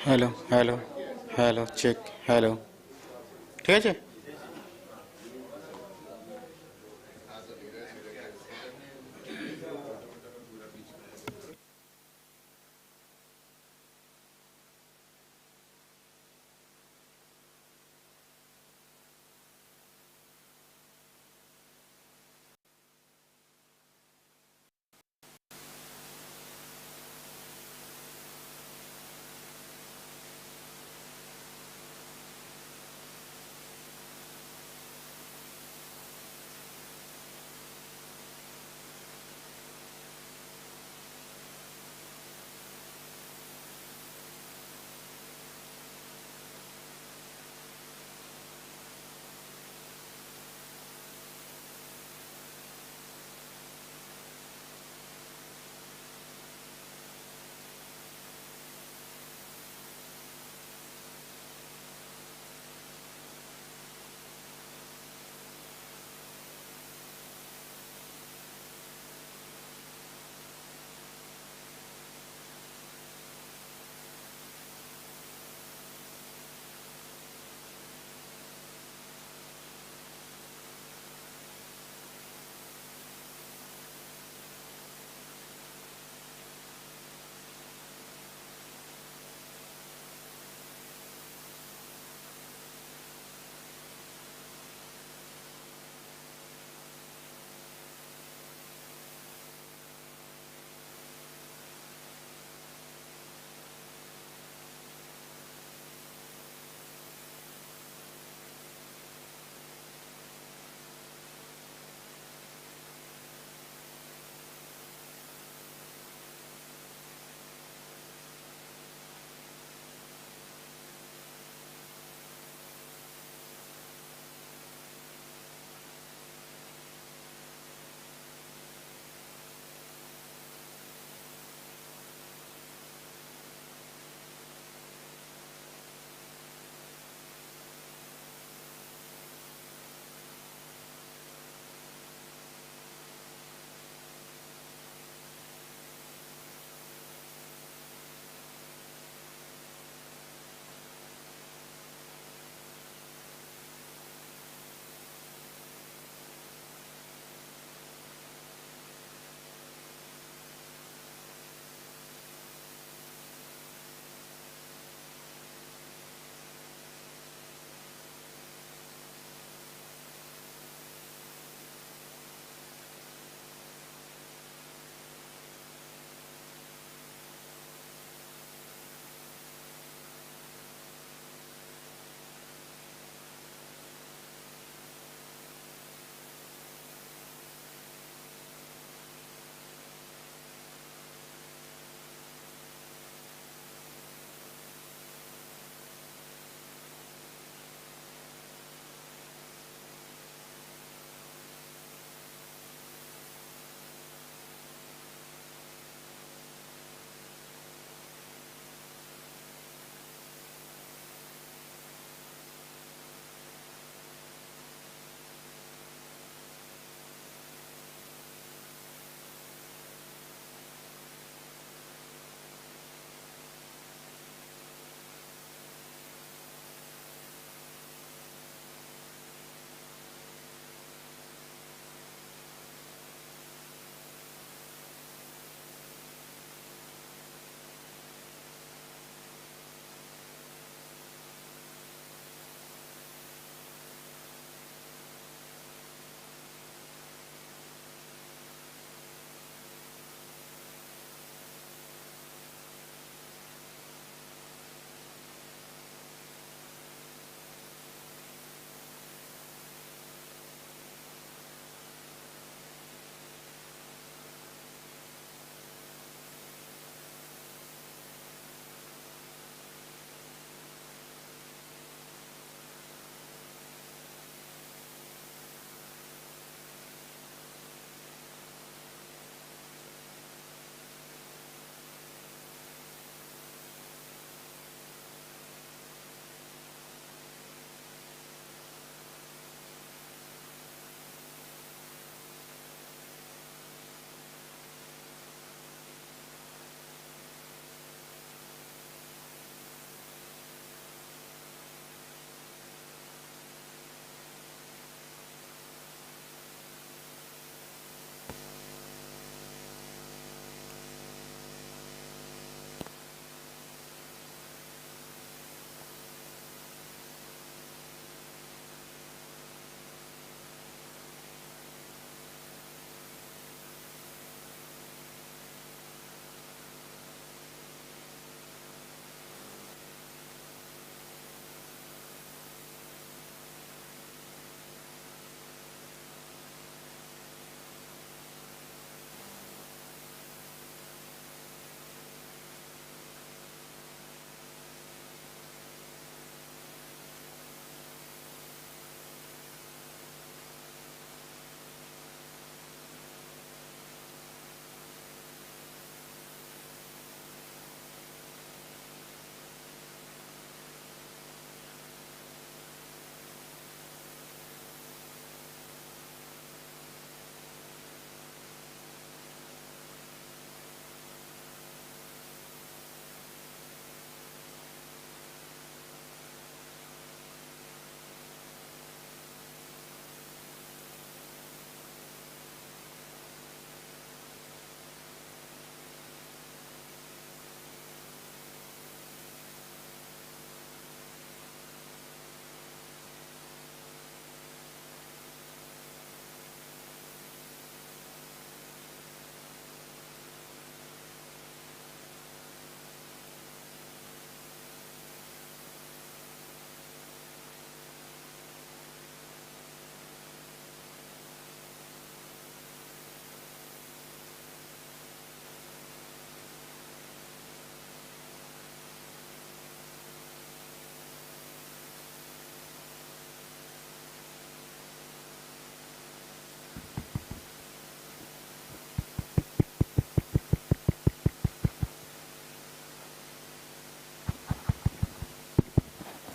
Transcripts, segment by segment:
Hello hello hello check hello ঠিক আছে।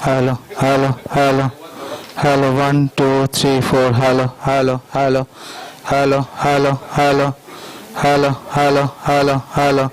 Hello, hello, hello, hello, 1 2 3 4, hello, hello, hello, hello, hello, hello, hello, hello, hello, hello.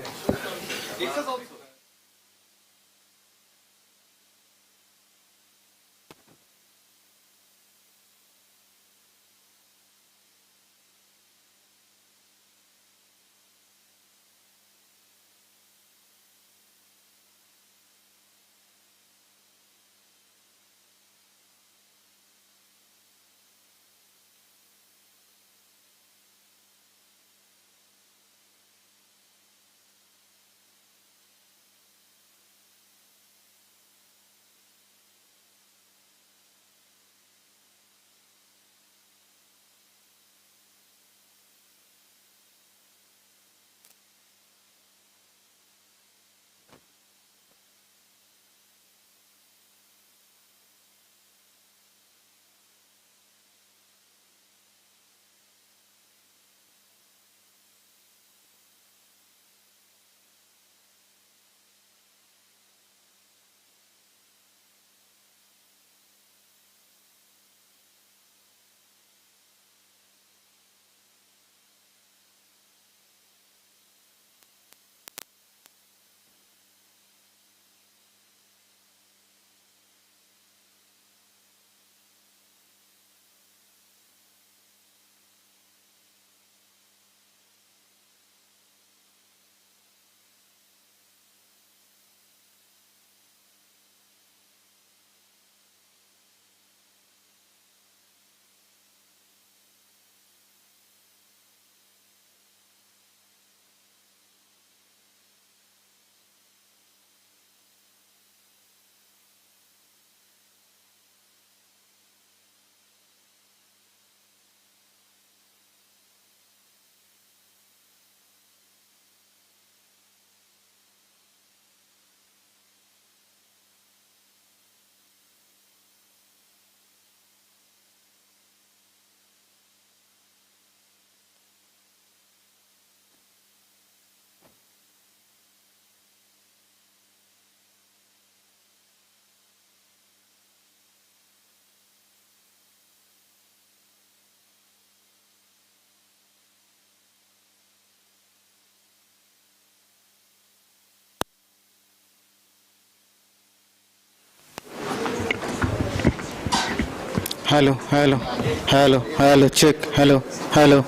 Hello, hello, hello, hello, check, hello, hello,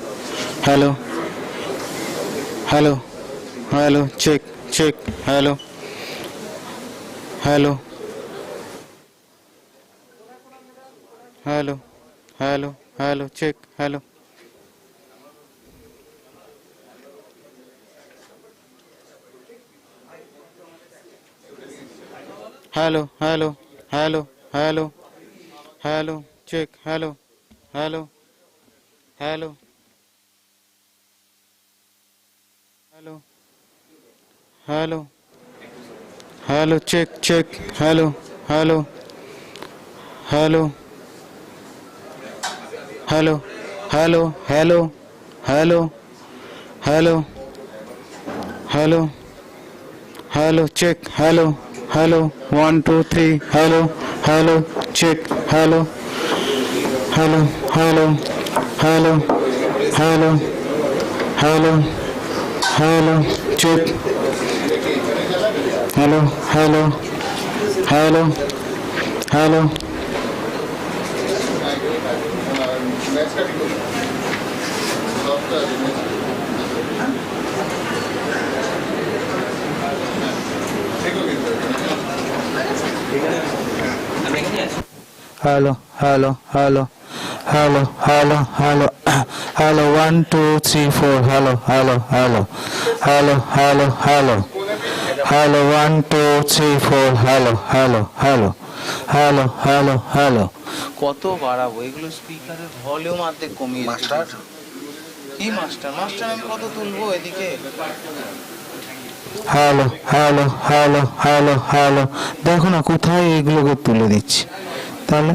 hello, hello, hello, check, check, hello, hello, hello, hello, hello, check, hello, hello, hello, hello, hello, hello, check, hello, hello, hello, hello, hello, hello, check, check, hello, hello, hello, hello, hello, hello, hello, hello, hello, hello, check, hello, hello, 1 2 3, hello, hello, check, hello, hello, hello, hello, hello, hello, hello, check, hello, hello, hello, hello, Hello, hello, hello, hello, hello, hello, hello, 1 2 3 4, hello, hello, hello, hello, hello, hello, hello, 1 2 3 4, hello, hello, hello, hello, hello, hello. কত বাড়াবো এগুলো স্পিকারের volume অর্ধেক কমিয়ে master কি master master আমি কত তুলবো এদিকে hello hello hello hello hello দেখো না কোথায় এগুলোকে তুলে দিচ্ছি তাহলে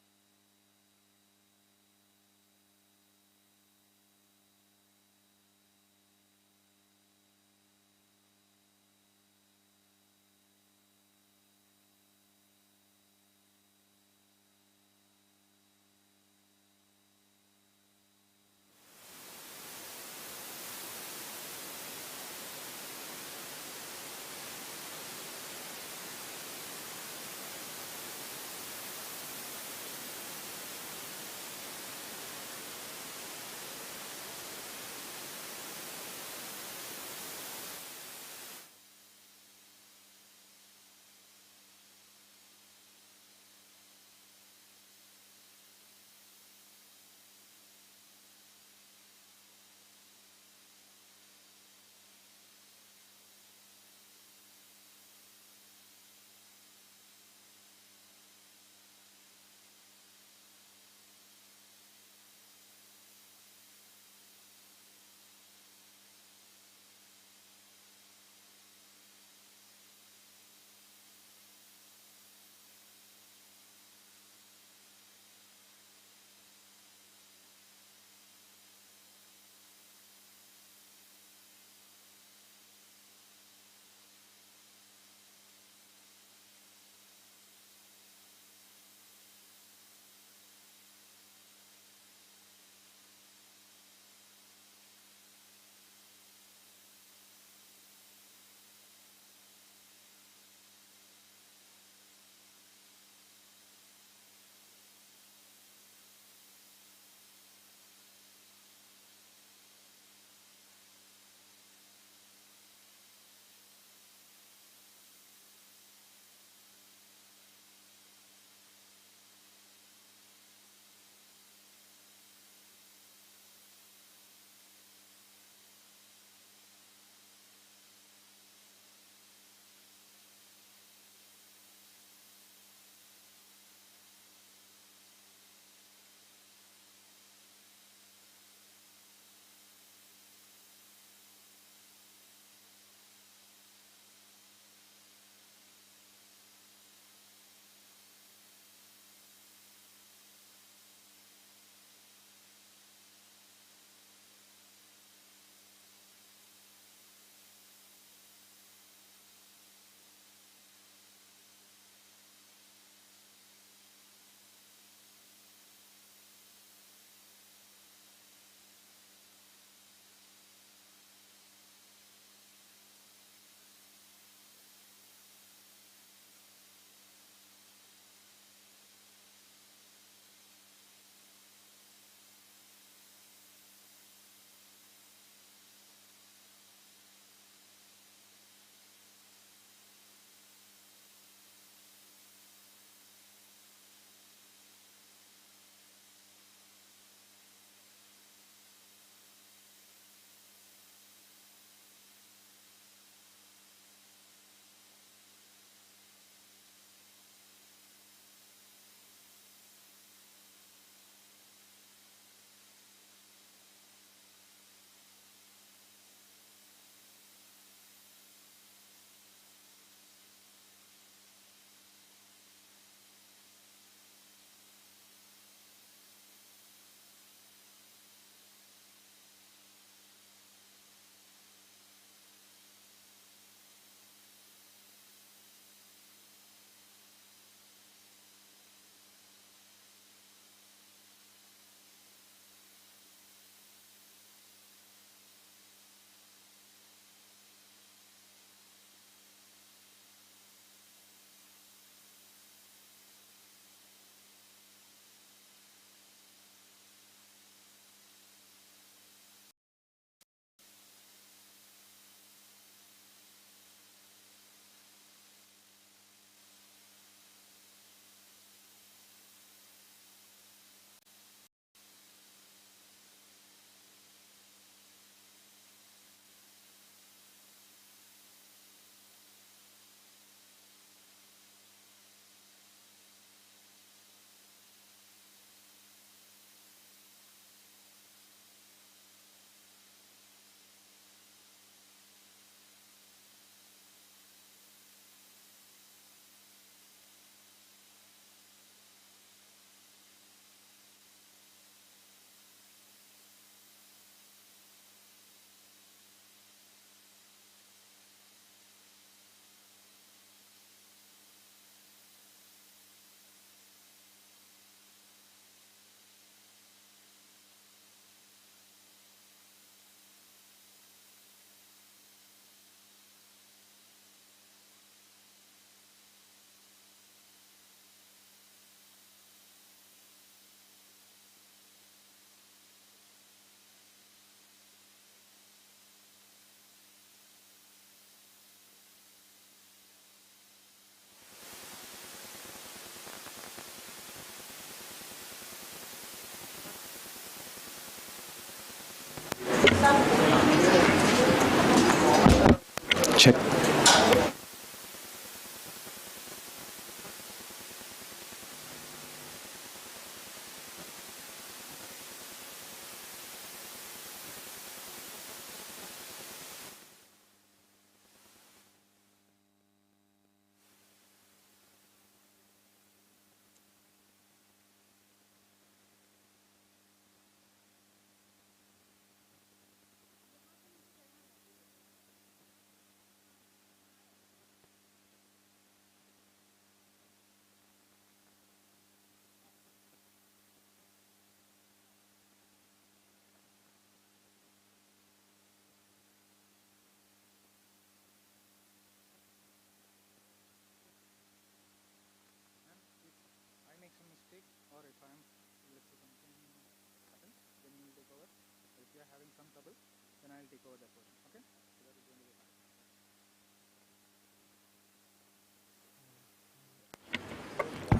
Check.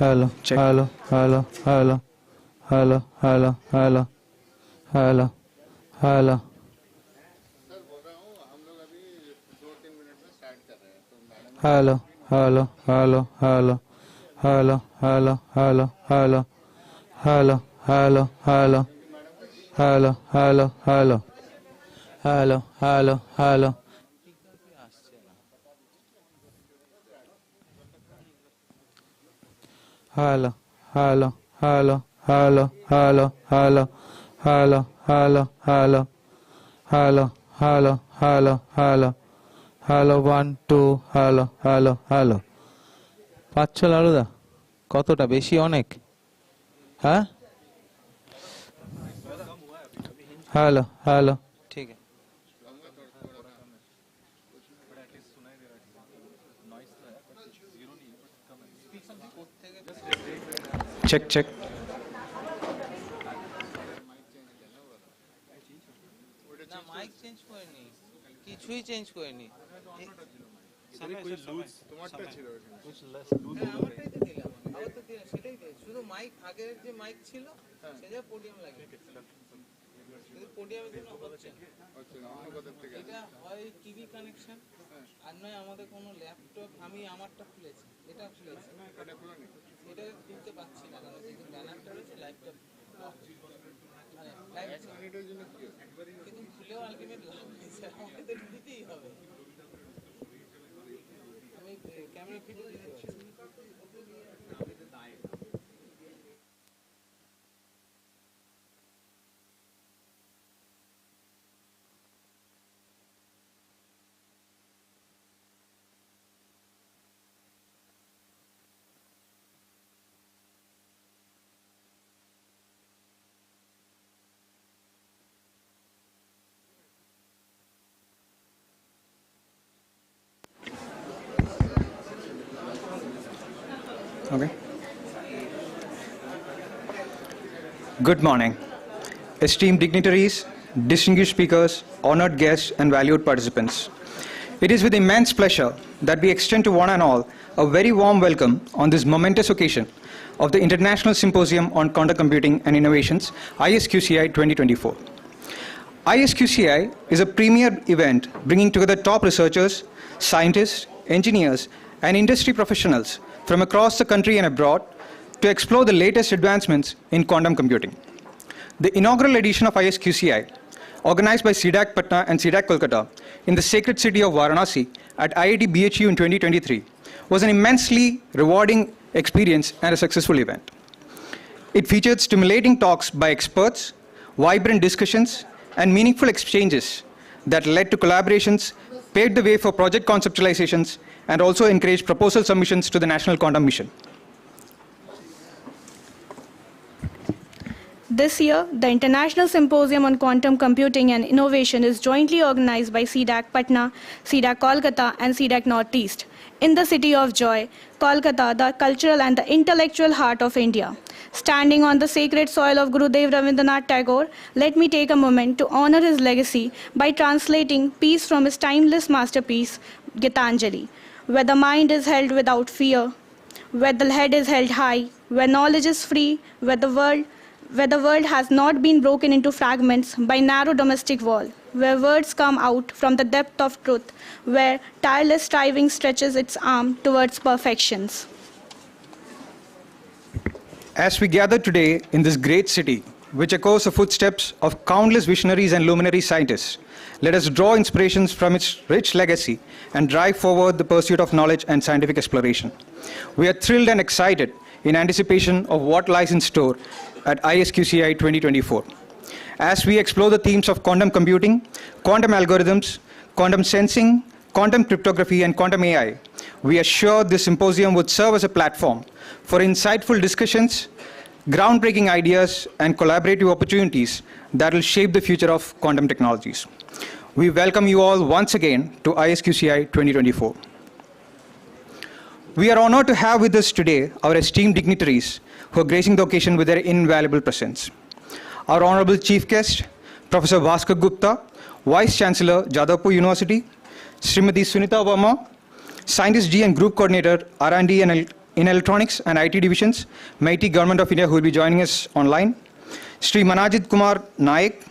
Hello, Check. hello, hello, hello, hello, hello, hello, hello, hello. Hello, hello, hello, hello, hello, hello, hello, hello, hello, hello, hello, hello, hello, hello, hello, hello, hello. Hello, hello, hello, hello, hello, hello, hello, hello, hello, hello, hello, hello, hello, hello, 1 2 hello, hello, hello. পাচ্ছ লালুদা? কতটা বেশি অনেক? হ্যাঁ? Hello, hello, ঠিক আছে। Check, check. না mic change করিনি, কিছুই চেঞ্জ করিনি। তোমারটা ছিল আমারটাই তো দিলাম, আবার তো দিলাম, সেটাই তো, শুধু মাইক আগের যে মাইক ছিল সেটা পোডিয়াম লাগে, কিন্তু পোডিয়ামের জন্য হচ্ছে না। এটা হয় টিভি কানেকশন, আর নয় আমাদের কোনো ল্যাপটপ। আমি আমারটা খুলেছি, এটা খুলেছি, এটা খুলতে পারছি না কারণ যেহেতু ব্যানারটা রয়েছে লাইভটা মানে লাইভ, কিন্তু খুলেও আলটিমেট লাভ হয়েছে, আমাকে তো দিতেই হবে। আমি ক্যামেরা ফিটে দিতে পারছি। Okay. Good morning, esteemed dignitaries, distinguished speakers, honored guests, and valued participants. It is with immense pleasure that we extend to one and all a very warm welcome on this momentous occasion of the International Symposium on Quantum Computing and Innovations, ISQCI-2024. ISQCI is a premier event bringing together top researchers, scientists, engineers, and industry professionals from across the country and abroad to explore the latest advancements in quantum computing. The inaugural edition of ISQCI, organized by C-DAC Patna and C-DAC Kolkata in the sacred city of Varanasi at IIT BHU in 2023, was an immensely rewarding experience and a successful event. It featured stimulating talks by experts, vibrant discussions, and meaningful exchanges that led to collaborations, paved the way for project conceptualizations, and also encouraged proposal submissions to the National Quantum Mission. This year, the International Symposium on Quantum Computing and Innovation is jointly organized by C-DAC Patna, C-DAC Kolkata, and C-DAC Northeast in the city of Joy, Kolkata, the cultural and the intellectual heart of India. Standing on the sacred soil of Gurudev Rabindranath Tagore, let me take a moment to honor his legacy by translating piece from his timeless masterpiece, Gitanjali. Where the mind is held without fear, where the head is held high, where knowledge is free, where the world has not been broken into fragments by narrow domestic wall. where words come out from the depth of truth, where tireless striving stretches its arm towards perfections. As we gather today in this great city, which echoes the footsteps of countless visionaries and luminary scientists, let us draw inspirations from its rich legacy and drive forward the pursuit of knowledge and scientific exploration. We are thrilled and excited in anticipation of what lies in store at ISQCI 2024. As we explore the themes of quantum computing, quantum algorithms, quantum sensing, quantum cryptography, and quantum AI, we are sure this symposium would serve as a platform for insightful discussions, groundbreaking ideas, and collaborative opportunities that will shape the future of quantum technologies. We welcome you all once again to ISQCI 2024. We are honored to have with us today our esteemed dignitaries who are gracing the occasion with their invaluable presence. Our honorable chief guest, Professor Bhaskar Gupta, Vice Chancellor, Jadavpur University, Srimati Sunita Verma, Scientist G and Group Coordinator, R&D in Electronics and IT Divisions, MeitY Government of India, who will be joining us online, Sri Manajit Kumar Naik,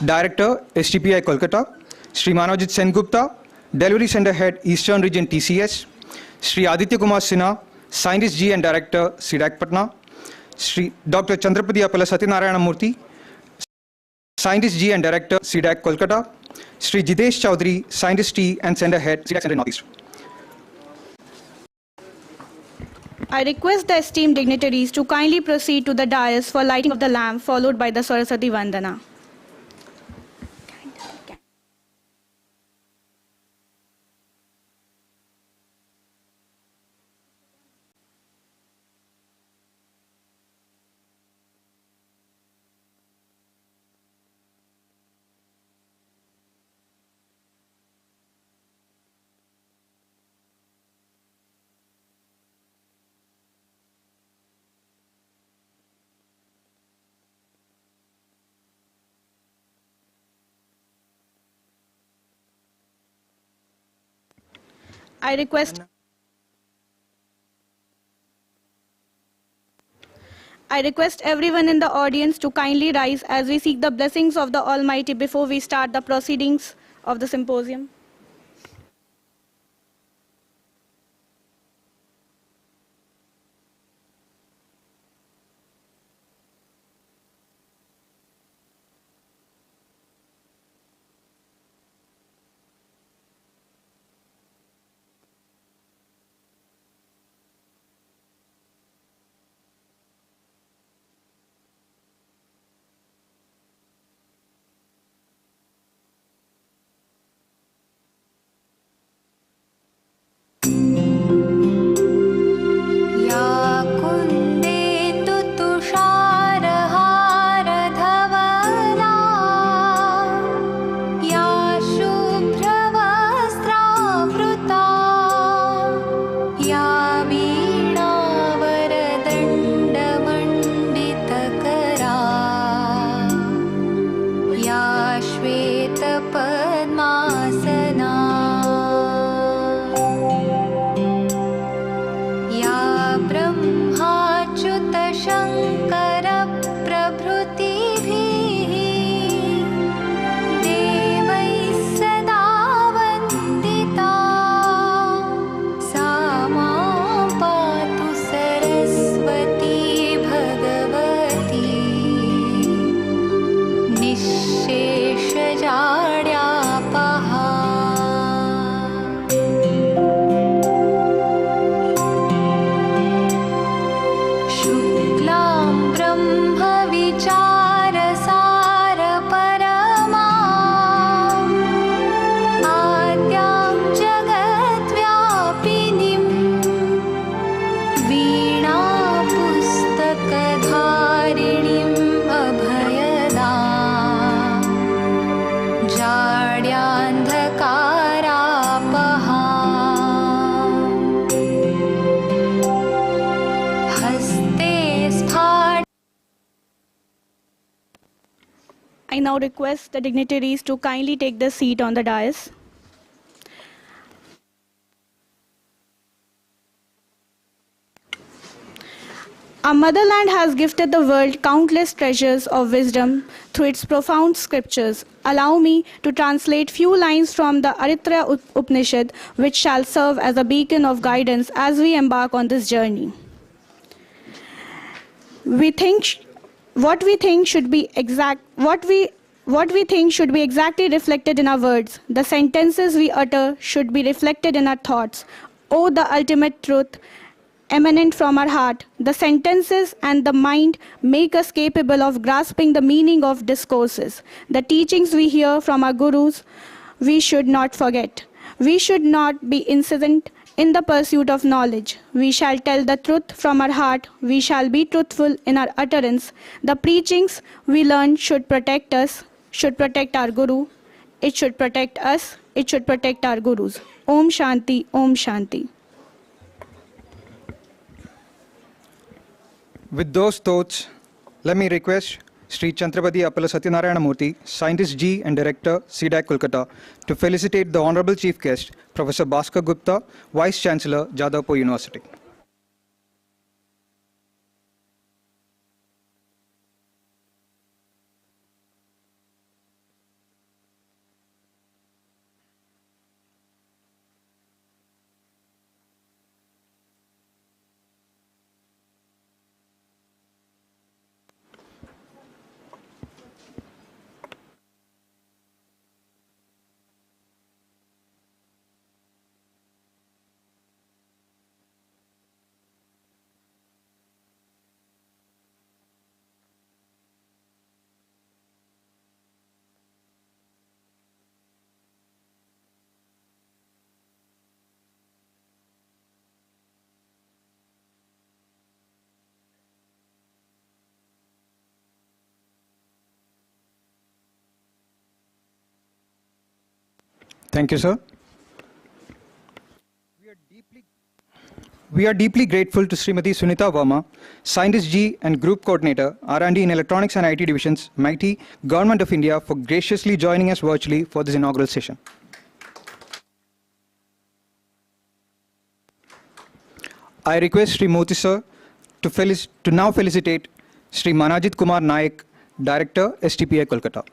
Director, STPI Kolkata, Sri Manojit Sengupta, Delivery Center Head, Eastern Region TCS, Sri Aditya Kumar Sinha, Scientist G and Director, C-DAC Patna, Sri Dr. Chandrapati Appala Satyanarayana Murthy, Scientist G and Director, C-DAC Kolkata, Sri Jitesh Chaudhary, Scientist T and Center Head, C-DAC Center Northeast. I request the esteemed dignitaries to kindly proceed to the dais for lighting of the lamp, followed by the Saraswati Vandana. I request everyone in the audience to kindly rise as we seek the blessings of the Almighty before we start the proceedings of the symposium. I now request the dignitaries to kindly take their seat on the dais. Our motherland has gifted the world countless treasures of wisdom through its profound scriptures. Allow me to translate few lines from the Aritra Upanishad, which shall serve as a beacon of guidance as we embark on this journey. What we think should be exactly reflected in our words. The sentences we utter should be reflected in our thoughts. Oh, the ultimate truth emanent from our heart. The sentences and the mind make us capable of grasping the meaning of discourses. The teachings we hear from our gurus, we should not forget. We should not be incessant in the pursuit of knowledge. We shall tell the truth from our heart. We shall be truthful in our utterance. The preachings we learn should protect us, should protect our guru. It should protect us. It should protect our gurus. Om Shanti, Om Shanti. With those thoughts, let me request Sri Chandrapati Appala Satyanarayana Murthy, Scientist G and Director, C-DAC Kolkata, to felicitate the Honorable Chief Guest, Professor Bhaskar Gupta, Vice Chancellor, Jadavpur University. Thank you, sir. We are deeply grateful to Srimati Sunita Verma, Scientist G and Group Coordinator, R&D in Electronics and IT Divisions, MIT, Government of India, for graciously joining us virtually for this inaugural session. I request Sri Moti sir to now felicitate Sri Manajit Kumar Naik, Director, STPI Kolkata.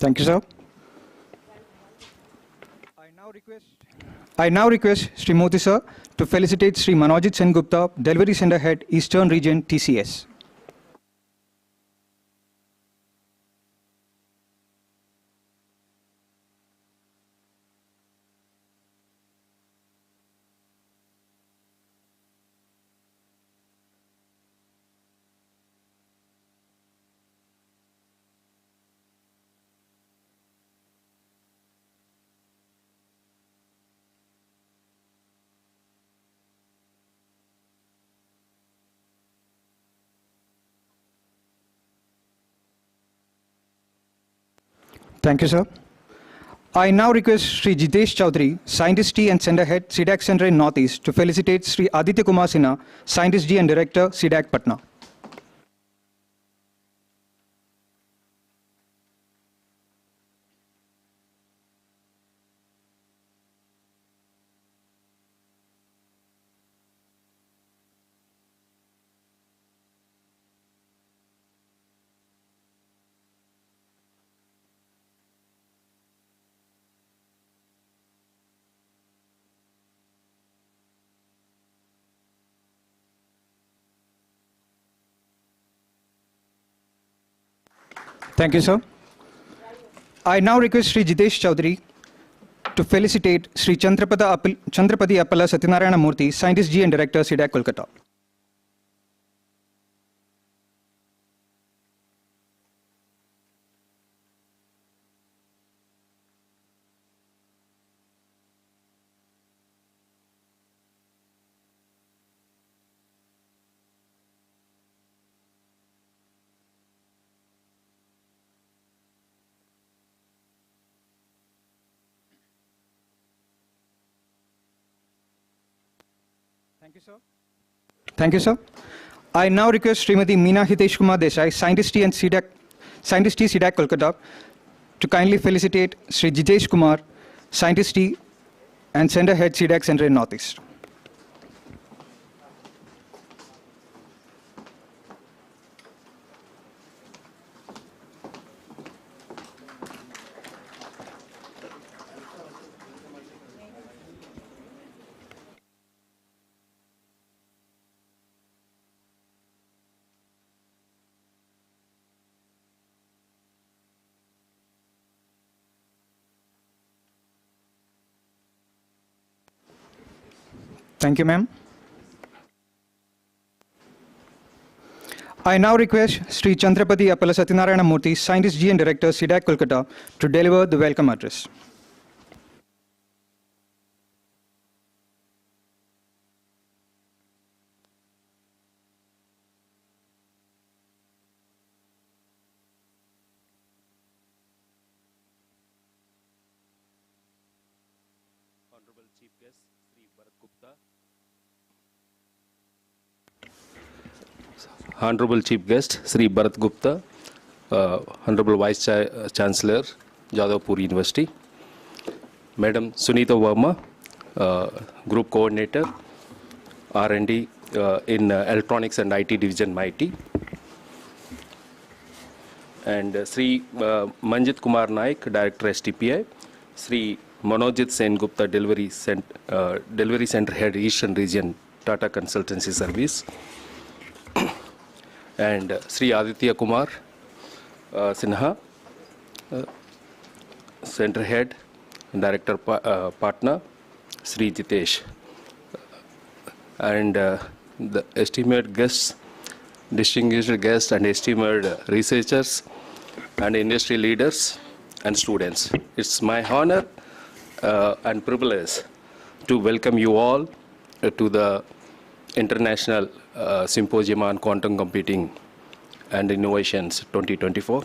Thank you, sir. I now request Sri Moti sir to felicitate Sri Manojit Sen Gupta, Delivery Center Head, Eastern Region, TCS. Thank you, sir. I now request Sri Jitesh Chaudhary, Scientist T and Center Head, C-DAC Center in Northeast, to felicitate Sri Aditya Kumar Sinha, Scientist G and Director, C-DAC Patna. Thank you, sir. I now request Sri Jitesh Chaudhary to felicitate Sri Chandrapati Appala Satyanarayana Murthy, Scientist G and Director, C-DAC Kolkata. Thank you, sir. I now request Srimati Meena Hitesh Kumar Desai, Scientist T and C-DAC, Scientist T C-DAC Kolkata, to kindly felicitate Sri Jitesh Kumar, Scientist T and Center Head C-DAC Center in Northeast. Thank you, ma'am. I now request Sri Chandrapati Appala Satyanarayana Murthy, Scientist G and Director, C-DAC Kolkata, to deliver the welcome address. Honorable Chief Guest, Sri Bharat Gupta. Honorable Chief Guest, Sri Bharat Gupta, Honorable Vice Chancellor, Jadavpur University. Madam Sunita Verma, Group Coordinator, R&D in Electronics and IT Division, MIT. And Sri Manjit Kumar Naik, Director, STPI. Sri Manojit Sen Gupta, Delivery Center Head, Eastern Region, Tata Consultancy Service. And Sri Aditya Kumar Sinha, Center Head, Director Partner, Sri Jitesh. And the esteemed guests, distinguished guests and esteemed researchers and industry leaders and students. It's my honor and privilege to welcome you all to the International Symposium on Quantum Computing and Innovations 2024,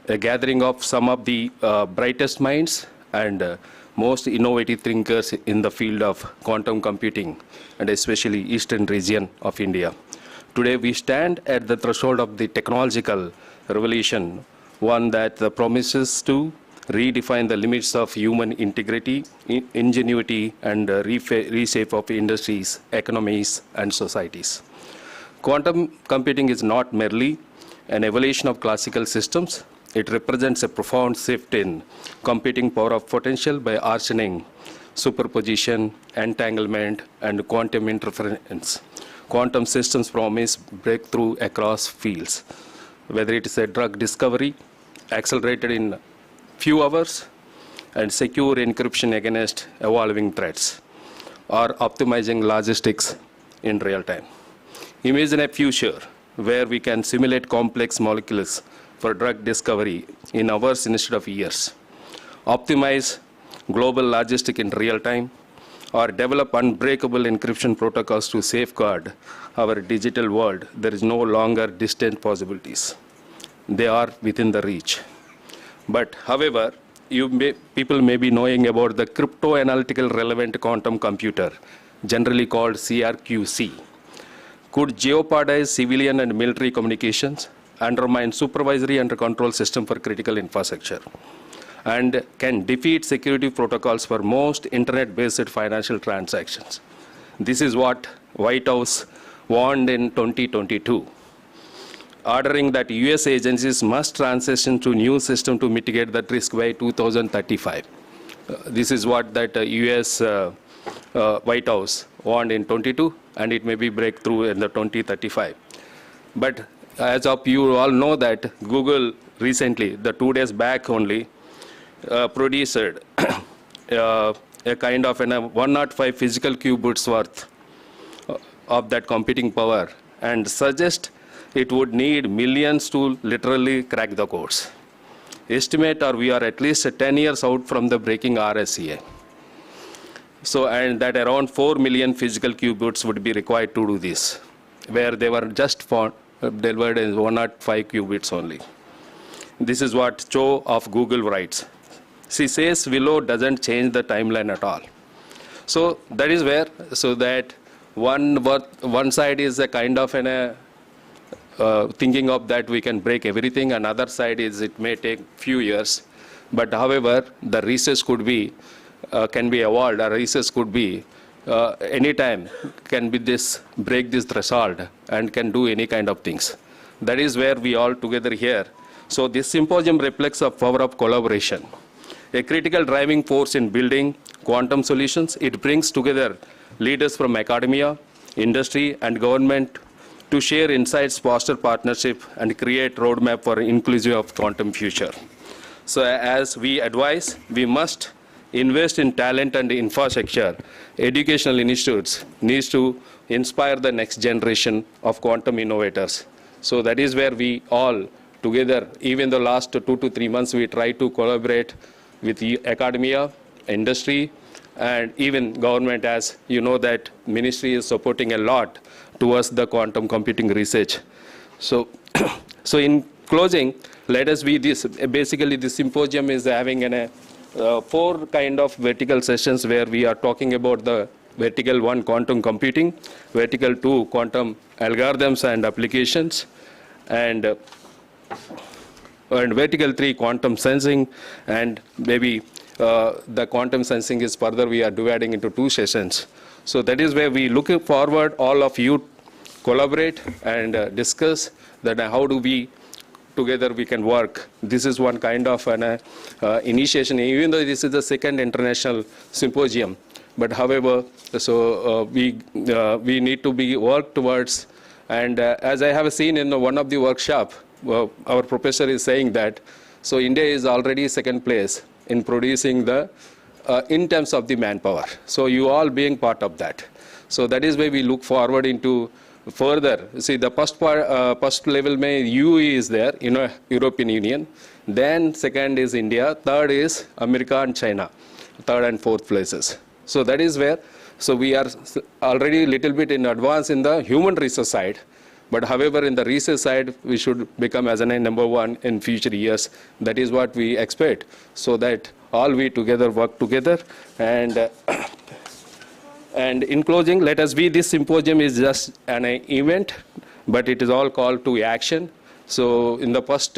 a gathering of some of the brightest minds and most innovative thinkers in the field of quantum computing, and especially Eastern region of India. Today we stand at the threshold of the technological revolution, one that promises to redefine the limits of human integrity, ingenuity, and reshape of industries, economies, and societies. Quantum computing is not merely an evolution of classical systems. It represents a profound shift in computing power of potential by arsoning, superposition, entanglement, and quantum interference. Quantum systems promise breakthrough across fields, whether it is a drug discovery, accelerated in few hours, and secure encryption against evolving threats, or optimizing logistics in real time. Imagine a future where we can simulate complex molecules for drug discovery in hours instead of years, optimize global logistics in real time, or develop unbreakable encryption protocols to safeguard our digital world. There is no longer distant possibilities. They are within the reach. But however, people may be knowing about the crypto-analytical relevant quantum computer, generally called CRQC, could jeopardize civilian and military communications, undermine supervisory and control system for critical infrastructure, and can defeat security protocols for most internet-based financial transactions. This is what White House warned in 2022. Ordering that US agencies must transition to new system to mitigate that risk by 2035. This is what that US White House warned in 22, and it may be breakthrough in the 2035. But as of you all know that Google recently, the 2 days back only, produced a kind of 105 physical qubits worth of that computing power, and suggest it would need millions to literally crack the codes. Estimate we are at least 10 years out from the breaking RSA. So, and that around 4 million physical qubits would be required to do this, where they were just delivered as 105 qubits only. This is what Cho of Google writes. She says Willow doesn't change the timeline at all. So that is where, so that One side is a kind of thinking of that we can break everything, another side is it may take few years. But however, the research could be, can be evolved, or research could be anytime can be break this threshold and can do any kind of things. That is where we all together here. So this symposium reflects the power of collaboration. A critical driving force in building quantum solutions, it brings together leaders from academia, industry, and government to share insights, foster partnership, and create roadmap for inclusive of quantum future. So as we advise, we must invest in talent and infrastructure. Educational institutes needs to inspire the next generation of quantum innovators. So that is where we all together, even the last 2 to 3 months, we try to collaborate with the academia, industry, and even government, as you know that ministry is supporting a lot towards the quantum computing research. So, so in closing, let us be this, basically this symposium is having 4 kind of vertical sessions where we are talking about the vertical 1, quantum computing, vertical 2, quantum algorithms and applications, and vertical 3, quantum sensing, and maybe the quantum sensing is further we are dividing into 2 sessions. So that is where we look forward, all of you collaborate and discuss that how do we together we can work. This is one kind of an initiation, even though this is the 2nd international symposium. But however, so we need to be work towards, and as I have seen in one of the workshop, our professor is saying that, so India is already 2nd place in producing the, in terms of the manpower. So you all being part of that. So that is why we look forward into further. See, the first level UAE is there, European Union. Then 2nd is India. 3rd is America and China. 3rd and 4th places. So that is where, so we are already a little bit in advance in the human research side. But however, in the research side, we should become as a number 1 in future years. That is what we expect. So that all we together work together. And in closing, let us be, this symposium is just an event, but it is all called to action. So in the first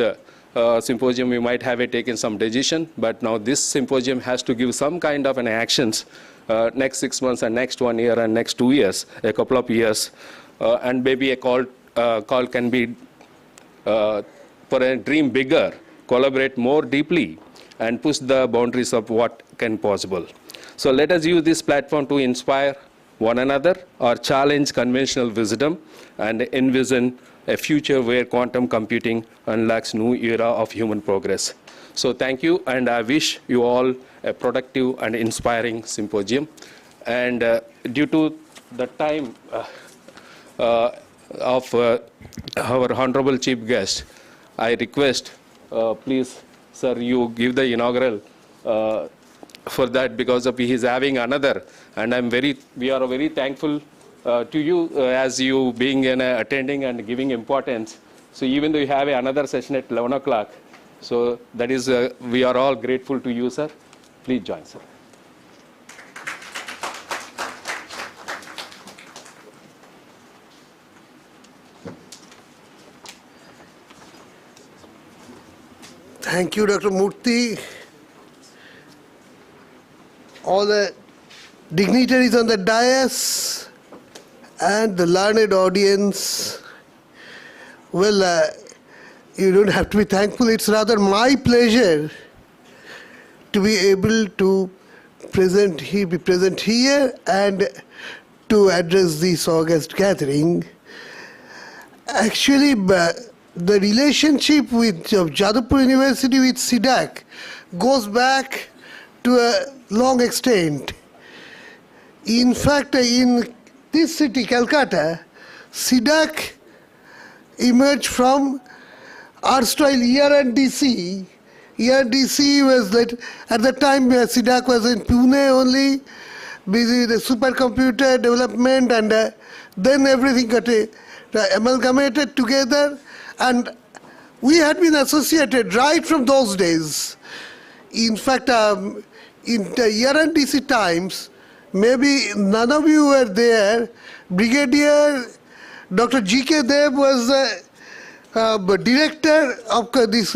symposium, we might have taken some decision, but now this symposium has to give some kind of an actions next 6 months and next 1 year and next 2 years, a couple of years, and maybe a call can be for a dream bigger, collaborate more deeply, and push the boundaries of what can possible. So let us use this platform to inspire one another or challenge conventional wisdom and envision a future where quantum computing unlocks new era of human progress. So thank you, and I wish you all a productive and inspiring symposium. And due to the time of our honorable chief guest, I request, please, sir, you give the inaugural for that, because of he is having another, and we are very thankful to you as you being attending and giving importance. So even though you have another session at 11 o'clock, so that is, we are all grateful to you, sir. Please join, sir. Thank you, Dr. Murthy. All the dignitaries on the dais and the learned audience. Well, you don't have to be thankful. It's rather my pleasure to be able to be present here and to address this August gathering. Actually, the relationship of Jadavpur University with C-DAC goes back to a long extent. In fact, in this city, Calcutta, C-DAC emerged from erstwhile ERNDC. ERNDC was that at the time C-DAC was in Pune only, busy with the supercomputer development, and then everything got amalgamated together, and we had been associated right from those days. In fact, in the ERNDC times, maybe none of you were there. Brigadier Dr. G.K. Dev was the director of this.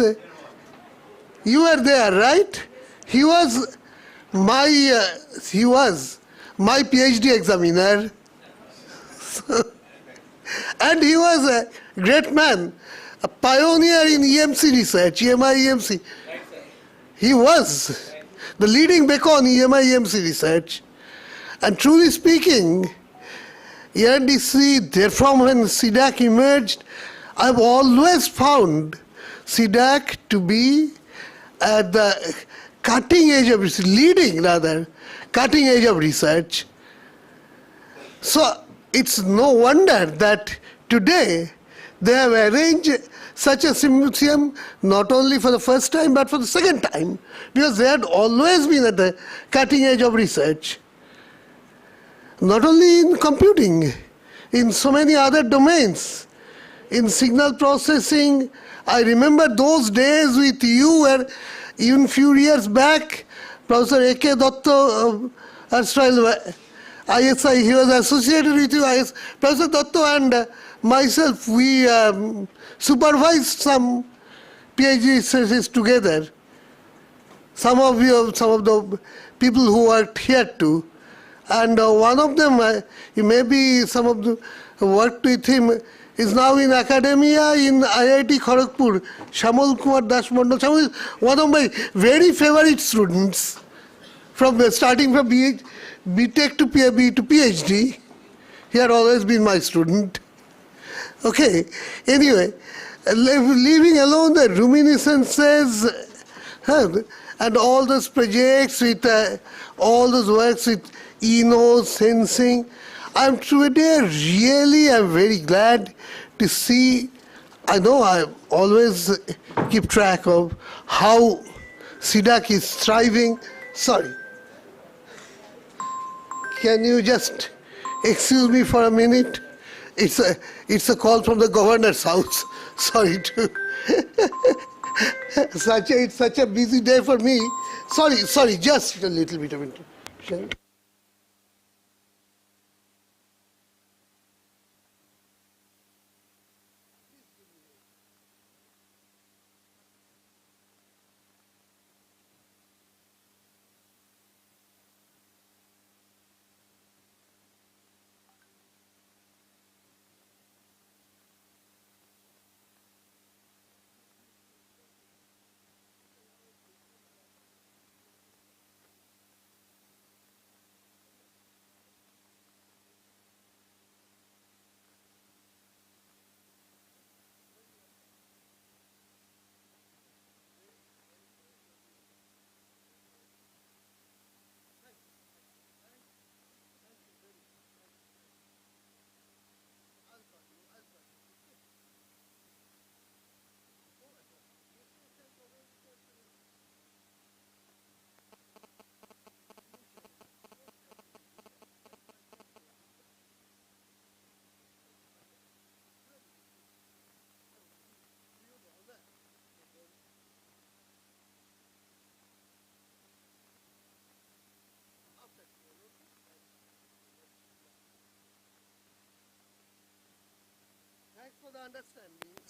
You were there, right? He was my PhD examiner. And he was a great man, a pioneer in EMC research, EMI-EMC. He was the leading beacon in EMI-EMC research. And truly speaking, ERDC, therefrom when C-DAC emerged, I've always found C-DAC to be at the cutting edge of research, leading rather, cutting edge of research. So it's no wonder that today they have arranged such a symposium not only for the first time but for the second time, because they had always been at the cutting edge of research. Not only in computing, in so many other domains, in signal processing. I remember those days with you where even few years back, Professor A.K. Dotto, erstwhile ISI, he was associated with you, Professor Dotto and myself, we supervised some PhD researches together. Some of the people who worked here too. And one of them, maybe some of the worked with him, is now in academia in IIT Kharagpur. Shamal Kumar Das Mandal. Shamal is one of my very favorite students, starting from BTech to PhD. He had always been my student. Okay, anyway, leaving alone the reminiscences and all those projects with all those works with sensing. I'm today really am very glad to see. I know I always keep track of how C-DAC is thriving. Sorry. Can you just excuse me for a minute? It's a call from the governor's house. Sorry to. It's such a busy day for me. Sorry, just a little bit of interruption.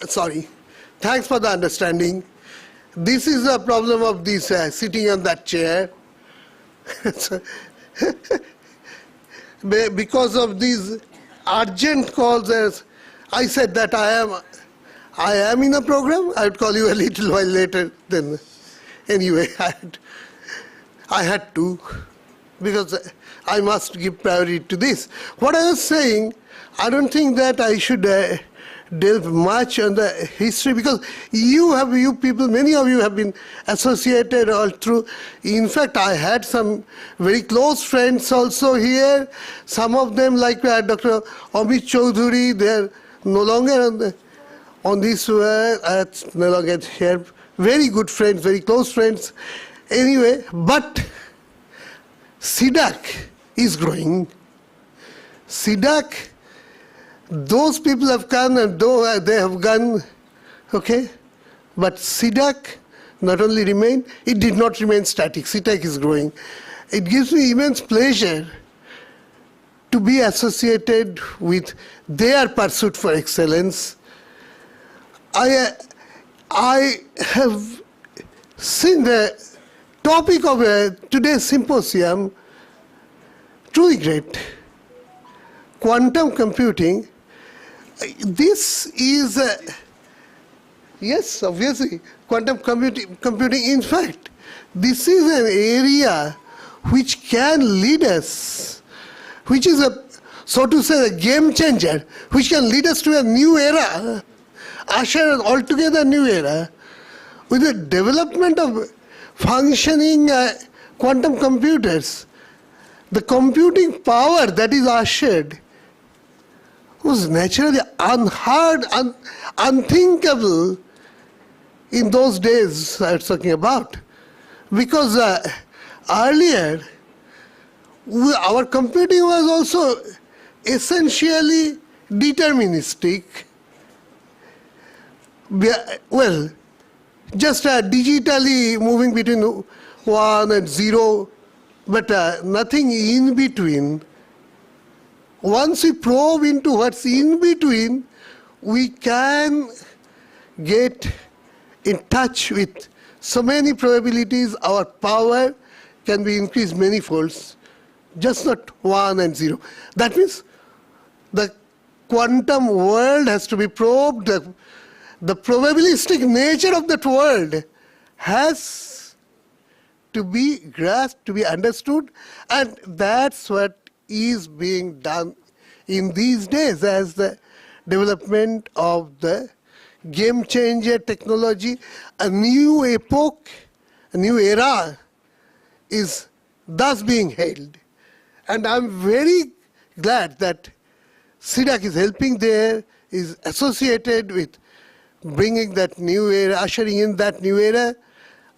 Sorry. Thanks for the understanding. This is a problem of this sitting on that chair. Because of these urgent calls, as I said that I am in a program. I would call you a little while later. Then, anyway, I had to, because I must give priority to this. What I was saying, I don't think that I should delve much on the history, because you people, many of you have been associated all through. In fact, I had some very close friends also here. Some of them, like Dr. Amit Chaudhuri, they're no longer on this earth, no longer here. Very good friends, very close friends. Anyway, but C-DAC is growing. C-DAC, those people have come and though they have gone, okay, but C-DAC not only remained, it did not remain static. C-DAC is growing. It gives me immense pleasure to be associated with their pursuit for excellence. I have seen the topic of today's symposium truly great. Quantum computing. This is, yes, obviously, quantum computing. In fact, this is an area which can lead us, which is so to say, a game changer, which can lead us to a new era, usher an altogether new era, with the development of functioning quantum computers. The computing power that is ushered was naturally unheard, unthinkable in those days I was talking about. Because earlier, our computing was also essentially deterministic. Well, just digitally moving between 1 and 0, but nothing in between. Once we probe into what's in between, we can get in touch with so many probabilities. Our power can be increased many folds, just not 1 and 0. That means the quantum world has to be probed. The probabilistic nature of that world has to be grasped, to be understood, and that's what is being done in these days as the development of the game changer technology. A new epoch, a new era is thus being hailed. And I'm very glad that C-DAC is helping there, is associated with bringing that new era, ushering in that new era.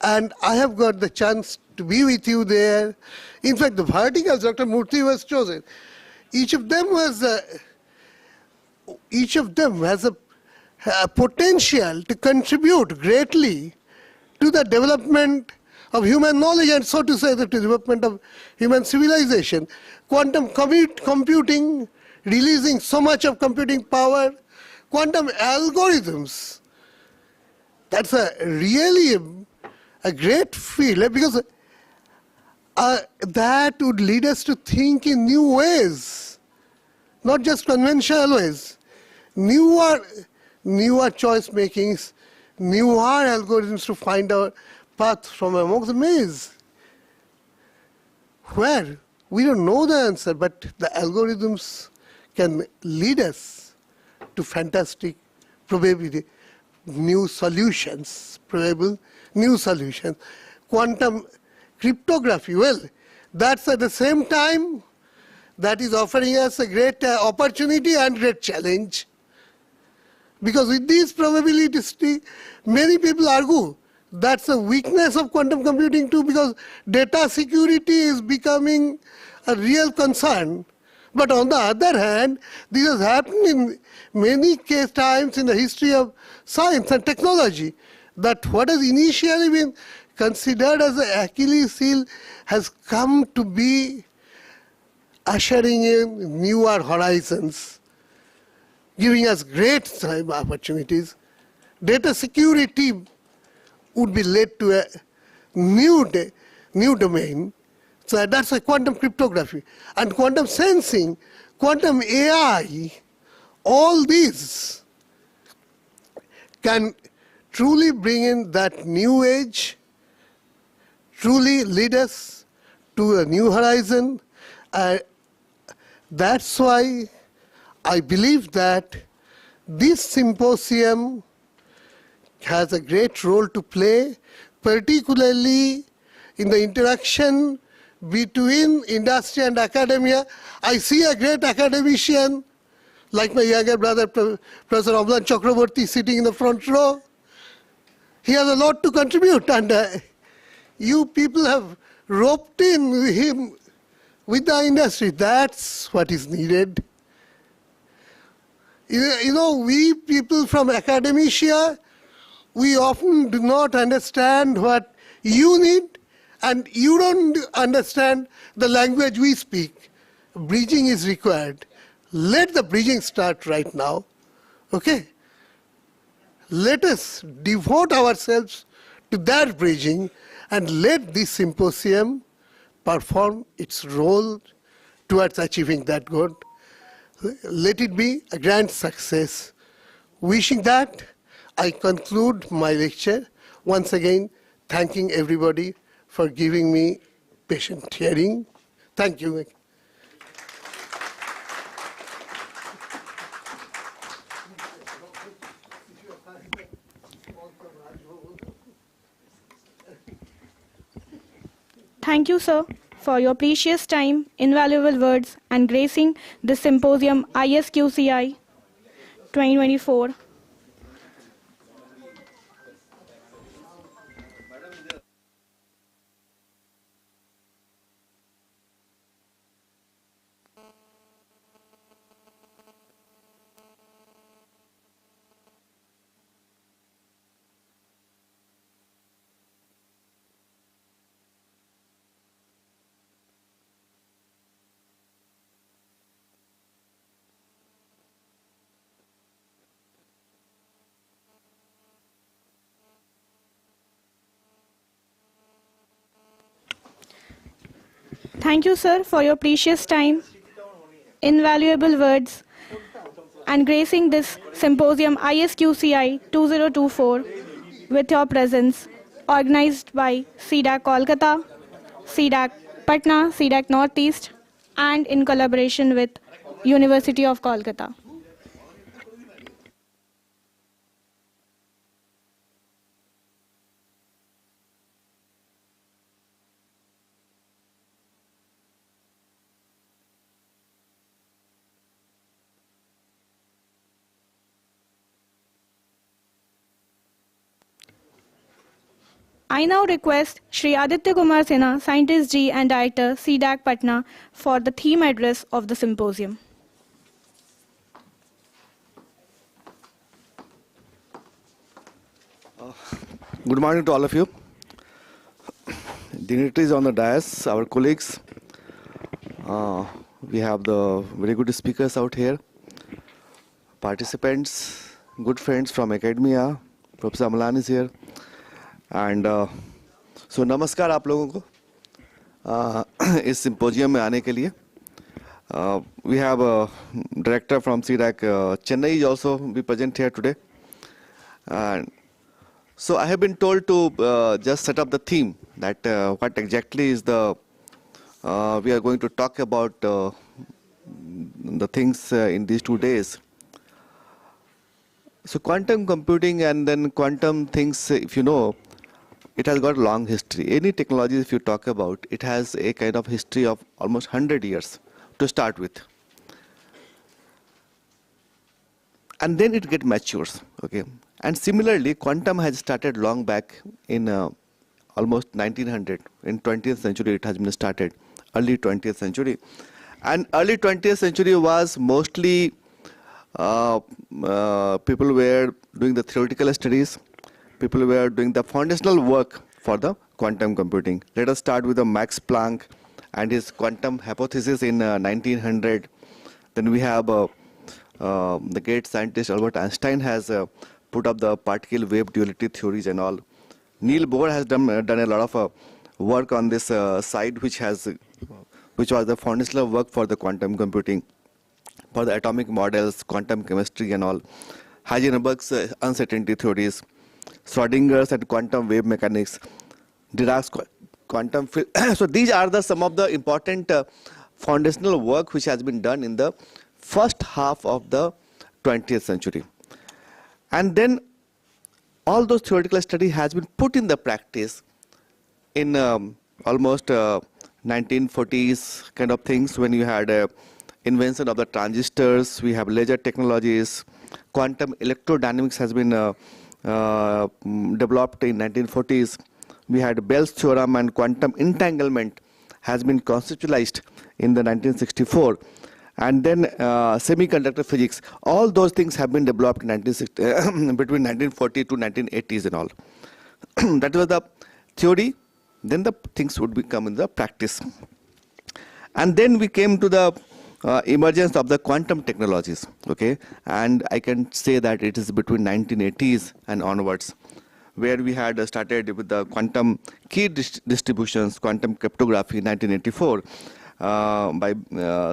And I have got the chance to be with you there. In fact, the verticals Dr. Murthy was chosen. Each of them has a potential to contribute greatly to the development of human knowledge and, so to say, the development of human civilization. Quantum computing, releasing so much of computing power, quantum algorithms. That's really a great field, because that would lead us to think in new ways, not just conventional ways. Newer choice makings, newer algorithms to find our path from among the maze, where we don't know the answer, but the algorithms can lead us to fantastic, probably new solutions, probable new solutions. Quantum cryptography, well, that's at the same time, that is offering us a great opportunity and great challenge. Because with these probabilities, many people argue that's a weakness of quantum computing too, because data security is becoming a real concern. But on the other hand, this has happened in many times in the history of science and technology, that what has initially been considered as an Achilles heel has come to be ushering in newer horizons, giving us great opportunities. Data security would be led to a new domain. So that's a quantum cryptography. And quantum sensing, quantum AI, all these can truly bring in that new age, truly lead us to a new horizon. That's why I believe that this symposium has a great role to play, particularly in the interaction between industry and academia. I see a great academician, like my younger brother, Professor Amlan Chakraborty, sitting in the front row. He has a lot to contribute, and you people have roped in him with the industry. That's what is needed. You know, we people from academia, we often do not understand what you need, and you don't understand the language we speak. bridging is required, let the bridging start right now. Okay? Let us devote ourselves to that bridging and let this symposium perform its role towards achieving that goal. Let it be a grand success. Wishing that, I conclude my lecture. Once again, thanking everybody for giving me patient hearing. Thank you. Thank you, sir, for your precious time, invaluable words, and gracing the symposium ISQCI 2024. Thank you, sir, for your precious time, invaluable words, and gracing this symposium ISQCI 2024 with your presence, organized by C-DAC Kolkata, C-DAC Patna, C-DAC Northeast, and in collaboration with University of Kolkata. I now request Shri Aditya Kumar Sinha, Scientist G and Director, C-DAC Patna, for the theme address of the symposium. Good morning to all of you. Dignitaries on the dais, our colleagues. We have the very good speakers out here. Participants, good friends from academia. Professor Amalan is here. And so नमस्कार आप लोगों को इस symposium में आने के लिए. We have a director from C-DAC Chennai is also be present here today. And so I have been told to just set up the theme that what exactly is the we are going to talk about the things in these 2 days. So quantum computing and then quantum things, if you know, it has got a long history. Any technology, if you talk about, it has a kind of history of almost 100 years to start with. And then it gets matures, okay? And similarly, quantum has started long back in almost 1900. In 20th century, it has been started, early 20th century. And early 20th century was mostly people were doing the theoretical studies. People were doing the foundational work for the quantum computing. Let us start with the Max Planck and his quantum hypothesis in 1900. Then we have the great scientist Albert Einstein has put up the particle wave duality theories and all. Niels Bohr has done a lot of work on this side, which was the foundational work for the quantum computing, for the atomic models, quantum chemistry and all. Heisenberg's uncertainty theories, Schrodinger's and quantum wave mechanics, Dirac's quantum field. So these are some of the important foundational work which has been done in the first half of the 20th century. And then all those theoretical study has been put in the practice in almost 1940s kind of things, when you had invention of the transistors, we have laser technologies, quantum electrodynamics has been developed in 1940s. We had Bell's theorem and quantum entanglement has been conceptualized in the 1964. And then semiconductor physics, all those things have been developed in between 1940 to 1980s and all. That was the theory. Then the things would become in the practice. And then we came to the emergence of the quantum technologies, okay? And I can say that it is between 1980s and onwards, where we had started with the quantum key distributions, quantum cryptography in 1984, by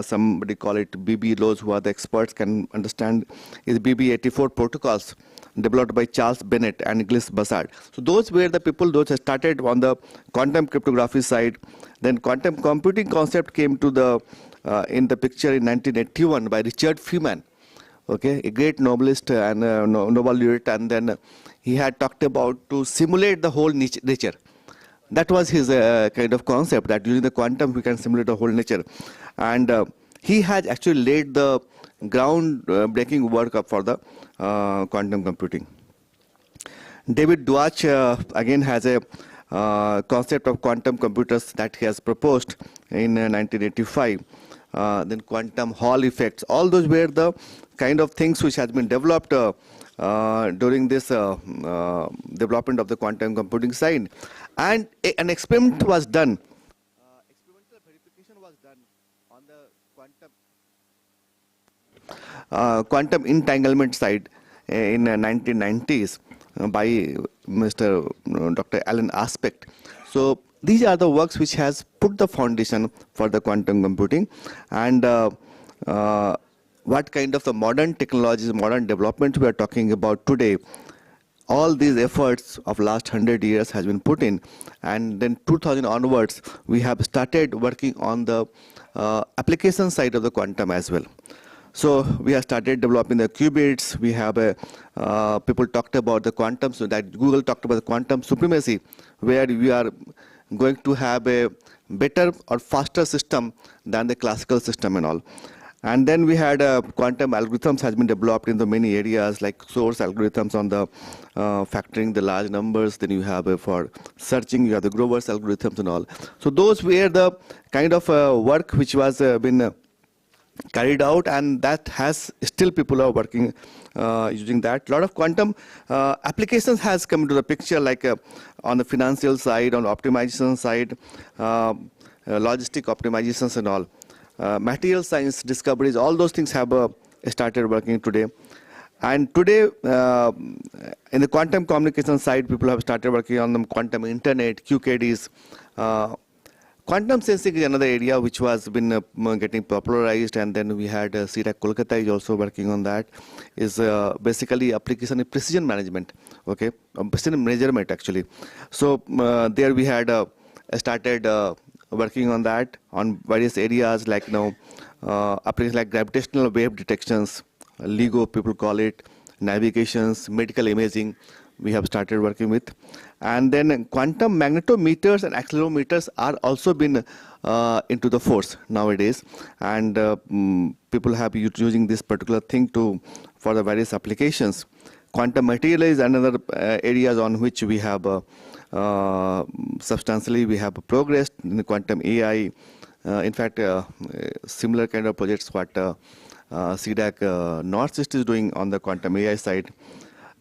somebody call it BB laws, who are the experts can understand, is BB84 protocols developed by Charles Bennett and Gilles Bassard. So those were the people those started on the quantum cryptography side. Then quantum computing concept came to the in the picture in 1981 by Richard Feynman, okay, a great Nobelist and Nobel laureate, and then he had talked about to simulate the whole nature. That was his kind of concept, that using the quantum we can simulate the whole nature. And he has actually laid the ground-breaking work up for the quantum computing. David Deutsch again has a concept of quantum computers that he has proposed in 1985. Then quantum Hall effects, all those were the kind of things which has been developed during this development of the quantum computing side. And an experiment was done. Experimental verification was done on the quantum entanglement side in 1990s by Mr. Dr. Alan Aspect. So these are the works which has put the foundation for the quantum computing, and what kind of the modern technologies, modern developments we are talking about today. All these efforts of last 100 years has been put in, and then 2000 onwards we have started working on the application side of the quantum as well. So we have started developing the qubits. We have people talked about the quantum, so that Google talked about the quantum supremacy, where we are going to have a better or faster system than the classical system and all. And then we had quantum algorithms has been developed in the many areas, like source algorithms on the factoring the large numbers. Then you have for searching, you have the Grover's algorithms and all. So those were the kind of work which was been carried out, and that has still people are working using that. A lot of quantum applications has come into the picture, like on the financial side, on optimization side, logistic optimizations and all. Material science discoveries, all those things have started working today. And today, in the quantum communication side, people have started working on the quantum internet, QKDs. Quantum sensing is another area which was been getting popularized, and then we had C-DAC Kolkata is also working on that. Is basically application of precision management, okay, precision measurement actually. So there we had started working on that on various areas, like applications like gravitational wave detections, LIGO people call it, navigations, medical imaging. We have started working with. And then quantum magnetometers and accelerometers are also been into the force nowadays, and people have been using this particular thing for the various applications. Quantum material is another areas on which we have substantially we have progressed in the quantum AI. In fact, similar kind of projects what C-DAC Northeast is doing on the quantum AI side.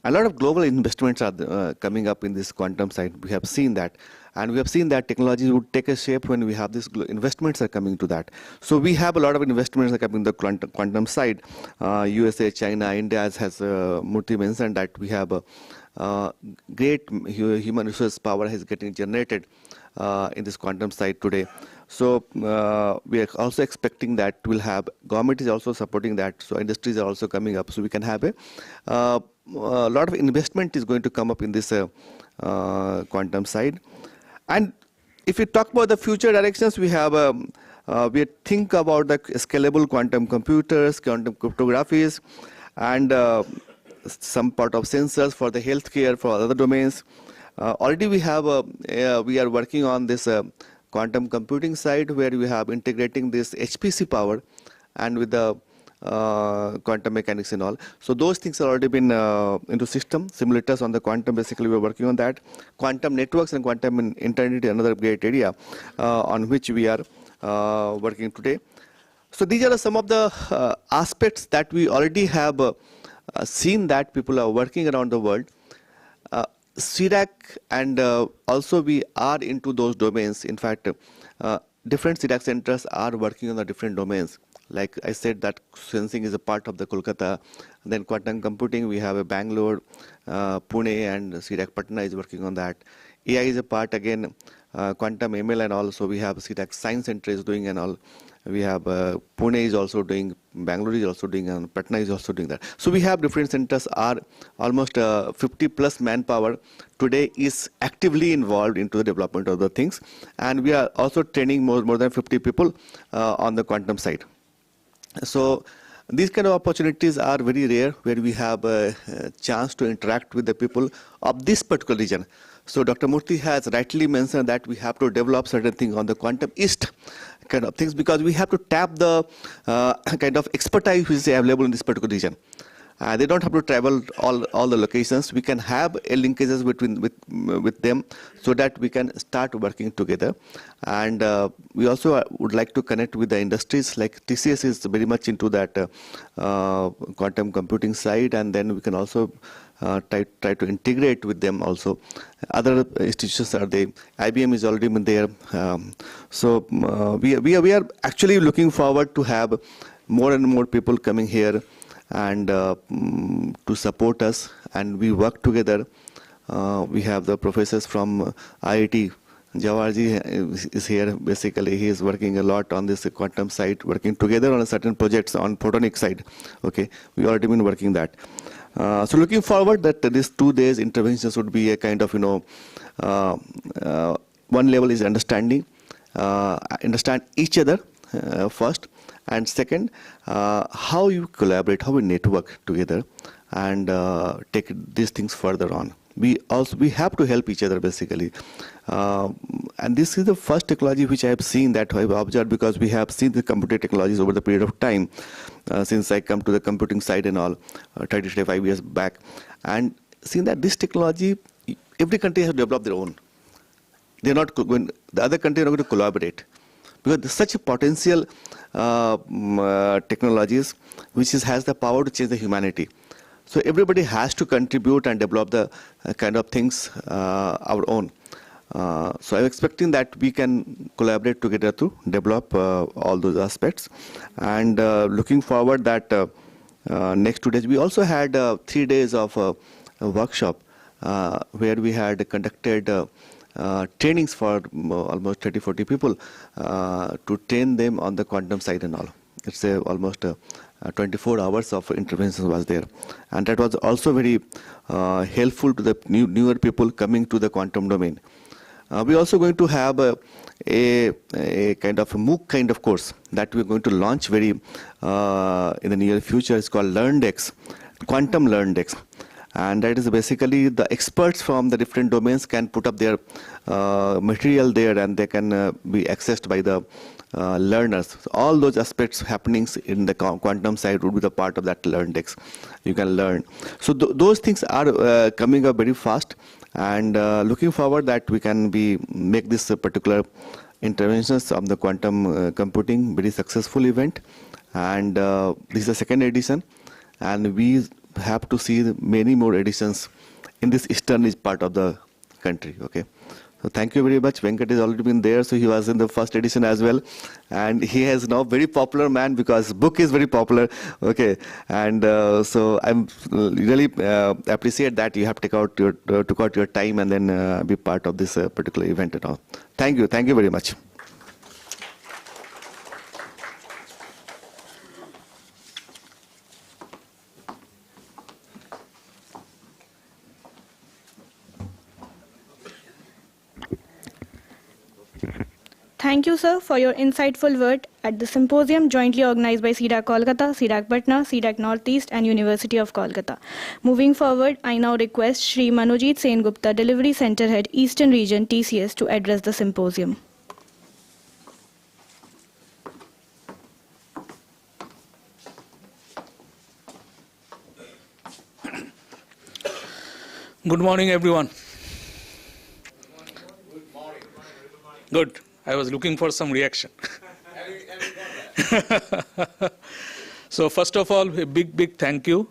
A lot of global investments are coming up in this quantum side. We have seen that. And we have seen that technology would take a shape when we have these investments are coming to that. So we have a lot of investments are coming to the quantum side. USA, China, India, as Murthy mentioned, that we have great human resource power is getting generated in this quantum side today. So we are also expecting that we'll have, government is also supporting that, so industries are also coming up. So we can have a lot of investment is going to come up in this quantum side. And if you talk about the future directions, we have we think about the scalable quantum computers, quantum cryptographies, and some part of sensors for the healthcare, for other domains. Already we have we are working on this quantum computing side, where we have integrating this HPC power and with the quantum mechanics and all. So those things have already been into system. Simulators on the quantum, basically we're working on that. Quantum networks and quantum internet is another great area on which we are working today. So these are some of the aspects that we already have seen that people are working around the world. C-DAC and also we are into those domains. In fact, different C-DAC centers are working on the different domains. Like I said, that sensing is a part of the Kolkata. Then quantum computing, we have a Bangalore, Pune, and C-DAC Patna is working on that. AI is a part again, quantum ML, and also we have C-DAC Science Center is doing and all. We have Pune is also doing, Bangalore is also doing, and Patna is also doing that. So we have different centers are almost 50 plus manpower today is actively involved into the development of the things. And we are also training more than 50 people on the quantum side. So these kind of opportunities are very rare where we have a chance to interact with the people of this particular region. So Dr. Murthy has rightly mentioned that we have to develop certain things on the quantum east kind of things because we have to tap the kind of expertise which is available in this particular region. They don't have to travel all the locations. We can have linkages with them so that we can start working together. And we also would like to connect with the industries. Like TCS is very much into that quantum computing side, and then we can also try to integrate with them also. Other institutions are there. IBM is already been there. So we are actually looking forward to have more and more people coming here and to support us, and we work together. We have the professors from IIT. Jawarji is here. Basically, he is working a lot on this quantum side, working together on certain projects on photonic side. Okay, we already been working that. So looking forward that this 2 days interventions would be a kind of, one level is understand each other first, and second, how you collaborate, how we network together and take these things further on. We have to help each other basically. And this is the first technology which I have seen that I have observed, because we have seen the computer technologies over the period of time since I come to the computing side and all 35 years back, and seen that this technology, every country has developed their own. They're not going, the other country are not going to collaborate, because there's such a potential technologies which has the power to change the humanity. So everybody has to contribute and develop the kind of things our own. So I'm expecting that we can collaborate together to develop all those aspects. And looking forward that next 2 days, we also had 3 days of a workshop where we had conducted trainings for almost 30-40 people to train them on the quantum side and all. It's almost 24 hours of intervention was there, and that was also very helpful to the newer people coming to the quantum domain. We're also going to have a kind of a MOOC kind of course that we're going to launch very in the near future. It's called LearnDex, Quantum LearnDex. And that is basically the experts from the different domains can put up their material there, and they can be accessed by the learners. So all those aspects happenings in the quantum side would be the part of that LearnDex. You can learn. So those things are coming up very fast, and looking forward that we can make this particular interventions of the quantum computing very successful event. And this is the second edition, and we have to see many more editions in this eastern part of the country. Okay, so thank you very much. Venkat has already been there, so he was in the first edition as well, and he is now very popular man because book is very popular. Okay, and so I'm really appreciate that you have took out your time and then be part of this particular event and all. Thank you very much. Thank you, sir, for your insightful word at the symposium jointly organized by C-DAC Kolkata, C-DAC Patna, C-DAC Northeast, and University of Kolkata. Moving forward, I now request Shri Manojit Sen Gupta, Delivery Center Head, Eastern Region, TCS, to address the symposium. Good morning, everyone. Good. I was looking for some reaction. So first of all, a big thank you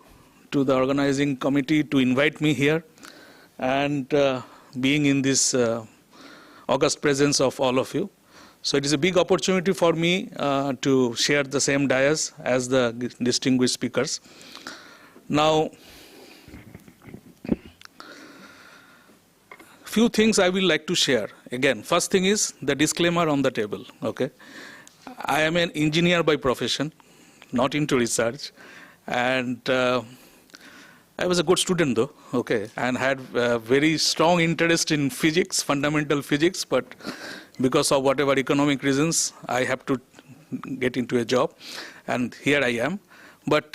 to the organizing committee to invite me here, and being in this august presence of all of you. So it is a big opportunity for me to share the same dais as the distinguished speakers. Now, few things I will like to share. Again, first thing is the disclaimer on the table. Okay, I am an engineer by profession, not into research, and I was a good student though. Okay, and had very strong interest in physics, fundamental physics, but because of whatever economic reasons, I have to get into a job, and here I am. But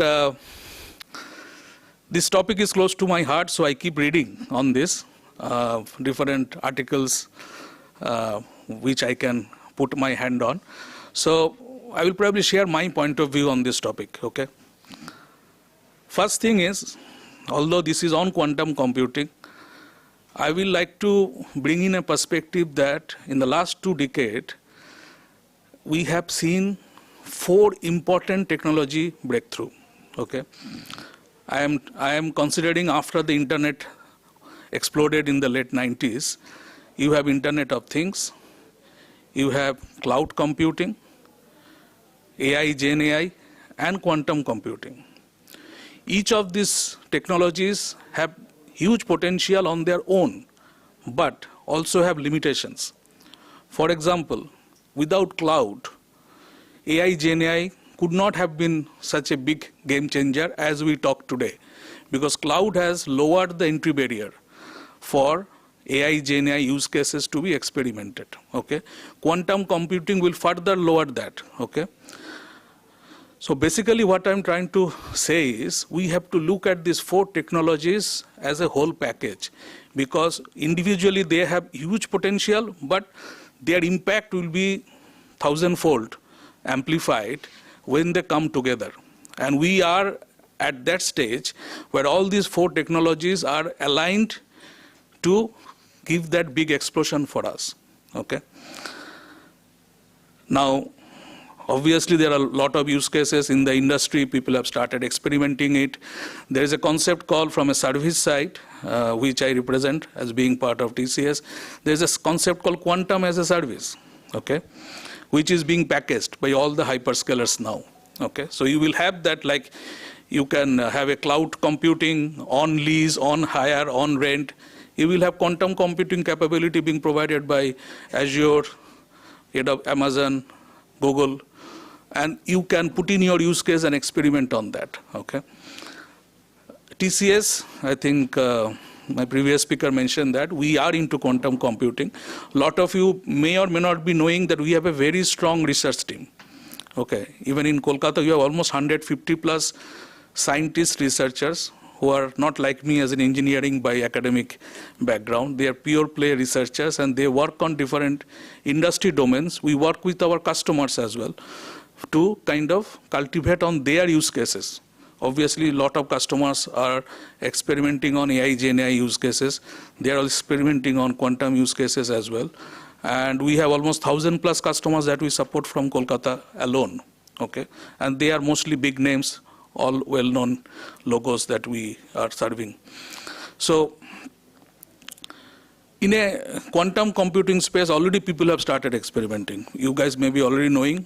this topic is close to my heart, so I keep reading on this. Different articles which I can put my hand on. So I will probably share my point of view on this topic. Okay. First thing is, although this is on quantum computing, I will like to bring in a perspective that in the last 2 decades, we have seen 4 important technology breakthrough. Okay. I am considering after the internet exploded in the late 90s, you have Internet of Things, you have cloud computing, AI, Gen AI, and quantum computing. Each of these technologies have huge potential on their own, but also have limitations. For example, without cloud, AI, Gen AI could not have been such a big game changer as we talk today, because cloud has lowered the entry barrier for AI, Gen AI use cases to be experimented. Okay, quantum computing will further lower that. Okay, so basically what I'm trying to say is we have to look at these 4 technologies as a whole package, because individually they have huge potential, but their impact will be 1,000-fold amplified when they come together. And we are at that stage where all these 4 technologies are aligned to give that big explosion for us. Okay. Now, obviously, there are a lot of use cases in the industry. People have started experimenting it. There is a concept called from a service side, which I represent as being part of TCS. There is a concept called quantum as a service, okay, which is being packaged by all the hyperscalers now. Okay, so you will have that, like you can have a cloud computing on lease, on hire, on rent. You will have quantum computing capability being provided by Azure, Amazon, Google, and you can put in your use case and experiment on that. Okay. TCS, I think my previous speaker mentioned that we are into quantum computing. A lot of you may or may not be knowing that we have a very strong research team. Okay. Even in Kolkata, you have almost 150 plus scientists, researchers who are not like me as an engineering by academic background. They are pure play researchers and they work on different industry domains. We work with our customers as well to kind of cultivate on their use cases. Obviously, a lot of customers are experimenting on AI, Gen AI use cases. They are experimenting on quantum use cases as well. And we have almost 1,000 plus customers that we support from Kolkata alone. Okay, and they are mostly big names, all well-known logos that we are serving. So in a quantum computing space, already people have started experimenting. You guys may be already knowing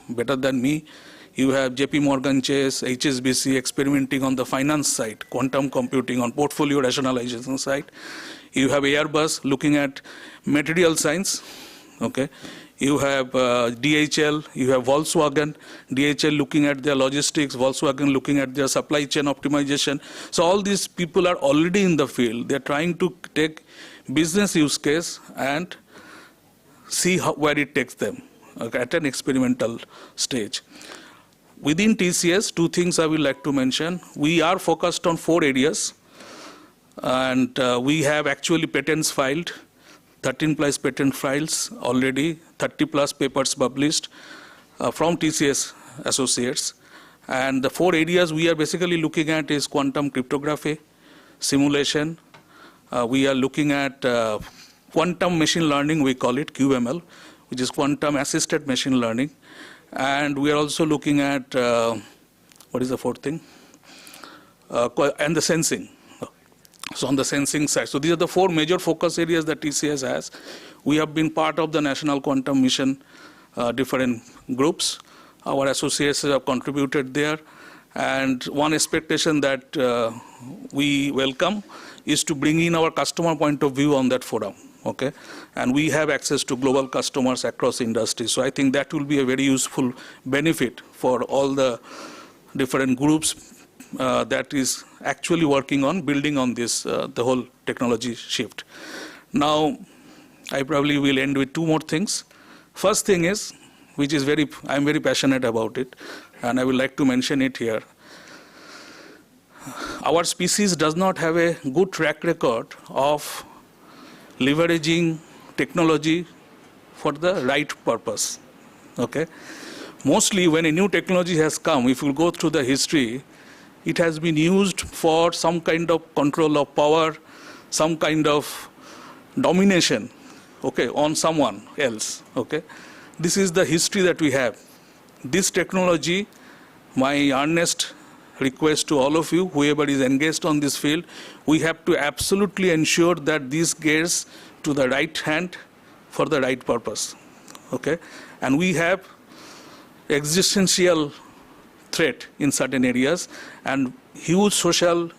better than me. You have JP Morgan Chase, HSBC experimenting on the finance side, quantum computing on portfolio rationalization side. You have Airbus looking at material science. Okay. You have DHL, you have Volkswagen, DHL looking at their logistics, Volkswagen looking at their supply chain optimization. So all these people are already in the field. They're trying to take business use case and see where it takes them, okay, at an experimental stage. Within TCS, 2 things I would like to mention. We are focused on 4 areas, and we have actually patents filed. 13 plus patent files already, 30 plus papers published from TCS associates. And the 4 areas we are basically looking at is quantum cryptography, simulation. We are looking at quantum machine learning, we call it QML, which is quantum assisted machine learning. And we are also looking at, what is the 4th thing? And the sensing. So on the sensing side. So these are the 4 major focus areas that TCS has. We have been part of the National Quantum Mission, different groups. Our associates have contributed there. And one expectation that we welcome is to bring in our customer point of view on that forum. Okay, and we have access to global customers across industries. So I think that will be a very useful benefit for all the different groups that is actually working on building on this, the whole technology shift. Now, I probably will end with 2 more things. First thing is, which is I'm very passionate about it, and I would like to mention it here. Our species does not have a good track record of leveraging technology for the right purpose. Okay? Mostly when a new technology has come, if you go through the history, it has been used for some kind of control of power, some kind of domination, okay, on someone else. Okay? This is the history that we have. This technology, my earnest request to all of you, whoever is engaged on this field, we have to absolutely ensure that this gets to the right hand for the right purpose. Okay? And we have existential threat in certain areas and huge social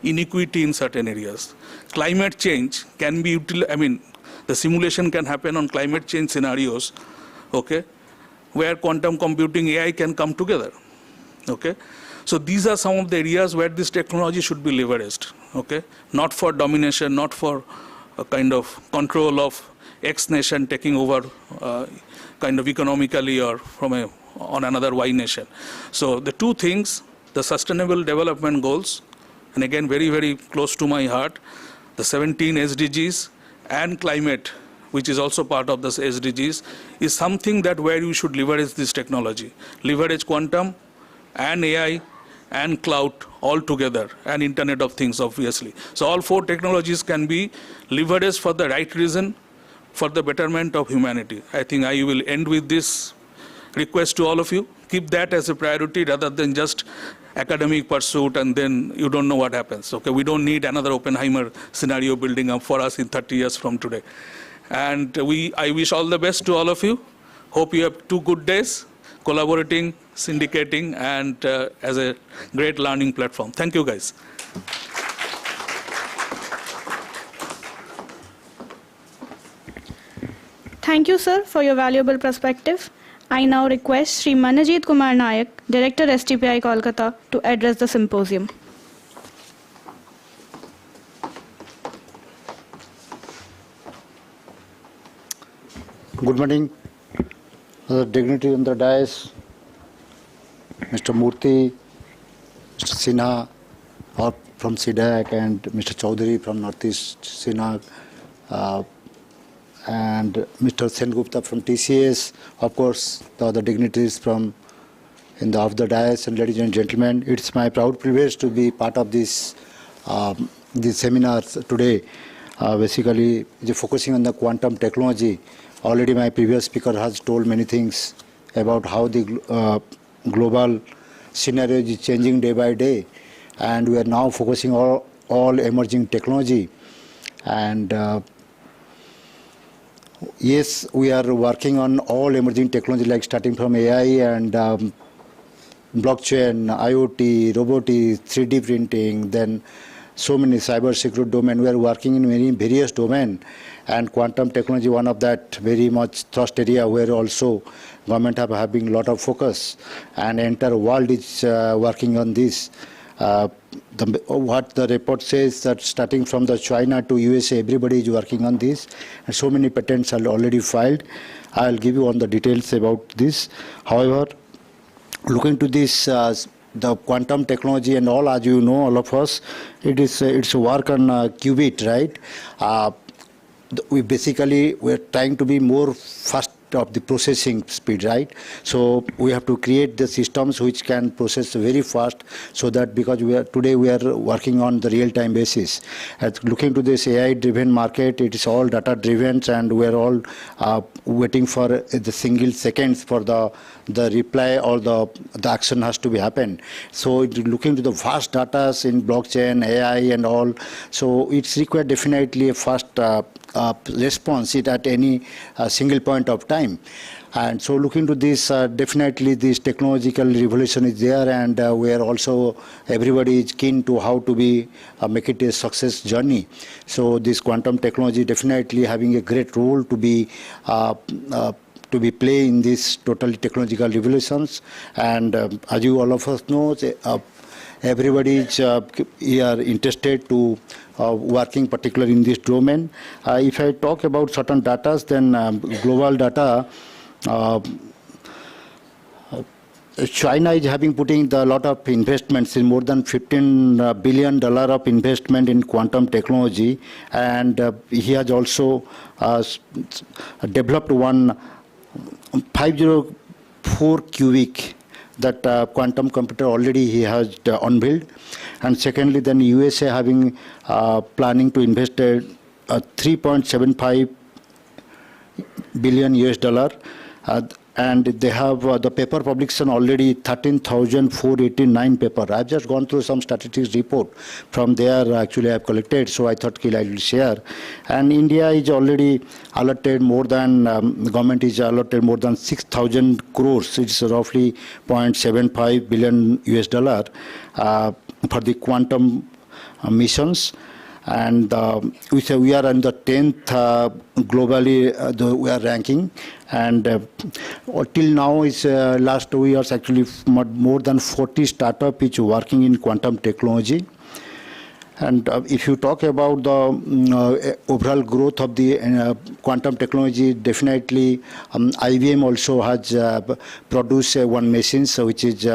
inequity in certain areas. Climate change can be the simulation can happen on climate change scenarios, okay, where quantum computing, AI can come together. Okay? So these are some of the areas where this technology should be leveraged, okay? Not for domination, not for a kind of control of X nation taking over kind of economically or on another Y nation. So the 2 things, the Sustainable Development Goals, and again very, very close to my heart, the 17 SDGs and climate, which is also part of the SDGs, is something that where you should leverage this technology. Leverage quantum and AI and cloud all together, and Internet of Things, obviously. So all 4 technologies can be leveraged for the right reason, for the betterment of humanity. I think I will end with this request to all of you. Keep that as a priority rather than just academic pursuit and then you don't know what happens. Okay, we don't need another Oppenheimer scenario building up for us in 30 years from today. And I wish all the best to all of you. Hope you have 2 good days collaborating, syndicating, and as a great learning platform. Thank you, guys. Thank you, sir, for your valuable perspective. I now request Sri Manajit Kumar Nayak, Director STPI Kolkata, to address the symposium. Good morning, other dignitaries on the dais, Mr. Murthy, Mr. Sinha from C-DAC, and Mr. Chaudhary from Northeast Sinha, and Mr. Sengupta from TCS, of course, the other dignitaries from of the dais, and ladies and gentlemen, it's my proud privilege to be part of this seminars today. Basically, focusing on the quantum technology. Already my previous speaker has told many things about how the global scenario is changing day by day, and we are now focusing all emerging technology. And yes, we are working on all emerging technology, like starting from AI and blockchain, IoT, robotics, 3D printing, then so many cyber security domain. We are working in many various domain, and quantum technology one of that very much thrust area where also government have having a lot of focus, and entire world is working on this. What the report says that starting from the China to USA, everybody is working on this, and so many patents are already filed. I'll give you all the details about this. However, looking to this, the quantum technology and all, as you know, all of us, it's a work on qubit, right? We're trying to be more of the processing speed, right? So we have to create the systems which can process very fast, so that because today we are working on the real-time basis. Looking to this AI-driven market, it is all data-driven, and we are all waiting for the single seconds for the reply or the action has to be happen. So looking to the vast data in blockchain, AI, and all, so it's required definitely a fast response at any single point of time. And so looking to this, definitely this technological revolution is there, and we are also, everybody is keen to how to be make it a success journey. So this quantum technology definitely having a great role to be play in these total technological revolutions. And as you all of us know, everybody is here interested to working particularly in this domain. If I talk about certain data, then global data, China is having putting a lot of investments in more than $15 billion of investment in quantum technology, and he has also developed one 504 cubic that quantum computer already he has unveiled. And secondly, then USA having planning to invest $3.75 billion US, and they have the paper publication already 13,489 paper. I've just gone through some statistics report from there. Actually, I've collected, so I thought I will share. And India is already allotted more than government is allotted more than 6,000 crores. It's roughly 0.75 billion US for the quantum missions. And we say we are in the 10th globally, we are ranking. And till now, is last 2 years actually more than 40 startups which are working in quantum technology. And if you talk about the overall growth of the quantum technology, definitely IBM also has produced one machine, so which is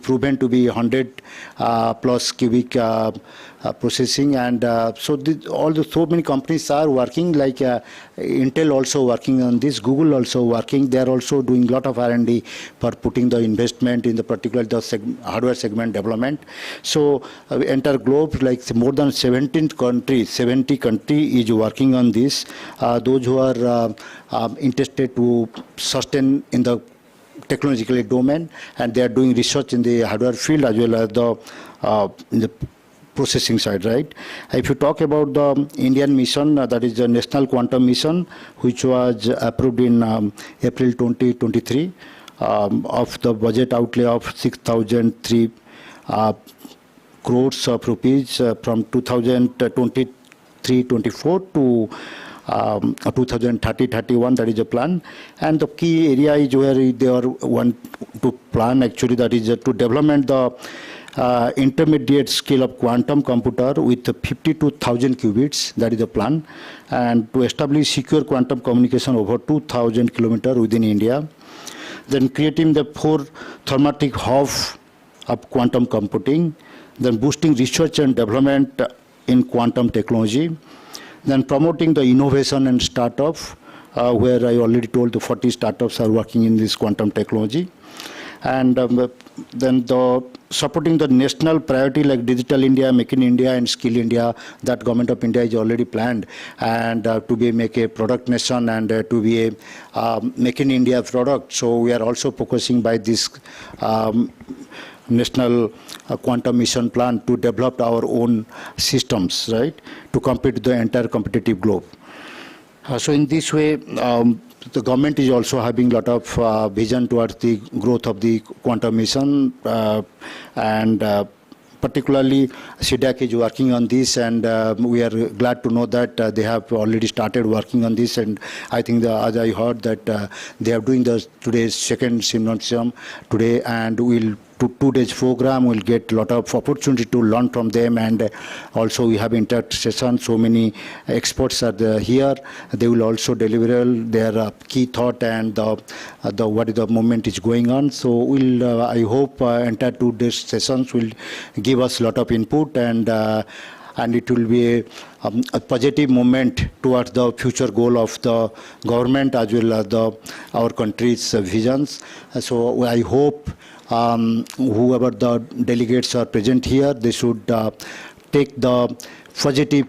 proven to be 100 plus cubic processing. And so so many companies are working, like Intel also working on this, Google also working. They are also doing a lot of R&D for putting the investment in the particular hardware segment development. So entire globe, like more than 70 countries is working on this. Those who are interested to sustain in the technological domain, and they are doing research in the hardware field as well as the processing side, right? If you talk about the Indian mission, that is the National Quantum Mission, which was approved in April 2023, of the budget outlay of 6,003 crores of rupees from 2023-24 to 2030-31, that is a plan. And the key area is where they are want to plan actually, that is to development the intermediate scale of quantum computer with 52,000 qubits, that is the plan, and to establish secure quantum communication over 2,000 kilometers within India. Then creating the 4 thematic hub of quantum computing, then boosting research and development in quantum technology, then promoting the innovation and startup, where I already told the 40 startups are working in this quantum technology. And then supporting the national priority like Digital India, Make in India, and Skill India, that Government of India is already planned, and to be make a product nation and to be a Make in India product. So we are also focusing by this National Quantum Mission Plan to develop our own systems, right, to compete the entire competitive globe. So in this way, the government is also having a lot of vision towards the growth of the quantum mission, and particularly C-DAC is working on this, and we are glad to know that they have already started working on this. And I think as I heard that they are doing today's second symposium today, and we'll 2 days program, we'll get a lot of opportunity to learn from them. And also we have interact session, so many experts are here. They will also deliver their key thought and what is the movement is going on. So I hope entire 2 days sessions will give us a lot of input, and and it will be a positive movement towards the future goal of the government as well as our country's visions. So I hope whoever the delegates are present here, they should take the positive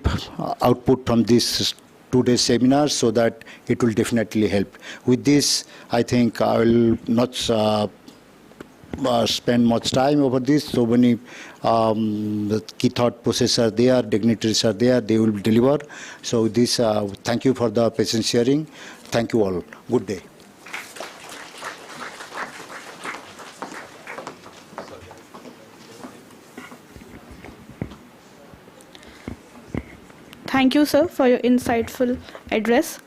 output from this today's seminar, so that it will definitely help. With this, I think I will not spend much time over this. So many key thought processes are there, dignitaries are there, they will deliver. So this, thank you for the patient sharing. Thank you all. Good day. Thank you, sir, for your insightful address.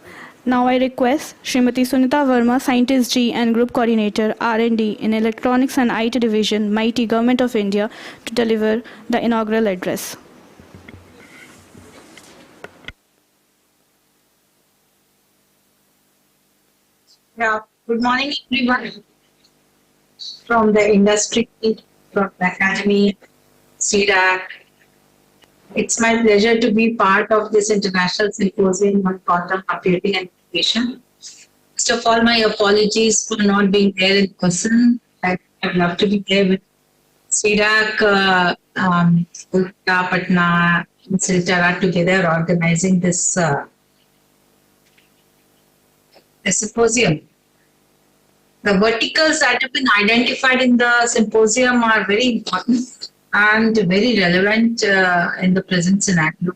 Now I request Srimati Sunita Verma, Scientist G and Group Coordinator, R&D in Electronics and IT Division, MIT Government of India, to deliver the inaugural address. Yeah, good morning, everyone. From the industry, from the academy, C-DAC. It's my pleasure to be part of this International Symposium on Quantum Computing and Innovation. First of all, my apologies for not being there in person. I'd love to be there with C-DAC, Patna, and Silchar together organizing this symposium. The verticals that have been identified in the symposium are very important and very relevant in the present scenario.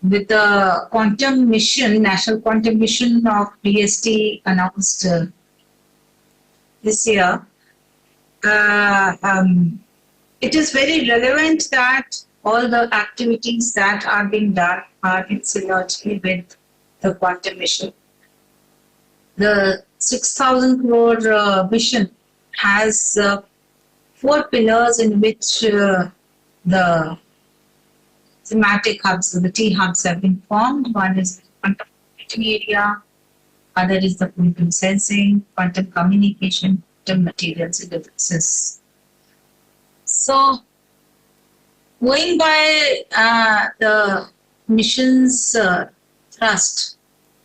With the quantum mission, National Quantum Mission of DST announced this year, it is very relevant that all the activities that are being done are in synergy with the quantum mission. The 6,000 crore mission has 4 pillars in which the thematic hubs, the T hubs have been formed. One is the quantum computing area, other is the quantum sensing, quantum communication, quantum materials and devices. So, going by the mission's thrust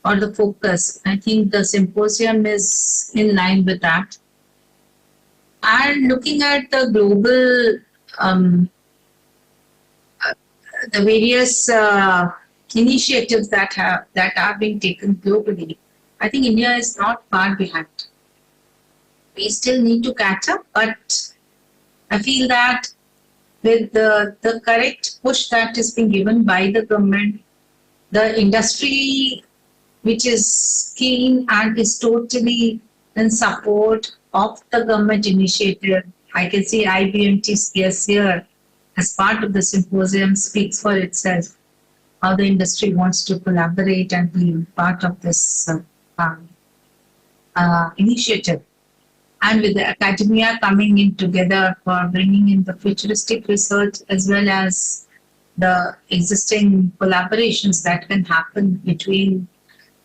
or the focus, I think the symposium is in line with that. And looking at the global, the various initiatives that are being taken globally, I think India is not far behind. We still need to catch up, but I feel that with the correct push that is being given by the government, the industry which is keen and is totally in support of the government initiative. I can see IBM TCS here as part of the symposium speaks for itself, how the industry wants to collaborate and be part of this initiative. And with the academia coming in together for bringing in the futuristic research as well as the existing collaborations that can happen between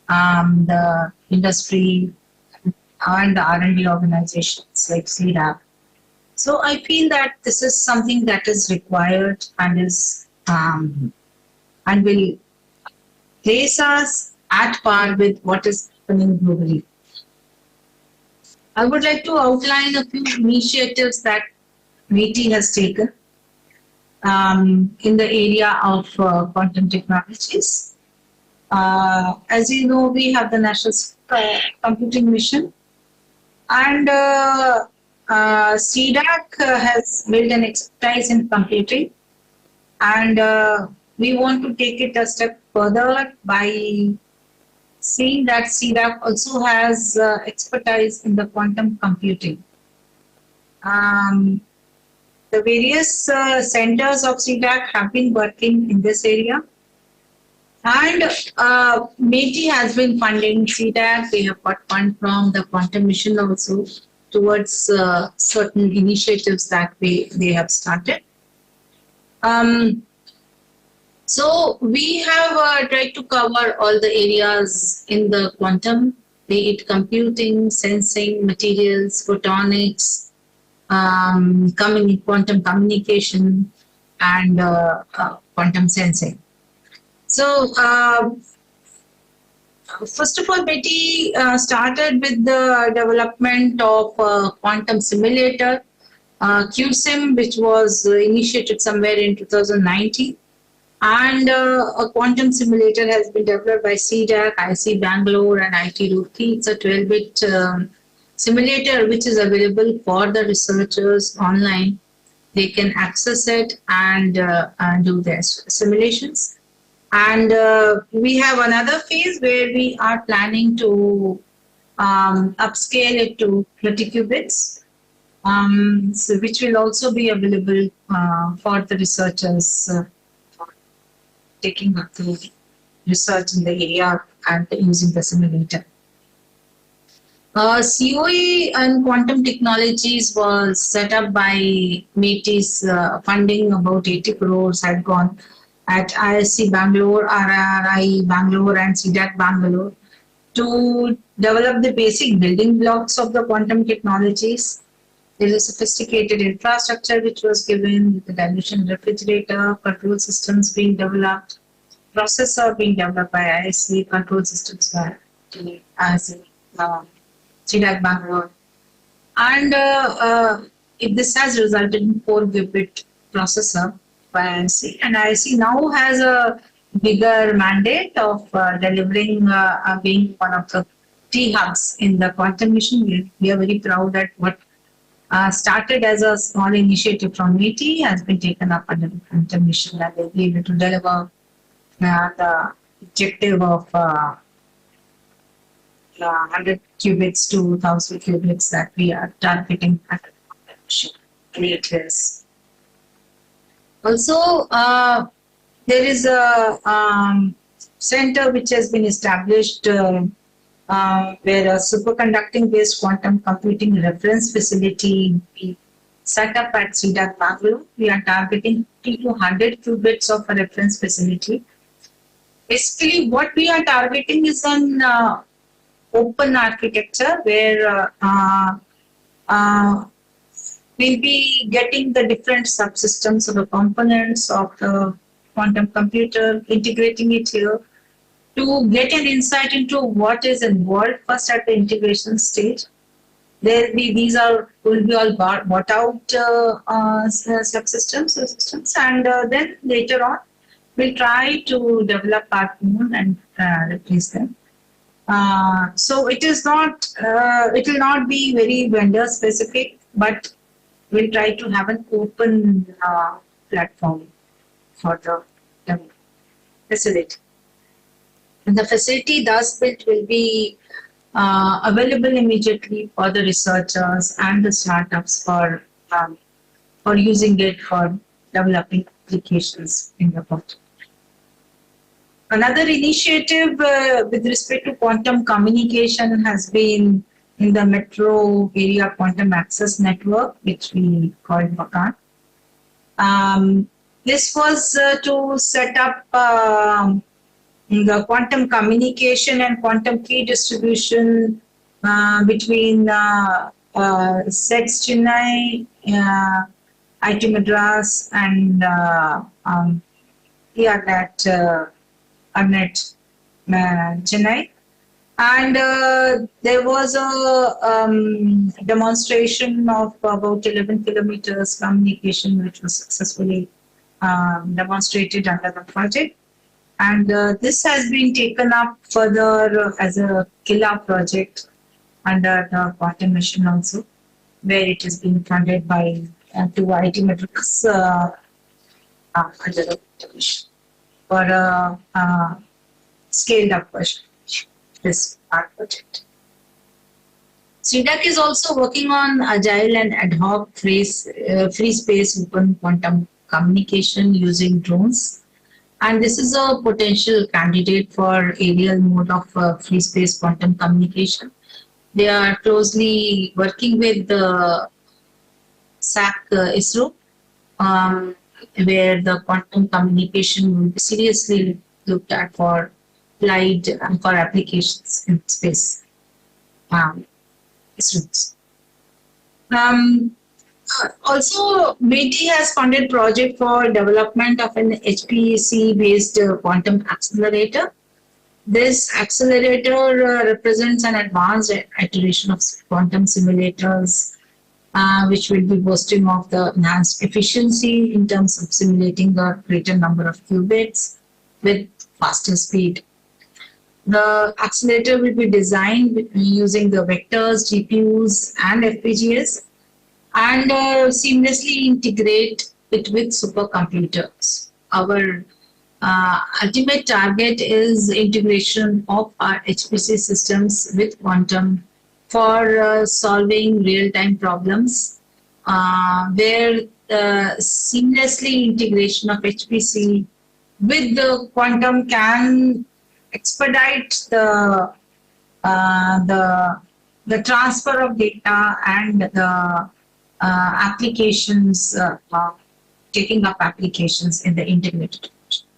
the industry and the R&D organizations like C-DAC. So I feel that this is something that is required and is and will place us at par with what is happening globally. I would like to outline a few initiatives that MIT has taken in the area of quantum technologies. As you know, we have the National Computing Mission, and C-DAC has built an expertise in computing, and we want to take it a step further by seeing that C-DAC also has expertise in the quantum computing. The various centers of C-DAC have been working in this area. And MIT has been funding C-DAC. They have got fund from the Quantum Mission also towards certain initiatives that they have started. So we have tried to cover all the areas in the quantum, be it computing, sensing, materials, photonics, quantum communication, and quantum sensing. So, first of all, Betty started with the development of quantum simulator, QSIM, which was initiated somewhere in 2019. And a quantum simulator has been developed by C-DAC, IC Bangalore, and IT Roorkee. It's a 12-bit simulator which is available for the researchers online. They can access it and do their simulations. And we have another phase where we are planning to upscale it to 30 qubits, so which will also be available for the researchers taking up the research in the area and using the simulator. COE and quantum technologies was set up by METI's funding. About 80 crores had gone at ISC Bangalore, RRI Bangalore, and C-DAC Bangalore to develop the basic building blocks of the quantum technologies. There is a sophisticated infrastructure which was given with the dilution refrigerator, control systems being developed, processor being developed by ISC, control systems by ISC, C-DAC Bangalore. And this has resulted in 4-qubit processor by ISC. And ISC now has a bigger mandate of delivering, being one of the key hubs in the quantum mission. We are very proud that what started as a small initiative from METI has been taken up under the quantum mission, and they'll be able to deliver the objective of 100 qubits to 1000 qubits that we are targeting at the quantum mission in 8 years. Also, there is a center which has been established where a superconducting based quantum computing reference facility be set up at C-DAC Bangalore. We are targeting 50 to 100 qubits of a reference facility. Basically, what we are targeting is an open architecture where we'll be getting the different subsystems of the components of the quantum computer, integrating it here to get an insight into what is involved first at the integration stage. These will be all bought out subsystems, and then later on we'll try to develop our own and replace them. So it is not, it will not be very vendor specific, but we'll try to have an open platform for the facility. And the facility thus built will be available immediately for the researchers and the startups for using it for developing applications in the quantum. Another initiative with respect to quantum communication has been in the metro area quantum access network, which we call MACAN. This was to set up the quantum communication and quantum key distribution between SETS Chennai, IT Madras, and ARNet Chennai. And there was a demonstration of about 11 kilometers communication, which was successfully demonstrated under the project. And this has been taken up further as a KILA project under the quantum mission also, where it is being funded by two IT Madras under the mission for a scaled up version. This art project. C-DAC is also working on agile and ad hoc free space open quantum communication using drones. And this is a potential candidate for aerial mode of free space quantum communication. They are closely working with the SAC ISRO, where the quantum communication will be seriously looked at for applied and for applications in space. Also, BT has funded project for development of an HPC-based quantum accelerator. This accelerator represents an advanced iteration of quantum simulators, which will be boasting of the enhanced efficiency in terms of simulating a greater number of qubits with faster speed. The accelerator will be designed using the vectors, GPUs, and FPGAs, and seamlessly integrate it with supercomputers. Our ultimate target is integration of our HPC systems with quantum for solving real-time problems, where seamlessly integration of HPC with the quantum can expedite the transfer of data and the applications, taking up applications in the integrated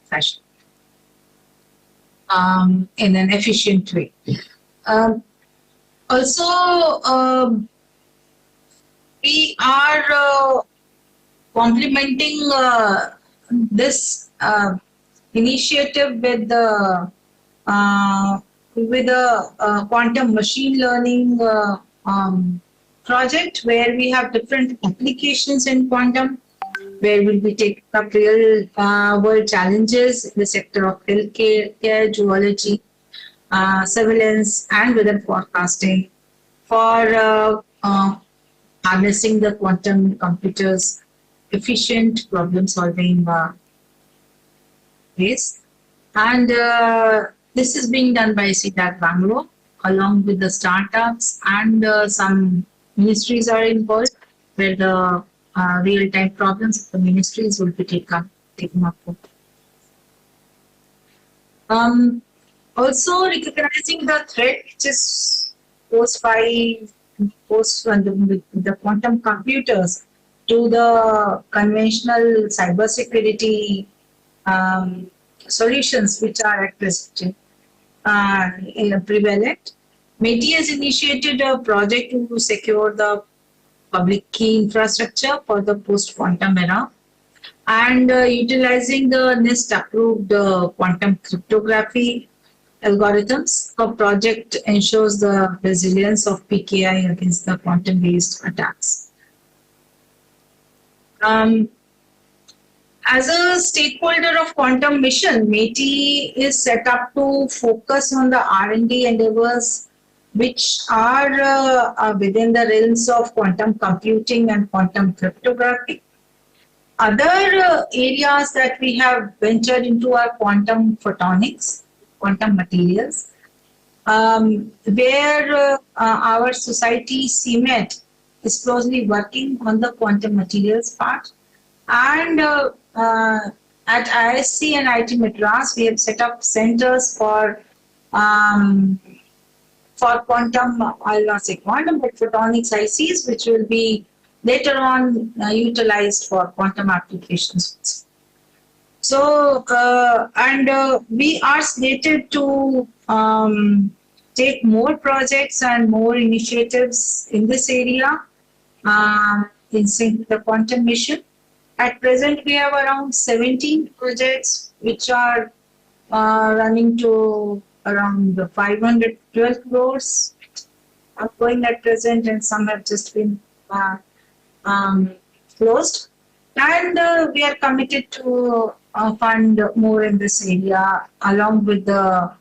fashion, in an efficient way. Also, we are complementing this initiative with the quantum machine learning project, where we have different applications in quantum, where we'll be taking up real world challenges in the sector of healthcare, geology, surveillance, and weather forecasting for harnessing the quantum computers' efficient problem-solving ways. And this is being done by C-DAC Bangalore, along with the startups, and some ministries are involved, where the real-time problems of the ministries will be taken up. Also, recognizing the threat which is posed by the quantum computers to the conventional cybersecurity solutions which are at present prevalent. METI has initiated a project to secure the public key infrastructure for the post-quantum era, and utilizing the NIST-approved quantum cryptography algorithms. The project ensures the resilience of PKI against the quantum-based attacks. As a stakeholder of quantum mission, METI is set up to focus on the R&D endeavors which are within the realms of quantum computing and quantum cryptography. Other areas that we have ventured into are quantum photonics, quantum materials, where our society, CMET, is closely working on the quantum materials part. And at ISC and IT Madras, we have set up centers for quantum, I'll not say quantum, but photonics ICs, which will be later on utilized for quantum applications. So, we are slated to take more projects and more initiatives in this area in sync with the quantum mission. At present, we have around 17 projects which are running to around 512 crores going at present, and some have just been closed. And we are committed to fund more in this area, along with the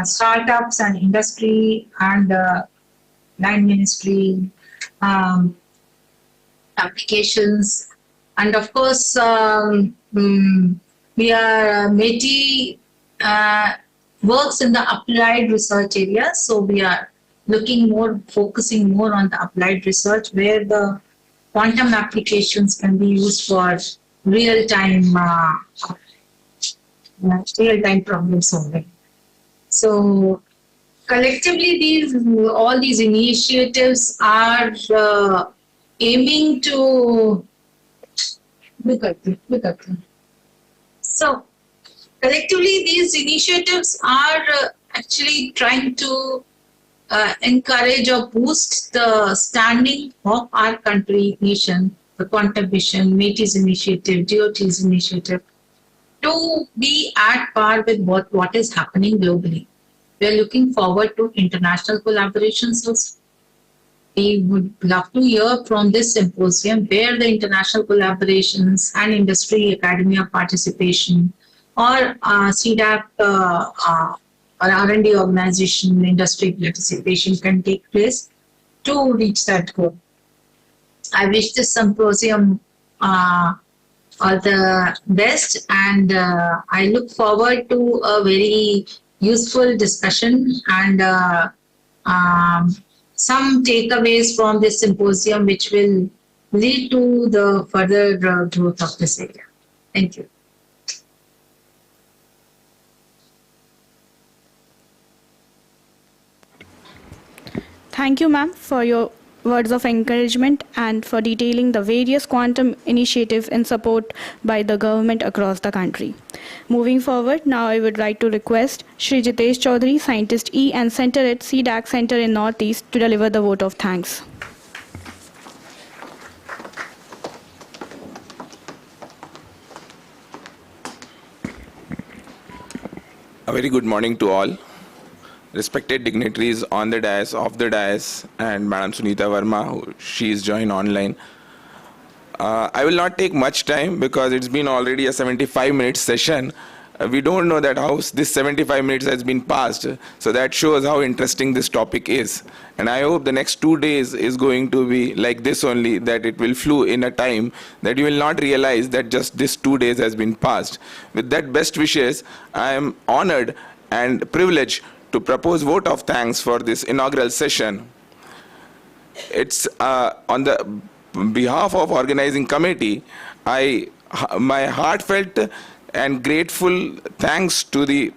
startups and industry and line ministry applications. And of course, we are METI works in the applied research area, so we are focusing more on the applied research, where the quantum applications can be used for real-time problem solving. So collectively, all these initiatives are aiming to So collectively, these initiatives are actually trying to encourage or boost the standing of our country, nation, the Quantum Vision, METIS initiative, DOT's initiative, to be at par with what is happening globally. We are looking forward to international collaborations also. We would love to hear from this symposium where the international collaborations and industry academia participation or C-DAC or R&D organization industry participation can take place to reach that goal. I wish this symposium all the best, and I look forward to a very useful discussion and some takeaways from this symposium which will lead to the further growth of this area. Thank you. Thank you, ma'am, for your words of encouragement and for detailing the various quantum initiatives in support by the government across the country. Moving forward, now I would like to request Shri Jitesh Chaudhary, Scientist E and Center at C-DAC Center in Northeast, to deliver the vote of thanks. A very good morning to all. Respected dignitaries on the dais, off the dais, and Madam Sunita Verma, she is joined online. I will not take much time because it's been already a 75-minute session. We don't know that how this 75 minutes has been passed, so that shows how interesting this topic is. And I hope the next 2 days is going to be like this only, that it will flow in a time that you will not realize that just this 2 days has been passed. With that best wishes, I am honored and privileged to propose vote of thanks for this inaugural session. It's on the behalf of organizing committee, my heartfelt and grateful thanks to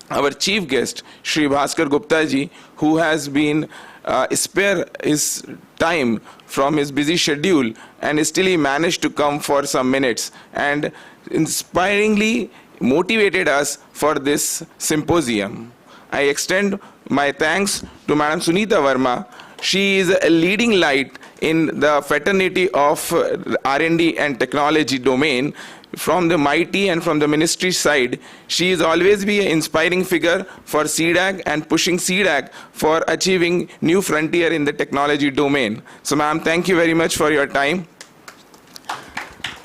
our chief guest, Shri Bhaskar Gupta ji, who has been spare his time from his busy schedule, and still he managed to come for some minutes and inspiringly motivated us for this symposium. I extend my thanks to Madam Sunita Verma. She is a leading light in the fraternity of R&D and technology domain. From the mighty and from the ministry side, she is always be an inspiring figure for C-DAC and pushing C-DAC for achieving new frontier in the technology domain. So ma'am, thank you very much for your time.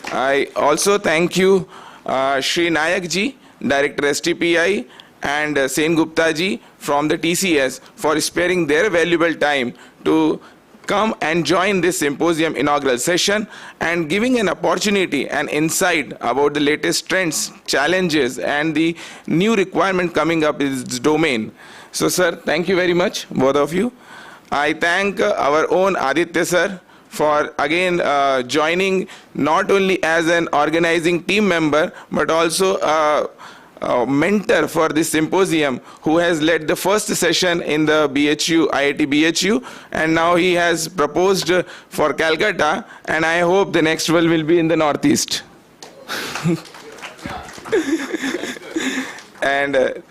I also thank you Shri Nayak ji, Director STPI, and Sen Gupta ji from the TCS for sparing their valuable time to come and join this symposium inaugural session and giving an opportunity and insight about the latest trends, challenges, and the new requirement coming up in this domain. So sir, thank you very much, both of you. I thank our own Aditya sir for again joining not only as an organizing team member but also mentor for this symposium, who has led the first session in the BHU, IIT BHU, and now he has proposed for Calcutta, and I hope the next one will be in the Northeast. And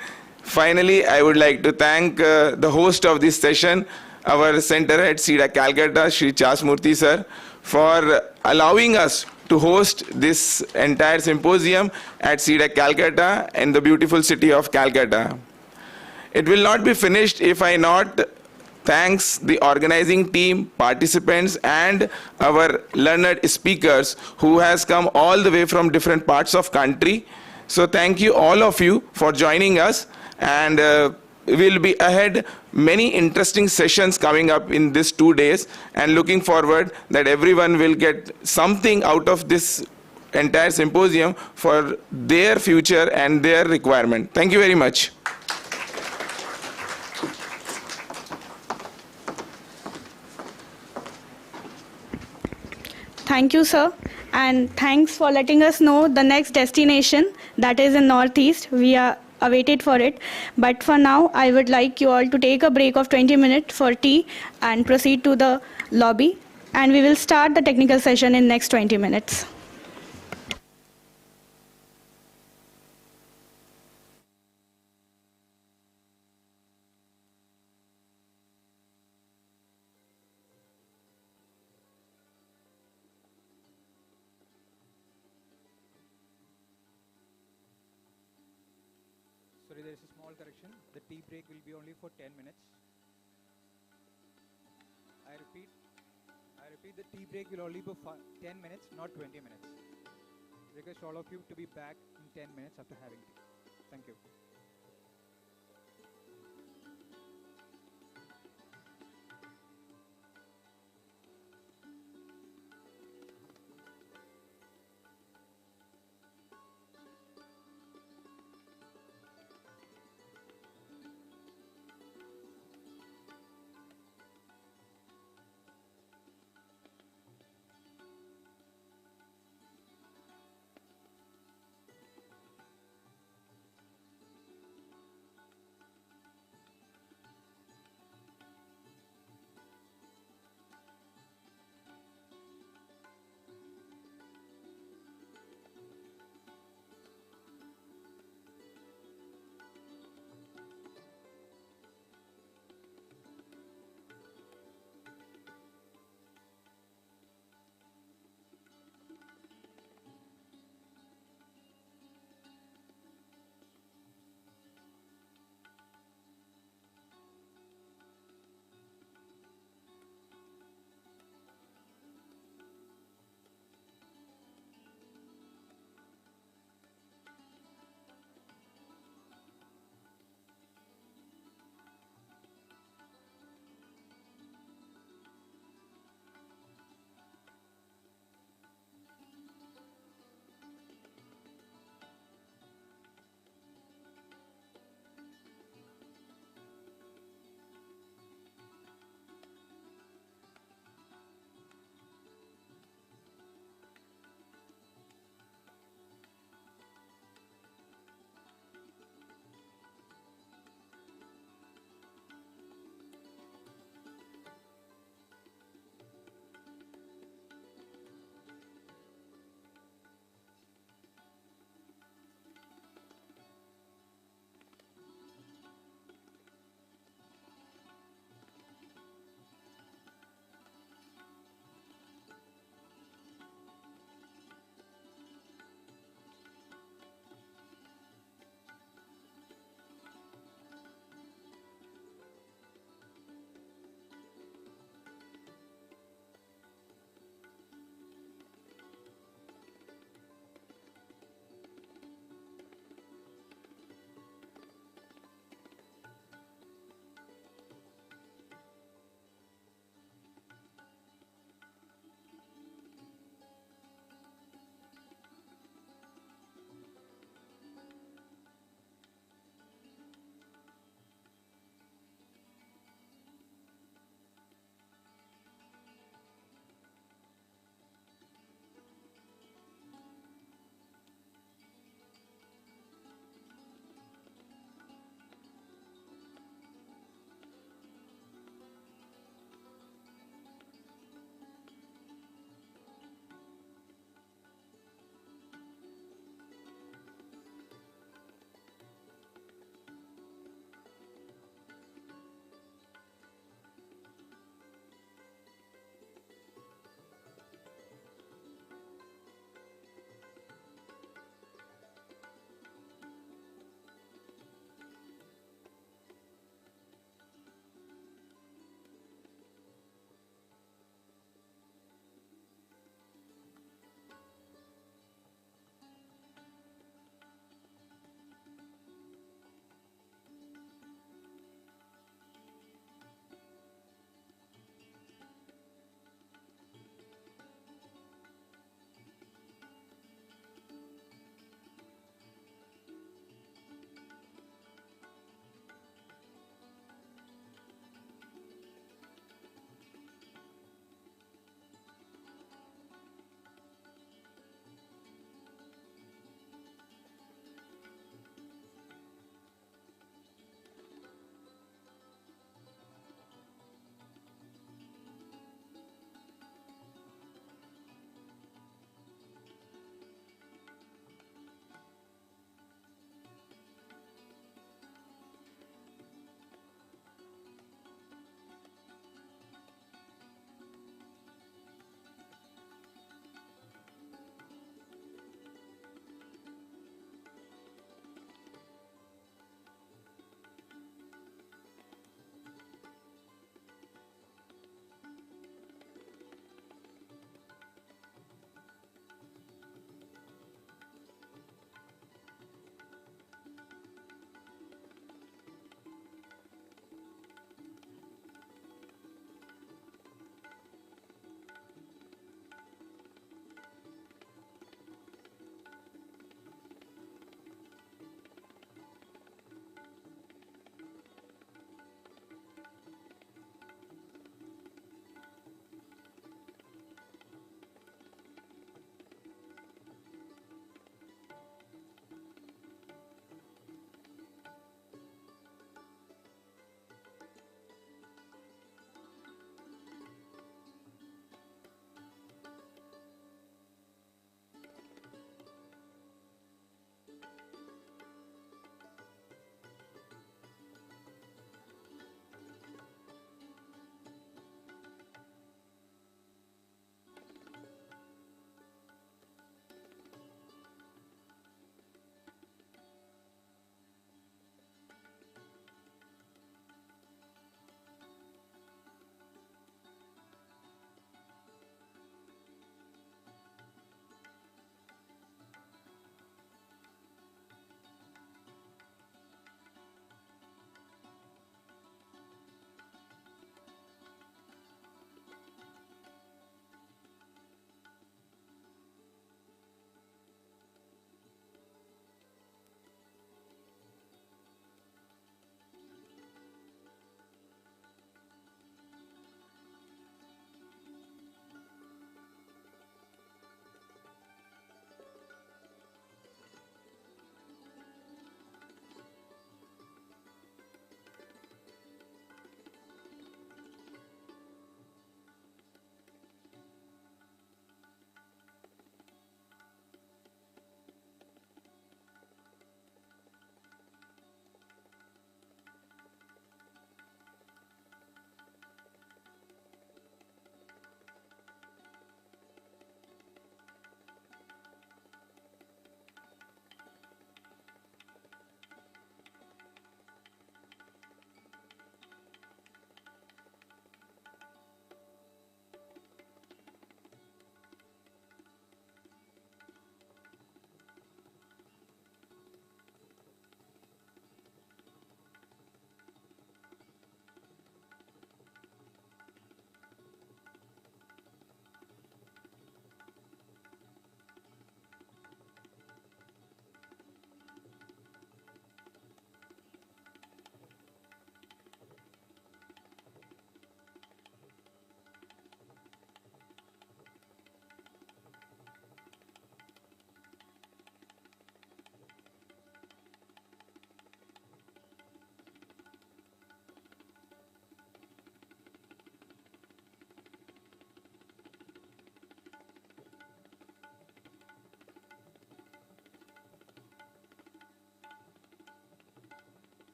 finally, I would like to thank the host of this session, our center head C-DAC Calcutta, Shri Chasmurthy sir, for allowing us to host this entire symposium at C-DAC Calcutta in the beautiful city of Calcutta. It will not be finished if I not thanks the organizing team, participants, and our learned speakers who has come all the way from different parts of country. So thank you all of you for joining us, and will be ahead many interesting sessions coming up in these 2 days, and looking forward that everyone will get something out of this entire symposium for their future and their requirement. Thank you very much. Thank you, sir. And thanks for letting us know the next destination, that is in Northeast. We are awaited for it. But for now, I would like you all to take a break of 20 minutes for tea and proceed to the lobby. And we will start the technical session in next 20 minutes. Just a small correction. The tea break will be only for 10 minutes. I repeat, the tea break will only be for 10 minutes, not 20 minutes. Request all of you to be back in 10 minutes after having tea. Thank you.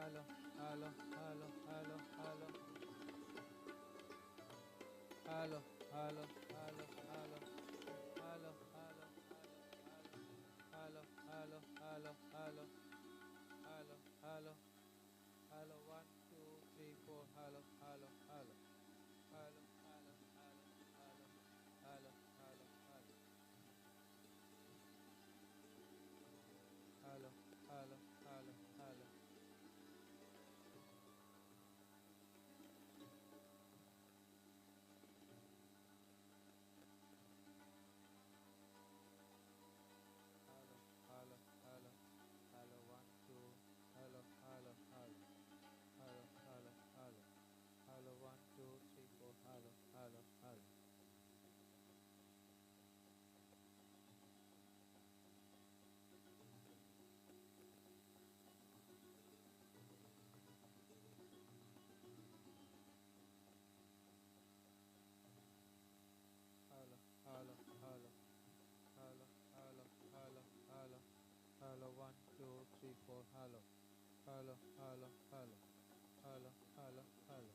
hello, hello, hello, hello, hello. Hello, hello, hello, hello, hello, hello, hello, hello, hello, hello, hello, hello, hello, 1, 2, 3, 4, hello, hello, hello, hello, hello, hello, hello, hello, hello, hello, hello, hello, hello. Hello, hello, hello, 1, 2, hello, hello, hello, hello, hello, hello, hello, 1, 2, 3, 4, hello, hello, hello. Hello, hello, hello, hello, hello, hello, hello, hello, 1, 2, 3, 4, hello, hello, hello, hello, hello, hello, hello.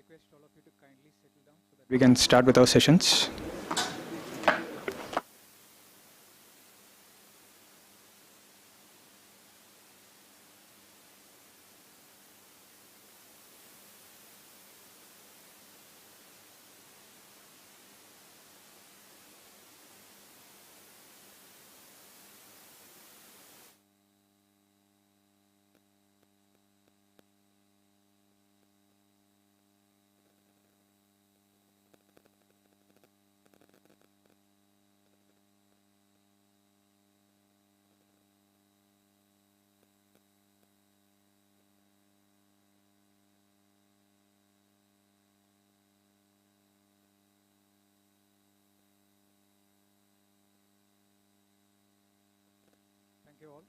request all of you to kindly settle down so that we can start with our sessions. Thank you all.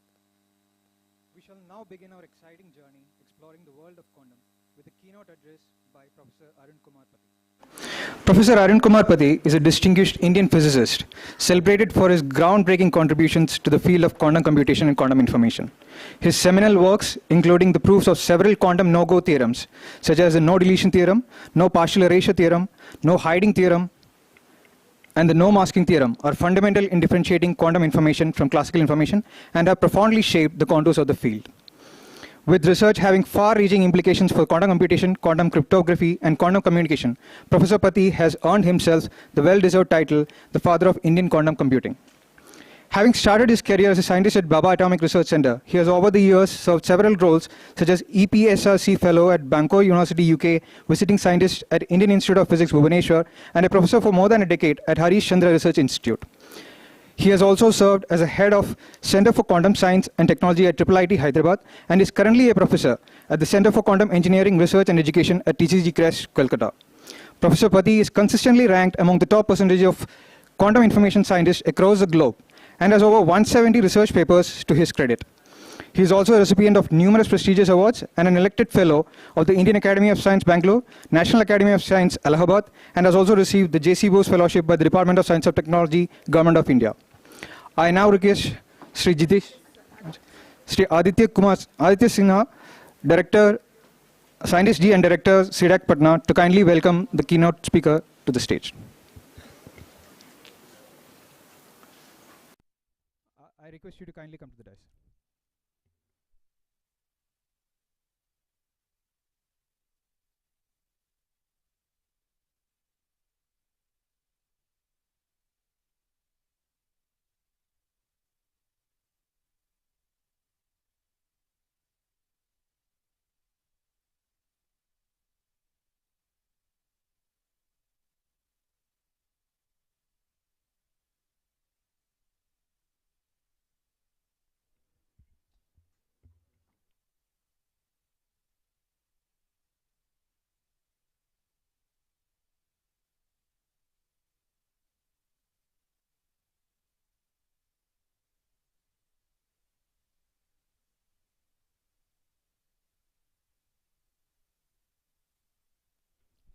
We shall now begin our exciting journey exploring the world of quantum with a keynote address by Professor Arun Kumar Pati. Professor Arun Kumar Pati is a distinguished Indian physicist celebrated for his groundbreaking contributions to the field of quantum computation and quantum information. His seminal works, including the proofs of several quantum no-go theorems, such as the no-deletion theorem, no partial erasure theorem, no hiding theorem, and the no-masking theorem, are fundamental in differentiating quantum information from classical information and have profoundly shaped the contours of the field. With research having far-reaching implications for quantum computation, quantum cryptography, and quantum communication, Professor Pati has earned himself the well-deserved title, the father of Indian quantum computing. Having started his career as a scientist at Baba Atomic Research Center, he has over the years served several roles such as EPSRC Fellow at Bangkok University, UK, visiting scientist at Indian Institute of Physics, Bhubaneswar, and a professor for more than a decade at Harish Chandra Research Institute. He has also served as a head of Center for Quantum Science and Technology at IIIT Hyderabad and is currently a professor at the Center for Quantum Engineering Research and Education at TCG Crest, Kolkata. Professor Pati is consistently ranked among the top percentage of quantum information scientists across the globe and has over 170 research papers to his credit. He is also a recipient of numerous prestigious awards and an elected fellow of the Indian Academy of Science Bangalore, National Academy of Science Allahabad, and has also received the J.C. Bose Fellowship by the Department of Science and Technology, Government of India. I now request Sri Aditya Sinha, Director, Scientist G and Director, C-DAC Patna, to kindly welcome the keynote speaker to the stage. I request you to kindly come to the dais.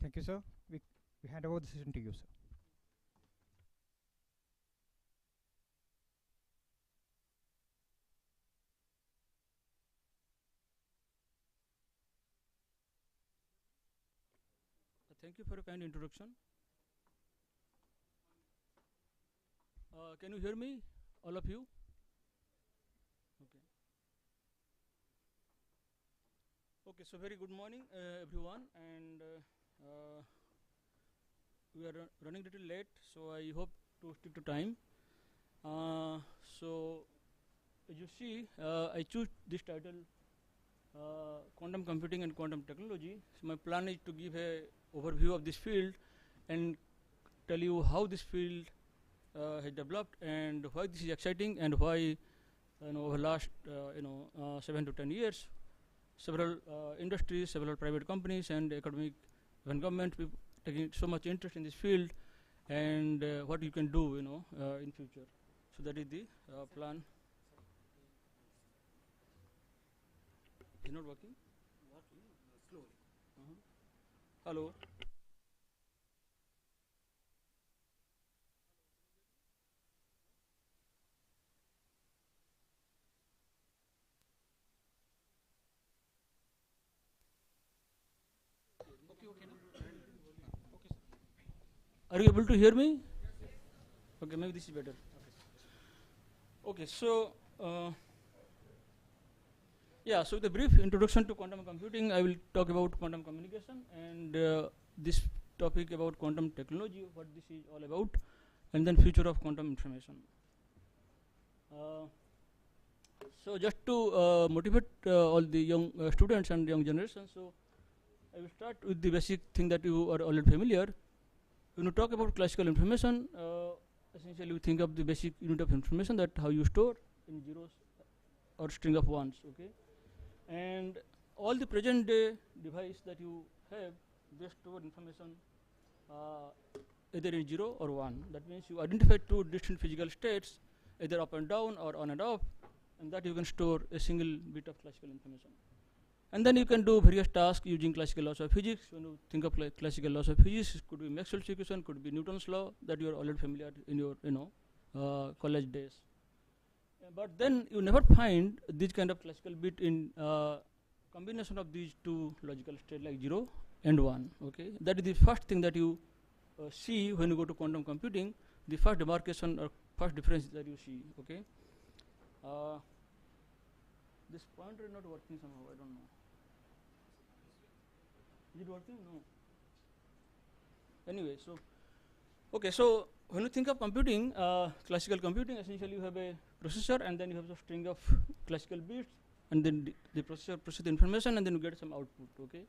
Thank you, sir. We hand over the session to you, sir. Thank you for your kind introduction. Can you hear me, all of you? Okay. Okay, so very good morning, everyone, and we are running a little late, so I hope to stick to time. So, as you see, I choose this title, Quantum Computing and Quantum Technology. So my plan is to give a overview of this field and tell you how this field has developed and why this is exciting and why over last 7 to 10 years several industries, several private companies and academic and government taking so much interest in this field and what you can do in future. So that is the plan. Is not working? Slowly. Hello. Okay, now? Are you able to hear me? Okay, maybe this is better. Okay, so yeah, so with a brief introduction to quantum computing, I will talk about quantum communication and this topic about quantum technology, what this is all about, and then future of quantum information. So just to motivate all the young students and young generation, so I will start with the basic thing that you are already familiar. When you talk about classical information, essentially we think of the basic unit of information, that how you store in zeros or string of ones, okay? And all the present day device that you have, they store information either in 0 or 1. That means you identify two distinct physical states, either up and down or on and off, and that you can store a single bit of classical information. And then you can do various tasks using classical laws of physics. When you think of classical laws of physics, it could be Maxwell's equation, could be Newton's law that you are already familiar in your college days. But then you never find this kind of classical bit in combination of these two logical states like 0 and 1. Okay, that is the first thing that you see when you go to quantum computing. The first demarcation or first difference that you see. Okay, this pointer is not working somehow. I don't know. Is it working? No. Anyway, so okay, so when you think of computing, classical computing, essentially you have a processor and then you have a string of classical bits, and then the processor processes the information and then you get some output. Okay,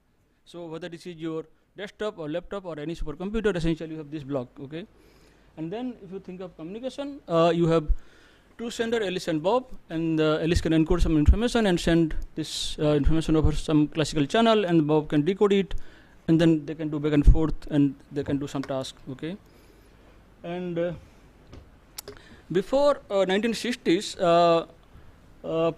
so whether this is your desktop or laptop or any supercomputer, essentially you have this block. Okay, and then if you think of communication, you have two sender, Alice and Bob, and Alice can encode some information and send this information over some classical channel, and Bob can decode it, and then they can do back and forth and they can do some task. Okay, and before 1960s,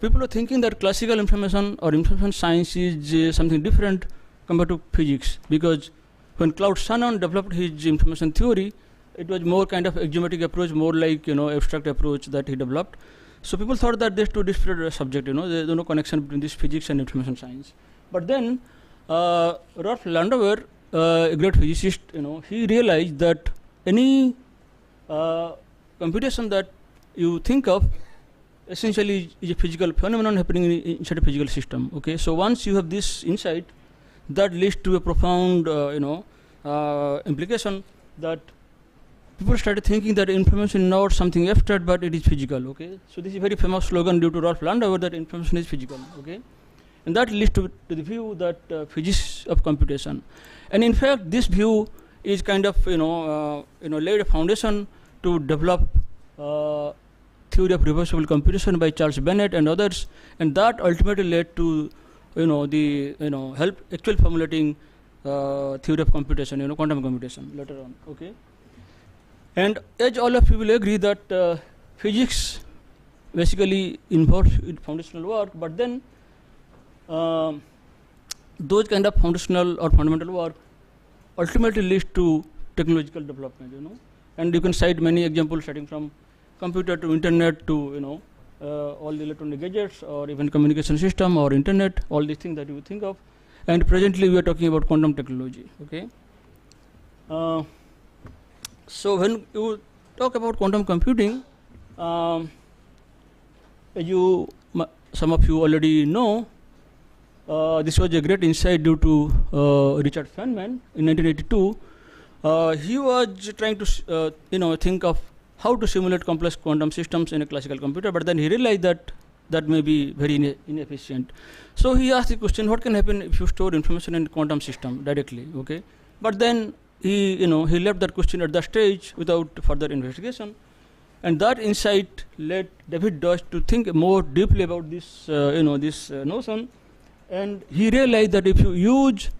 people were thinking that classical information or information science is something different compared to physics, because when Claude Shannon developed his information theory, it was more kind of axiomatic approach, more like abstract approach that he developed. So people thought that there's two different subjects, there's no connection between this physics and information science. But then Rolf Landauer, a great physicist, he realized that any computation that you think of essentially is a physical phenomenon happening inside a physical system. Okay, so once you have this insight, that leads to a profound implication that people started thinking that information is not something abstract, but it is physical. Okay, so this is a very famous slogan due to Rolf Landauer, that information is physical. Okay, and that leads to the view that physics of computation, and in fact this view is kind of laid a foundation to develop theory of reversible computation by Charles Bennett and others, and that ultimately led to help actual formulating theory of computation, quantum computation later on. Okay. And as all of you will agree that physics basically involves foundational work, but then those kind of foundational or fundamental work ultimately leads to technological development, and you can cite many examples starting from computer to internet to all the electronic gadgets or even communication system or internet, all these things that you think of. And presently we are talking about quantum technology. Okay. So when you talk about quantum computing, as some of you already know, this was a great insight due to Richard Feynman in 1982. He was trying to think of how to simulate complex quantum systems in a classical computer, but then he realized that that may be very inefficient. So he asked the question, what can happen if you store information in quantum system directly? Okay, but then he left that question at that stage without further investigation, and that insight led David Deutsch to think more deeply about this notion, and he realized that if you use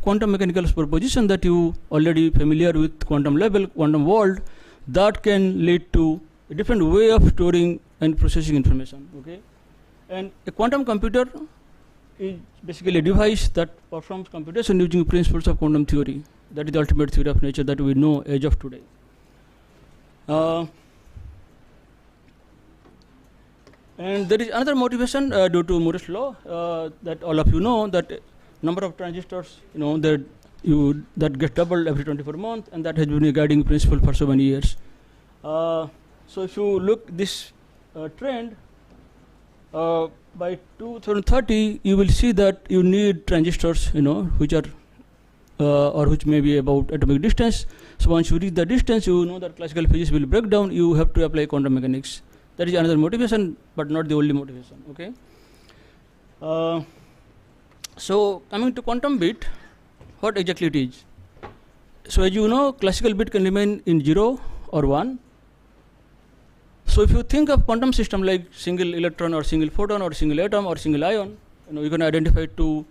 quantum mechanical superposition that you already familiar with quantum level, quantum world, that can lead to a different way of storing and processing information. Okay, and a quantum computer is basically a device that performs computation using principles of quantum theory. That is the ultimate theory of nature that we know as of today. And there is another motivation due to Moore's law that all of you know, that number of transistors, their that gets doubled every 24 months, and that has been a guiding principle for so many years. So if you look this trend, by 2030, you will see that you need transistors, which are or which may be about atomic distance. So once you reach the distance, you know that classical physics will break down. You have to apply quantum mechanics. That is another motivation, but not the only motivation. Okay. So coming to quantum bit, what exactly it is? So as you know, classical bit can remain in 0 or 1. So if you think of quantum system like single electron or single photon or single atom or single ion, you can identify two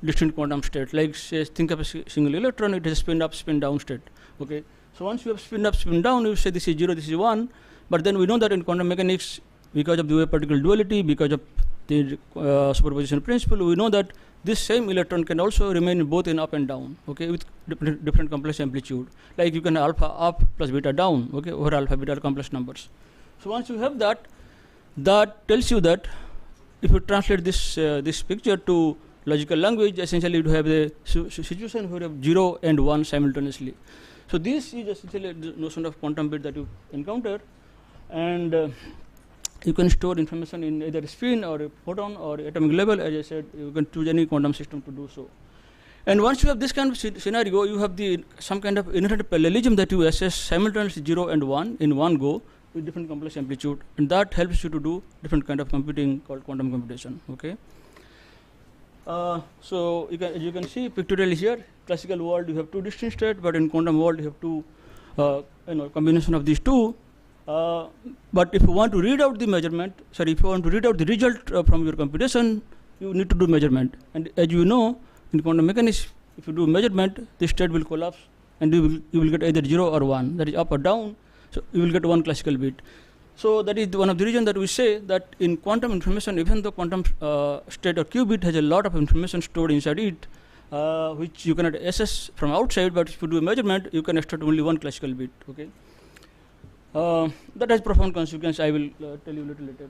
distinct quantum states. Like say, think of a single electron, it has a spin up, spin down state. Okay. So once you have spin up, spin down, you say this is 0, this is 1. But then we know that in quantum mechanics, because of the wave particle duality, because of the superposition principle, we know that this same electron can also remain both in up and down, okay, with different complex amplitude. Like you can alpha up plus beta down, okay, over alpha beta complex numbers. So once you have that, that tells you that if you translate this this picture to logical language, essentially you have a situation where you have 0 and 1 simultaneously. So this is essentially the notion of quantum bit that you encounter, and you can store information in either spin or a photon or atomic level. As I said, you can choose any quantum system to do so. And once you have this kind of scenario, you have some kind of inherent parallelism that you assess simultaneously 0 and 1 in one go with different complex amplitude, and that helps you to do different kind of computing called quantum computation. Okay. So as you can see pictorially here, classical world you have two distinct states, but in quantum world you have two, combination of these two. But if you want to read out the measurement, if you want to read out the result from your computation, you need to do measurement. And as you know, in quantum mechanics, if you do measurement, the state will collapse, and you will get either 0 or 1, that is up or down. So you will get one classical bit. So that is one of the reasons that we say that in quantum information, even though quantum state or qubit has a lot of information stored inside it, which you cannot assess from outside, but if you do a measurement, you can extract only one classical bit. Okay. That has profound consequence. I will tell you a little later.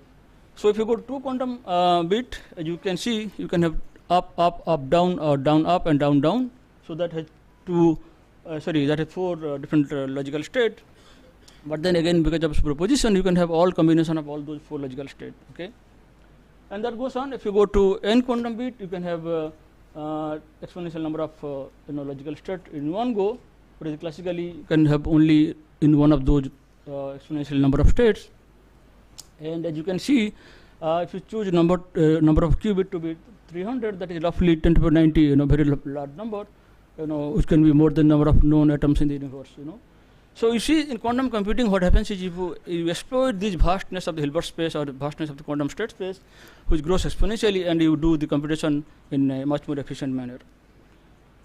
So if you go to two quantum bit, as you can see, you can have up, up, up, down, or down, up, and down, down. So that has that has four different logical states. But then again, because of superposition, you can have all combination of all those four logical states. Okay, and that goes on. If you go to n quantum bit, you can have exponential number of logical states in one go. Whereas classically, you can have only in one of those exponential number of states. And as you can see, if you choose number of qubit to be 300, that is roughly 10 to the power 90, very large number, which can be more than number of known atoms in the universe. So you see, in quantum computing, what happens is if you exploit this vastness of the Hilbert space or the vastness of the quantum state space, which grows exponentially, and you do the computation in a much more efficient manner.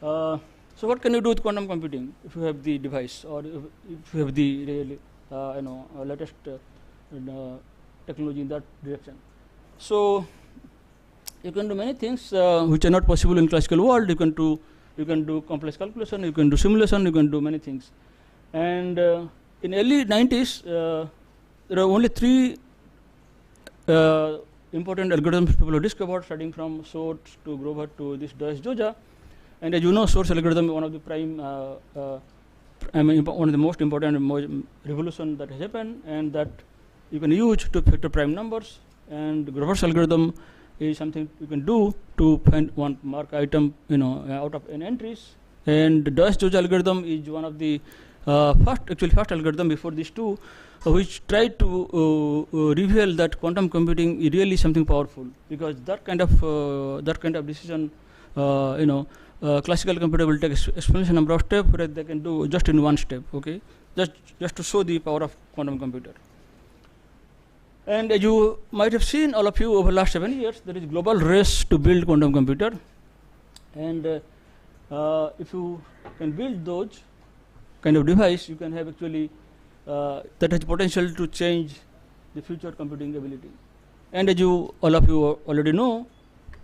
So what can you do with quantum computing if you have the device, or if you have the really, latest technology in that direction? So you can do many things which are not possible in classical world. You can do complex calculation, you can do simulation, you can do many things. And in early 90s, there are only three important algorithms people have discovered, starting from Schwartz to Grover to this Joja. And as you know, Schwartz algorithm is one of the prime, one of the most important revolution that has happened, and that you can use to factor prime numbers. And Grover's algorithm is something you can do to find one mark item, out of n entries. And the Joja algorithm is one of the first algorithm before these two, which tried to reveal that quantum computing is really something powerful, because that kind of decision, classical computer will take exponential number of steps, whereas they can do just in one step. Okay, just to show the power of quantum computer. And as you might have seen, all of you, over the last 7 years, there is global race to build quantum computer, and if you can build those kind of device, you can have actually that has potential to change the future computing ability. And as all of you already know,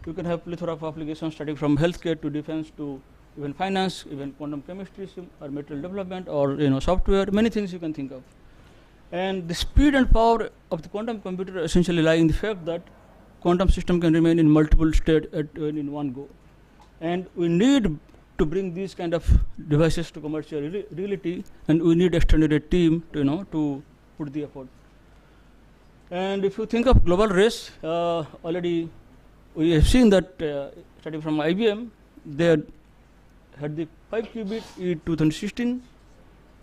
you can have plethora of applications starting from healthcare to defense to even finance, even quantum chemistry or material development, or software. Many things you can think of. And the speed and power of the quantum computer essentially lie in the fact that quantum system can remain in multiple states in one go. And we need to bring these kind of devices to commercial reality, and we need extended team to to put the effort. And if you think of global race, already we have seen that starting from IBM, they had the 5 qubit in 2016,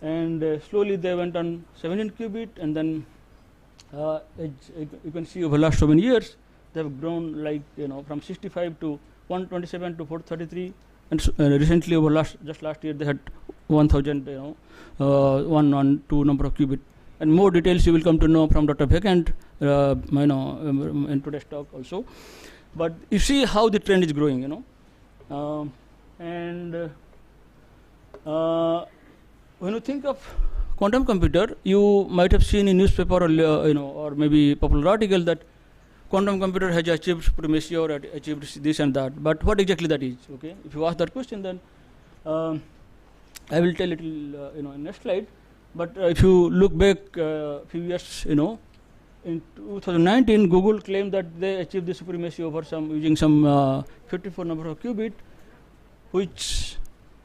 and slowly they went on 17 qubit, and then as you can see over the last so many years, they have grown like from 65 to 127 to 433, and recently over just last year they had 1,000 112 number of qubit. And more details you will come to know from Dr. Vekant in today's talk also. But you see how the trend is growing, when you think of quantum computer, you might have seen in newspaper or maybe popular article that quantum computer has achieved supremacy or achieved this and that. But what exactly that is? Okay, if you ask that question, then I will tell it in next slide. But if you look back a few years, in 2019, Google claimed that they achieved the supremacy over using some 54 number of qubit, which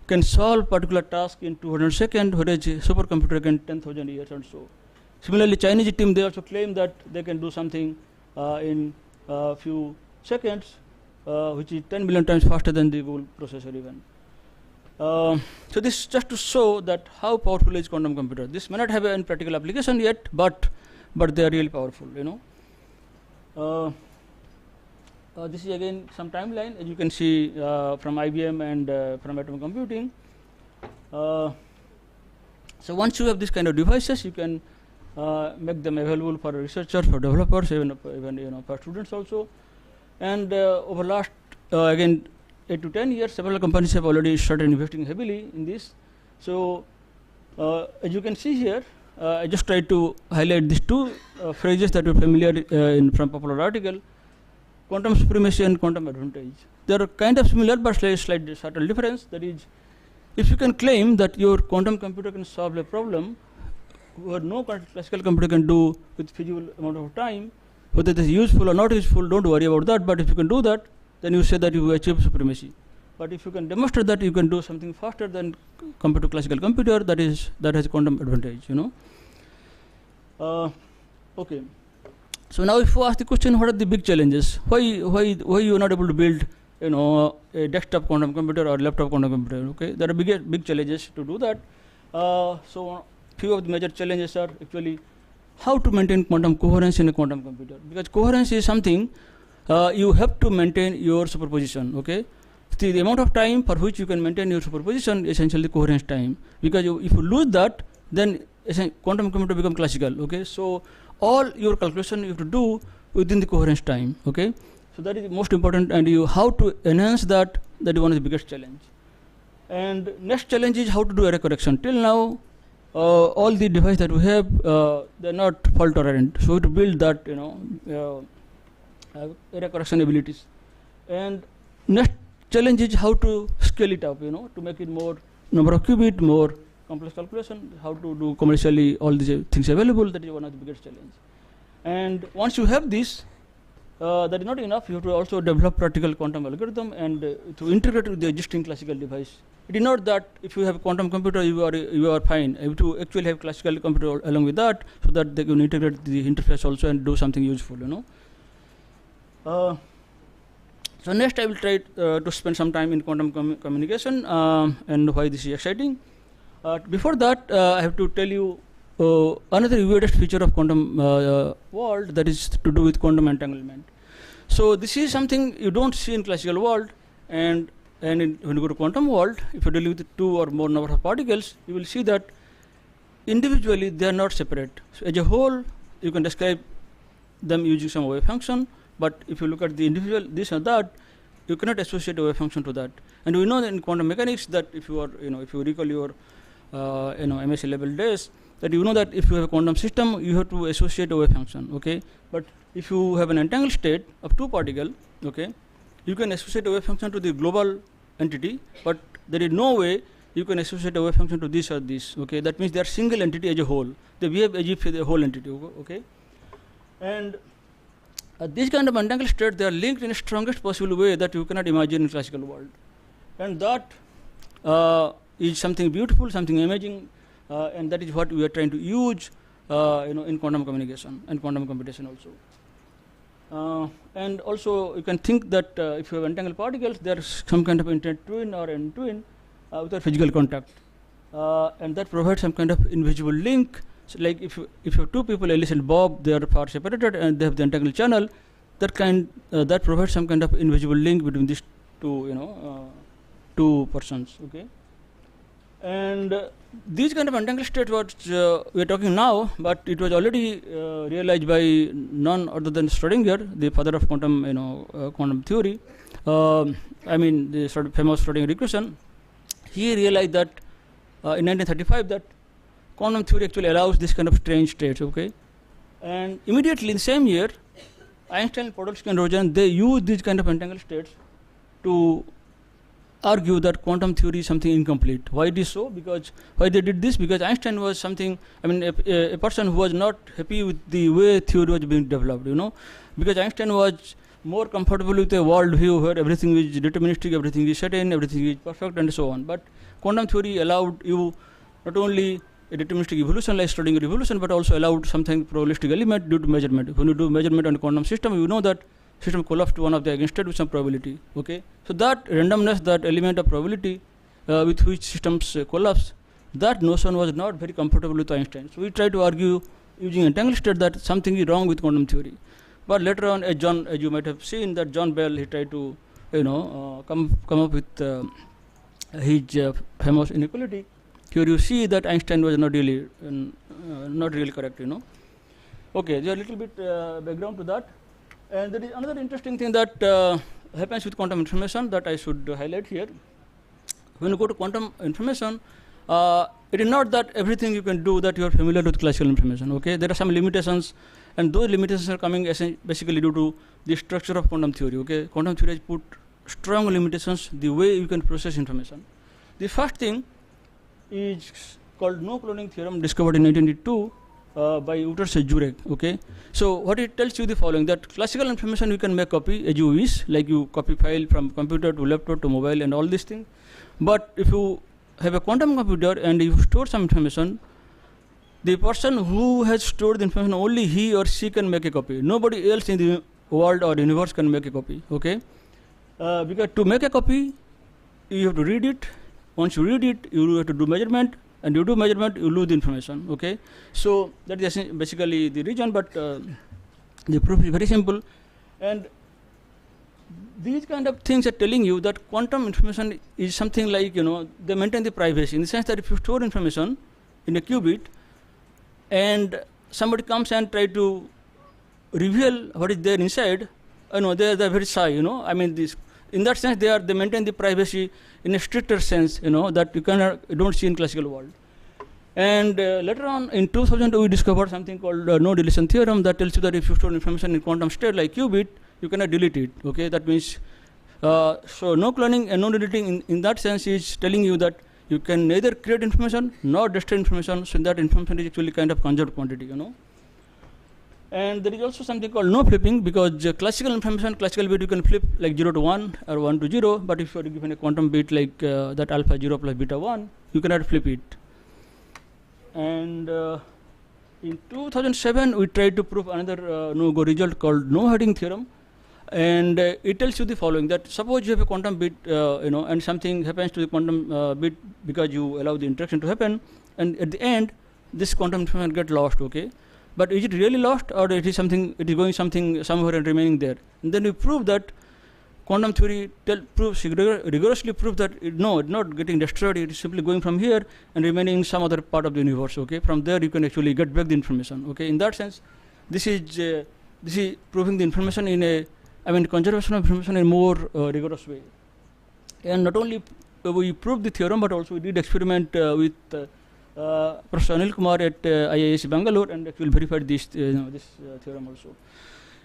can solve particular task in 200 seconds, whereas a supercomputer can 10,000 years or so. Similarly, Chinese team, they also claim that they can do something in a few seconds, which is 10 million times faster than the Google processor even. So this is just to show that how powerful is quantum computer. This may not have any practical application yet, but they are really powerful. This is again some timeline, as you can see from IBM and from atom computing. So once you have this kind of devices, you can make them available for researchers, for developers, even for students also. And over last again 8 to 10 years, several companies have already started investing heavily in this. So as you can see here, I just tried to highlight these two phrases that are familiar from popular article: quantum supremacy and quantum advantage. They are kind of similar, but slight subtle difference. That is, if you can claim that your quantum computer can solve a problem where no classical computer can do with feasible amount of time, whether it is useful or not useful, don't worry about that. But if you can do that, then you say that you achieve supremacy. But if you can demonstrate that you can do something faster than compared to classical computer, that has quantum advantage. Okay. So now, if you ask the question, what are the big challenges? Why you are not able to build, a desktop quantum computer or laptop quantum computer? Okay, there are big challenges to do that. So few of the major challenges are actually how to maintain quantum coherence in a quantum computer, because coherence is something you have to maintain your superposition. Okay, the amount of time for which you can maintain your superposition is essentially the coherence time, because if you lose that, then quantum computer become classical. Okay, so all your calculation you have to do within the coherence time. Okay, so that is most important, and how to enhance that is one of the biggest challenge. And next challenge is how to do error correction. Till now, all the devices that we have, they are not fault tolerant, so we have to build that error correction abilities. And next challenge is how to scale it up, to make it more number of qubit, more complex calculation, how to do commercially all these things available. That is one of the biggest challenge. And once you have this, that is not enough. You have to also develop practical quantum algorithm and to integrate with the existing classical device. It is not that if you have a quantum computer, you are fine. You have to actually have classical computer along with that, so that they can integrate the interface also and do something useful. So next, I will try to spend some time in quantum communication and why this is exciting. Before that, I have to tell you another weirdest feature of quantum world, that is to do with quantum entanglement. So this is something you don't see in classical world, and when you go to quantum world, if you deal with 2 or more number of particles, you will see that individually they are not separate. So as a whole, you can describe them using some wave function, but if you look at the individual this or that, you cannot associate a wave function to that. And we know that in quantum mechanics that if you are, if you recall your MSc level days, that you know that if you have a quantum system, you have to associate a wave function. Okay, but if you have an entangled state of 2 particles, okay, you can associate a wave function to the global entity, but there is no way you can associate a wave function to this or this. Okay, that means they are single entity as a whole. They behave as if they are a whole entity. Okay, and this kind of entangled state, they are linked in the strongest possible way that you cannot imagine in classical world, and that is something beautiful, something amazing, and that is what we are trying to use in quantum communication and quantum computation also. And also you can think that if you have entangled particles, there is some kind of internet twin or end twin without physical contact, and that provides some kind of invisible link. So like if you have two people, Alice and Bob, they are far separated and they have the entangled channel, that provides some kind of invisible link between these two two persons. Okay, and these kind of entangled states what we are talking now, but it was already realized by none other than Schrödinger, the father of quantum quantum theory. I mean the sort of famous Schrödinger equation. He realized that in 1935 that quantum theory actually allows this kind of strange states. Okay, and immediately in the same year, Einstein, Podolsky, and Rosen, they used these kind of entangled states to argue that quantum theory is something incomplete. Why it is so? Because why they did this? Because Einstein was something, I mean, a person who was not happy with the way theory was being developed. Because Einstein was more comfortable with a world view where everything is deterministic, everything is certain, everything is perfect, and so on. But quantum theory allowed you not only a deterministic evolution like Schrödinger evolution, but also allowed something probabilistic element due to measurement. When you do measurement on a quantum system, you know that system collapsed to one of the eigenstate with some probability. Okay, so that randomness, that element of probability with which systems collapse, that notion was not very comfortable with Einstein. So we try to argue using entangled state that something is wrong with quantum theory. But later on, as you might have seen, that John Bell, he tried to come up with his famous inequality. Here you see that Einstein was not really correct. Okay, there is a little bit background to that. And there is another interesting thing that happens with quantum information that I should highlight here. When you go to quantum information, it is not that everything you can do that you are familiar with classical information. Okay, there are some limitations, and those limitations are coming basically due to the structure of quantum theory. Okay, quantum theory has put strong limitations the way you can process information. The first thing is called no cloning theorem, discovered in 1982 by Wouters and Jurek. Okay, so what it tells you the following: that classical information you can make copy as you wish, like you copy file from computer to laptop to mobile and all these things. But if you have a quantum computer and you store some information, the person who has stored the information, only he or she can make a copy. Nobody else in the world or universe can make a copy. Okay, because to make a copy, you have to read it. Once you read it, you have to do measurement, and you do measurement, you lose the information. Okay, so that is basically the reason, but the proof is very simple. And these kind of things are telling you that quantum information is something like, they maintain the privacy, in the sense that if you store information in a qubit and somebody comes and try to reveal what is there inside, they are very shy. I mean, in that sense, they maintain the privacy in a stricter sense, that you don't see in classical world. And later on, in 2000, we discovered something called no deletion theorem that tells you that if you store information in quantum state like qubit, you cannot delete it. Okay, that means so no cloning and no deleting in that sense is telling you that you can neither create information nor destroy information. So that information is actually kind of conserved quantity. And there is also something called no flipping, because classical information, classical bit, you can flip like 0 to 1 or 1 to 0, but if you are given a quantum bit like that alpha 0 plus beta 1, you cannot flip it. And in 2007, we tried to prove another no-go result called no-hiding theorem, and it tells you the following: that suppose you have a quantum bit, and something happens to the quantum bit because you allow the interaction to happen, and at the end, this quantum information gets lost. Okay. But is it really lost, or it is going somewhere and remaining there? And then we prove that quantum theory rigorously proves that it's not getting destroyed. It is simply going from here and remaining in some other part of the universe. Okay, from there you can actually get back the information. Okay, in that sense, this is proving the information conservation of information in a more rigorous way. And not only we proved the theorem, but also we did experiment with Professor Anil Kumar at IISc Bangalore, and actually verified this theorem also.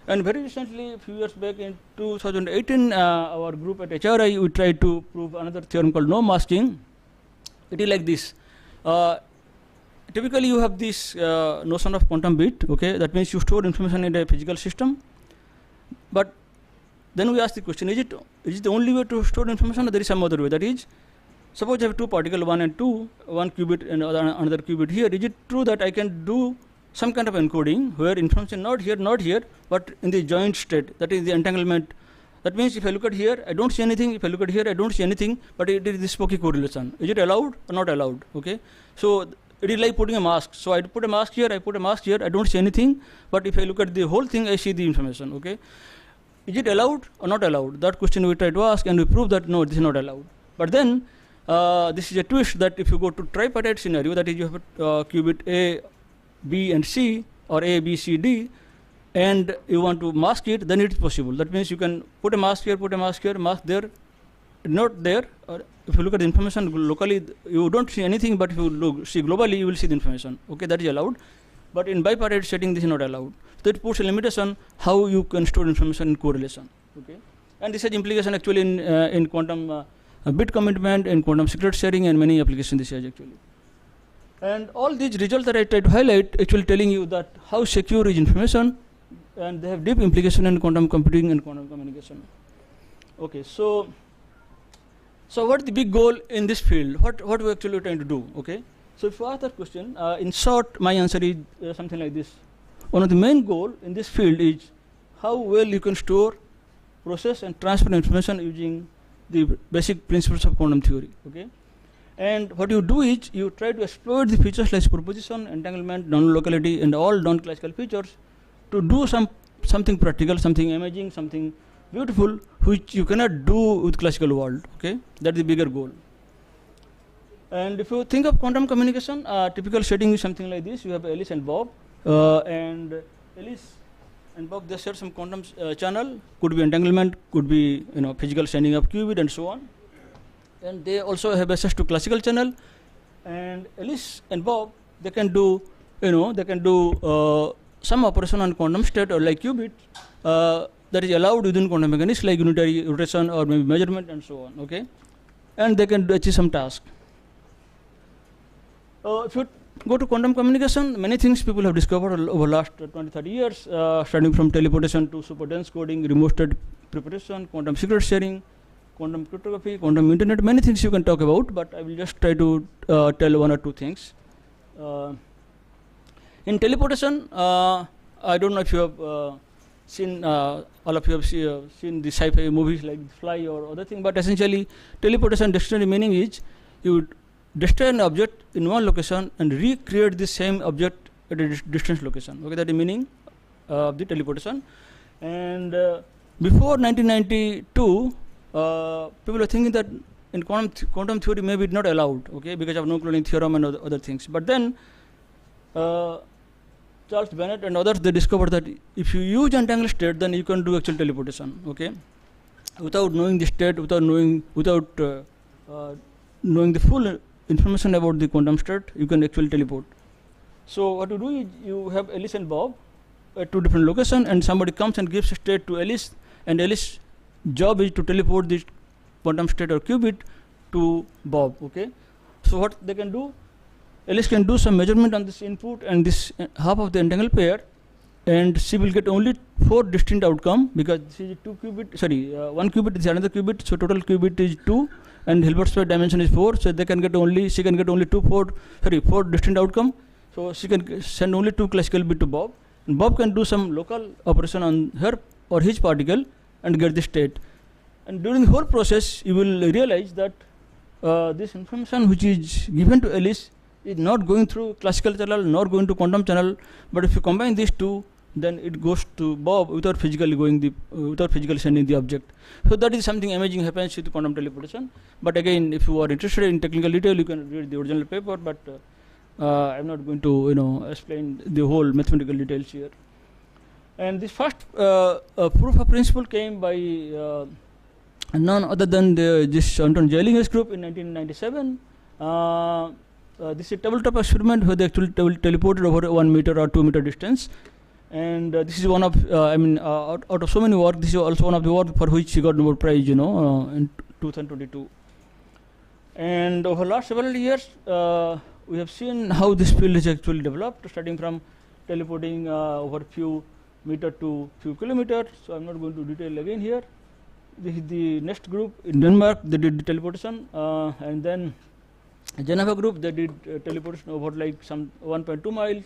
And very recently, a few years back in 2018, our group at HRI, we tried to prove another theorem called no masking. It is like this. Typically, you have this notion of quantum bit. Okay, that means you store information in a physical system. But then we ask the question: is it the only way to store information, or there is some other way? That is, suppose I have two particles, 1 and 2, one qubit and another qubit here. Is it true that I can do some kind of encoding where information not here, but in the joint state, that is the entanglement? That means if I look at here, I don't see anything. If I look at here, I don't see anything, but it is this spooky correlation. Is it allowed or not allowed? Okay. So it is like putting a mask. So I put a mask here, I put a mask here, I don't see anything, but if I look at the whole thing, I see the information. Okay. Is it allowed or not allowed? That question we try to ask, and we prove that no, this is not allowed. But then this is a twist that if you go to tripartite scenario, that is you have a qubit A, B and C, or A, B, C, D, and you want to mask it, then it is possible. That means you can put a mask here, mask there, not there. Or if you look at the information locally, you don't see anything, but if you see globally, you will see the information. Okay, that is allowed. But in bipartite setting, this is not allowed. So it puts a limitation how you can store information in correlation. Okay, and this has implication actually in quantum bit commitment and quantum secret sharing and many applications this has actually. And all these results that I try to highlight actually telling you that how secure is information, and they have deep implication in quantum computing and quantum communication. Okay, so what is the big goal in this field? What we actually trying to do? Okay, so if you ask that question, in short, my answer is something like this. One of the main goal in this field is how well you can store, process, and transfer information using the basic principles of quantum theory. Okay, and what you do is you try to exploit the features like superposition, entanglement, non-locality, and all non-classical features to do something practical, something amazing, something beautiful, which you cannot do with classical world. Okay, that's the bigger goal. And if you think of quantum communication, typical setting is something like this. You have Alice and Bob, and Alice and Bob, they share some quantum channel. Could be entanglement, could be physical sending of qubit and so on. And they also have access to classical channel. And Alice and Bob, they can do some operation on quantum state or like qubit that is allowed within quantum mechanics, like unitary rotation or maybe measurement and so on. Okay, and they can achieve some task. If you go to quantum communication, many things people have discovered over last 20-30 years, starting from teleportation to super dense coding, remote state preparation, quantum secret sharing, quantum cryptography, quantum internet. Many things you can talk about, but I will just try to tell one or two things. In teleportation, I don't know if you have seen, all of you have seen the sci-fi movies like Fly or other thing, but essentially teleportation dictionary meaning is you destroy an object in one location and recreate the same object at a distant location. Okay, that is the meaning of the teleportation. And before 1992, people were thinking that in quantum theory maybe it's not allowed, okay, because of no cloning theorem and other things. But then Charles Bennett and others, they discovered that if you use entangled state, then you can do actual teleportation, okay, without knowing the state, without knowing the full information about the quantum state, you can actually teleport. So what you do is you have Alice and Bob at two different locations, and somebody comes and gives a state to Alice, and Alice's job is to teleport this quantum state or qubit to Bob. Okay, so what they can do, Alice can do some measurement on this input and this half of the entangled pair, and she will get only 4 distinct outcome, because this is one qubit is another qubit, so total qubit is 2, and Hilbert's pair dimension is 4, so she can get only 4 distinct outcome. So she can send only 2 classical bit to Bob, and Bob can do some local operation on her or his particle and get the state. And during the whole process, you will realize that this information which is given to Alice is not going through classical channel, not going to quantum channel, but if you combine these two, then it goes to Bob without physically sending the object. So that is something amazing happens with quantum teleportation. But again, if you are interested in technical detail, you can read the original paper, but I'm not going to explain the whole mathematical details here. And this first proof of principle came by none other than this Anton Zeilinger's group in 1997. This is a tabletop experiment where they actually teleported over 1 meter or 2 meter distance. And this is one of, out of so many work, this is also one of the work for which he got Nobel Prize, in 2022. And over the last several years, we have seen how this field is actually developed, starting from teleporting over few meter to few kilometers. So I'm not going to detail again here. this is the next group in Denmark. They did the teleportation, and then Geneva group, they did teleportation over like some 1.2 miles,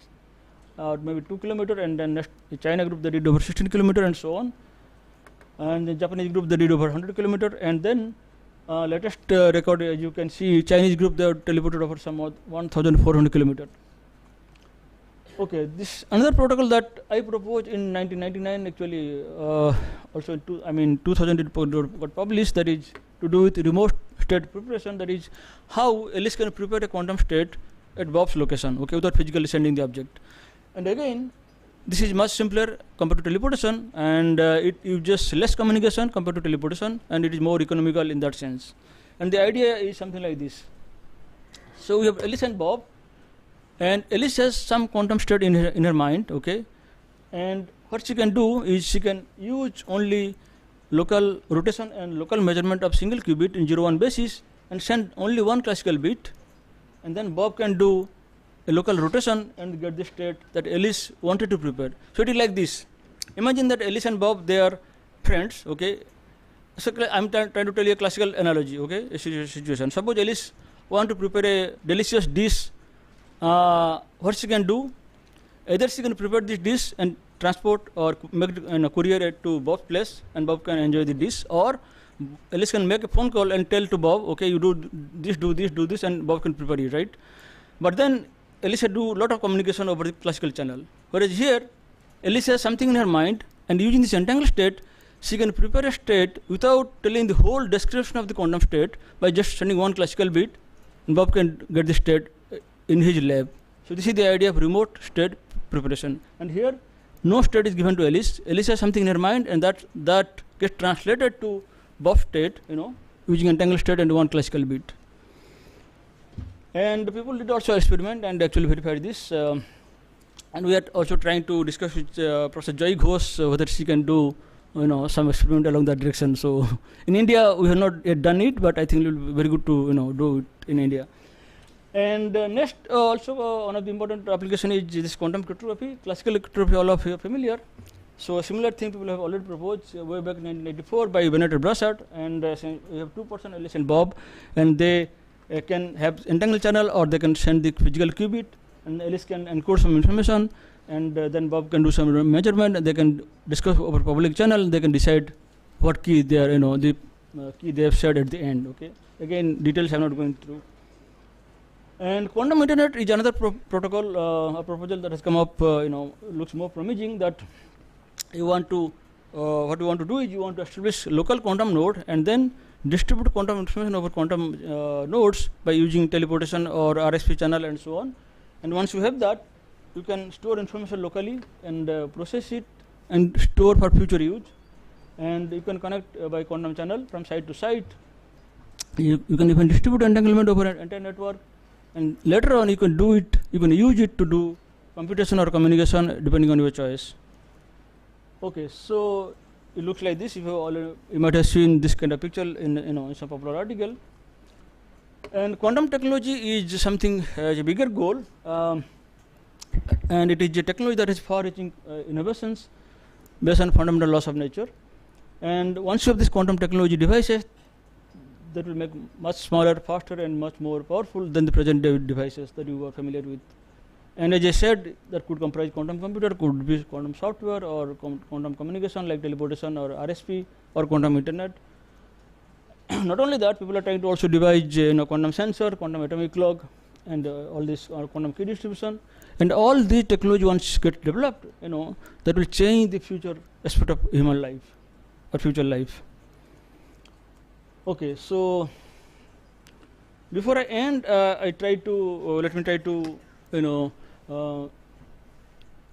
or maybe 2 kilometers, and then next the China group, they did over 16 kilometers and so on. And the Japanese group, they did over 100 kilometers, and then latest record, as you can see, Chinese group, they teleported over some 1,400 kilometers. Okay, this another protocol that I proposed in 1999, actually also in 2000 it got published, that is to do with remote state preparation, that is how Alice can prepare a quantum state at Bob's location, okay, without physically sending the object. And again, this is much simpler compared to teleportation, and it uses less communication compared to teleportation, and it is more economical in that sense. And the idea is something like this. So we have Alice and Bob, and Alice has some quantum state in her mind, okay, and what she can do is she can use only local rotation and local measurement of single qubit in 0-1 basis and send only one classical bit, and then Bob can do a local rotation and get the state that Alice wanted to prepare. So it is like this. Imagine that Alice and Bob, they are friends, okay. So I'm trying to tell you a classical analogy, okay, a situation. Suppose Alice want to prepare a delicious dish. What she can do, either she can prepare this dish and transport or make a courier it to Bob's place, and Bob can enjoy the dish, or Alice can make a phone call and tell to Bob, okay, you do this, and Bob can prepare it, right? But then Alice do a lot of communication over the classical channel, whereas here Alice has something in her mind, and using this entangled state, she can prepare a state without telling the whole description of the quantum state by just sending one classical bit, and Bob can get the state in his lab. So this is the idea of remote state preparation. And here, no state is given to Alice. Alice has something in her mind, and that gets translated to Bob's state, using entangled state and one classical bit. And people did also experiment and actually verified this. And we are also trying to discuss with Professor Joy Ghosh whether she can do, some experiment along that direction. So in India, we have not yet done it, but I think it will be very good to, do it in India. And next, also one of the important application is this quantum cryptography. Classical cryptography, all of you are familiar. So a similar thing people have already proposed way back in 1984 by Bennett and Brassard, and we have 2 persons, Alice and Bob, and they can have entangled channel, or they can send the physical qubit, and Alice can encode some information, and then Bob can do some measurement, and they can discuss over public channel. They can decide what key they are, the key they have shared at the end. Okay. Again, details I'm not going through. And quantum internet is another protocol, a proposal that has come up. Looks more promising. That you want to, what you want to do is you want to establish local quantum node and then distribute quantum information over quantum nodes by using teleportation or RSP channel and so on. And once you have that, you can store information locally and process it and store for future use. And you can connect by quantum channel from site to site. You can even distribute entanglement over an entire network. And later on, you can do it. You can use it to do computation or communication, depending on your choice. Okay, so it looks like this. You might have seen this kind of picture in some popular article. And quantum technology is something has a bigger goal, and it is a technology that has far-reaching innovations based on fundamental laws of nature. And once you have this quantum technology devices, that will make much smaller, faster, and much more powerful than the present day devices that you are familiar with. And as I said, that could comprise quantum computer, could be quantum software, or quantum communication like teleportation or RSP, or quantum internet. Not only that, people are trying to also devise quantum sensor, quantum atomic clock, and all this quantum key distribution. And all these technology once get developed, that will change the future aspect of human life or future life. Okay, so before I end, let me try to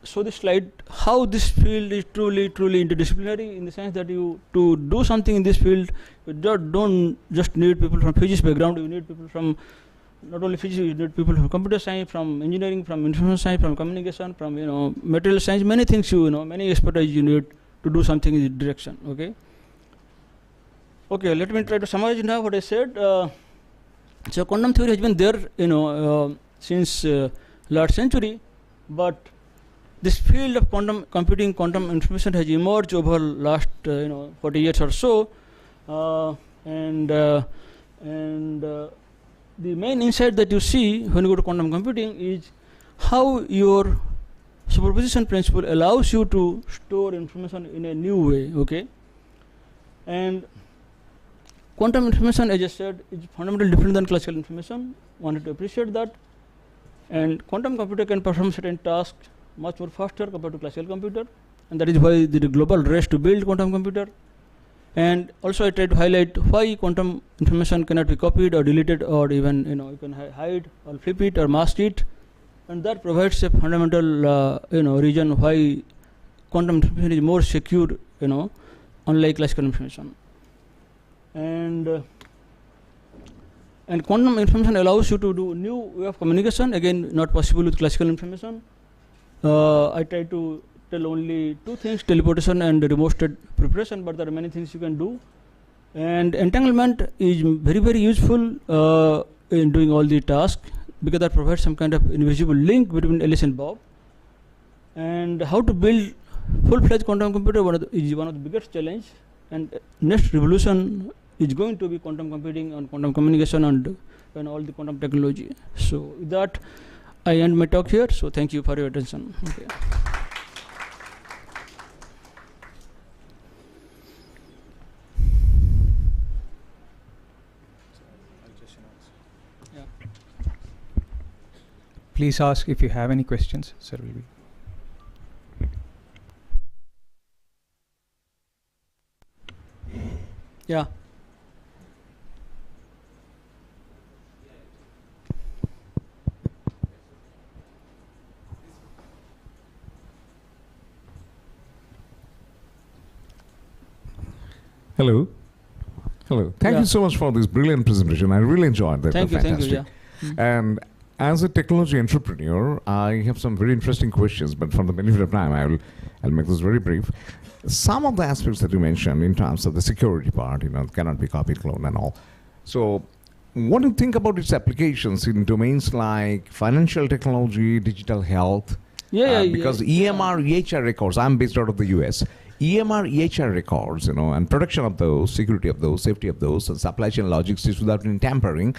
show this slide how this field is truly interdisciplinary, in the sense that to do something in this field, you don't just need people from physics background. You need people from not only physics, you need people from computer science, from engineering, from information science, from communication, from material science. Many things many expertise you need to do something in this direction. Okay, let me try to summarize now what I said. So quantum theory has been there, since last century, but this field of quantum computing, quantum information has emerged over last 40 years or so, The main insight that you see when you go to quantum computing is how your superposition principle allows you to store information in a new way, okay? And quantum information, as I said, is fundamentally different than classical information. Wanted to appreciate that. And quantum computer can perform certain tasks much more faster compared to classical computer, and that is why the global race to build quantum computer. And also I try to highlight why quantum information cannot be copied or deleted, or even you can hide or flip it or mask it, and that provides a fundamental reason why quantum information is more secure, unlike classical information. And quantum information allows you to do new way of communication, again not possible with classical information. I try to tell only two things, teleportation and remote state preparation, but there are many things you can do. And entanglement is very, very useful in doing all the tasks, because that provides some kind of invisible link between Alice and Bob. And how to build full-fledged quantum computer is one of the biggest challenge, and next revolution is going to be quantum computing and quantum communication and all the quantum technology. So with that, I end my talk here. So thank you for your attention. Okay. Please ask if you have any questions. Sir will be. Yeah. Hello. Hello. Thank you so much for this brilliant presentation. I really enjoyed that. Thank you. Fantastic. Thank you. Yeah. And as a technology entrepreneur, I have some very interesting questions, but for the benefit of time, I'll make this very brief. Some of the aspects that you mentioned in terms of the security part, cannot be copied, cloned, and all. So, what do you think about its applications in domains like financial technology, digital health? Because EMR, EHR records, I'm based out of the US. EMR, EHR records, and protection of those, security of those, safety of those, and supply chain logistics without any tampering.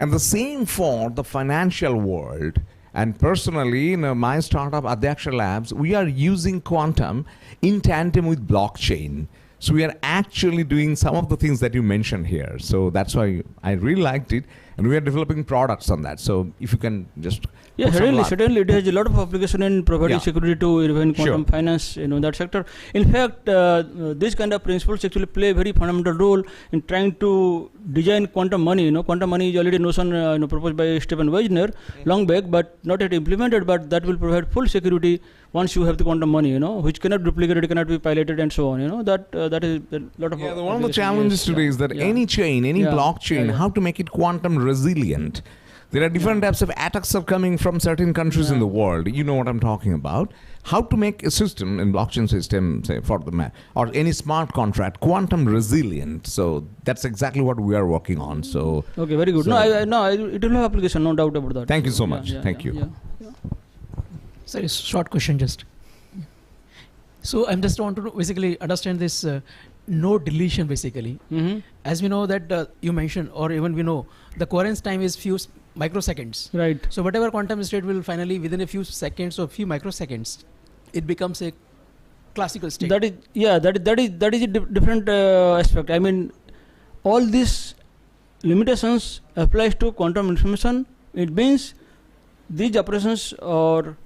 And the same for the financial world. And personally, my startup, Adyaksha Labs, we are using quantum in tandem with blockchain. So we are actually doing some of the things that you mentioned here. So that's why I really liked it. And we are developing products on that. So if you can just... Yeah, certainly it has a lot of application in providing security to even quantum finance, that sector. In fact, this kind of principles actually play a very fundamental role in trying to design quantum money. Quantum money is already a notion proposed by Stephen Wagner long back, but not yet implemented, but that will provide full security once you have the quantum money, which cannot be duplicated, cannot be piloted, and so on. That is a lot of... Yeah, one of the challenges today is that any chain, any blockchain, how to make it quantum resilient. There are different types of attacks are coming from certain countries in the world. You know what I'm talking about. How to make a system, in blockchain system, say for the or any smart contract, quantum resilient. So that's exactly what we are working on. So okay, very good. So it will have application, no doubt about that. Thank you so much. Thank you. Sorry, short question just. So I'm just want to basically understand this no deletion basically. As we know that you mentioned, or even we know, the coherence time is few microseconds. Right. So whatever quantum state will finally within a few seconds or few microseconds, it becomes a classical state. That is a different aspect. I mean, all these limitations applies to quantum information. It means these operations or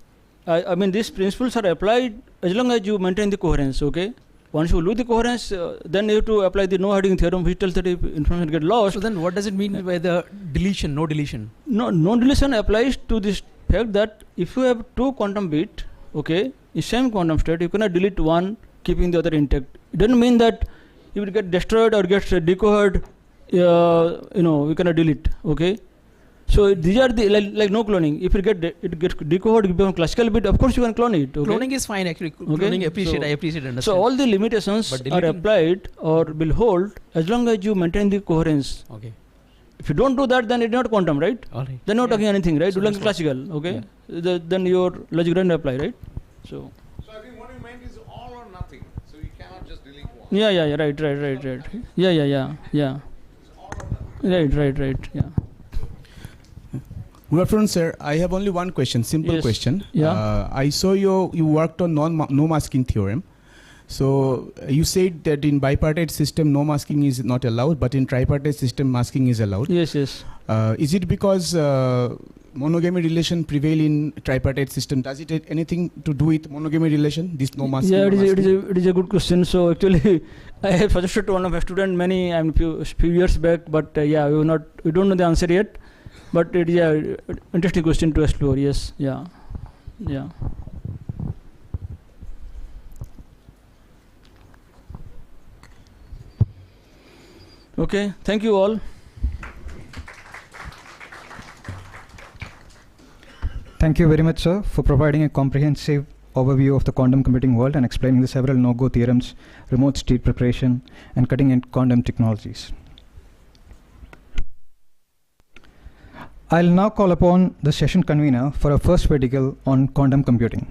these principles are applied as long as you maintain the coherence. Okay. Once you lose the coherence, then you have to apply the no-hiding theorem, which tells that if information get lost. So then what does it mean by the deletion, no deletion? No deletion applies to this fact that if you have two quantum bits, okay, in same quantum state, you cannot delete one, keeping the other intact. It doesn't mean that if it get destroyed or gets decohered, you cannot delete, okay. So these are the like no cloning. If it gets decohered, it becomes classical bit. Of course, you can clone it. Okay? Cloning is fine actually. Cloning, I appreciate. Understand. So all the limitations are applied or will hold as long as you maintain the coherence. Okay. If you don't do that, then it's not quantum, right? All right. Then not talking anything, right? So like classical, okay? Yeah. Then your logic doesn't apply, right? So I think what you meant is all or nothing. So you cannot just delete one. Yeah, yeah, yeah, right. Yeah. Right, yeah. Good afternoon, sir. I have only one question, simple Yes. question. Yeah. I saw you worked on no masking theorem. So you said that in bipartite system, no masking is not allowed, but in tripartite system, masking is allowed. Yes. Is it because monogamy relation prevail in tripartite system? Does it have anything to do with monogamy relation, this no masking? Yeah, no masking? it is a good question. So actually, I have suggested to one of my students few years back, but we don't know the answer yet. But it is a interesting question to explore. Yes, yeah. Okay, thank you all. Thank you very much, sir, for providing a comprehensive overview of the quantum computing world and explaining the several no-go theorems, remote state preparation, and cutting-edge quantum technologies. I'll now call upon the session convener for our first vertical on quantum computing,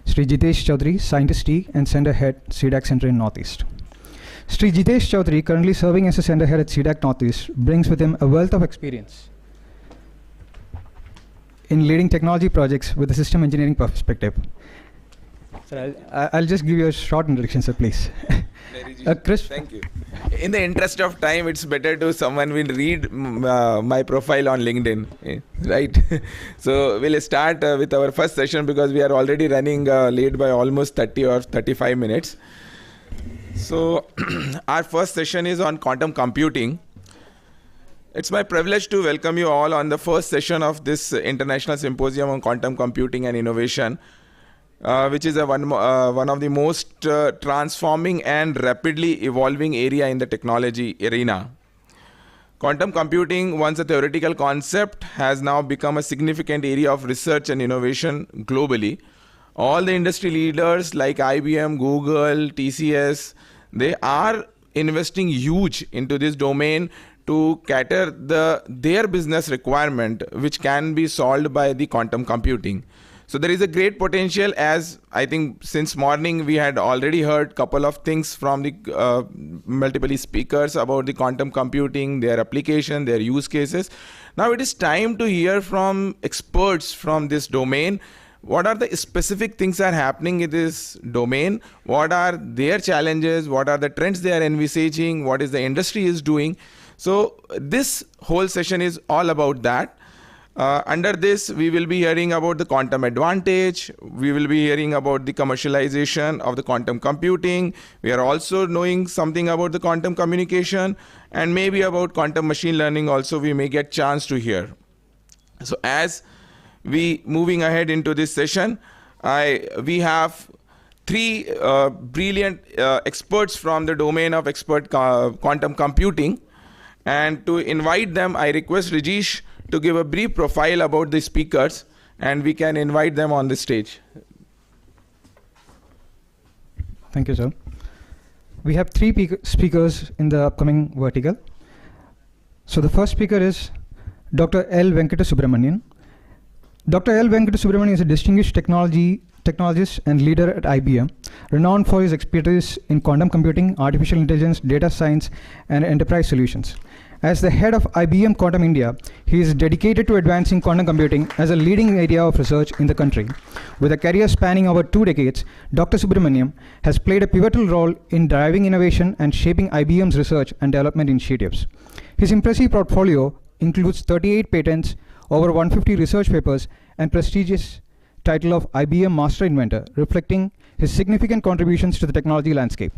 Sri Jitesh Chaudhary, Scientist T and Center Head, C-DAC Center in Northeast. Sri Jitesh Chaudhary, currently serving as a Center Head at C-DAC Northeast, brings with him a wealth of experience in leading technology projects with a system engineering perspective. Sir, I'll just give you a short introduction, sir, please. Chris. Thank you. In the interest of time, it's better to someone will read my profile on LinkedIn, right? So we'll start with our first session because we are already running late by almost 30 or 35 minutes. So our first session is on quantum computing. It's my privilege to welcome you all on the first session of this International Symposium on Quantum Computing and Innovation, which is one of the most transforming and rapidly evolving area in the technology arena. Quantum computing, once a theoretical concept, has now become a significant area of research and innovation globally. All the industry leaders like IBM, Google, TCS, they are investing huge into this domain to cater their business requirement, which can be solved by the quantum computing. So there is a great potential, as I think since morning we had already heard a couple of things from the multiple speakers about the quantum computing, their application, their use cases. Now it is time to hear from experts from this domain. What are the specific things that are happening in this domain? What are their challenges? What are the trends they are envisaging? What is the industry is doing? So this whole session is all about that. Under this, we will be hearing about the quantum advantage. We will be hearing about the commercialization of the quantum computing. We are also knowing something about the quantum communication, and maybe about quantum machine learning also we may get chance to hear. So as we moving ahead into this session, we have three brilliant experts from the domain of quantum computing. And to invite them, I request Rajesh to give a brief profile about the speakers, and we can invite them on the stage. Thank you, sir. We have three speakers in the upcoming vertical. So the first speaker is Dr. L. Venkata-Subramanian. Dr. L. Venkata-Subramanian is a distinguished technologist and leader at IBM, renowned for his expertise in quantum computing, artificial intelligence, data science, and enterprise solutions. As the head of IBM Quantum India, he is dedicated to advancing quantum computing as a leading area of research in the country. With a career spanning over 2 decades, Dr. Subramaniam has played a pivotal role in driving innovation and shaping IBM's research and development initiatives. His impressive portfolio includes 38 patents, over 150 research papers, and prestigious title of IBM Master Inventor, reflecting his significant contributions to the technology landscape.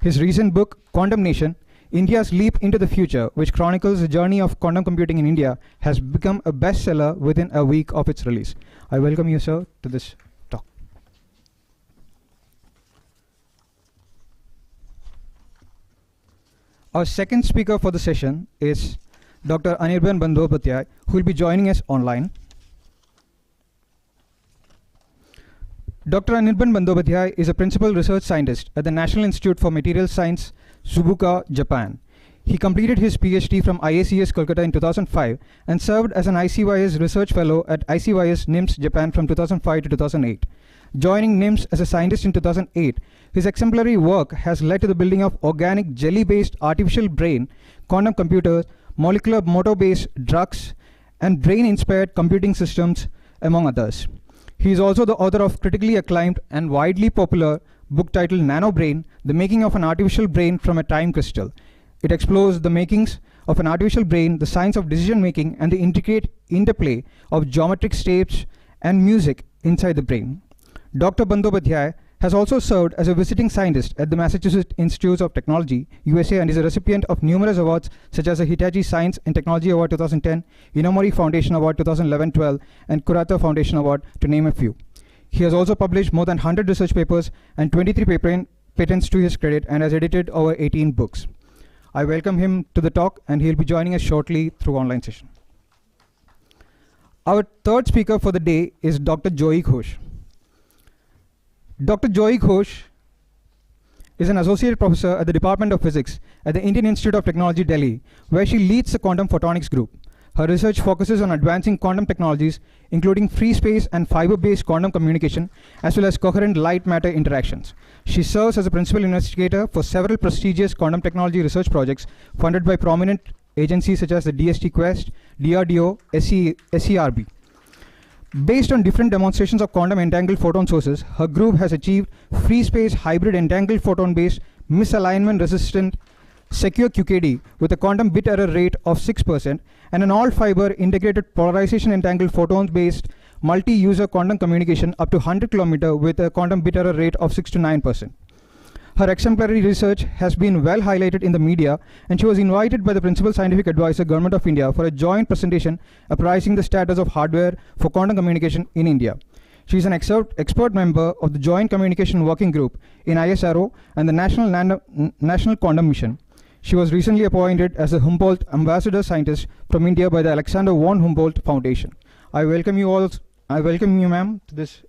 His recent book, Quantum Nation, India's Leap into the Future, which chronicles the journey of quantum computing in India, has become a bestseller within a week of its release. I welcome you, sir, to this talk. Our second speaker for the session is Dr. Anirban Bandyopadhyay, who will be joining us online. Dr. Anirban Bandyopadhyay is a principal research scientist at the National Institute for Materials Science, Suzuka, Japan. He completed his PhD from IACS Kolkata in 2005 and served as an ICYS research fellow at ICYS NIMS Japan from 2005 to 2008. joining NIMS as a scientist in 2008. His exemplary work has led to the building of organic jelly-based artificial brain, quantum computers, molecular motor-based drugs, and brain-inspired computing systems, among others. He is also the author of critically acclaimed and widely popular book titled Nano Brain: The Making of an Artificial Brain from a Time Crystal. It explores the makings of an artificial brain, the science of decision making, and the intricate interplay of geometric shapes and music inside the brain. Dr. Bandyopadhyay has also served as a visiting scientist at the Massachusetts Institute of Technology, USA, and is a recipient of numerous awards such as the Hitachi Science and Technology Award 2010, Inomori Foundation Award 2011-12, and Kurata Foundation Award, to name a few. He has also published more than 100 research papers and 23 patents to his credit, and has edited over 18 books. I welcome him to the talk, and he'll be joining us shortly through online session. Our third speaker for the day is Dr. Joy Ghosh. Dr. Joy Ghosh is an associate professor at the Department of Physics at the Indian Institute of Technology, Delhi, where she leads the quantum photonics group. Her research focuses on advancing quantum technologies, including free space and fiber-based quantum communication, as well as coherent light-matter interactions. She serves as a principal investigator for several prestigious quantum technology research projects funded by prominent agencies such as the DST Quest, DRDO, SERB. Based on different demonstrations of quantum entangled photon sources, her group has achieved free space hybrid entangled photon-based misalignment resistant secure QKD with a quantum bit error rate of 6% and an all-fiber integrated polarization entangled photons-based multi-user quantum communication up to 100 km with a quantum bit error rate of 6 to 9%. Her exemplary research has been well highlighted in the media, and she was invited by the Principal Scientific Advisor, Government of India, for a joint presentation apprising the status of hardware for quantum communication in India. She is an expert member of the Joint Communication Working Group in ISRO and the National Quantum Mission. She was recently appointed as a Humboldt Ambassador Scientist from India by the Alexander von Humboldt Foundation. I welcome you, ma'am, to this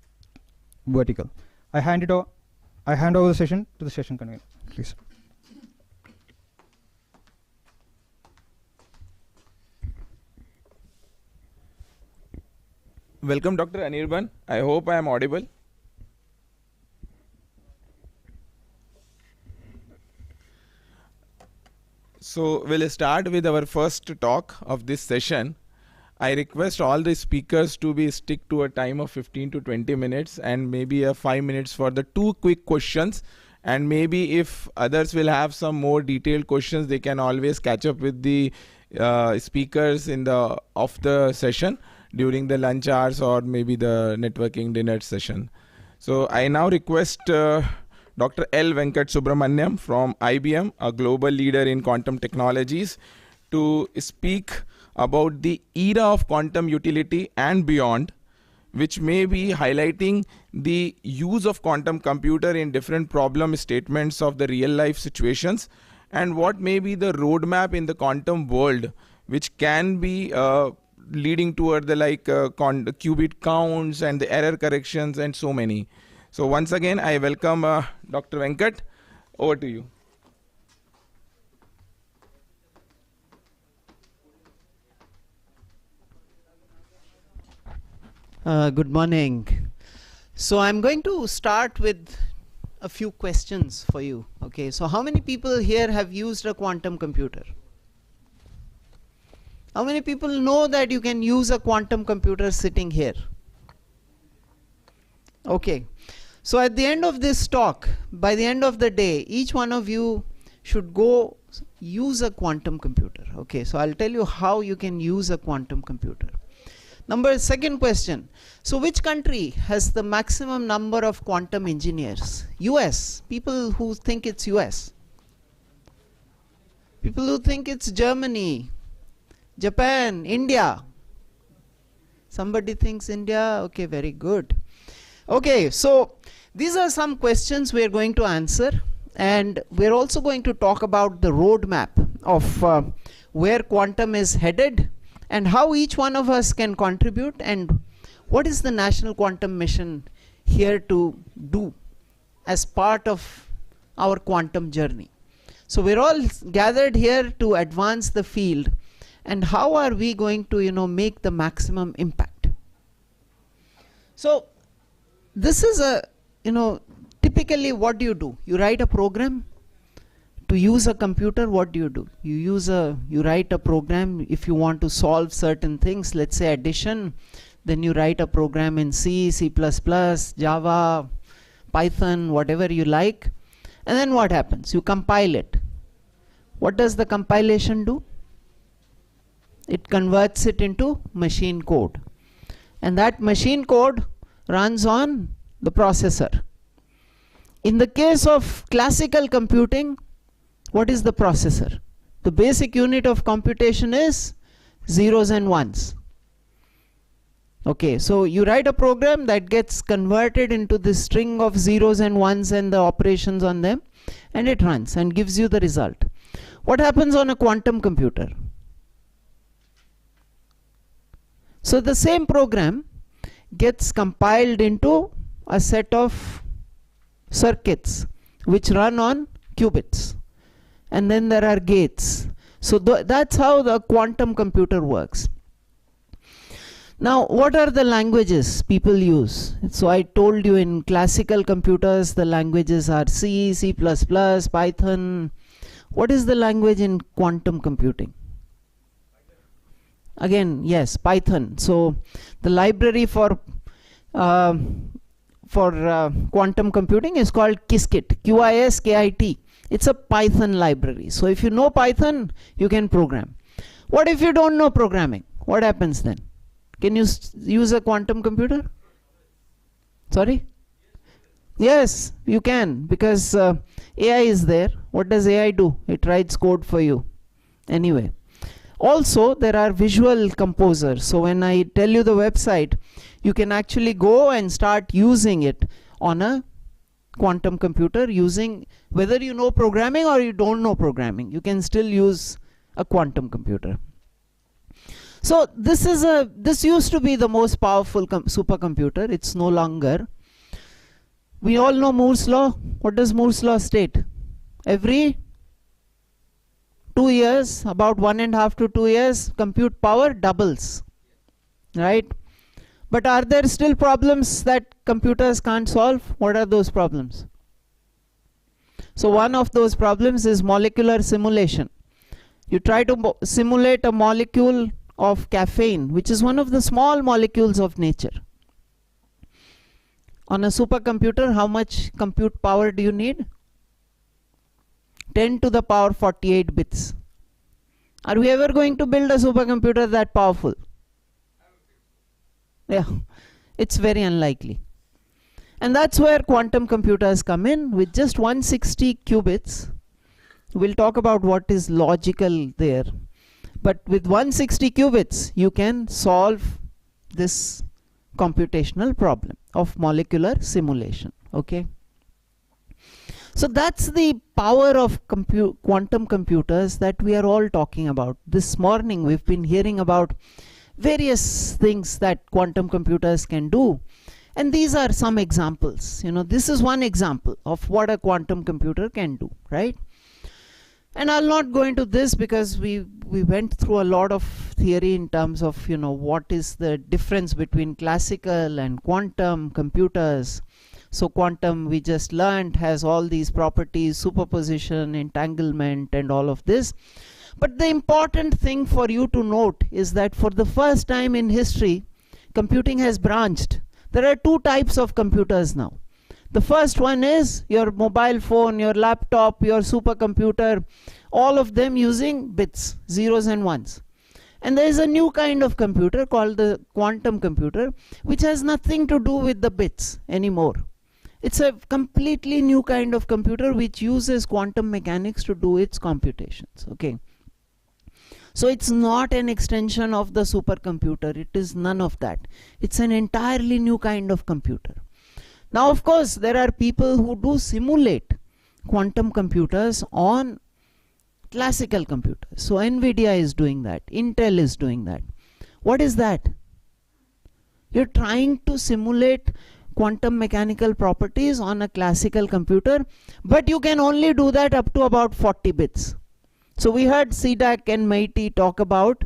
vertical. I hand over the session to the session convener, please. Welcome, Dr. Anirban. I hope I am audible. So we'll start with our first talk of this session. I request all the speakers to stick to a time of 15 to 20 minutes and maybe 5 minutes for the 2 quick questions. And maybe if others will have some more detailed questions, they can always catch up with the speakers in the of the session during the lunch hours or maybe the networking dinner session. So I now request Dr. L. Venkat Subramaniam from IBM, a global leader in quantum technologies, to speak about the era of quantum utility and beyond, which may be highlighting the use of quantum computer in different problem statements of the real life situations, and what may be the roadmap in the quantum world, which can be leading toward the qubit counts and the error corrections and so many. So once again, I welcome Dr. Venkat. Over to you. Good morning. So I'm going to start with a few questions for you. Okay, so how many people here have used a quantum computer? How many people know that you can use a quantum computer sitting here? Okay, so at the end of this talk, by the end of the day, each one of you should go use a quantum computer. Okay, so I'll tell you how you can use a quantum computer. Second question. So which country has the maximum number of quantum engineers? US. People who think it's US. People who think it's Germany, Japan, India. Somebody thinks India? Okay, very good. Okay, so these are some questions we're going to answer, and we're also going to talk about the roadmap of where quantum is headed and how each one of us can contribute, and what is the National Quantum Mission here to do as part of our quantum journey. So we're all gathered here to advance the field, and how are we going to make the maximum impact. So this is a, typically what do? You write a program to use a computer. What do? You write a program if you want to solve certain things, let's say addition, then you write a program in C, C++, Java, Python, whatever you like. And then what happens? You compile it. What does the compilation do? It converts it into machine code. And that machine code runs on the processor. In the case of classical computing, what is the processor? The basic unit of computation is zeros and ones. Okay, so you write a program that gets converted into this string of zeros and ones and the operations on them, and it runs and gives you the result. What happens on a quantum computer? So the same program gets compiled into a set of circuits which run on qubits, and then there are gates. So that's how the quantum computer works. Now, what are the languages people use? So I told you in classical computers the languages are C, C++, Python. What is the language in quantum computing? Again, yes, Python. So the library for quantum computing is called Qiskit, Qiskit. It's a Python library. So if you know Python, you can program. What if you don't know programming? What happens then? Can you use a quantum computer? Sorry? Yes, you can, because AI is there. What does AI do? It writes code for you. Anyway. Also, there are visual composers. So when I tell you the website, you can actually go and start using it on a quantum computer, using whether you know programming or you don't know programming. You can still use a quantum computer. So this used to be the most powerful supercomputer. It's no longer. We all know Moore's law. What does Moore's law state? Every 2 years, about 1.5 to 2 years, compute power doubles, right? But are there still problems that computers can't solve? What are those problems? So one of those problems is molecular simulation. You try to simulate a molecule of caffeine, which is one of the small molecules of nature. On a supercomputer, how much compute power do you need? 10 to the power 48 bits. Are we ever going to build a supercomputer that powerful? Yeah, it's very unlikely. And that's where quantum computers come in with just 160 qubits. We'll talk about what is logical there. But with 160 qubits, you can solve this computational problem of molecular simulation. Okay. So that's the power of quantum computers that we are all talking about. This morning we've been hearing about various things that quantum computers can do. And these are some examples. This is one example of what a quantum computer can do, right? And I'll not go into this because we went through a lot of theory in terms of, what is the difference between classical and quantum computers. So quantum, we just learned, has all these properties, superposition, entanglement, and all of this. But the important thing for you to note is that for the first time in history, computing has branched. There are two types of computers now. The first one is your mobile phone, your laptop, your supercomputer, all of them using bits, zeros and ones. And there is a new kind of computer called the quantum computer, which has nothing to do with the bits anymore. It's a completely new kind of computer which uses quantum mechanics to do its computations. Okay. So it's not an extension of the supercomputer. It is none of that. It's an entirely new kind of computer. Now, of course, there are people who do simulate quantum computers on classical computers. So NVIDIA is doing that. Intel is doing that. What is that? You're trying to simulate quantum mechanical properties on a classical computer, but you can only do that up to about 40 bits. So we heard C-DAC and MIT talk about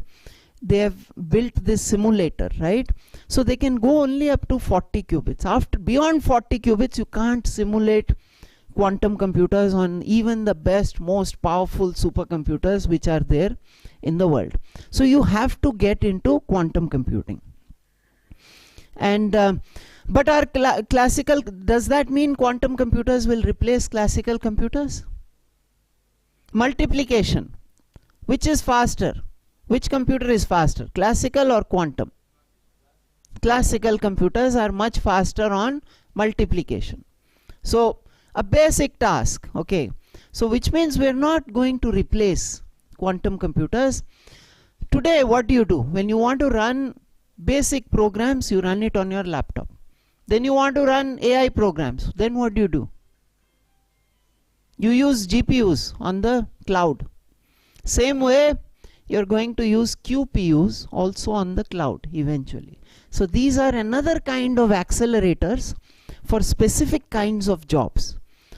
they have built this simulator, right? So they can go only up to 40 qubits. After beyond 40 qubits, you can't simulate quantum computers on even the best, most powerful supercomputers which are there in the world. So you have to get into quantum computing. And but our classical, does that mean quantum computers will replace classical computers? Multiplication, which is faster? Which computer is faster, classical or quantum? Classical computers are much faster on multiplication. So a basic task, okay. So which means we're not going to replace quantum computers. Today, what do? When you want to run basic programs, you run it on your laptop. Then you want to run AI programs, then what do? You use GPUs on the cloud. Same way, you're going to use QPUs also on the cloud eventually. So these are another kind of accelerators for specific kinds of jobs.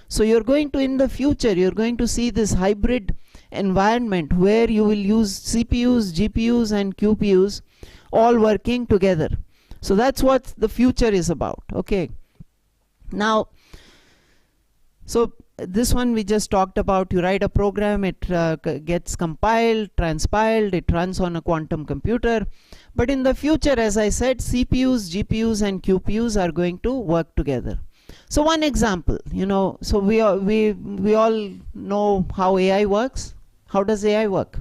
So you're going to, in the future, you're going to see this hybrid environment where you will use CPUs, GPUs and QPUs all working together. So that's what the future is about, okay. Now, so this one we just talked about. You write a program, it gets compiled, transpiled, it runs on a quantum computer. But in the future, as I said, CPUs, GPUs and QPUs are going to work together. So one example, you know, so we all know how AI works. How does AI work?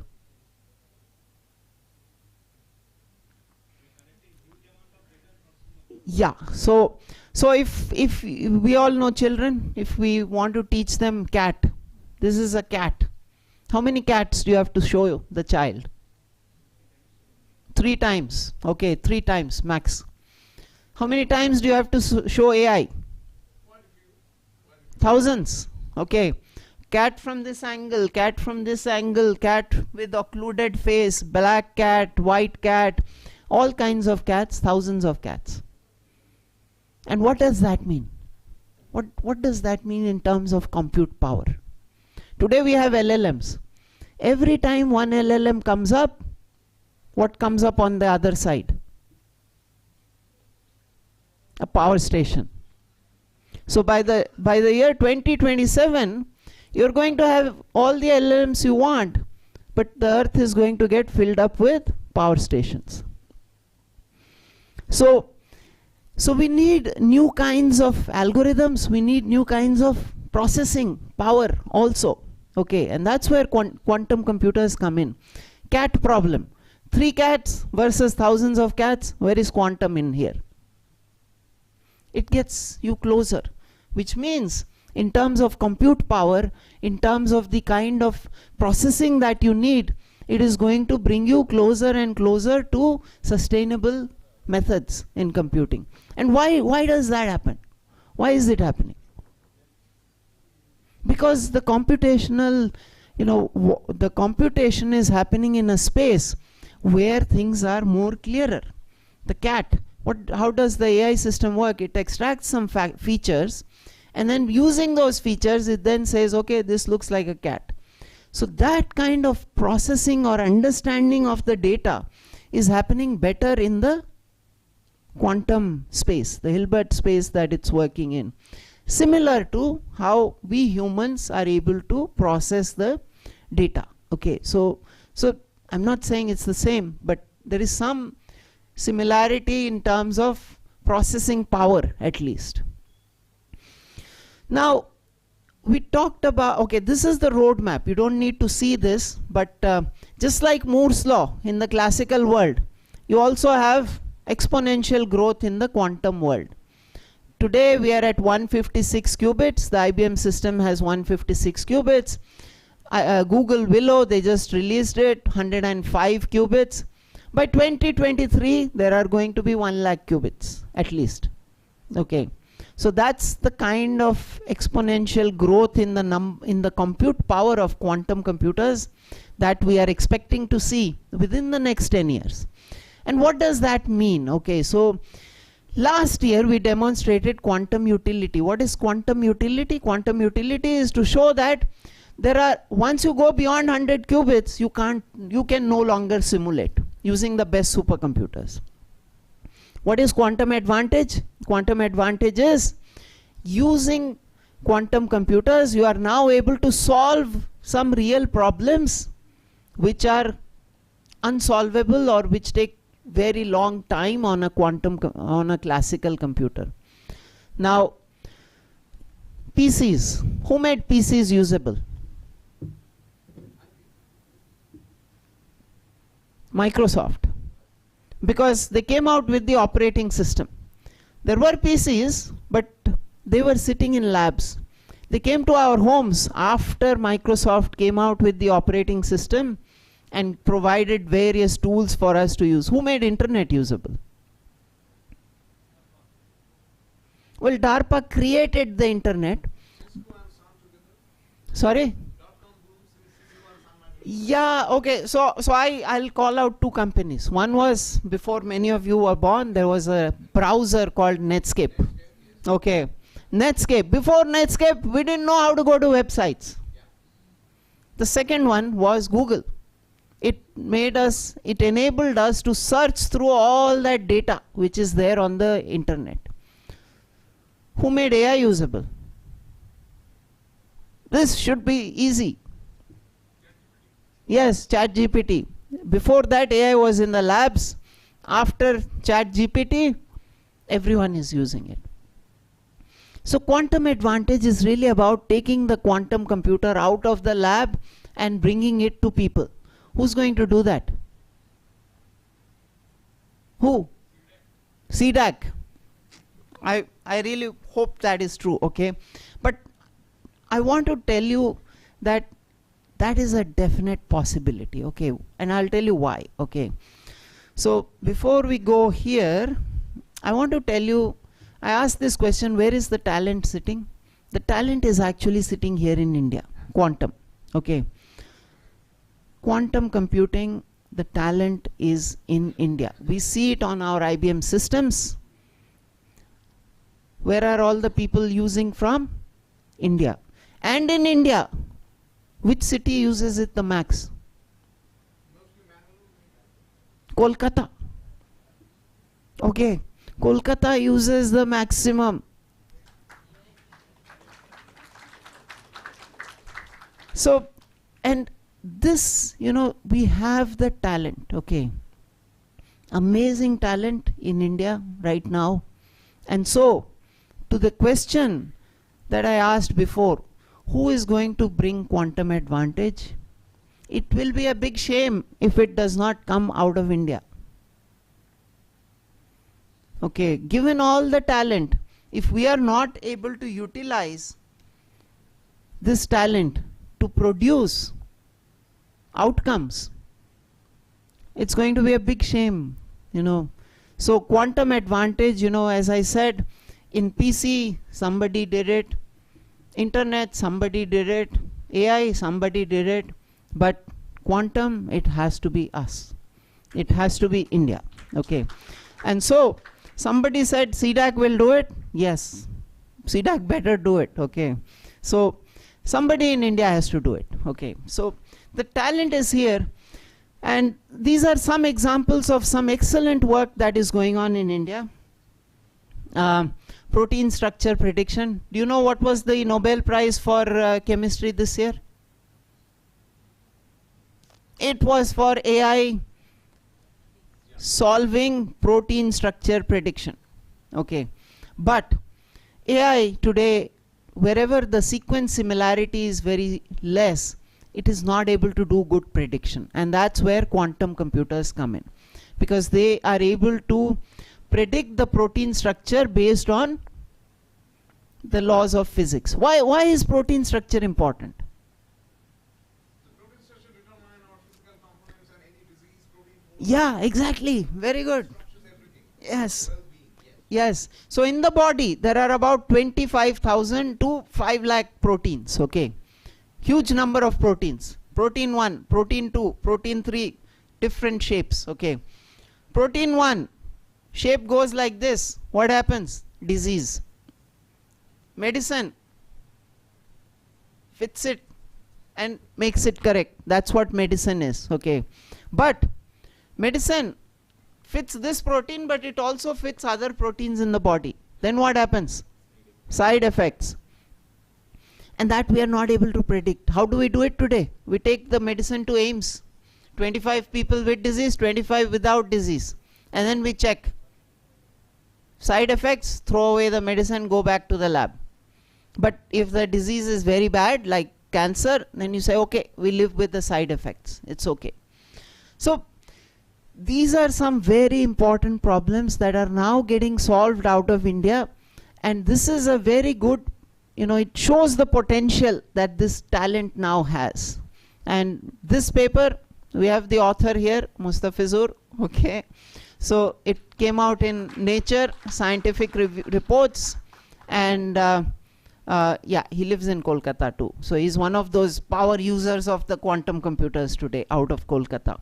Yeah, so if we all know children, if we want to teach them cat, this is a cat. How many cats do you have to show the child? 3 times. Okay, 3 times max. How many times do you have to show AI? Thousands. Okay. Cat from this angle, cat from this angle, cat with occluded face, black cat, white cat, all kinds of cats, thousands of cats. And what does that mean? What does that mean in terms of compute power? Today we have LLMs. Every time one LLM comes up, what comes up on the other side? A power station. So by the year 2027, you're going to have all the LLMs you want, but the earth is going to get filled up with power stations. So we need new kinds of algorithms, we need new kinds of processing power also. Okay, and that's where quantum computers come in. Cat problem. 3 cats versus thousands of cats. Where is quantum in here? It gets you closer, which means in terms of compute power, in terms of the kind of processing that you need, it is going to bring you closer and closer to sustainable methods in computing. And why does that happen? Why is it happening? Because the computational, you know, the computation is happening in a space where things are more clearer. The cat, how does the AI system work? It extracts some features, and then using those features, it then says, okay, this looks like a cat. So that kind of processing or understanding of the data is happening better in the quantum space, the Hilbert space that it's working in. Similar to how we humans are able to process the data. Okay, so I'm not saying it's the same, but there is some similarity in terms of processing power at least. Now, we talked about, okay, this is the roadmap. You don't need to see this, but just like Moore's law in the classical world, you also have exponential growth in the quantum world. Today we are at 156 qubits. The IBM system has 156 qubits. Google Willow, they just released it, 105 qubits. By 2023, there are going to be 1 lakh qubits at least. Okay, so that's the kind of exponential growth in the compute power of quantum computers that we are expecting to see within the next 10 years. And what does that mean? Okay, so last year we demonstrated quantum utility. What is quantum utility? Quantum utility is to show that there are, once you go beyond 100 qubits, you can no longer simulate. using the best supercomputers. What is quantum advantage? Quantum advantage is using quantum computers, you are now able to solve some real problems which are unsolvable or which take very long time on a on a classical computer. Now, PCs. Who made PCs usable? Microsoft. Because they came out with the operating system. There were PCs, but they were sitting in labs. They came to our homes after Microsoft came out with the operating system and provided various tools for us to use. Who made internet usable? Well, DARPA created the internet. Sorry? Yeah, okay. So I'll call out two companies. One was, before many of you were born, there was a browser called Netscape. Okay. Netscape. Before Netscape, we didn't know how to go to websites. The second one was Google. It enabled us to search through all that data which is there on the internet. Who made AI usable? This should be easy. Yes, ChatGPT. Before that, AI was in the labs. After ChatGPT, everyone is using it. So quantum advantage is really about taking the quantum computer out of the lab and bringing it to people. Who's going to do that? Who? C-DAC. I really hope that is true, okay? But I want to tell you that that is a definite possibility, okay? And I'll tell you why, okay? So before we go here, I want to tell you, I asked this question, where is the talent sitting? The talent is actually sitting here in India, quantum, okay? Quantum computing, the talent is in India. We see it on our IBM systems. Where are all the people using from? India. And in India, which city uses it the max? Kolkata. Okay. Kolkata uses the maximum. So, and this, you know, we have the talent, okay. Amazing talent in India right now. And so, to the question that I asked before, who is going to bring quantum advantage? It will be a big shame if it does not come out of India. Okay, given all the talent, if we are not able to utilize this talent to produce outcomes, it's going to be a big shame, you know. So quantum advantage, you know, as I said, in PC, somebody did it. Internet, somebody did it. AI, somebody did it. But quantum, it has to be us. It has to be India. Okay. And so, somebody said C-DAC will do it. Yes. C-DAC better do it. Okay. So, somebody in India has to do it. Okay. So, the talent is here. And these are some examples of some excellent work that is going on in India. Protein structure prediction. Do you know what was the Nobel Prize for chemistry this year? It was for AI solving protein structure prediction. Okay. But AI today, wherever the sequence similarity is very less, it is not able to do good prediction. And that's where quantum computers come in. Because they are able to predict the protein structure based on the laws of physics. Why is protein structure important? Yeah, exactly. Very good. Yes. Yes. So in the body, there are about 25,000 to 5 lakh proteins. Okay. Huge number of proteins. Protein 1, protein 2, protein 3, different shapes. Okay. Protein 1, shape goes like this. What happens? Disease. Medicine fits it and makes it correct. That's what medicine is. Okay. But medicine fits this protein, but it also fits other proteins in the body. Then what happens? Side effects. And that we are not able to predict. How do we do it today? We take the medicine to AIMS. 25 people with disease, 25 without disease. And then we check. Side effects, throw away the medicine, go back to the lab. But if the disease is very bad, like cancer, then you say, okay, we live with the side effects. It's okay. So these are some very important problems that are now getting solved out of India. And this is a very good, it shows the potential that this talent now has. And this paper, we have the author here, Mustafizur, okay. So it came out in Nature, Scientific Reports, and yeah, he lives in Kolkata too. So he's one of those power users of the quantum computers today out of Kolkata.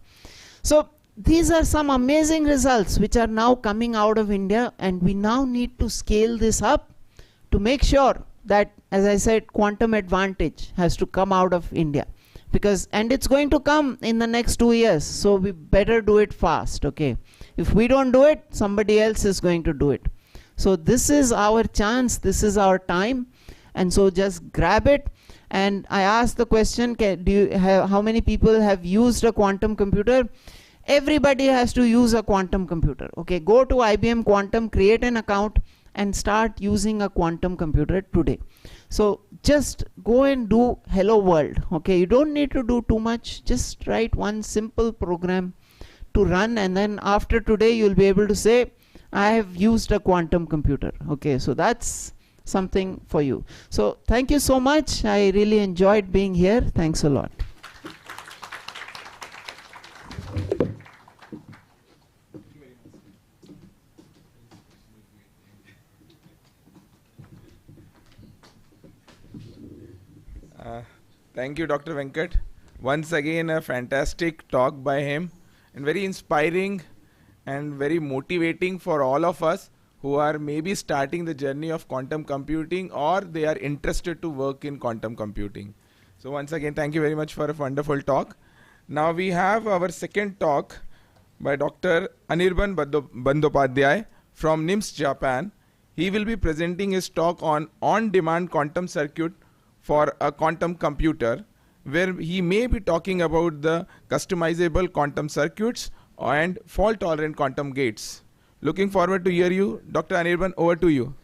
So these are some amazing results which are now coming out of India, and we now need to scale this up to make sure that, as I said, quantum advantage has to come out of India. And it's going to come in the next 2 years, so we better do it fast, okay? If we don't do it, somebody else is going to do it. So this is our chance, this is our time, and so just grab it. And I asked the question, how many people have used a quantum computer? Everybody has to use a quantum computer, okay? Go to IBM Quantum, create an account, and start using a quantum computer today. So just go and do Hello World, okay? You don't need to do too much, just write one simple program to run, and then after today you'll be able to say, I have used a quantum computer, okay? So that's something for you. So thank you so much. I really enjoyed being here. Thanks a lot. Thank you, Dr. Venkat. Once again, a fantastic talk by him, and very inspiring and very motivating for all of us who are maybe starting the journey of quantum computing, or they are interested to work in quantum computing. So once again, thank you very much for a wonderful talk. Now we have our second talk by Dr. Anirban Bandopadhyay from NIMS, Japan. He will be presenting his talk on on-demand quantum circuit for a quantum computer, where he may be talking about the customizable quantum circuits and fault-tolerant quantum gates. Looking forward to hear you. Dr. Anirban, over to you.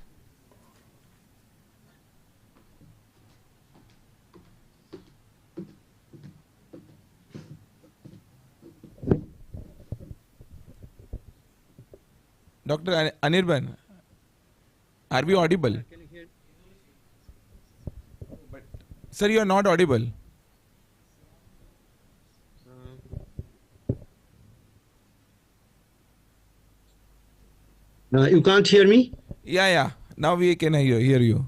Dr. Anirban, are we audible? Can you hear? Sir, you are not audible. You can't hear me? Yeah. Now we can hear you.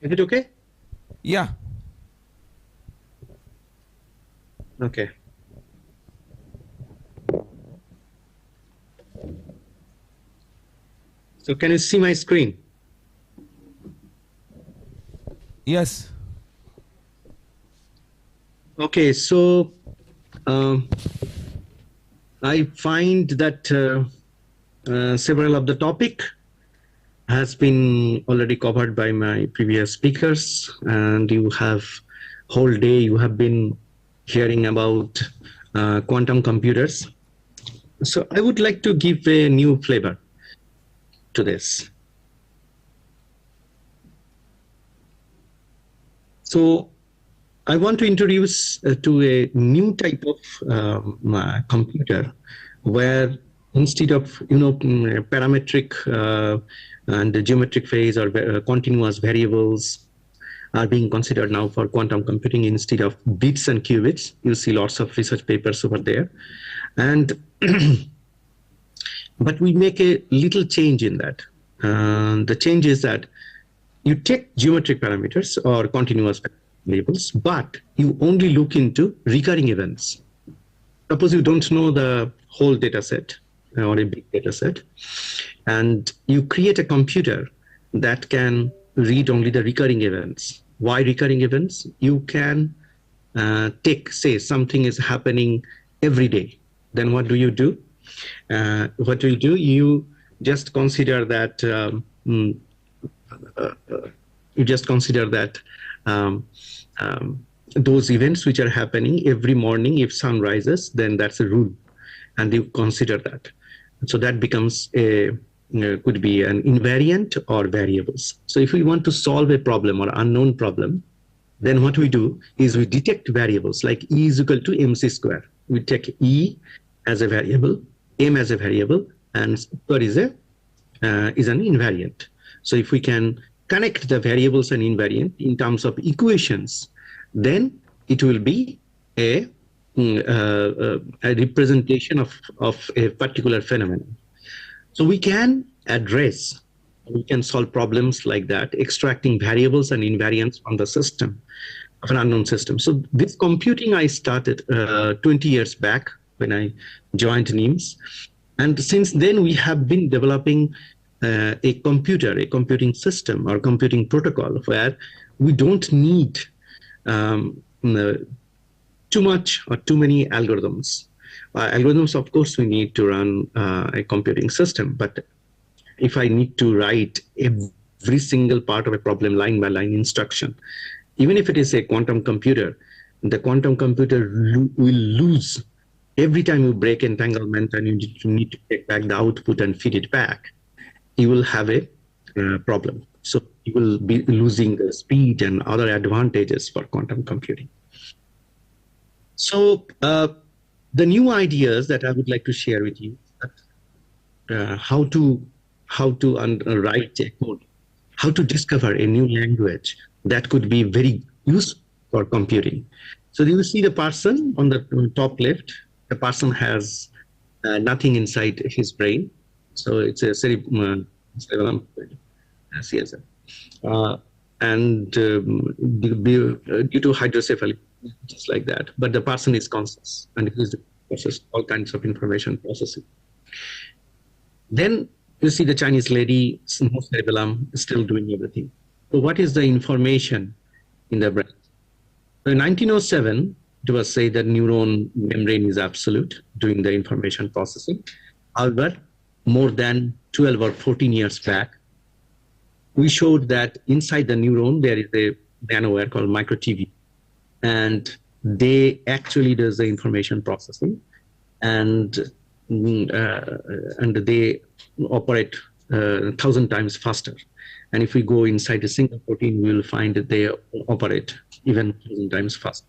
Is it okay? Yeah. Okay. So can you see my screen? Yes. Okay, so I find that several of the topic has been already covered by my previous speakers, and you have whole day you have been hearing about quantum computers. So I would like to give a new flavor to this. So I want to introduce to a new type of computer, where instead of parametric and geometric phase or continuous variables are being considered now for quantum computing instead of bits and qubits. You see lots of research papers over there, and but we make a little change in that. The change is that you take geometric parameters or continuous variables, but you only look into recurring events. Suppose you don't know the whole data set or a big data set, and you create a computer that can read only the recurring events. Why recurring events? You can take, say, something is happening every day, then what do? What do? You just consider that you just consider that those events which are happening every morning, if sun rises, then that's a rule, and you consider that. So that becomes a could be an invariant or variables. So if we want to solve a problem or unknown problem, then what we do is we detect variables like E is equal to MC square. We take E as a variable, M as a variable, and square is an invariant. So if we can connect the variables and invariant in terms of equations, then it will be a representation of a particular phenomenon. So we can solve problems like that, extracting variables and invariants from the system of an unknown system. So this computing I started 20 years back when I joined NIMS. And since then we have been developing a computing system or computing protocol where we don't need too much or too many algorithms. Algorithms, of course, we need to run a computing system, but if I need to write every single part of a problem line by line instruction, even if it is a quantum computer, the quantum computer will lose every time you break entanglement and you need to take back the output and feed it back. You will have a problem. So you will be losing the speed and other advantages for quantum computing. So the new ideas that I would like to share with you, how to write a code, how to discover a new language that could be very useful for computing. So you see the person on the top left, the person has nothing inside his brain. So it's a cerebellum, CSF. And due to hydrocephaly, just like that. But the person is conscious and he is process all kinds of information processing. Then you see the Chinese lady, no cerebellum, still doing everything. So what is the information in the brain? So in 1907, it was said that neuron membrane is absolute doing the information processing. However, more than 12 or 14 years back, we showed that inside the neuron there is a nanowire called micro-TV, and they actually does the information processing, and they operate 1,000 times faster. And if we go inside a single protein, we will find that they operate even 1,000 times faster.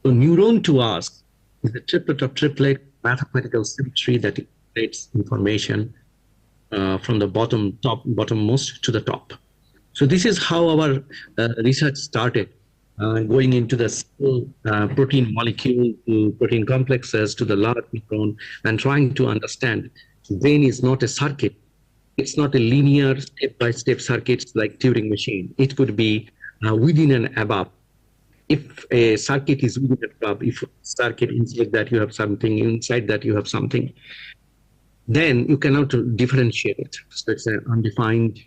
So neuron to us is a triplet of triplet mathematical symmetry that creates information from the bottommost to the top. So this is how our research started, going into the protein molecule to protein complexes to the large neuron, and trying to understand brain is not a circuit. It's not a linear step-by-step circuit like Turing machine. It could be within and above. If a circuit is within and above, if a circuit inside that you have something, inside that you have something, then you cannot differentiate it. So it's an undefined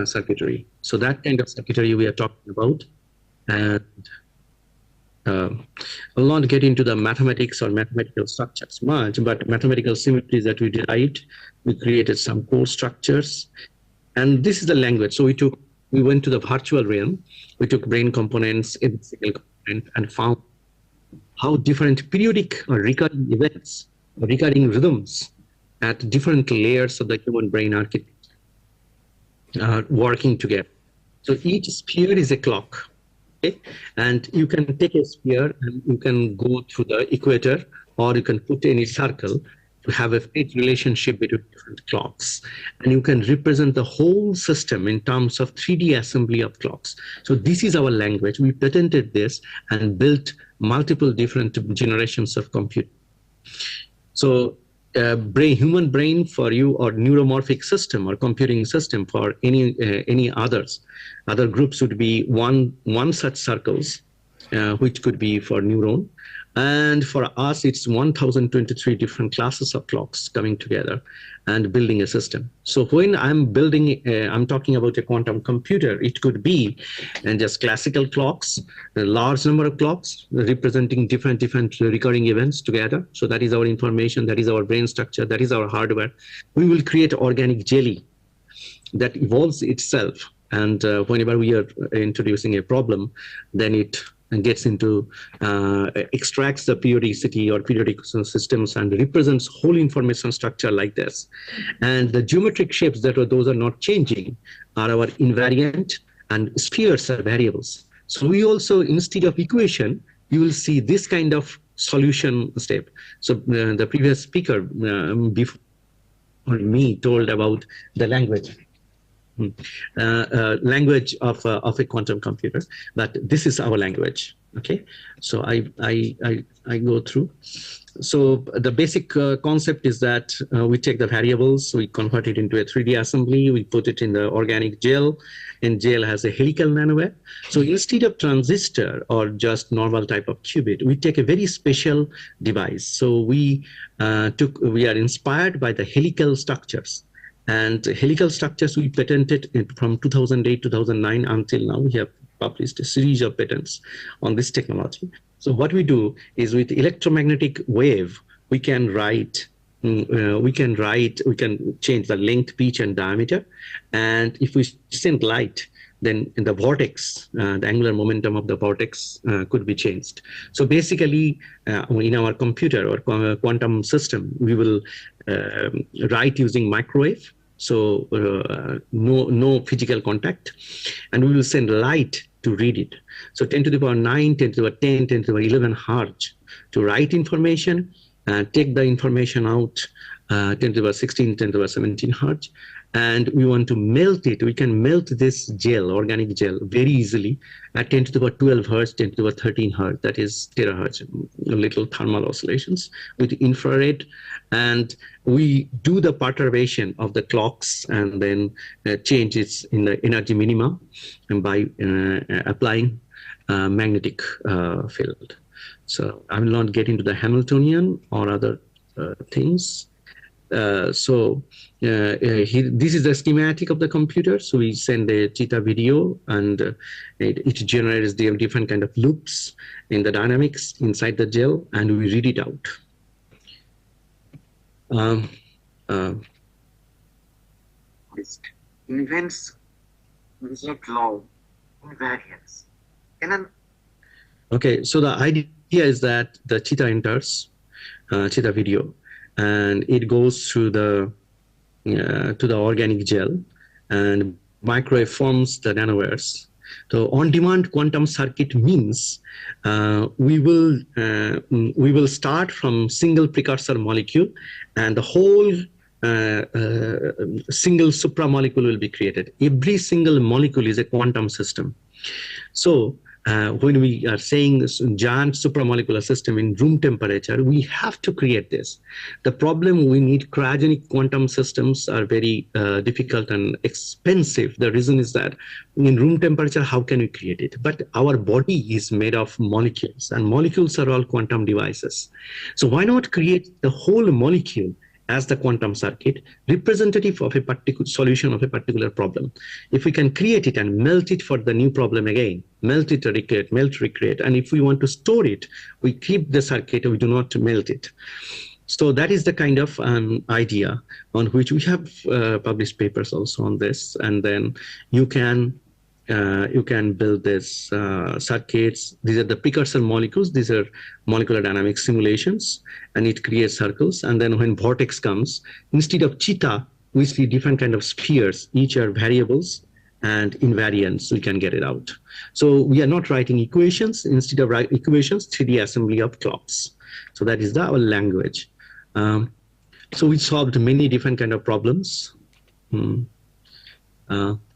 circuitry. So that kind of circuitry we are talking about. And I'll not get into the mathematics or mathematical structures much, but mathematical symmetries that we derived, we created some core structures. And this is the language. So we went to the virtual realm. We took brain components, every single component, and found how different periodic or recurring events, recurring rhythms at different layers of the human brain architecture are working together. So each sphere is a clock. Okay? And you can take a sphere and you can go through the equator, or you can put any circle to have a fate relationship between different clocks. And you can represent the whole system in terms of 3D assembly of clocks. So this is our language. We patented this and built multiple different generations of computing. So human brain for you, or neuromorphic system or computing system for any other groups would be one such circles, which could be for neuron. And for us, it's 1023 different classes of clocks coming together and building a system. So when I'm talking about a quantum computer, it could be just classical clocks, a large number of clocks representing different recurring events together. So that is our information, that is our brain structure, that is our hardware. We will create organic jelly that evolves itself. And whenever we are introducing a problem, then it gets into, extracts the periodicity or periodic systems and represents whole information structure like this. And the geometric shapes those are not changing are our invariant, and spheres are variables. So we also, instead of equation, you will see this kind of solution step. So the previous speaker before me told about the language. Language of a quantum computer, but this is our language. Okay, so I go through. So the basic concept is that we take the variables, we convert it into a 3D assembly, we put it in the organic gel, and gel has a helical nanowire. So instead of transistor or just normal type of qubit, we take a very special device. So we are inspired by the helical structures. And helical structures we patented from 2008, 2009 until now. We have published a series of patents on this technology. So what we do is with electromagnetic wave, we can change the length, pitch, and diameter. And if we send light, then in the vortex, the angular momentum of the vortex could be changed. So basically, in our computer or quantum system, we will write using microwave. So no physical contact, and we will send light to read it. So 10 to the power 9, 10 to the power 10, 10 to the power 11 hertz to write information, take the information out, 10 to the power 16, 10 to the power 17 hertz, and we want to melt it. We can melt this gel, organic gel, very easily at 10 to the power 12 hertz, 10 to the power 13 hertz, that is terahertz, little thermal oscillations with infrared. And we do the perturbation of the clocks and then change it in the energy minima and by applying magnetic field. So I will not get into the Hamiltonian or other things. This is the schematic of the computer. So we send a cheetah video, and it generates the different kind of loops in the dynamics inside the gel, and we read it out. Invents Newton's law invariance. Okay, so the idea is that the cheetah enters cheetah video, and it goes through the to the organic gel, and microwave forms the nanowires. So on-demand quantum circuit means we will start from single precursor molecule, and the whole single supramolecule will be created. Every single molecule is a quantum system. So when we are saying this giant supramolecular system in room temperature, we have to create this. The problem, we need cryogenic quantum systems are very difficult and expensive. The reason is that in room temperature, how can we create it? But our body is made of molecules, and molecules are all quantum devices. So why not create the whole molecule as the quantum circuit, representative of a particular solution of a particular problem? If we can create it and melt it for the new problem again, melt it, recreate, melt, recreate, and if we want to store it, we keep the circuit, we do not melt it. So that is the kind of idea on which we have published papers also on this, and then you can build this circuits. These are the precursor molecules. These are molecular dynamics simulations, and it creates circles. And then when vortex comes, instead of cheetah, we see different kind of spheres. Each are variables and invariants. We can get it out. So we are not writing equations. Instead of writing equations, 3D assembly of clocks. So that is our language. So we solved many different kind of problems.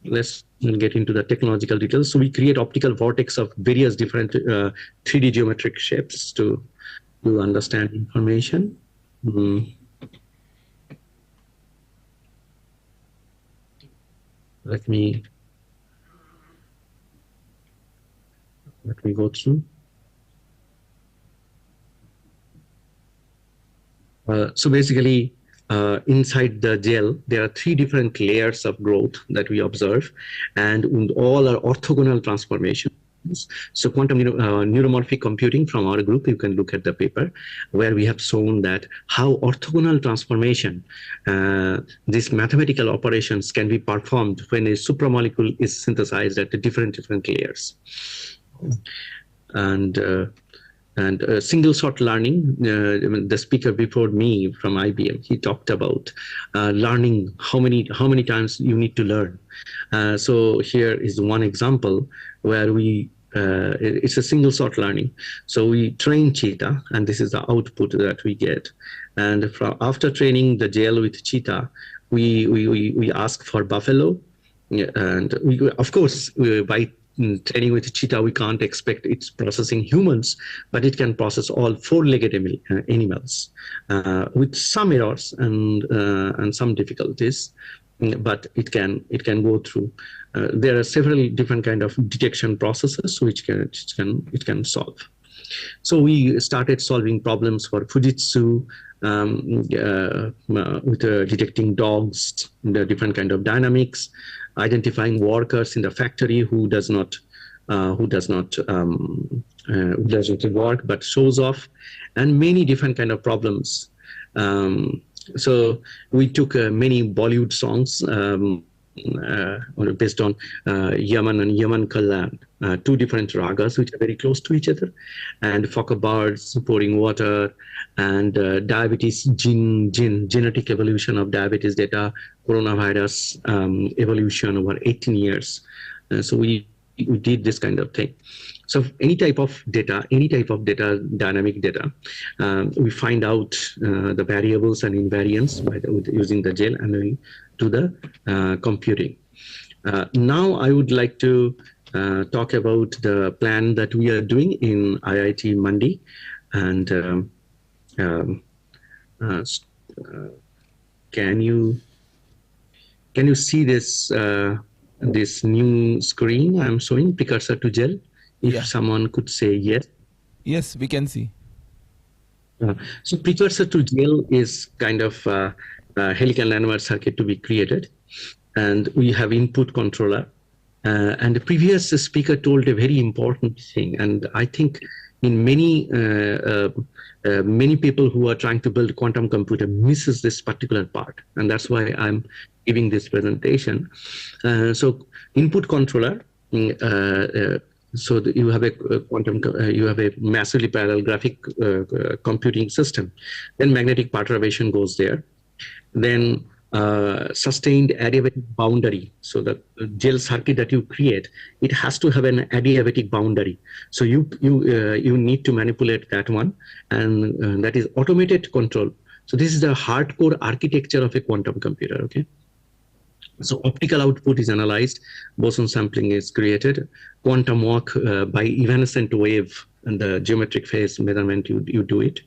Let's get into the technological details. So we create optical vortex of various different 3D geometric shapes to understand information. Let me go through. So basically, inside the gel, there are 3 different layers of growth that we observe, and all are orthogonal transformations. So quantum neuromorphic computing from our group, you can look at the paper where we have shown that how orthogonal transformation, these mathematical operations can be performed when a supramolecule is synthesized at the different layers. And single shot learning, the speaker before me from IBM, he talked about learning how many times you need to learn. So here is one example where it's a single shot learning. So we train cheetah, and this is the output that we get. And after training the gel with cheetah, we ask for buffalo, and of course by training with cheetah, we can't expect it's processing humans, but it can process all 4-legged animals with some errors and some difficulties, but it can go through. There are several different kind of detection processes which it can solve. So we started solving problems for Fujitsu with detecting dogs, the different kind of dynamics, identifying workers in the factory who does not work but shows off, and many different kind of problems. So we took many Bollywood songs based on Yaman and Yaman Kalyan, 2 different ragas which are very close to each other, and Fokker birds pouring water, and diabetes genetic evolution of diabetes data, coronavirus evolution over 18 years. So we did this kind of thing. So any type of data, dynamic data, we find out the variables and invariants using the gel, and we do the computing. Now I would like to talk about the plan that we are doing in IIT Mandi, and can you see this this new screen I'm showing, precursor to gel? If someone could say yes. Yes, we can see. So precursor to gel is kind of a helical nanowire circuit to be created, and we have input controller. And the previous speaker told a very important thing, and I think in many people who are trying to build quantum computer misses this particular part, and that's why I'm giving this presentation. So input controller. So you have a you have a massively parallel graphic computing system. Then magnetic perturbation goes there. Then sustained adiabatic boundary. So the gel circuit that you create, it has to have an adiabatic boundary. So you need to manipulate that one, and that is automated control. So this is the hardcore architecture of a quantum computer. Okay. So optical output is analyzed, boson sampling is created, quantum walk by evanescent wave, and the geometric phase measurement, you do it.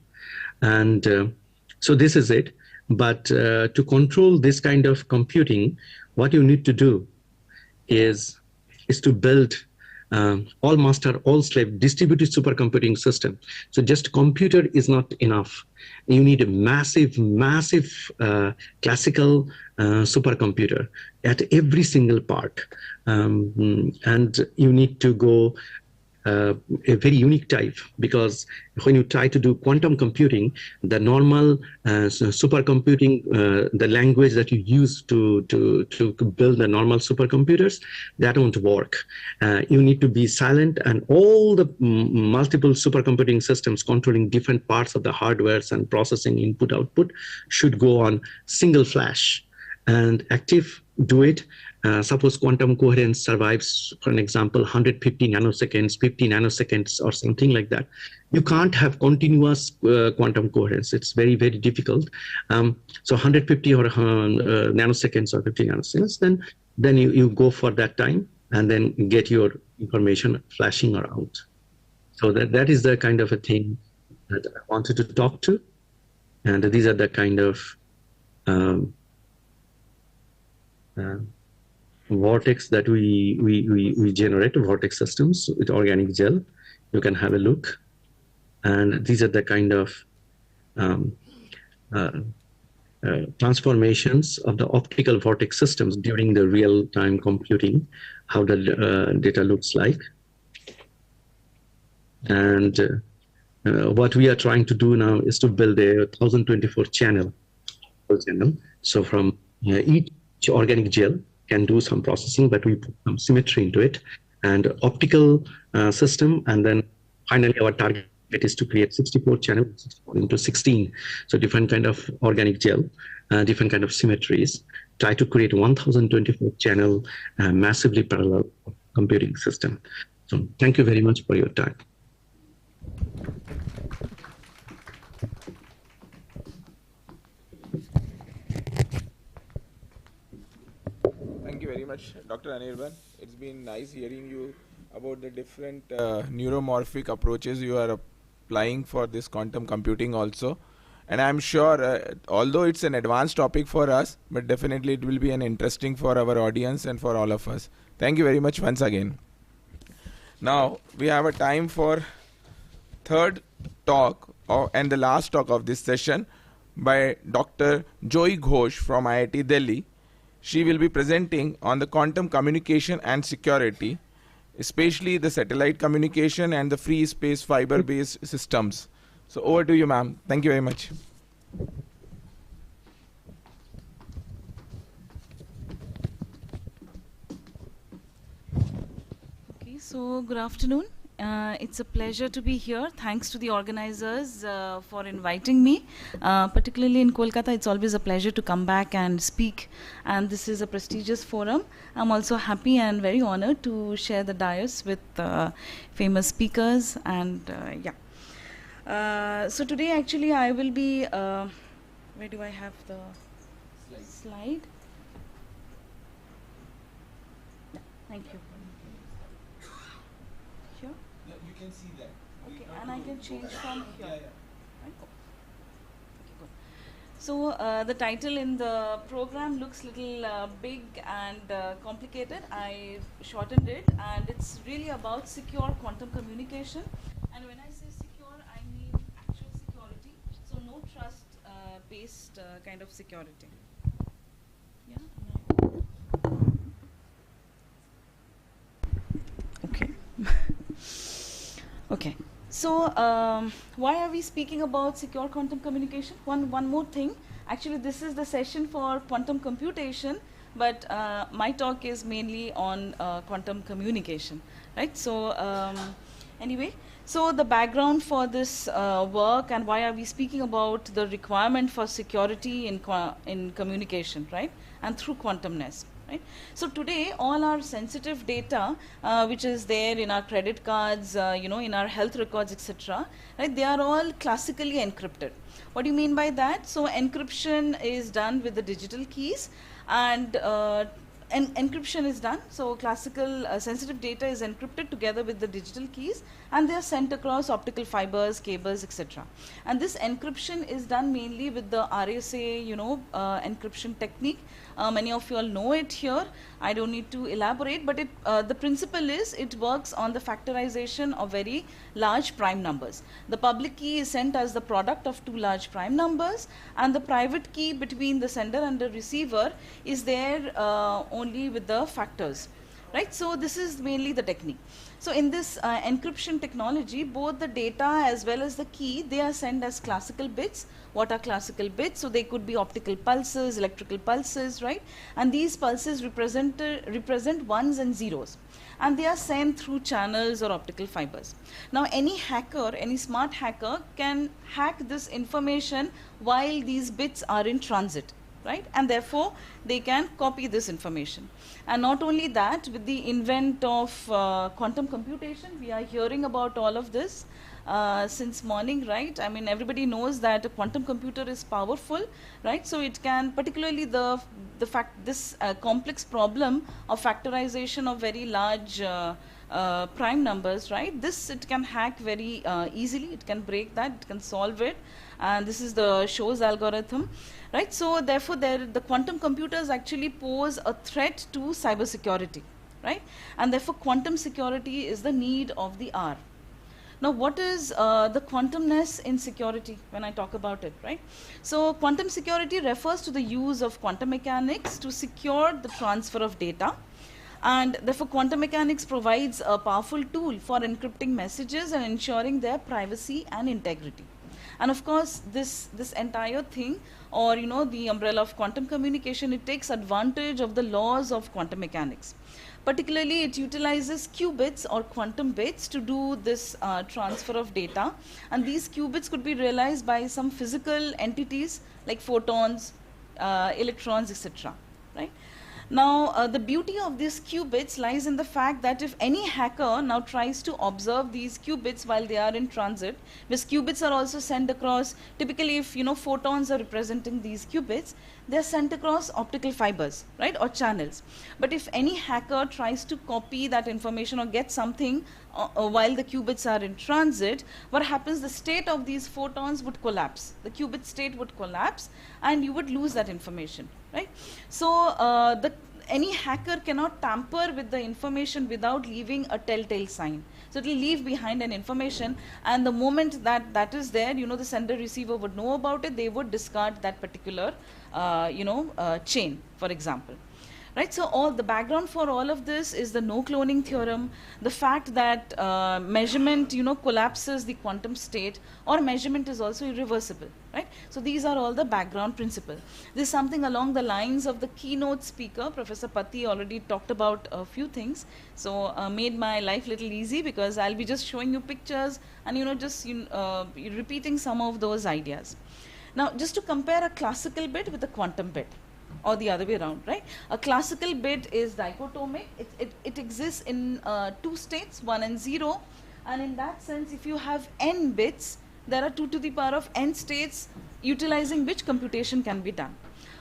And so this is it. But to control this kind of computing, what you need to do is to build all master, all slave distributed supercomputing system. So just computer is not enough. You need a massive classical supercomputer at every single part. And you need to go a very unique type, because when you try to do quantum computing, the normal supercomputing, the language that you use to build the normal supercomputers, that won't work. You need to be silent, and all the multiple supercomputing systems controlling different parts of the hardwares and processing input output should go on single flash. And active, do it. Suppose quantum coherence survives, for an example, 150 nanoseconds, 50 nanoseconds, or something like that. You can't have continuous quantum coherence. It's very, very difficult. So 150 or nanoseconds or 50 nanoseconds, then you go for that time, and then get your information flashing around. So that is the kind of a thing that I wanted to talk to. And these are the kind of vortex that we generate, vortex systems with organic gel. You can have a look. And these are the kind of transformations of the optical vortex systems during the real-time computing, how the data looks like. And what we are trying to do now is to build a 1024 channel. So from each organic gel can do some processing, but we put some symmetry into it, and optical system, and then finally our target is to create 64 channels into 16. So different kind of organic gel, different kind of symmetries, try to create 1024 channel massively parallel computing system. So thank you very much for your time. Thank you very much, Dr. Anirban. It's been nice hearing you about the different neuromorphic approaches you are applying for this quantum computing also. And I'm sure, although it's an advanced topic for us, but definitely it will be an interesting for our audience and for all of us. Thank you very much once again. Now, we have a time for third talk and the last talk of this session by Dr. Joy Ghosh from IIT Delhi. She will be presenting on the quantum communication and security, especially the satellite communication and the free space fiber-based systems. So over to you, ma'am. Thank you very much. Okay, so good afternoon. It's a pleasure to be here. Thanks to the organizers for inviting me. Particularly in Kolkata, it's always a pleasure to come back and speak. And this is a prestigious forum. I'm also happy and very honored to share the dais with famous speakers. And so today, actually, I will be. Where do I have the slide? Yeah, thank you. You can see that. Okay, and I can change from here. Right? Okay, good. So the title in the program looks little big and complicated. I shortened it, and it's really about secure quantum communication. And when I say secure, I mean actual security. So no trust-based kind of security. Yeah. Okay. Okay, so why are we speaking about secure quantum communication? One more thing. Actually, this is the session for quantum computation, but my talk is mainly on quantum communication, right? So anyway, so the background for this work and why are we speaking about the requirement for security in communication, right? And through quantumness. Right? So today, all our sensitive data, which is there in our credit cards, in our health records, etc., right? They are all classically encrypted. What do you mean by that? So encryption is done with the digital keys, and encryption is done. So classical sensitive data is encrypted together with the digital keys, and they are sent across optical fibers, cables, etc. And this encryption is done mainly with the RSA, encryption technique. Many of you all know it here. I don't need to elaborate, but the principle is it works on the factorization of very large prime numbers. The public key is sent as the product of two large prime numbers, and the private key between the sender and the receiver is there only with the factors. Right? So this is mainly the technique. So in this encryption technology, both the data as well as the key, they are sent as classical bits. What are classical bits? So they could be optical pulses, electrical pulses, right? And these pulses represent ones and zeros. And they are sent through channels or optical fibers. Now any hacker, any smart hacker can hack this information while these bits are in transit. Right? And therefore, they can copy this information. And not only that, with the invent of quantum computation, we are hearing about all of this since morning, right? I mean, everybody knows that a quantum computer is powerful, right? So it can, particularly this complex problem of factorization of very large prime numbers, right? This it can hack very easily. It can break that. It can solve it. And this is the Shor's algorithm, right? So therefore, the quantum computers actually pose a threat to cybersecurity, right? And therefore, quantum security is the need of the hour. Now, what is the quantumness in security when I talk about it, right? So, quantum security refers to the use of quantum mechanics to secure the transfer of data. And therefore, quantum mechanics provides a powerful tool for encrypting messages and ensuring their privacy and integrity. And of course, this entire thing, or the umbrella of quantum communication, it takes advantage of the laws of quantum mechanics. Particularly, it utilizes qubits or quantum bits to do this transfer of data. And these qubits could be realized by some physical entities like photons, electrons, etc. Right? Now, the beauty of these qubits lies in the fact that if any hacker now tries to observe these qubits while they are in transit, because qubits are also sent across, typically if photons are representing these qubits, they are sent across optical fibers, right, or channels. But if any hacker tries to copy that information or get something while the qubits are in transit, what happens, the state of these photons would collapse. The qubit state would collapse and you would lose that information, right? So any hacker cannot tamper with the information without leaving a telltale sign. So it will leave behind an information, and the moment that is there, the sender receiver would know about it, they would discard that particular chain, for example. Right, so the background for all of this is the no cloning theorem, the fact that measurement collapses the quantum state, or measurement is also irreversible, right? So these are all the background principles. This is something along the lines of the keynote speaker, Professor Pati, already talked about a few things. So made my life little easy, because I'll be just showing you pictures and just repeating some of those ideas. Now, just to compare a classical bit with a quantum bit, or the other way around, right? A classical bit is dichotomic. It exists in two states, 1 and 0. And in that sense, if you have n bits, there are 2 to the power of n states utilizing which computation can be done.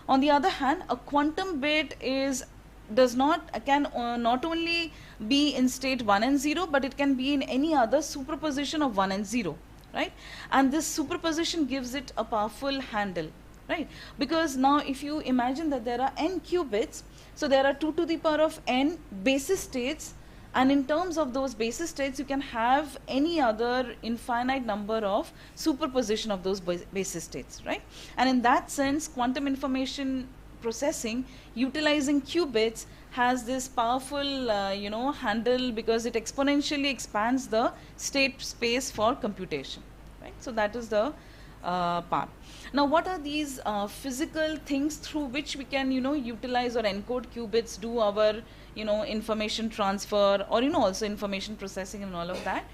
On the other hand, a quantum bit can not only be in state 1 and 0, but it can be in any other superposition of 1 and 0, right? And this superposition gives it a powerful handle. Right, because now if you imagine that there are n qubits, so there are 2 to the power of n basis states, and in terms of those basis states, you can have any other infinite number of superposition of those basis states, right? And in that sense, quantum information processing utilizing qubits has this powerful handle, because it exponentially expands the state space for computation, right? So that is the part. Now, what are these physical things through which we can, utilize or encode qubits, do our, information transfer, or, also information processing and all of that?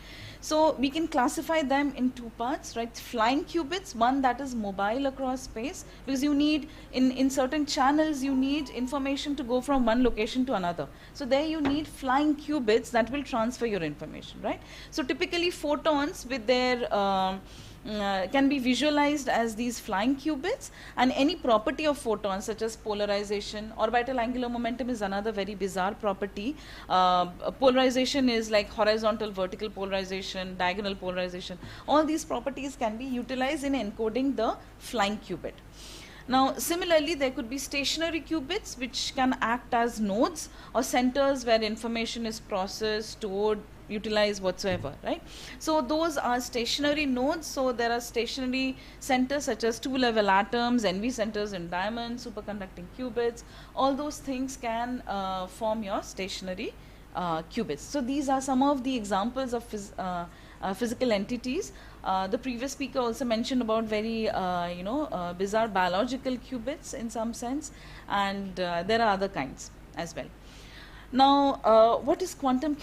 So we can classify them in two parts, right? Flying qubits, one that is mobile across space, because you need, in certain channels, you need information to go from one location to another. So there you need flying qubits that will transfer your information, right? So typically photons with their can be visualized as these flying qubits, and any property of photons such as polarization, orbital angular momentum is another very bizarre property. Polarization is like horizontal, vertical polarization, diagonal polarization. All these properties can be utilized in encoding the flying qubit. Now, similarly, there could be stationary qubits which can act as nodes or centers where information is processed, stored, utilized, whatsoever, right? So those are stationary nodes. So there are stationary centers such as two-level atoms, NV centers in diamonds, superconducting qubits. All those things can form your stationary qubits. So these are some of the examples of physical entities. The previous speaker also mentioned about very bizarre biological qubits in some sense, and there are other kinds as well. Now, what is quantum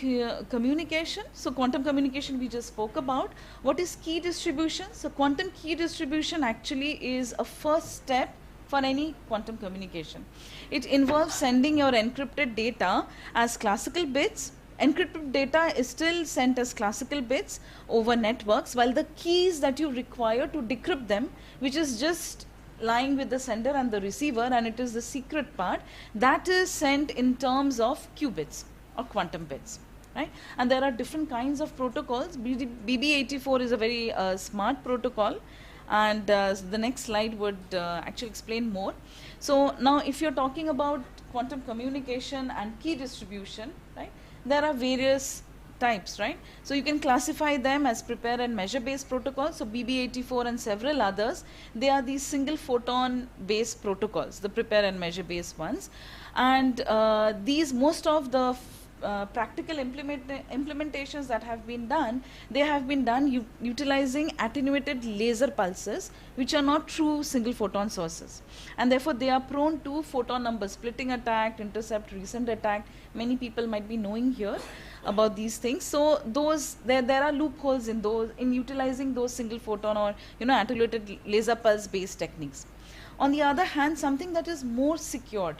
communication? So quantum communication we just spoke about. What is key distribution? So quantum key distribution actually is a first step for any quantum communication. It involves sending your encrypted data as classical bits. Encrypted data is still sent as classical bits over networks, while the keys that you require to decrypt them, which is just lying with the sender and the receiver, and it is the secret part, that is sent in terms of qubits or quantum bits, right? And there are different kinds of protocols. BB84 is a very smart protocol, and the next slide would actually explain more. So now if you're talking about quantum communication and key distribution, right, there are various types, right? So you can classify them as prepare and measure based protocols. So BB84 and several others, they are these single photon based protocols, the prepare and measure based ones. And these, most of the practical implementations that have been done, they have been done utilizing attenuated laser pulses, which are not true single photon sources, and therefore they are prone to photon number splitting attack, intercept, recent attack. Many people might be knowing here about these things. So those, there are loopholes in those, in utilizing those single photon or attenuated laser pulse based techniques. On the other hand, something that is more secured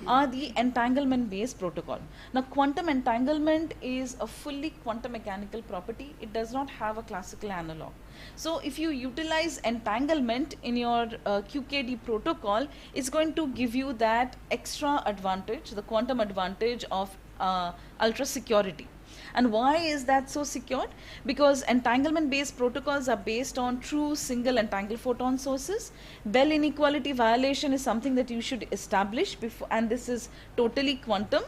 are the entanglement based protocol. Now quantum entanglement is a fully quantum mechanical property. It does not have a classical analog. So if you utilize entanglement in your QKD protocol, it's going to give you that extra advantage, the quantum advantage of ultra security. And why is that so secured? Because entanglement based protocols are based on true single entangled photon sources. Bell inequality violation is something that you should establish before, and this is totally quantum.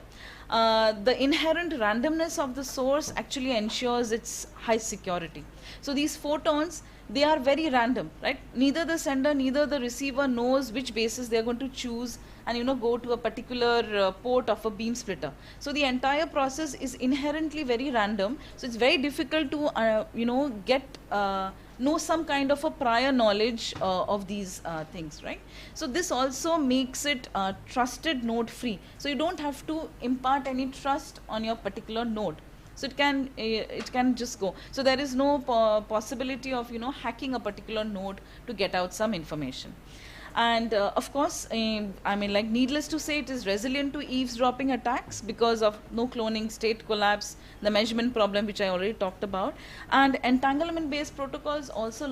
The inherent randomness of the source actually ensures its high security. So these photons, they are very random, right? Neither the sender, neither the receiver knows which basis they are going to choose and go to a particular port of a beam splitter. So the entire process is inherently very random. So it's very difficult to know some kind of a prior knowledge of these things, right? So this also makes it trusted node free. So you don't have to impart any trust on your particular node. So it can just go. So there is no possibility of hacking a particular node to get out some information. And of course, needless to say, it is resilient to eavesdropping attacks because of no cloning, state collapse, the measurement problem, which I already talked about. And entanglement based protocols also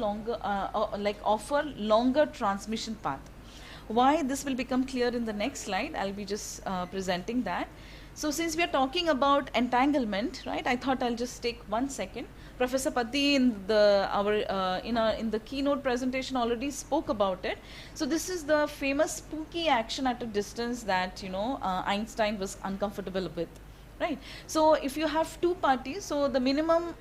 offer longer transmission path. Why? This will become clear in the next slide. I'll be just presenting that. So since we are talking about entanglement, right, I thought I'll just take 1 second. Professor Pati in the keynote presentation already spoke about it. So this is the famous spooky action at a distance that Einstein was uncomfortable with, right? So if you have two parties, so the minimum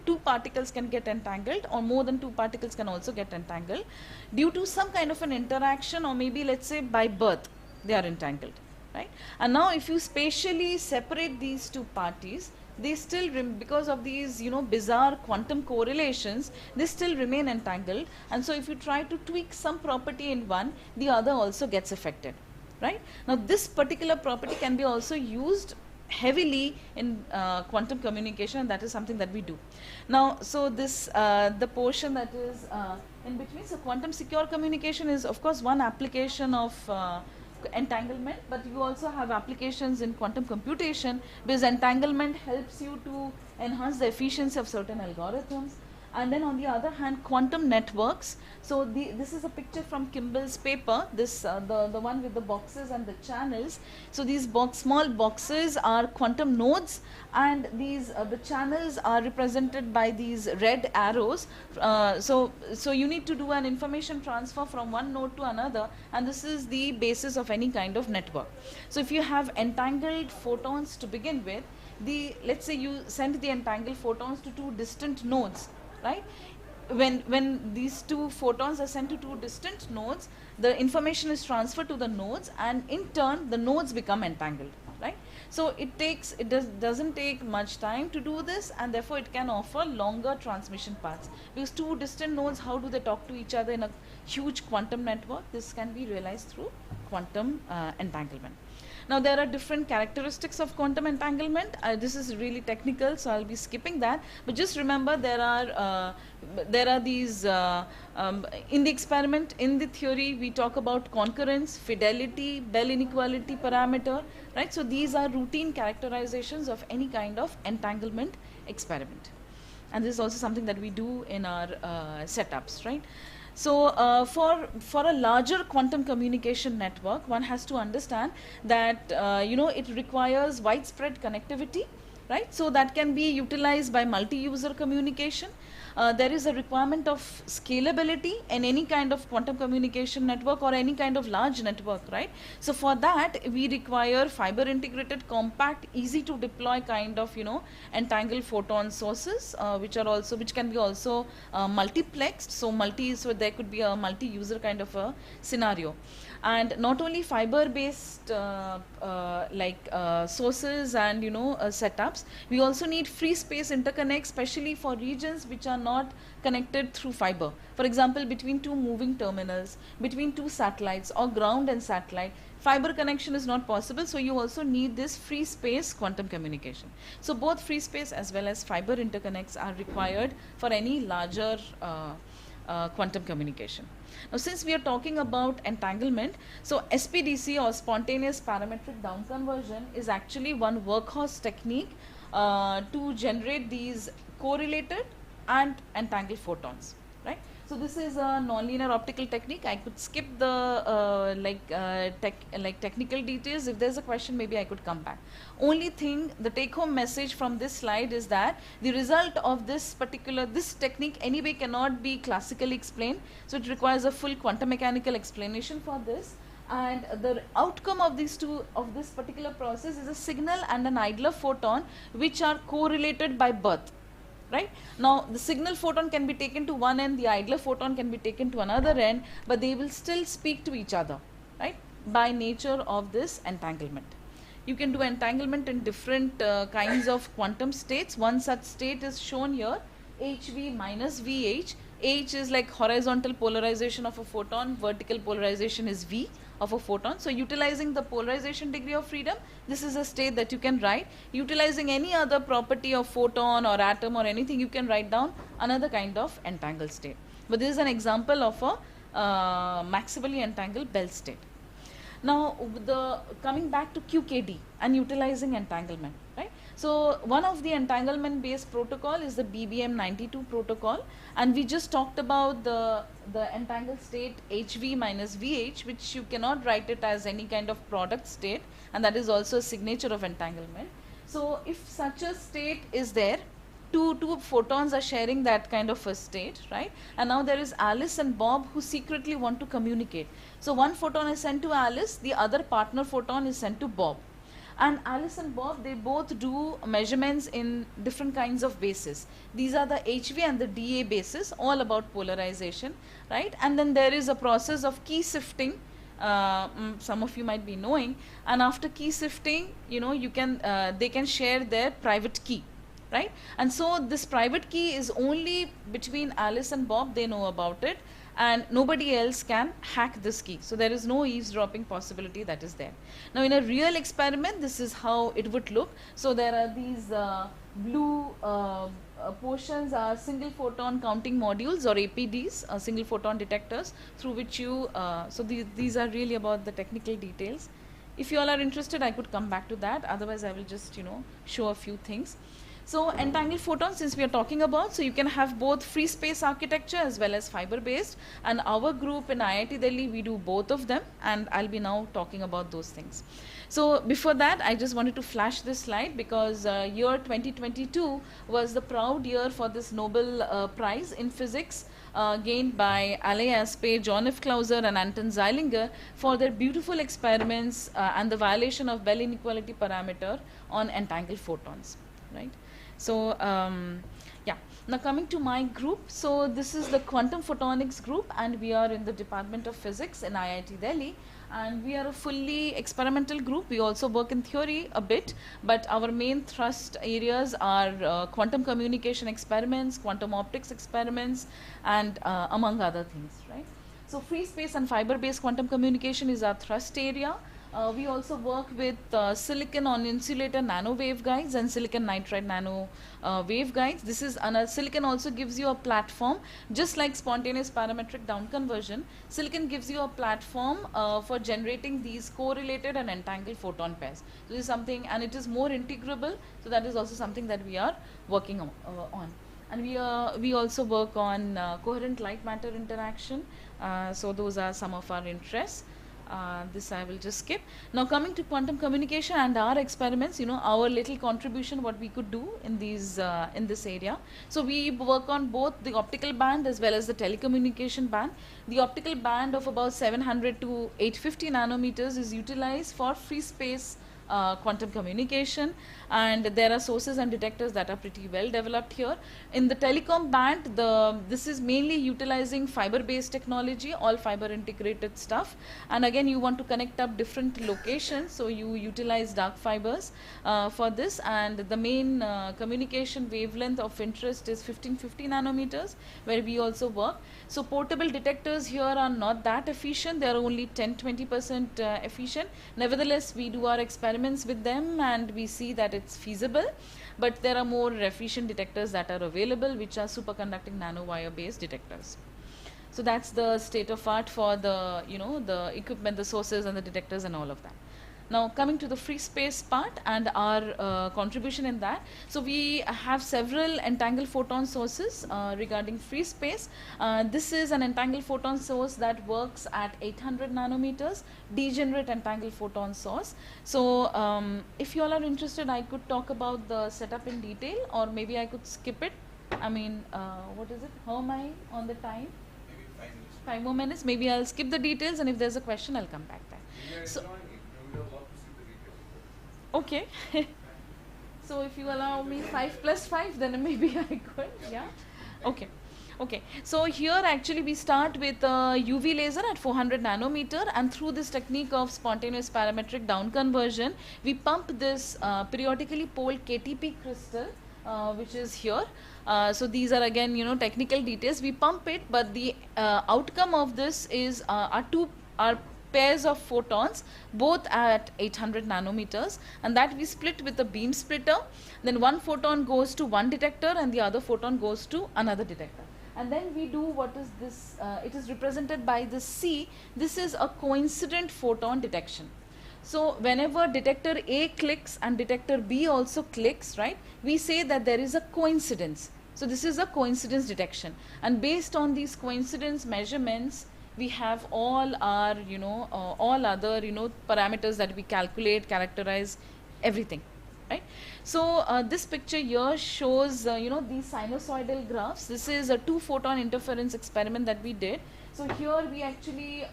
2 particles can get entangled, or more than 2 particles can also get entangled due to some kind of an interaction, or maybe let's say by birth they are entangled. Right? And now if you spatially separate these 2 parties, they still, because of these bizarre quantum correlations, they still remain entangled. And so if you try to tweak some property in one, the other also gets affected. Right? Now this particular property can be also used heavily in quantum communication, and that is something that we do. Now, so this the portion that is in between, so quantum secure communication is of course one application of entanglement, but you also have applications in quantum computation, because entanglement helps you to enhance the efficiency of certain algorithms. And then on the other hand, quantum networks. So this is a picture from Kimball's paper, this the one with the boxes and the channels. So these small boxes are quantum nodes, and these the channels are represented by these red arrows. So you need to do an information transfer from one node to another, and this is the basis of any kind of network. So if you have entangled photons to begin with, let's say you send the entangled photons to 2 distant nodes. Right? When these 2 photons are sent to 2 distant nodes, the information is transferred to the nodes, and in turn the nodes become entangled. Right? So it doesn't take much time to do this, and therefore it can offer longer transmission paths, because 2 distant nodes, how do they talk to each other in a huge quantum network? This can be realized through quantum entanglement. Now there are different characteristics of quantum entanglement. This is really technical, so I'll be skipping that. But just remember, there are these in the experiment, in the theory, we talk about concurrence, fidelity, Bell inequality parameter, right? So these are routine characterizations of any kind of entanglement experiment, and this is also something that we do in our setups, right? So for a larger quantum communication network, one has to understand that it requires widespread connectivity, right? So that can be utilized by multi-user communication. There is a requirement of scalability in any kind of quantum communication network or any kind of large network, right? So for that we require fiber integrated, compact, easy to deploy kind of, you know, entangled photon sources, which can be also multiplexed. So there could be a multi-user kind of a scenario. And not only fiber based sources and, you know, setups, we also need free space interconnect, especially for regions which are not connected through fiber. For example, between two moving terminals, between two satellites, or ground and satellite, fiber connection is not possible, so you also need this free space quantum communication. So both free space as well as fiber interconnects are required for any larger quantum communication. Now, since we are talking about entanglement, so SPDC, or spontaneous parametric down conversion, is actually one workhorse technique to generate these correlated and entangled photons, right? So this is a nonlinear optical technique. I could skip the technical details. If there's a question, maybe I could come back. Only thing, the take-home message from this slide is that the result of this technique anyway cannot be classically explained. So it requires a full quantum mechanical explanation for this. And the outcome of this particular process is a signal and an idler photon which are correlated by birth. Right? Now, the signal photon can be taken to one end, the idler photon can be taken to another end, but they will still speak to each other, right? By nature of this entanglement. You can do entanglement in different kinds of quantum states. One such state is shown here, HV minus VH. H is like horizontal polarization of a photon, vertical polarization is V of a photon. So utilizing the polarization degree of freedom, this is a state that you can write. Utilizing any other property of photon or atom or anything, you can write down another kind of entangled state. But this is an example of a maximally entangled Bell state. Now, coming back to QKD and utilizing entanglement, right? So one of the entanglement based protocol is the BBM92 protocol, and we just talked about the entangled state HV minus VH, which you cannot write it as any kind of product state, and that is also a signature of entanglement. So if such a state is there, two photons are sharing that kind of a state, right? And now there is Alice and Bob who secretly want to communicate. So one photon is sent to Alice, the other partner photon is sent to Bob. And Alice and Bob, they both do measurements in different kinds of bases. These are the HV and the DA bases, all about polarization, right? And then there is a process of key sifting, some of you might be knowing, and after key sifting, you know, they can share their private key, right? And so this private key is only between Alice and Bob, they know about it, and nobody else can hack this key. So there is no eavesdropping possibility that is there. Now in a real experiment, this is how it would look. So there are these blue portions are single photon counting modules, or APDs, single photon detectors, through which you, so these are really about the technical details. If you all are interested, I could come back to that. Otherwise, I will just, you know, show a few things. So entangled photons, since we are talking about, so you can have both free space architecture as well as fiber based, and our group in IIT Delhi, we do both of them, and I'll be now talking about those things. So before that, I just wanted to flash this slide because year 2022 was the proud year for this Nobel Prize in Physics gained by Ale Aspe, John F. Clauser and Anton Zeilinger for their beautiful experiments and the violation of Bell inequality parameter on entangled photons, right? So yeah, now coming to my group, so this is the quantum photonics group, and we are in the Department of Physics in IIT Delhi, and we are a fully experimental group. We also work in theory a bit, but our main thrust areas are quantum communication experiments, quantum optics experiments, and among other things, right? So free space and fiber based quantum communication is our thrust area. We also work with silicon on insulator nano waveguides and silicon nitride nano waveguides. This is silicon also gives you a platform, just like spontaneous parametric down conversion. Silicon gives you a platform for generating these correlated and entangled photon pairs. So this is something, and it is more integrable. So that is also something that we are working on. And we also work on coherent light matter interaction. So those are some of our interests. This I will just skip. Now coming to quantum communication and our experiments, our little contribution, what we could do in these in this area. So we work on both the optical band as well as the telecommunication band. The optical band of about 700 to 850 nanometers is utilized for free space quantum communication, and there are sources and detectors that are pretty well developed here. In the telecom band, this is mainly utilizing fiber-based technology, all fiber integrated stuff, and again you want to connect up different locations, so you utilize dark fibers for this, and the main communication wavelength of interest is 1550 nanometers, where we also work. So portable detectors here are not that efficient, they are only 10-20% efficient. Nevertheless, we do our experiments with them and we see that it's feasible, but there are more efficient detectors that are available, which are superconducting nanowire based detectors. So that's the state of art for the the equipment, the sources and the detectors and all of that. Now coming to the free space part and our contribution in that. So we have several entangled photon sources regarding free space. This is an entangled photon source that works at 800 nanometers, degenerate entangled photon source. So if you all are interested, I could talk about the setup in detail, or maybe I could skip it. I mean, what is it? How am I on the time? Maybe 5 minutes. 5 more minutes. Maybe I'll skip the details, and if there's a question, I'll come back there. So, okay. So if you allow me 5 plus 5, then maybe I could, yeah. Okay. Okay, so here actually we start with a UV laser at 400 nanometer, and through this technique of spontaneous parametric down conversion, we pump this periodically poled KTP crystal, which is here. So these are again technical details. We pump it, but the outcome of this is our pairs of photons, both at 800 nanometers, and that we split with a beam splitter. Then one photon goes to one detector and the other photon goes to another detector. And then we do what is this, it is represented by the C. This is a coincident photon detection. So whenever detector A clicks and detector B also clicks, right, we say that there is a coincidence. So this is a coincidence detection, and based on these coincidence measurements, we have all our all other parameters that we calculate, characterize, everything, right? So this picture here shows these sinusoidal graphs. This is a 2-photon interference experiment that we did. So here we actually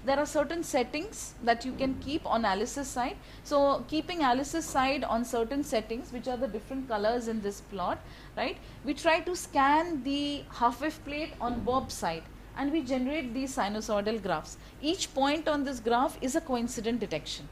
there are certain settings that you can keep on analysis side. So keeping analysis side on certain settings, which are the different colors in this plot, right? We try to scan the half-wave plate on Bob side, and we generate these sinusoidal graphs. Each point on this graph is a coincident detection,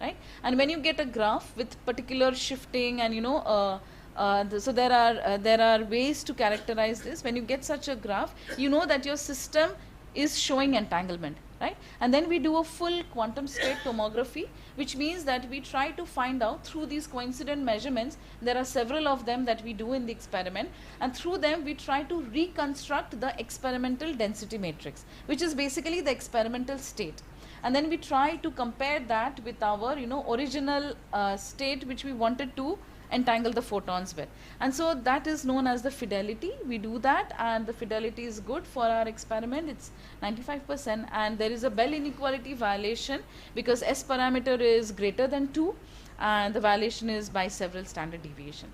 right? And when you get a graph with particular shifting and so there are ways to characterize this. When you get such a graph, you know that your system is showing entanglement, right? And then we do a full quantum state tomography, which means that we try to find out through these coincident measurements. There are several of them that we do in the experiment, and through them we try to reconstruct the experimental density matrix, which is basically the experimental state. And then we try to compare that with our original state which we wanted to entangle the photons with, and so that is known as the fidelity. We do that, and the fidelity is good for our experiment. It's 95%, and there is a Bell inequality violation because S parameter is greater than 2, and the violation is by several standard deviation.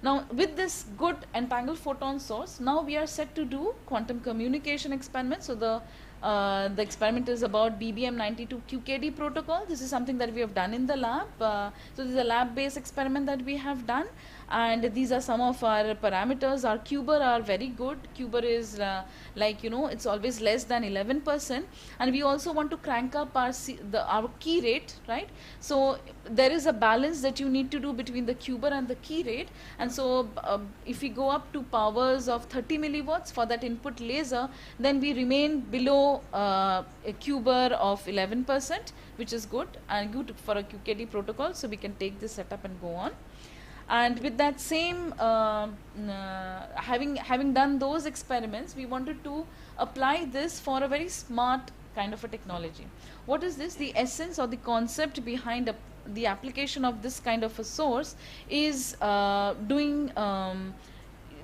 Now with this good entangled photon source, now we are set to do quantum communication experiments. So the experiment is about BBM92 QKD protocol. This is something that we have done in the lab. So this is a lab-based experiment that we have done, and these are some of our parameters. Our Kuber are very good. Kuber is it's always less than 11%, and we also want to crank up our key rate, right? So there is a balance that you need to do between the Kuber and the key rate, and so if we go up to powers of 30 milliwatts for that input laser, then we remain below a Kuber of 11%, which is good and good for a QKD protocol. So we can take this setup and go on. And with that same having done those experiments, we wanted to apply this for a very smart kind of a technology. What is this? The essence or the concept behind the application of this kind of a source is doing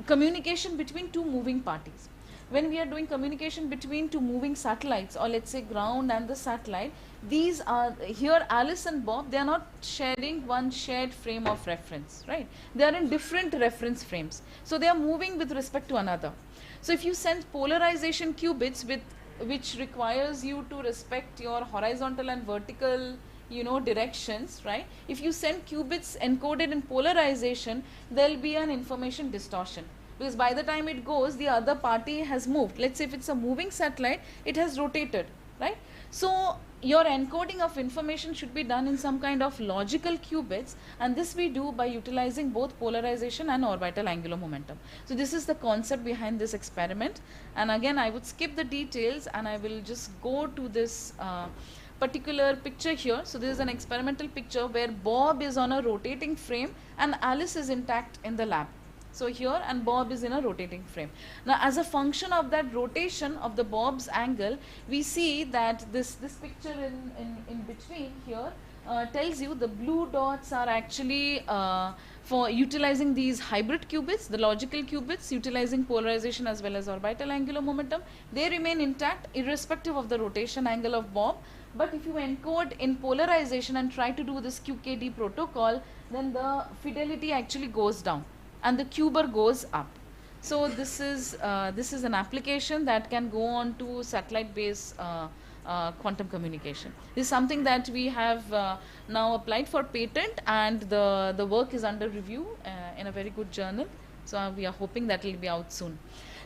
communication between two moving parties. when we are doing communication between two moving satellites, or let's say ground and the satellite, these are here Alice and Bob, they are not sharing one shared frame of reference, right? They are in different reference frames, so they are moving with respect to another. So if you send polarization qubits which requires you to respect your horizontal and vertical directions, right? If you send qubits encoded in polarization, there will be an information distortion, because by the time it goes, the other party has moved. Let's say if it's a moving satellite, it has rotated, right? So your encoding of information should be done in some kind of logical qubits, and this we do by utilizing both polarization and orbital angular momentum. So this is the concept behind this experiment, and again I would skip the details and I will just go to this particular picture here. So this is an experimental picture where Bob is on a rotating frame and Alice is intact in the lab. So here, and Bob is in a rotating frame. Now as a function of that rotation of the Bob's angle, we see that this picture in between here tells you the blue dots are actually for utilizing these hybrid qubits, the logical qubits utilizing polarization as well as orbital angular momentum. They remain intact irrespective of the rotation angle of Bob. But if you encode in polarization and try to do this QKD protocol, then the fidelity actually goes down and the QBER goes up. So this is an application that can go on to satellite-based quantum communication. This is something that we have now applied for patent, and the work is under review in a very good journal. So we are hoping that it will be out soon.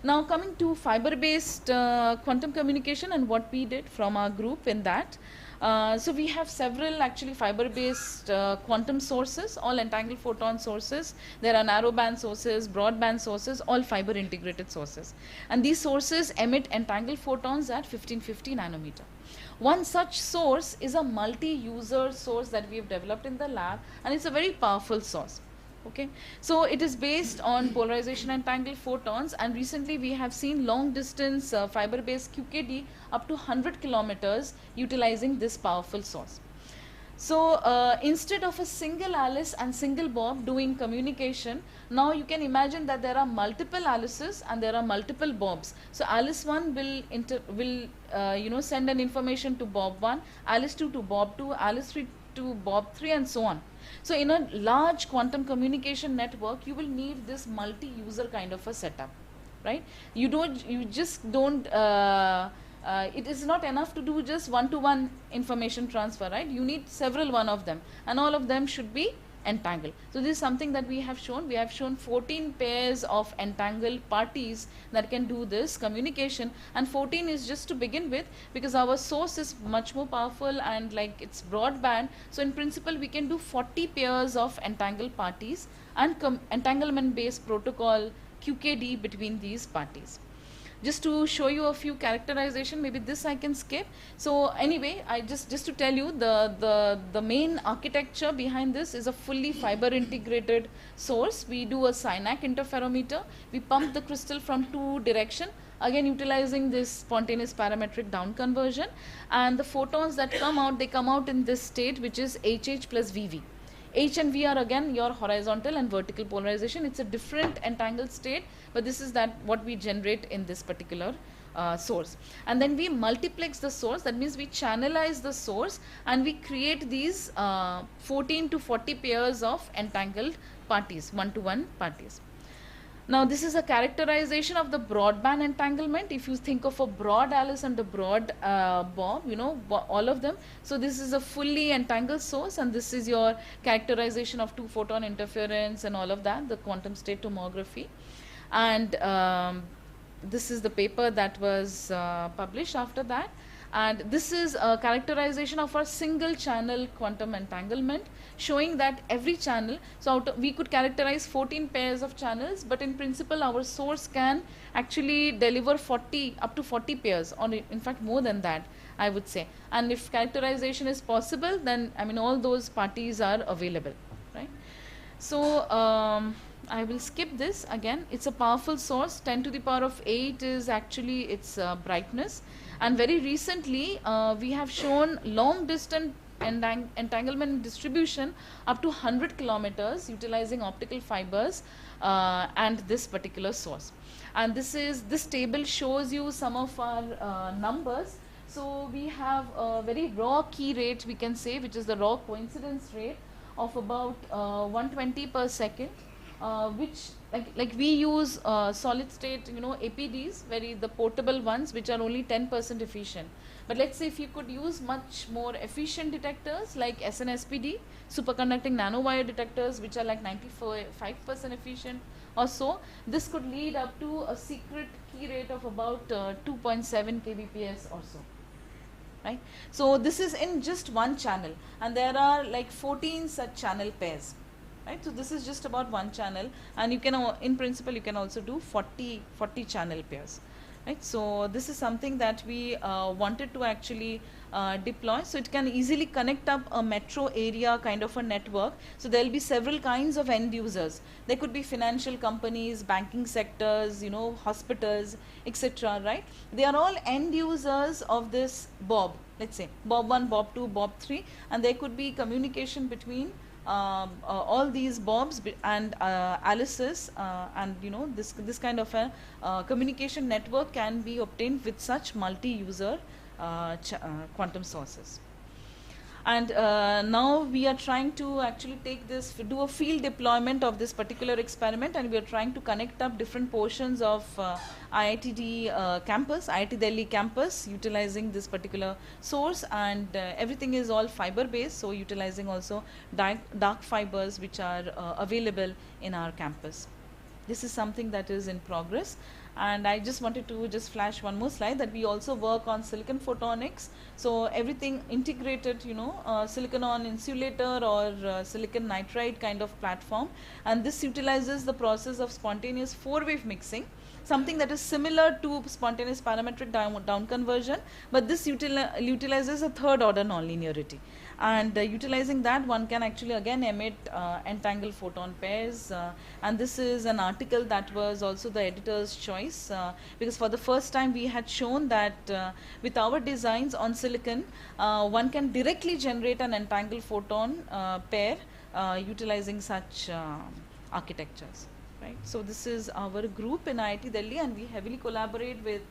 Now coming to fiber-based quantum communication and what we did from our group in that. So we have several actually fiber-based quantum sources, all entangled photon sources. There are narrowband sources, broadband sources, all fiber integrated sources. And these sources emit entangled photons at 1550 nanometer. One such source is a multi-user source that we have developed in the lab, and it's a very powerful source. Okay, so it is based on polarization entangled photons, and recently we have seen long distance fiber-based QKD up to 100 kilometers utilizing this powerful source. So instead of a single Alice and single Bob doing communication, now you can imagine that there are multiple Alices and there are multiple Bobs. So Alice 1 will send an information to Bob 1, Alice 2 to Bob 2, Alice 3 to Bob 3, and so on. So in a large quantum communication network, you will need this multi-user kind of a setup, right? It is not enough to do just one-to-one information transfer, right? You need several one of them, and all of them should be entangled. So this is something that we have shown. We have shown 14 pairs of entangled parties that can do this communication, and 14 is just to begin with because our source is much more powerful and like it's broadband. So in principle we can do 40 pairs of entangled parties and entanglement based protocol QKD between these parties. Just to show you a few characterization, maybe this I can skip. So anyway, I just to tell you the main architecture behind this is a fully fiber integrated source. We do a C-DAC interferometer. We pump the crystal from two directions, again utilizing this spontaneous parametric down conversion, and the photons that come out, they come out in this state which is HH plus VV. H and V are again your horizontal and vertical polarization. It's a different entangled state, but this is what we generate in this particular source. And then we multiplex the source. That means we channelize the source and we create these 14 to 40 pairs of entangled parties, one-to-one parties. Now this is a characterization of the broadband entanglement. If you think of a broad Alice and a broad Bob, all of them. So this is a fully entangled source, and this is your characterization of two photon interference and all of that, the quantum state tomography. And this is the paper that was published after that. And this is a characterization of our single channel quantum entanglement, showing that every channel, so we could characterize 14 pairs of channels, but in principle our source can actually deliver up to 40 pairs, or in fact more than that, I would say. And if characterization is possible, then all those parties are available, right? So I will skip this again. It's a powerful source. 10 to the power of 8 is actually its brightness. And very recently we have shown long distance entanglement distribution up to 100 kilometers utilizing optical fibers and this particular source. And this table shows you some of our numbers. So we have a very raw key rate, we can say, which is the raw coincidence rate of about 120 per second, which like we use solid state, APDs, the portable ones, which are only 10% efficient. But let's say if you could use much more efficient detectors like SNSPD, superconducting nanowire detectors, which are like 95% efficient or so, this could lead up to a secret key rate of about 2.7 kbps or so. Right? So this is in just one channel, and there are like 14 such channel pairs. Right? So this is just about one channel, and you can, in principle, you can also do 40 channel pairs. Right? So this is something that we wanted to actually deploy, so it can easily connect up a metro area kind of a network. So there will be several kinds of end users. There could be financial companies, banking sectors, hospitals, etc. Right? They are all end users of this Bob. Let's say Bob 1, Bob 2, Bob 3, and there could be communication between all these Bobs and Alice's, and this kind of a communication network can be obtained with such multi-user quantum sources. And now we are trying to actually take this, do a field deployment of this particular experiment, and we are trying to connect up different portions of IIT campus, IIT Delhi campus, utilizing this particular source, and everything is all fiber based, so utilizing also dark fibers which are available in our campus. This is something that is in progress. And I just wanted to just flash one more slide, that we also work on silicon photonics. So everything integrated, silicon on insulator or silicon nitride kind of platform. And this utilizes the process of spontaneous 4-wave mixing, something that is similar to spontaneous parametric down conversion, but this utilizes a third order nonlinearity. And utilizing that, one can actually again emit entangled photon pairs, and this is an article that was also the editor's choice, because for the first time we had shown that with our designs on silicon, one can directly generate an entangled photon pair utilizing such architectures. Right? So this is our group in IIT Delhi, and we heavily collaborate with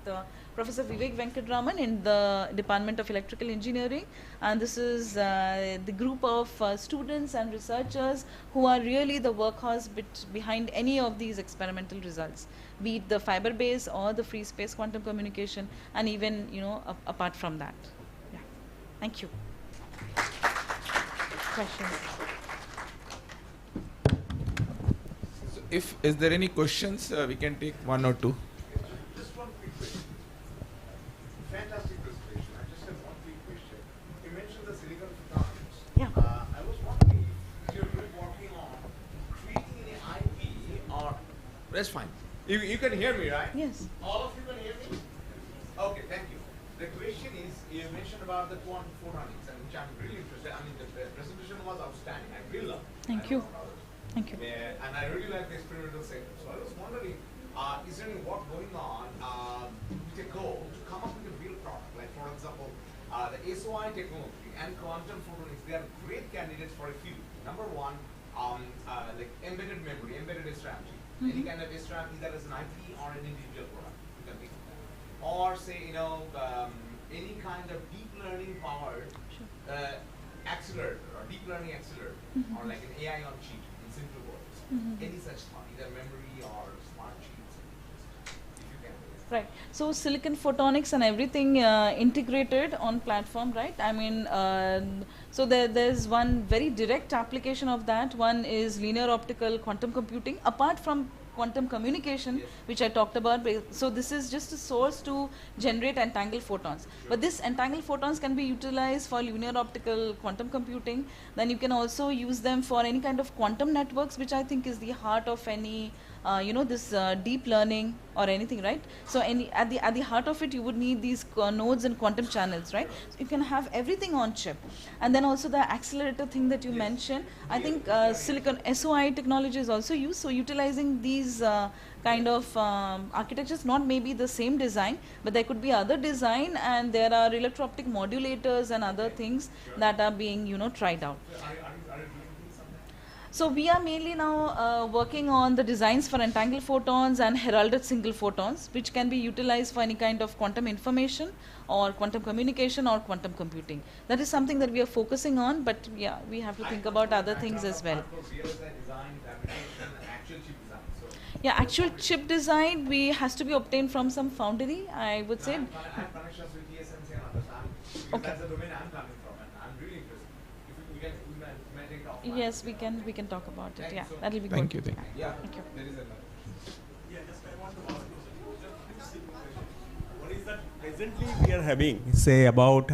Professor Vivek Venkatraman in the Department of Electrical Engineering, and this is the group of students and researchers who are really the workhorse behind any of these experimental results, be it the fiber base or the free space quantum communication, and even apart from that. Yeah. Thank you. Questions? Is there any questions, we can take one or two. Just one quick question. Fantastic presentation. I just have one quick question. You mentioned the silicon photonics. Yeah. I was wondering if you're working on creating any IP or... That's fine. You can hear me, right? Yes. All of you can hear me? Okay, thank you. The question is, you mentioned about the quantum photonics, and which I'm really interested. I mean, the presentation was outstanding. I really loved it. Thank you. Thank you. Yeah, and I really like the experimental sector. So I was wondering, is there any work going on with a goal to come up with a real product? Like, for example, the SOI technology and quantum photonics, they are great candidates for a few. Number one, like embedded memory, embedded SRAM. Any kind of SRAM, either as an IP or an individual product. You can think of that. Or say, any kind of deep learning powered accelerator or deep learning accelerator, or like an AI on chip. Simple words. Any such thought, either memory or smart chips, if you can. Right. So silicon photonics and everything integrated on platform, right? I mean, so there's one very direct application of that. One is linear optical quantum computing, apart from quantum communication, which I talked about. So this is just a source to generate entangled photons. But this entangled photons can be utilized for linear optical quantum computing. Then you can also use them for any kind of quantum networks, which I think is the heart of any this deep learning or anything, right? So at the heart of it, you would need these nodes and quantum channels, right? So you can have everything on chip. And then also the accelerator thing that you mentioned, I think silicon SOI technology is also used. So utilizing these kind of architectures, not maybe the same design, but there could be other design, and there are electro-optic modulators and other things that are being, tried out. So we are mainly now working on the designs for entangled photons and heralded single photons, which can be utilized for any kind of quantum information or quantum communication or quantum computing. That is something that we are focusing on, but yeah, we have to think about other things as well. Yeah, actual chip design has to be obtained from some foundry, I would say. Okay. That's the domain I'm coming from, and I'm really interested. If we may take it offline. Yes, we can talk about it. Yeah, that will be Thank good. you. Thank you. Yeah, Thank you. there is another. Yeah, just I want to ask you, just simple question. What is that presently we are having, say about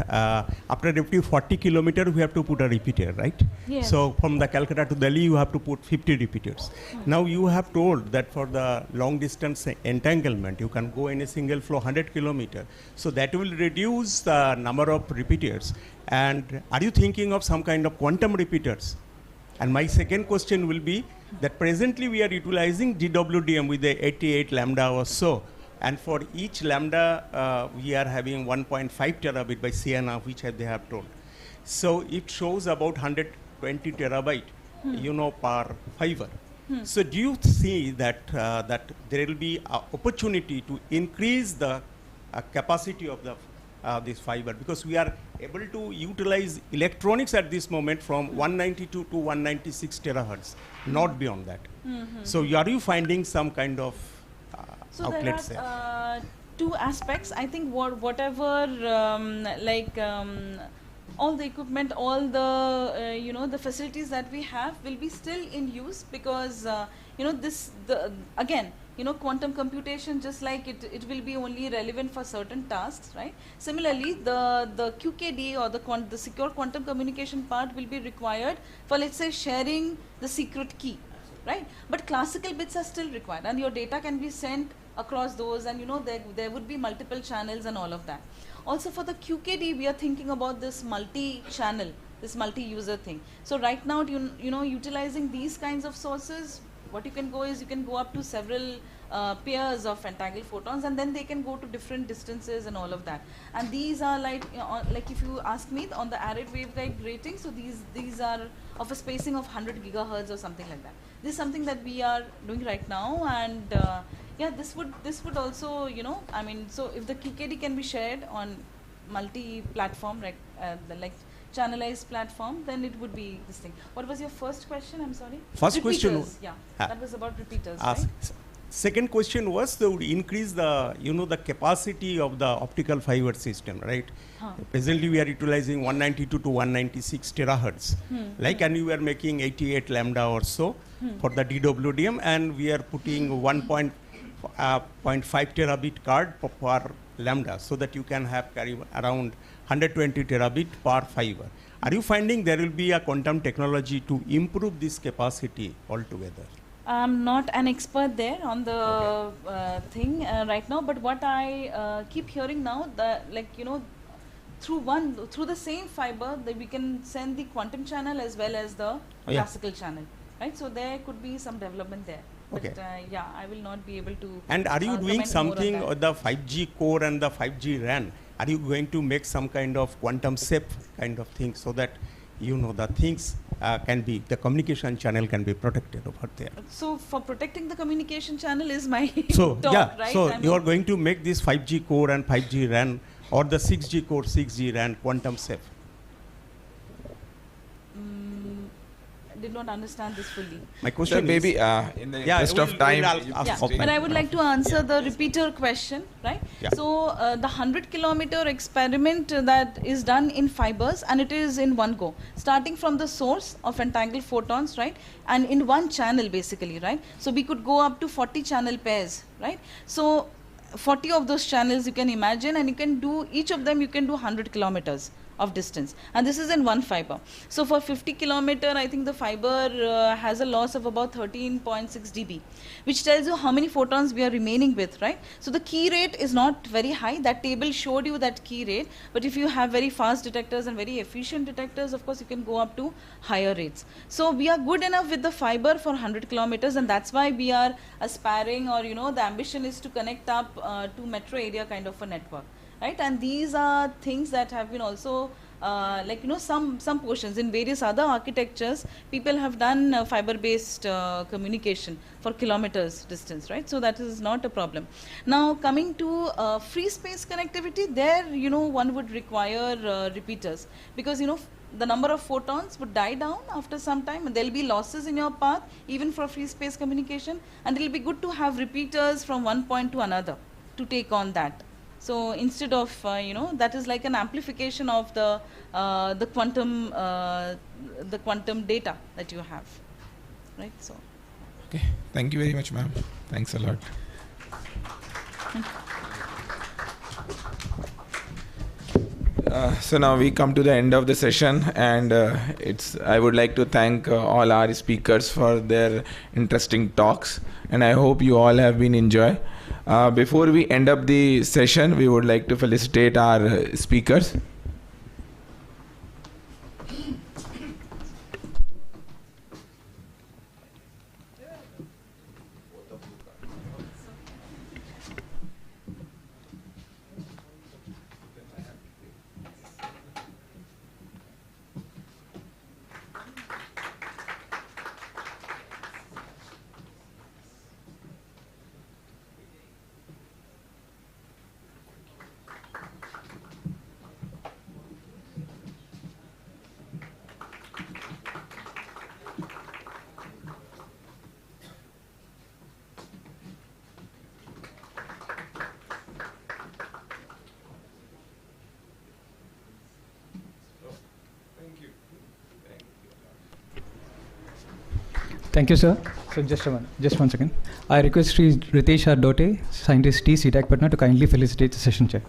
after every 40 kilometer we have to put a repeater, right? Yes. So from the Calcutta to Delhi you have to put 50 repeaters. Now you have told that for the long distance entanglement you can go in a single flow 100 kilometer. So that will reduce the number of repeaters. And are you thinking of some kind of quantum repeaters? And my second question will be that presently we are utilizing DWDM with the 88 lambda or so. And for each lambda, we are having 1.5 terabit by CNA, which they have told. So it shows about 120 terabyte, per fiber. So do you see that that there will be an opportunity to increase the capacity of the this fiber, because we are able to utilize electronics at this moment from 192 to 196 terahertz, not beyond that. So are you finding some kind of So outlets there there? are two aspects. I think whatever all the equipment, all the the facilities that we have will be still in use, because again, quantum computation, just like it will be only relevant for certain tasks, right? Similarly, the QKD or the secure quantum communication part will be required for, let's say, sharing the secret key, right? But classical bits are still required, and your data can be sent across those, and there would be multiple channels and all of that. Also for the QKD, we are thinking about this multi-channel, this multi-user thing. So right now, utilizing these kinds of sources, what you can go is you can go up to several pairs of entangled photons, and then they can go to different distances and all of that. And these are like if you ask me, on the array waveguide rating, so these are of a spacing of 100 gigahertz or something like that. This is something that we are doing right now, and yeah, this would also, I mean, so if the QKD can be shared on multi-platform, like channelized platform, then it would be this thing. What was your first question? I'm sorry. First Repeaters. question. Yeah, that was about repeaters, right? Second question was to increase the the capacity of the optical fiber system, right? Presently we are utilizing 192 to 196 terahertz, and we are making 88 lambda or so for the DWDM, and we are putting 1.5 terabit card per lambda, so that you can have carry around 120 terabit per fiber. Are you finding there will be a quantum technology to improve this capacity altogether? I'm not an expert there on the thing right now, but what I keep hearing now, that through the same fiber, that we can send the quantum channel as well as the classical channel, right? So there could be some development there. But yeah, I will not be able to. And are you doing something on the 5G core and the 5G RAN? Are you going to make some kind of quantum safe kind of thing, so that the things the communication channel can be protected over there? So for protecting the communication channel is my so talk, right? So you are going to make this 5G core and 5G RAN, or the 6G core, 6G RAN quantum safe? Did not understand this fully. My question maybe in the interest of time, but I would like to answer the repeater question, right? So the 100-kilometer experiment that is done in fibers, and it is in one go, starting from the source of entangled photons, right? And in one channel basically, right? So we could go up to 40 channel pairs, right? So 40 of those channels you can imagine, and you can do, each of them you can do 100 kilometers of distance, and this is in one fiber. So for 50 kilometer, I think the fiber has a loss of about 13.6 dB, which tells you how many photons we are remaining with, right? So the key rate is not very high. That table showed you that key rate, but if you have very fast detectors and very efficient detectors, of course you can go up to higher rates. So we are good enough with the fiber for 100 kilometers, and that's why we are aspiring, or the ambition is to connect up to metro area kind of a network, right? And these are things that have been also some portions in various other architectures. People have done fiber based communication for kilometers distance, right? So that is not a problem. Now coming to free space connectivity, there one would require repeaters, because the number of photons would die down after some time, and there will be losses in your path even for free space communication, and it will be good to have repeaters from one point to another to take on that. So instead of that is like an amplification of the quantum data that you have, right? So okay, thank you very much, ma'am. Thanks a lot. So now we come to the end of the session, and I would like to thank all our speakers for their interesting talks, and I hope you all have been enjoy. Before we end up the session, we would like to felicitate our speakers. Thank you, sir. So just one second. I request Sri Ritesh R. Dote, scientist T, C-DAC Patna, to kindly felicitate the session chair.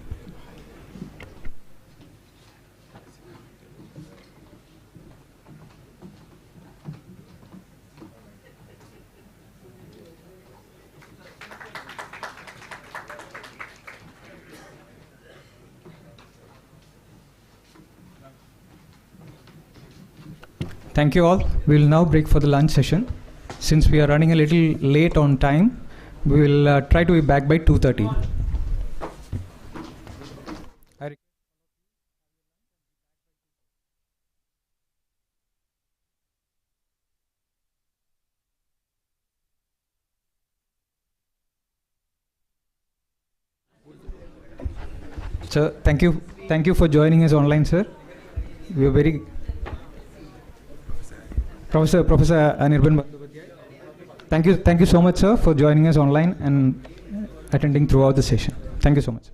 Thank you all. We will now break for the lunch session. Since we are running a little late on time, we will try to be back by 2:30. Sir, thank you for joining us online, sir. We are very Professor Anirban. Thank you so much, sir, for joining us online and attending throughout the session. Thank you so much.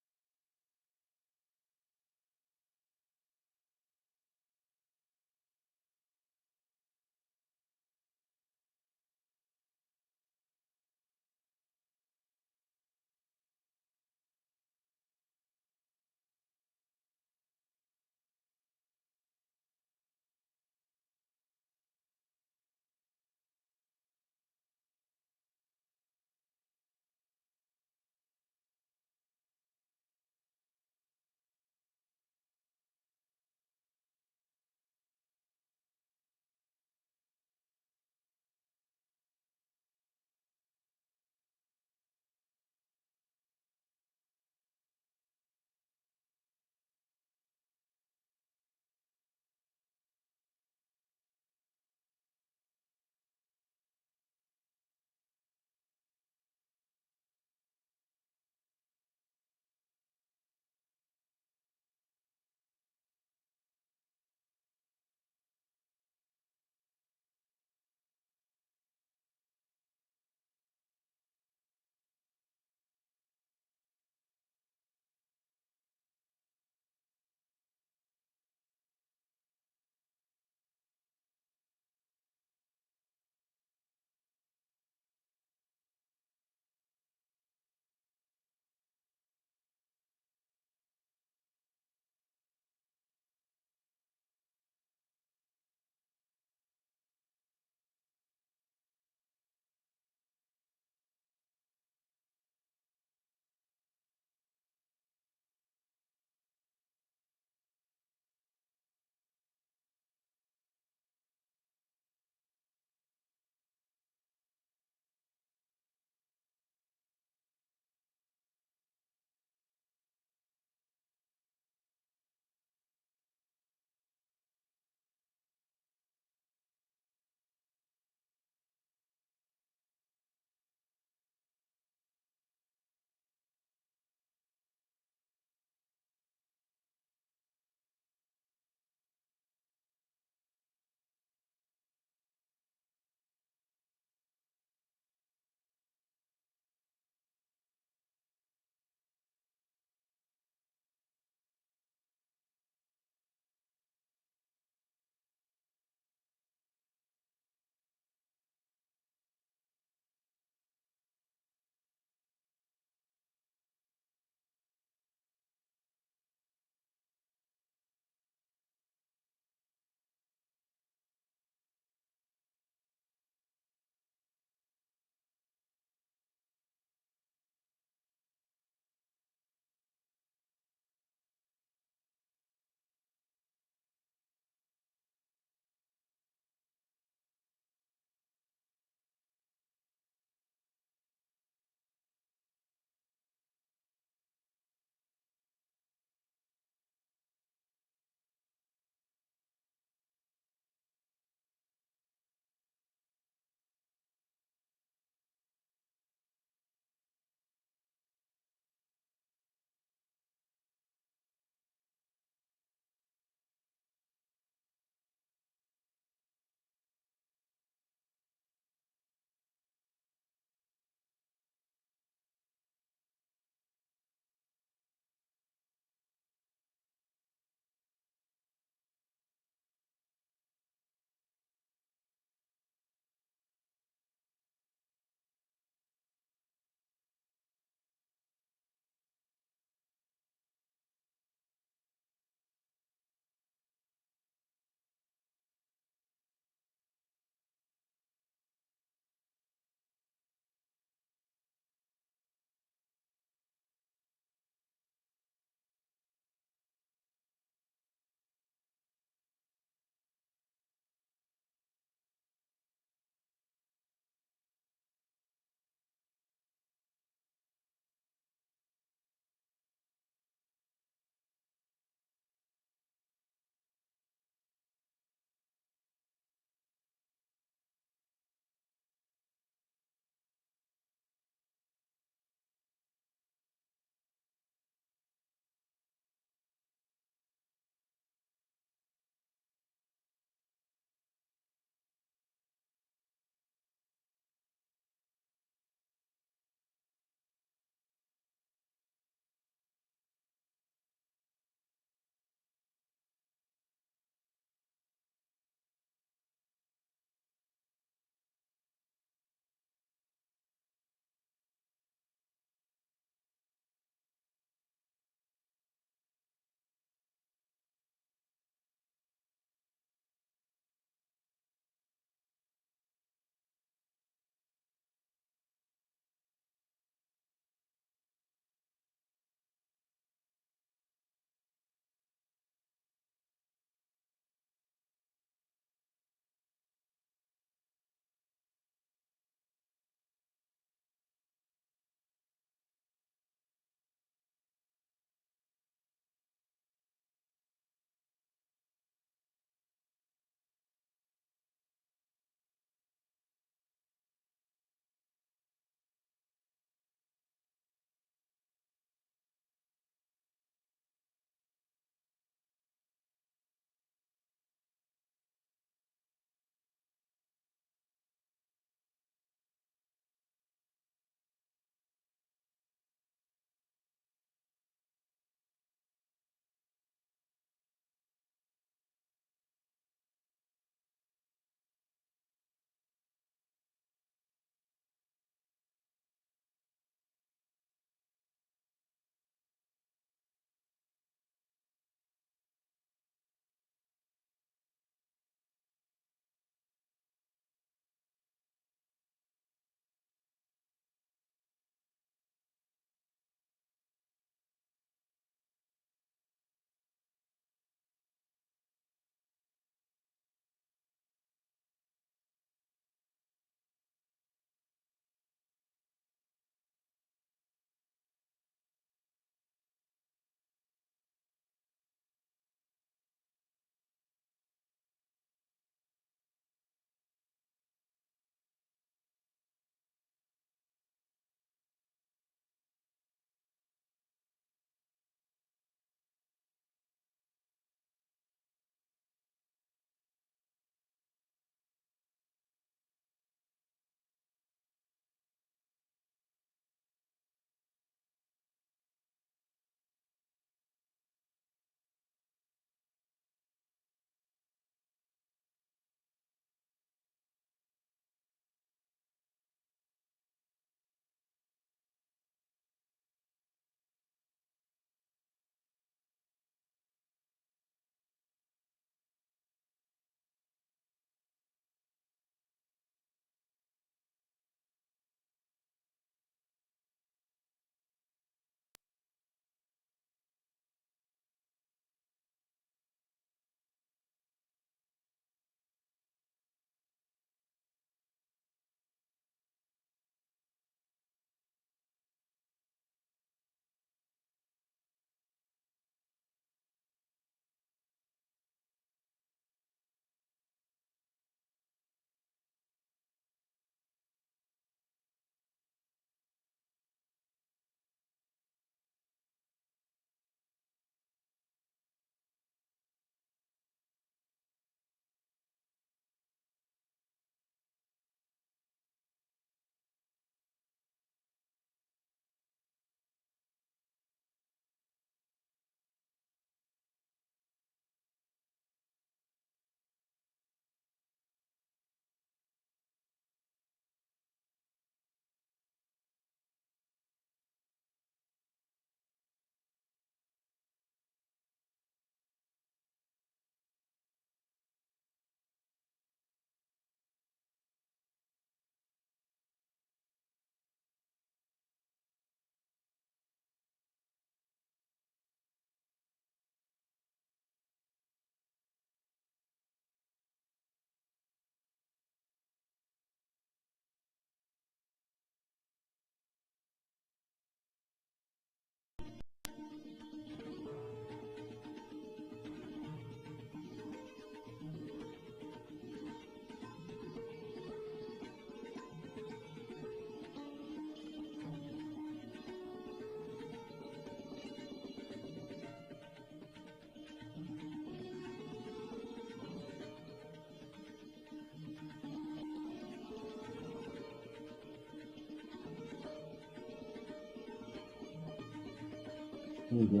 Then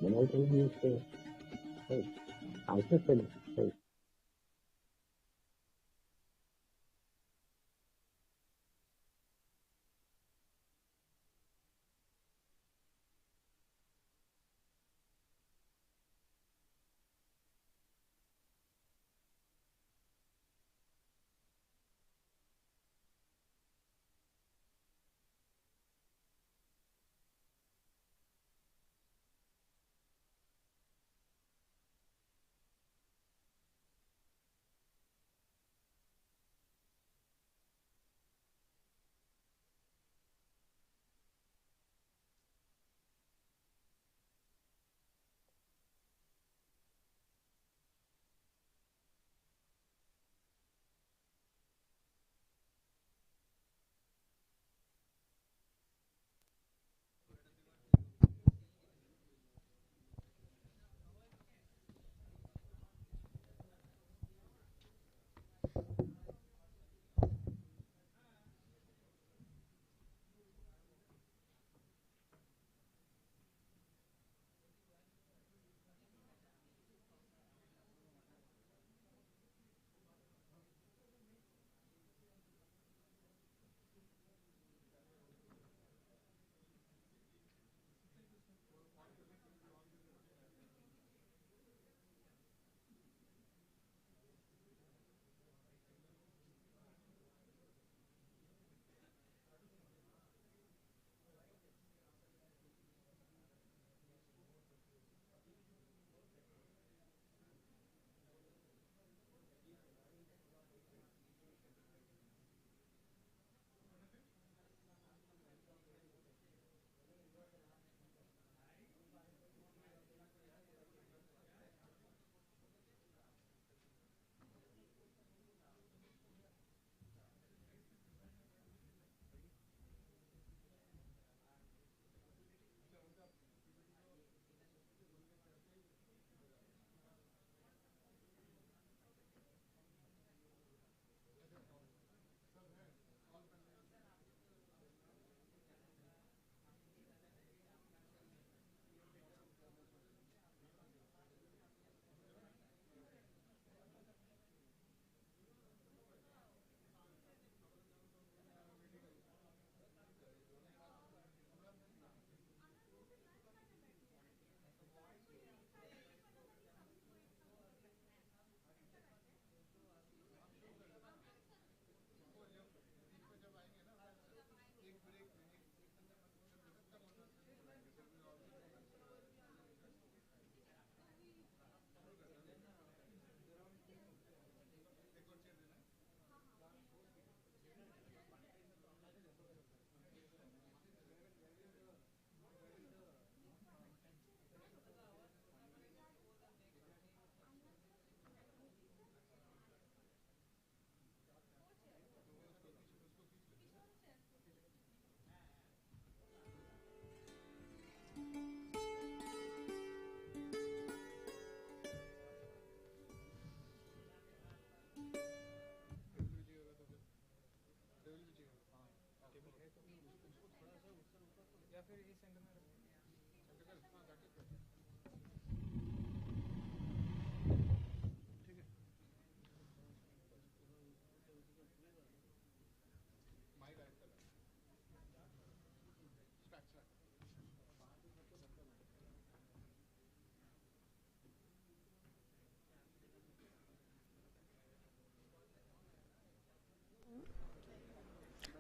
I told you, hey, I just said, hey.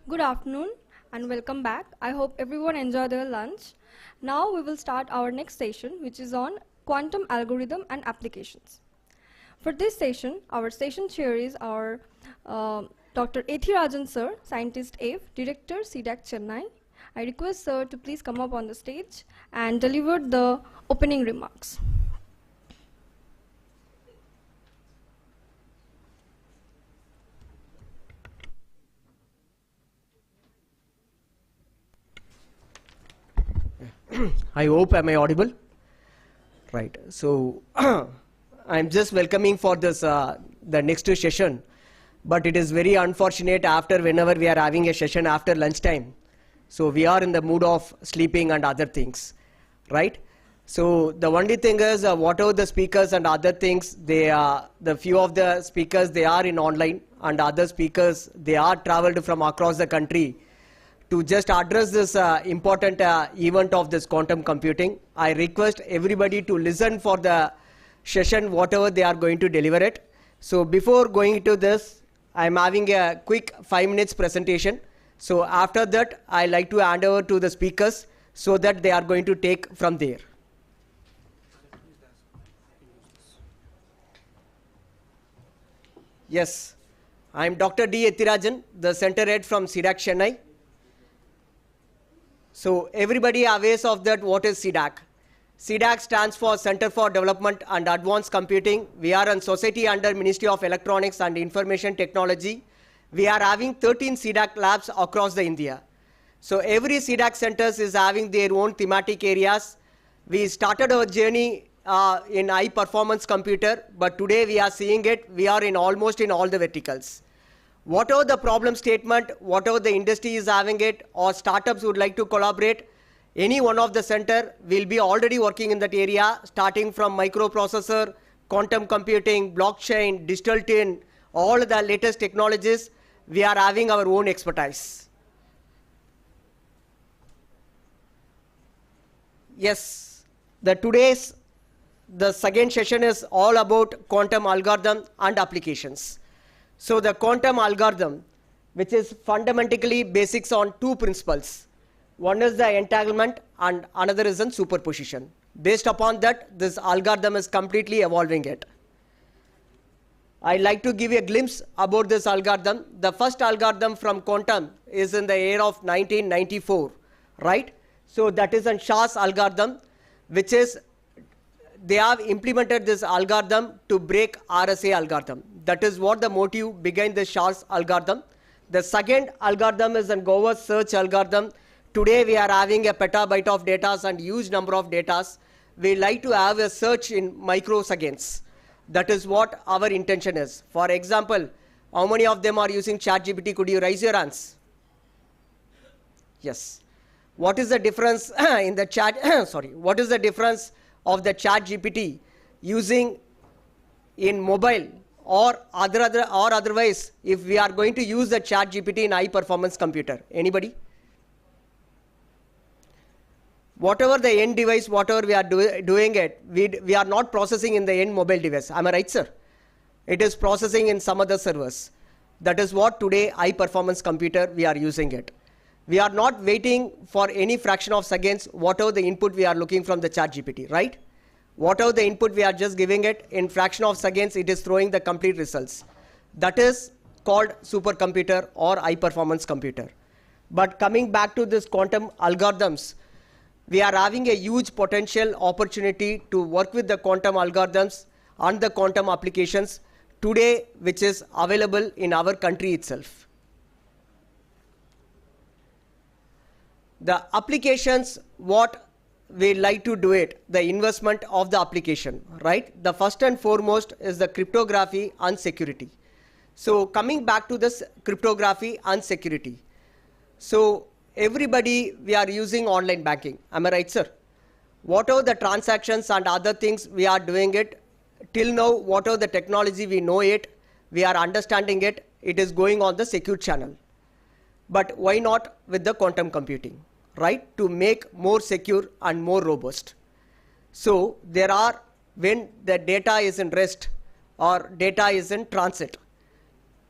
Good afternoon and welcome back. I hope everyone enjoyed their lunch. Now we will start our next session, which is on quantum algorithm and applications. For this session, our session chair is our Dr. Ethirajan sir, Scientist F, Director C-DAC Chennai. I request sir to please come up on the stage and deliver the opening remarks. I hope am I audible? Right. So I'm just welcoming for this the next session, but it is very unfortunate after whenever we are having a session after lunchtime. So we are in the mood of sleeping and other things. right? So the only thing is, whatever the speakers and other things, the few of the speakers, they are in online, and other speakers, they are traveled from across the country to just address this important event of this quantum computing. I request everybody to listen for the session, whatever they are going to deliver it. So before going into this, I'm having a quick 5 minutes presentation. So after that, I like to hand over to the speakers so that they are going to take from there. Yes, I'm Dr. D. Ethirajan, the center head from C-DAC Chennai. So everybody aware of that, what is C-DAC? C-DAC stands for Center for Development and Advanced Computing. We are a society under Ministry of Electronics and Information Technology. We are having 13 C-DAC labs across the India. So every C-DAC centers is having their own thematic areas. We started our journey in high performance computer, but today we are seeing it, we are in almost in all the verticals. Whatever the problem statement, whatever the industry is having it, or startups would like to collaborate, any one of the center will be already working in that area, starting from microprocessor, quantum computing, blockchain, digital twin, all the latest technologies, we are having our own expertise. Yes, the second session is all about quantum algorithm and applications. So the quantum algorithm, which is fundamentally basics on two principles. One is the entanglement and another is in superposition. Based upon that, this algorithm is completely evolving it. I'd like to give you a glimpse about this algorithm. The first algorithm from quantum is in the year of 1994, right? So that is a Shah's algorithm, which is, they have implemented this algorithm to break RSA algorithm. That is what the motive behind the Shah's algorithm. The second algorithm is a Gover's search algorithm. Today we are having a petabyte of data and huge number of data. We like to have a search in microseconds. That is what our intention is. For example, how many of them are using ChatGPT? Could you raise your hands? Yes. What is the difference in the chat? What is the difference of the ChatGPT using in mobile or otherwise if we are going to use the ChatGPT in high performance computer? Anybody? Whatever the end device, whatever we are doing it, we are not processing in the end mobile device. Am I right, sir? It is processing in some other servers. That is what today high performance computer we are using it. We are not waiting for any fraction of seconds, whatever the input we are looking from the ChatGPT, right? Whatever the input we are just giving it, in fraction of seconds, it is throwing the complete results. That is called supercomputer or high performance computer. But coming back to this quantum algorithms, we are having a huge potential opportunity to work with the quantum algorithms and the quantum applications today, which is available in our country itself. The applications, what we like to do it, the investment of the application, right? The first and foremost is the cryptography and security. So coming back to this cryptography and security. So everybody, we are using online banking. Am I right, sir? Whatever the transactions and other things we are doing it, till now, whatever the technology we know it, we are understanding it, it is going on the secure channel. But why not with the quantum computing, right? To make more secure and more robust. So there are, when the data is in rest or data is in transit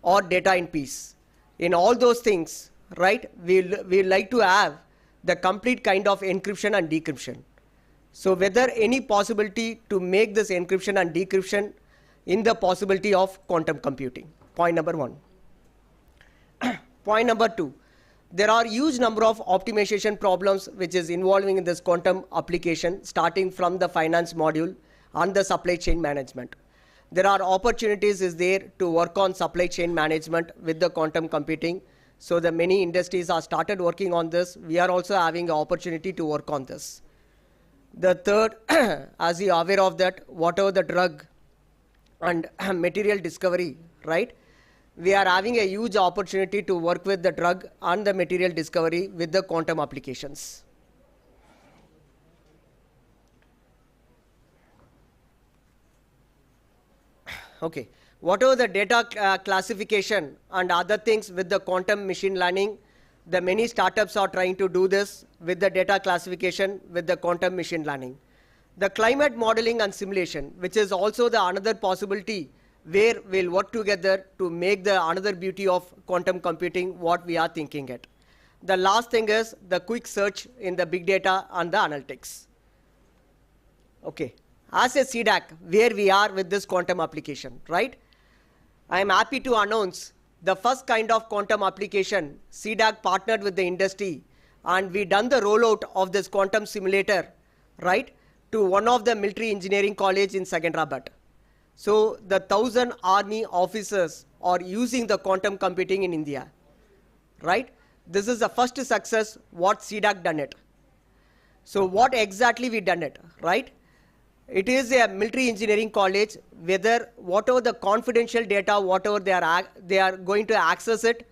or data in peace, in all those things, right, we like to have the complete kind of encryption and decryption. So whether any possibility to make this encryption and decryption in the possibility of quantum computing. Point number one. Point number two, there are huge number of optimization problems which is involving in this quantum application, starting from the finance module and the supply chain management. There are opportunities is there to work on supply chain management with the quantum computing. So the many industries are started working on this. We are also having an opportunity to work on this. The third, as you are aware of that, whatever the drug and material discovery, right? We are having a huge opportunity to work with the drug and the material discovery with the quantum applications. Okay. Whatever the data classification and other things with the quantum machine learning, the many startups are trying to do this with the data classification with the quantum machine learning. The climate modeling and simulation, which is also the another possibility where we'll work together to make the another beauty of quantum computing what we are thinking it. The last thing is the quick search in the big data and the analytics. Okay. As a C-DAC, where we are with this quantum application, right? I am happy to announce the first kind of quantum application. C-DAC partnered with the industry, and we done the rollout of this quantum simulator, right, to one of the military engineering college in Secunderabad. So the 1,000 army officers are using the quantum computing in India, right? This is the first success what C-DAC done it. So what exactly we done it, right? It is a military engineering college, whether whatever the confidential data, whatever they are going to access it,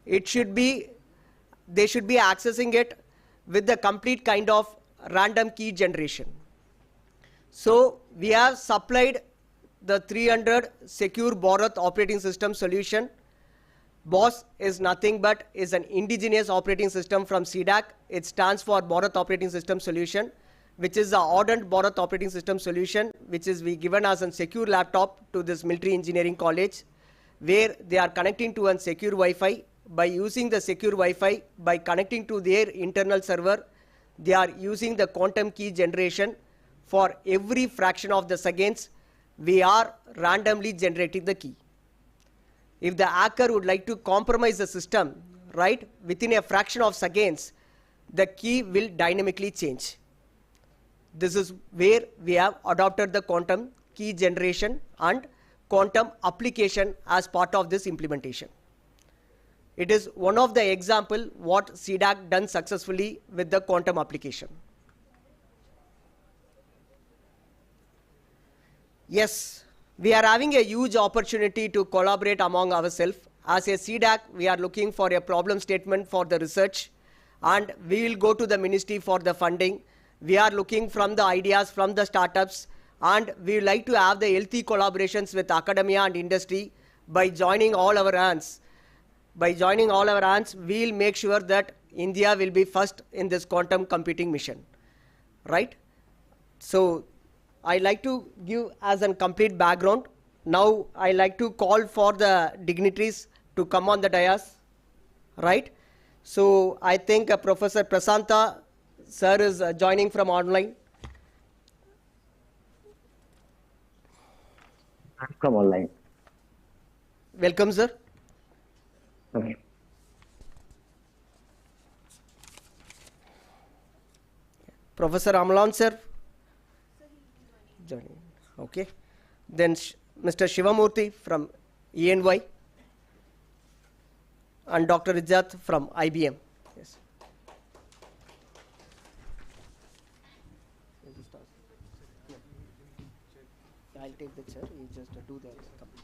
they should be accessing it with the complete kind of random key generation. So we have supplied the 300 secure Bharat operating system solution. BOSS is nothing but is an indigenous operating system from C-DAC. It stands for Bharat Operating System Solution, which is the ardent Bharat operating system solution, which is we given as a secure laptop to this military engineering college, where they are connecting to a secure Wi-Fi. By using the secure Wi-Fi, by connecting to their internal server, they are using the quantum key generation. For every fraction of the seconds, we are randomly generating the key. If the hacker would like to compromise the system, right, within a fraction of seconds, the key will dynamically change. This is where we have adopted the quantum key generation and quantum application as part of this implementation. It is one of the example what C-DAC done successfully with the quantum application. Yes, we are having a huge opportunity to collaborate among ourselves. As a C-DAC, we are looking for a problem statement for the research, and we will go to the ministry for the funding. We are looking from the ideas from the startups, and we like to have the healthy collaborations with academia and industry. By joining all our hands, we will make sure that India will be first in this quantum computing mission, right? So I like to give as a complete background. Now I like to call for the dignitaries to come on the dais, right? So I think Professor Prasanta sir is joining from online. I'm from online. Welcome, sir. Okay. Professor Amalan, sir. Joining. Okay. Then Mr. Shivamurthy from ENY and Dr. Ijat from IBM. Yes. I'll take the chair. You just do the complete.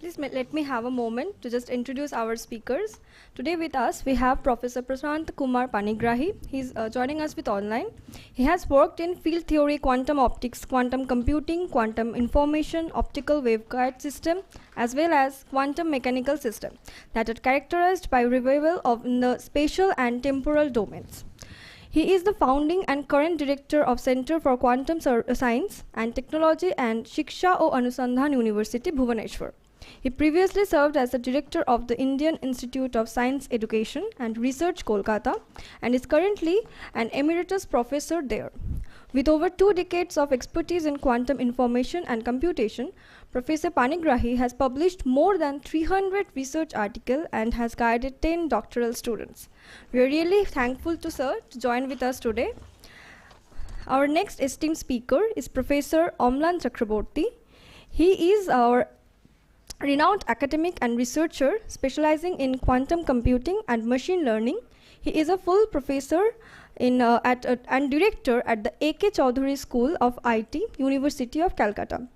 Please let me have a moment to just introduce our speakers. Today with us we have Professor Prashant Kumar Panigrahi. He's joining us with online. He has worked in field theory, quantum optics, quantum computing, quantum information, optical waveguide system, as well as quantum mechanical system that are characterized by revival of the spatial and temporal domains. He is the founding and current director of Center for Quantum Science and Technology and Shiksha O Anusandhan University, Bhubaneswar. He previously served as the director of the Indian Institute of Science Education and Research, Kolkata, and is currently an emeritus professor there. With over 2 decades of expertise in quantum information and computation, Professor Panigrahi has published more than 300 research articles and has guided 10 doctoral students. We are really thankful to sir to join with us today. Our next esteemed speaker is Professor Amlan Chakraborty. He is our renowned academic and researcher specializing in quantum computing and machine learning. He is a full professor and director at the A.K. Chaudhary School of IT, University of Calcutta.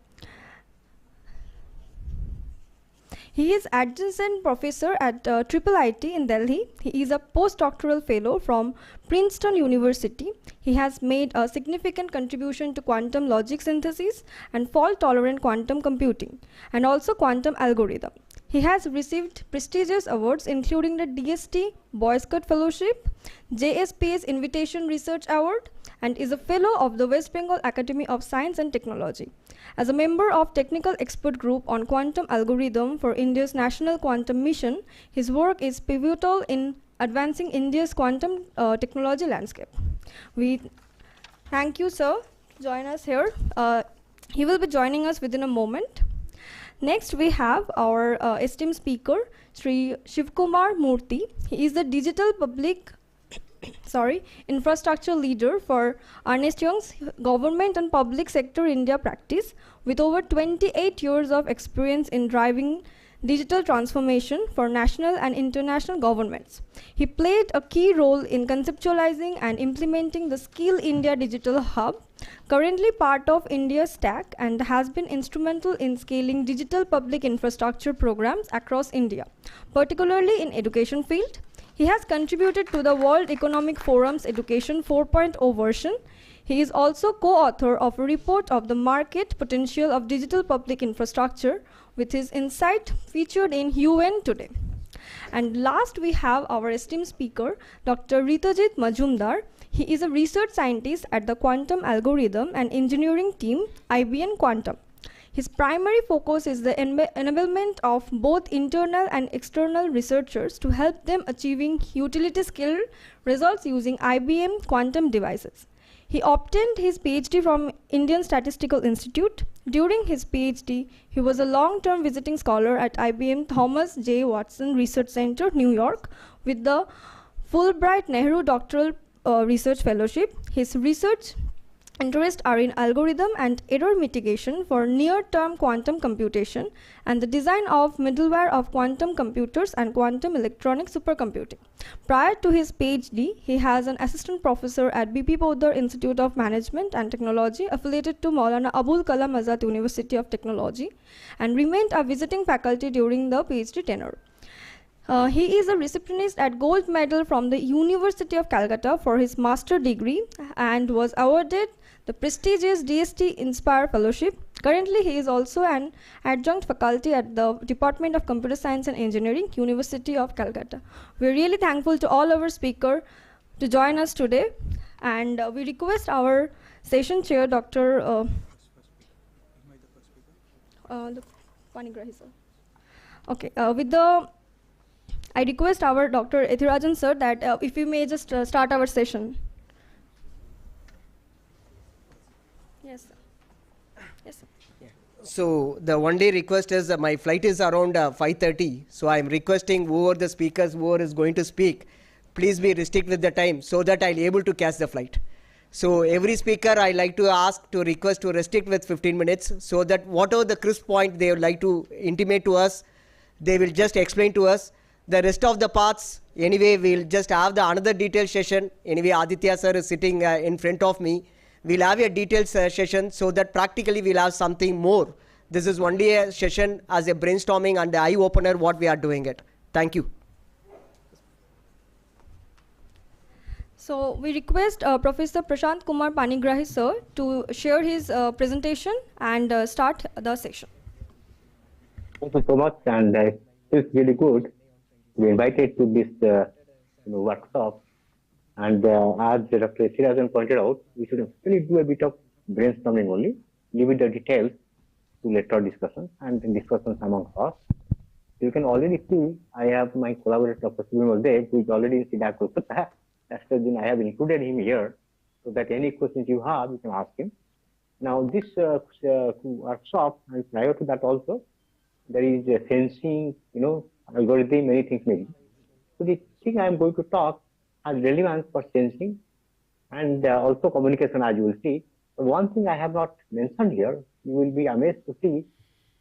He is adjunct professor at Triple IT in Delhi. He is a postdoctoral fellow from Princeton University. He has made a significant contribution to quantum logic synthesis and fault-tolerant quantum computing, and also quantum algorithm. He has received prestigious awards including the DST Boy Scout Fellowship, JSP's Invitation Research Award, and is a fellow of the West Bengal Academy of Science and Technology. As a member of Technical Expert Group on Quantum Algorithm for India's National Quantum Mission, his work is pivotal in advancing India's quantum technology landscape. We thank you, sir. Join us here. He will be joining us within a moment. Next, we have our esteemed speaker, Sri Shivkumar Murthy. He is the digital public infrastructure leader for Ernst Young's government and public sector India practice, with over 28 years of experience in driving digital transformation for national and international governments. He played a key role in conceptualizing and implementing the Skill India Digital Hub, currently part of India's C-DAC, and has been instrumental in scaling digital public infrastructure programs across India, particularly in education field. He has contributed to the World Economic Forum's Education 4.0 version. He is also co-author of a report of the market potential of digital public infrastructure, with his insight featured in UN Today. And last, we have our esteemed speaker, Dr. Ritajit Majumdar. He is a research scientist at the Quantum Algorithm and Engineering Team, IBM Quantum. His primary focus is the enablement of both internal and external researchers to help them achieving utility scale results using IBM quantum devices. He obtained his PhD from Indian Statistical Institute. During his PhD, he was a long-term visiting scholar at IBM Thomas J. Watson Research Center, New York, with the Fulbright Nehru Doctoral Research Fellowship. His research interests are in algorithm and error mitigation for near-term quantum computation and the design of middleware of quantum computers and quantum electronic supercomputing. Prior to his PhD, he has an assistant professor at BP Poddar Institute of Management and Technology affiliated to Maulana Abul Kalam Azad University of Technology and remained a visiting faculty during the PhD tenure. He is a recipient at gold medal from the University of Calcutta for his master degree and was awarded the prestigious DST Inspire Fellowship. Currently, he is also an adjunct faculty at the Department of Computer Science and Engineering, University of Calcutta. We're really thankful to all our speakers to join us today, and we request our session chair, Dr. Panigrahi sir. Okay, I request our Dr. Ethirajan sir that if we may just start our session. Yes, sir. Yes, sir. Yeah. So the one-day request is my flight is around 5:30. So I'm requesting whoever the speakers, whoever is going to speak, please be restrict with the time so that I'll able to catch the flight. So every speaker I like to ask to request to restrict with 15 minutes so that whatever the crisp point they would like to intimate to us, they will just explain to us. The rest of the parts, anyway, we'll just have the another detailed session. Anyway, Aditya sir is sitting in front of me. We'll have a detailed session so that practically we'll have something more. This is only a session as a brainstorming and the eye-opener what we are doing it. Thank you. So we request Professor Prashant Kumar Panigrahi sir to share his presentation and start the session. Thank you so much, and it feels really good to be invited to this workshop. And as Dr. Ethirajan pointed out, we should actually do a bit of brainstorming only, leave it the details to later discussion and discussions among us. You can already see I have my collaborator, Dr. Subir Dev, who is already in C-DAC Kolkata. That's the reason I have included him here, so that any questions you have, you can ask him. Now, this workshop, and prior to that also, there is a sensing, algorithm, many things maybe. So the thing I am going to talk has relevance for sensing and also communication, as you will see. But one thing I have not mentioned here, you will be amazed to see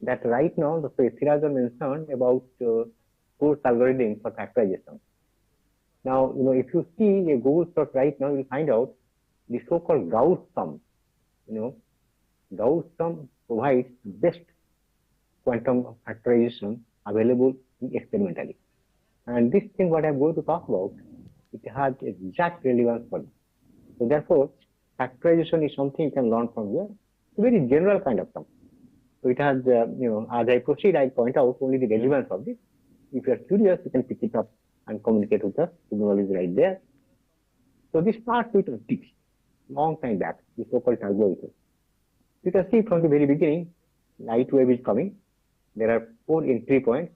that right now, Dr. Ethirajan mentioned about coarse algorithm for factorization. Now, if you see a Google search right now, you'll find out the so-called Gauss sum. Gauss sum provides the best quantum factorization available experimentally. And this thing what I'm going to talk about, it has exact relevance for this. So therefore, factorization is something you can learn from here. It's a very general kind of sum. So it has, as I proceed, I point out only the relevance of this. If you are curious, you can pick it up and communicate with us. The knowledge is right there. So this starts with optics, long time back, the so-called turbo ether. You can see from the very beginning, light wave is coming. There are 4 entry points,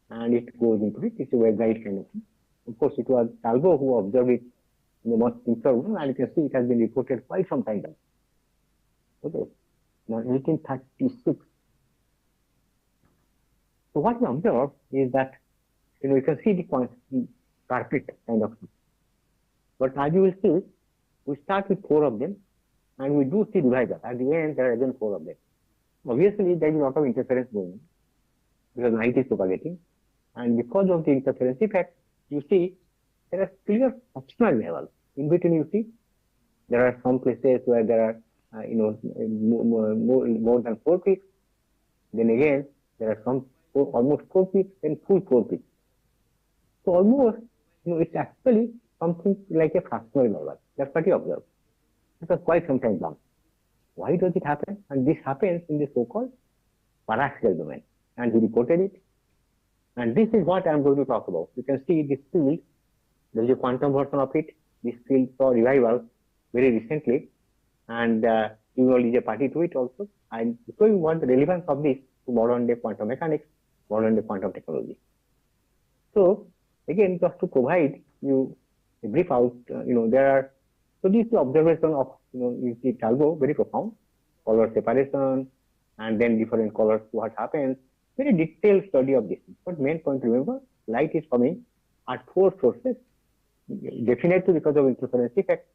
and it goes into it. It's a waveguide kind of thing. Of course, it was Talbot who observed it in the most observable, and you can see it has been reported quite some time back. Okay. Now, 1836. So what we observe is that, you can see the carpet kind of thing. But as you will see, we start with 4 of them, and we do see revival. At the end, there are again 4 of them. Obviously, there is a lot of interference going on, because light is propagating. And because of the interference effect, you see, there are clear optional levels. In between, you see, there are some places where there are, more than 4 peaks. Then again, there are some almost 4 peaks and full 4 peaks. So almost, it's actually something like a fractional level. That's what you observe. It was quite some time long. Why does it happen? And this happens in the so-called paraxial domain. And he reported it. And this is what I'm going to talk about. You can see this field, there is a quantum version of it. This field saw revival very recently. And you is a party to it also. I'm showing what the relevance of this to modern day quantum mechanics, modern day quantum technology. So, again, just to provide you a brief out, there are, so this is the observation of, you see Talbot, very profound, color separation, and then different colors, what happens, very detailed study of this. But main point, remember, light is coming at 4 sources, definitely because of interference effect.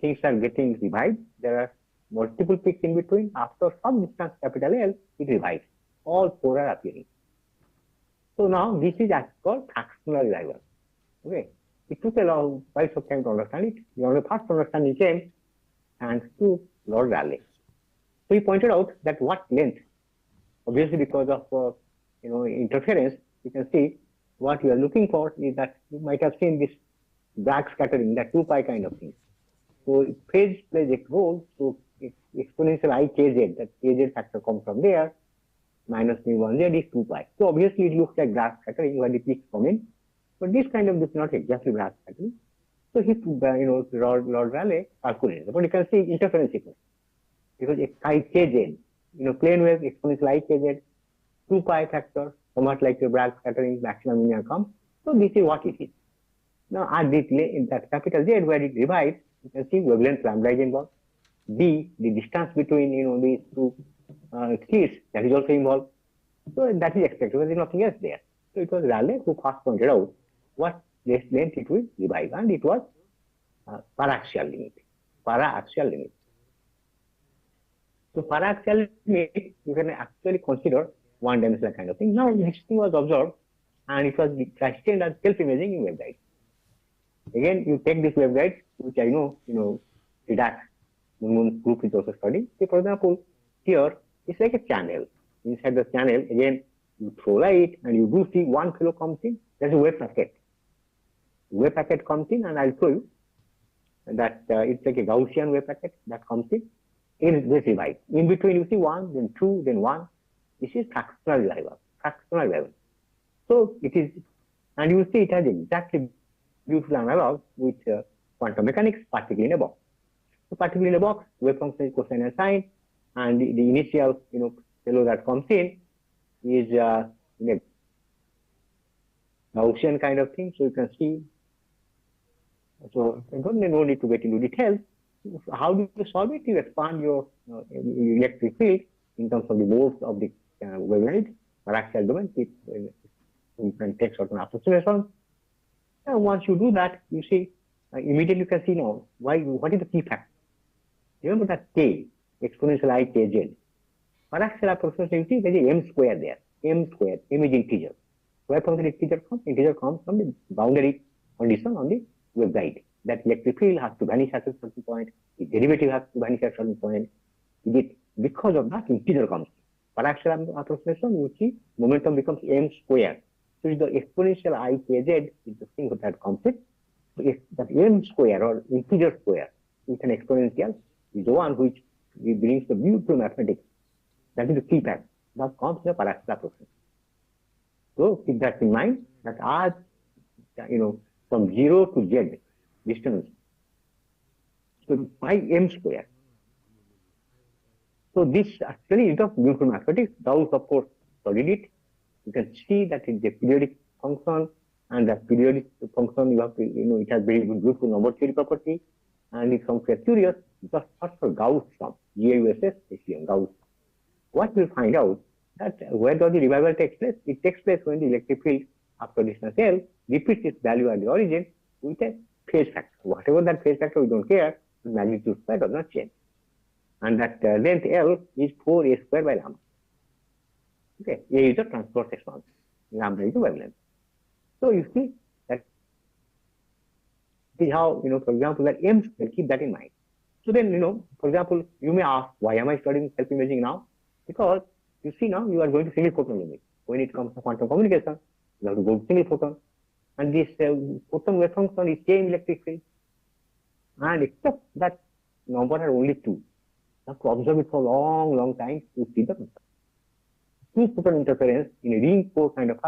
Things are getting revived. There are multiple peaks in between. After some distance, capital L, it revives. All 4 are appearing. So now this is called fractional revival. Okay. It took a long, quite some time to understand it. The first understanding came thanks to Lord Rayleigh. So he pointed out that what length, obviously because of interference, you can see what you are looking for is that you might have seen this Bragg scattering, that 2 pi kind of thing. So phase plays a role. So exponential I kz, that kz factor comes from there, minus mu1z is 2 pi. So obviously it looks like Bragg scattering where the peaks come in. But this kind of, this is not exactly Bragg scattering. So he, Lord Rayleigh calculated. But you can see interference sequence. Because I kz, plane wave exponential I kz, 2 pi factor, somewhat like your Bragg scattering, maximum minimum comes. So this is what it is. Now at this, in that capital Z where it divides, you can see wavelength lambda is involved. B, the distance between these 2 slits, that is also involved. So that is expected because there is nothing else there. So it was Rayleigh who first pointed out what length it will revive, and it was paraxial limit. Paraxial limit. So paraxial limit, you can actually consider one-dimensional kind of thing. Now this thing was observed, and it was sustained as self-imaging in waveguide. Again, you take this waveguide, which I know, C-DAC, Moon group is also studying. So for example, here it's like a channel. Inside the channel, again, you throw light, and you do see 1 kilo comes in. There's a wave packet. Wave packet comes in, and I'll show you that it's like a Gaussian wave packet that comes in. This revive. In between, you see 1, then 2, then 1. This is fractional revival. Fractional revival. So it is, and you see it has exactly beautiful analog with quantum mechanics, particle in a box. So particle in a box, wave function is cosine and sine, and the initial fellow that comes in is in a Gaussian kind of thing. So you can see. So I don't no need to get into details. How do you solve it? You expand your electric field in terms of the modes of the waveguide, paraxial domain. You can take certain approximations. And once you do that, you see, immediately you can see now, what is the key factor? Remember that K, exponential I kz. Paraxial approximation, you see, there is m square there. M square, m is integer. Where from the integer comes? Integer comes from the boundary condition on the waveguide. That electric field has to vanish at a certain point, the derivative has to vanish at a certain point. Because of that, integer comes. Paraxial approximation, you see, momentum becomes m square. So the exponential ikz is the thing that comes in. So if that m square or integer square with an exponential is the one which brings the beautiful mathematics. That is the key fact. That comes in the paraxial approximation. So keep that in mind that as from 0 to z distance, so pi m square. So this actually is of beautiful mathematics. Gauss, of course, studied it. You can see that it's a periodic function, and that periodic function you have to, it has very good beautiful number theory property, and it comes to curious just for Gauss sum, GAUSS, Gauss. What we'll find out that where does the revival take place? It takes place when the electric field after distance L repeats its value at the origin with a phase factor. Whatever that phase factor, we don't care, the magnitude square does not change. And that length L is 4a square by lambda. Okay, A is the transport expansion, lambda is the wavelength. So you see that is how, for example, that m square, keep that in mind. So then, for example, you may ask, why am I studying self-imaging now? Because you see now you are going to single photon limit. When it comes to quantum communication, you have to go to single photon. And this photon wave function is same electric field. And except that number are only 2. You have to observe it for a long, long time to see the two photon interference in a ring core kind of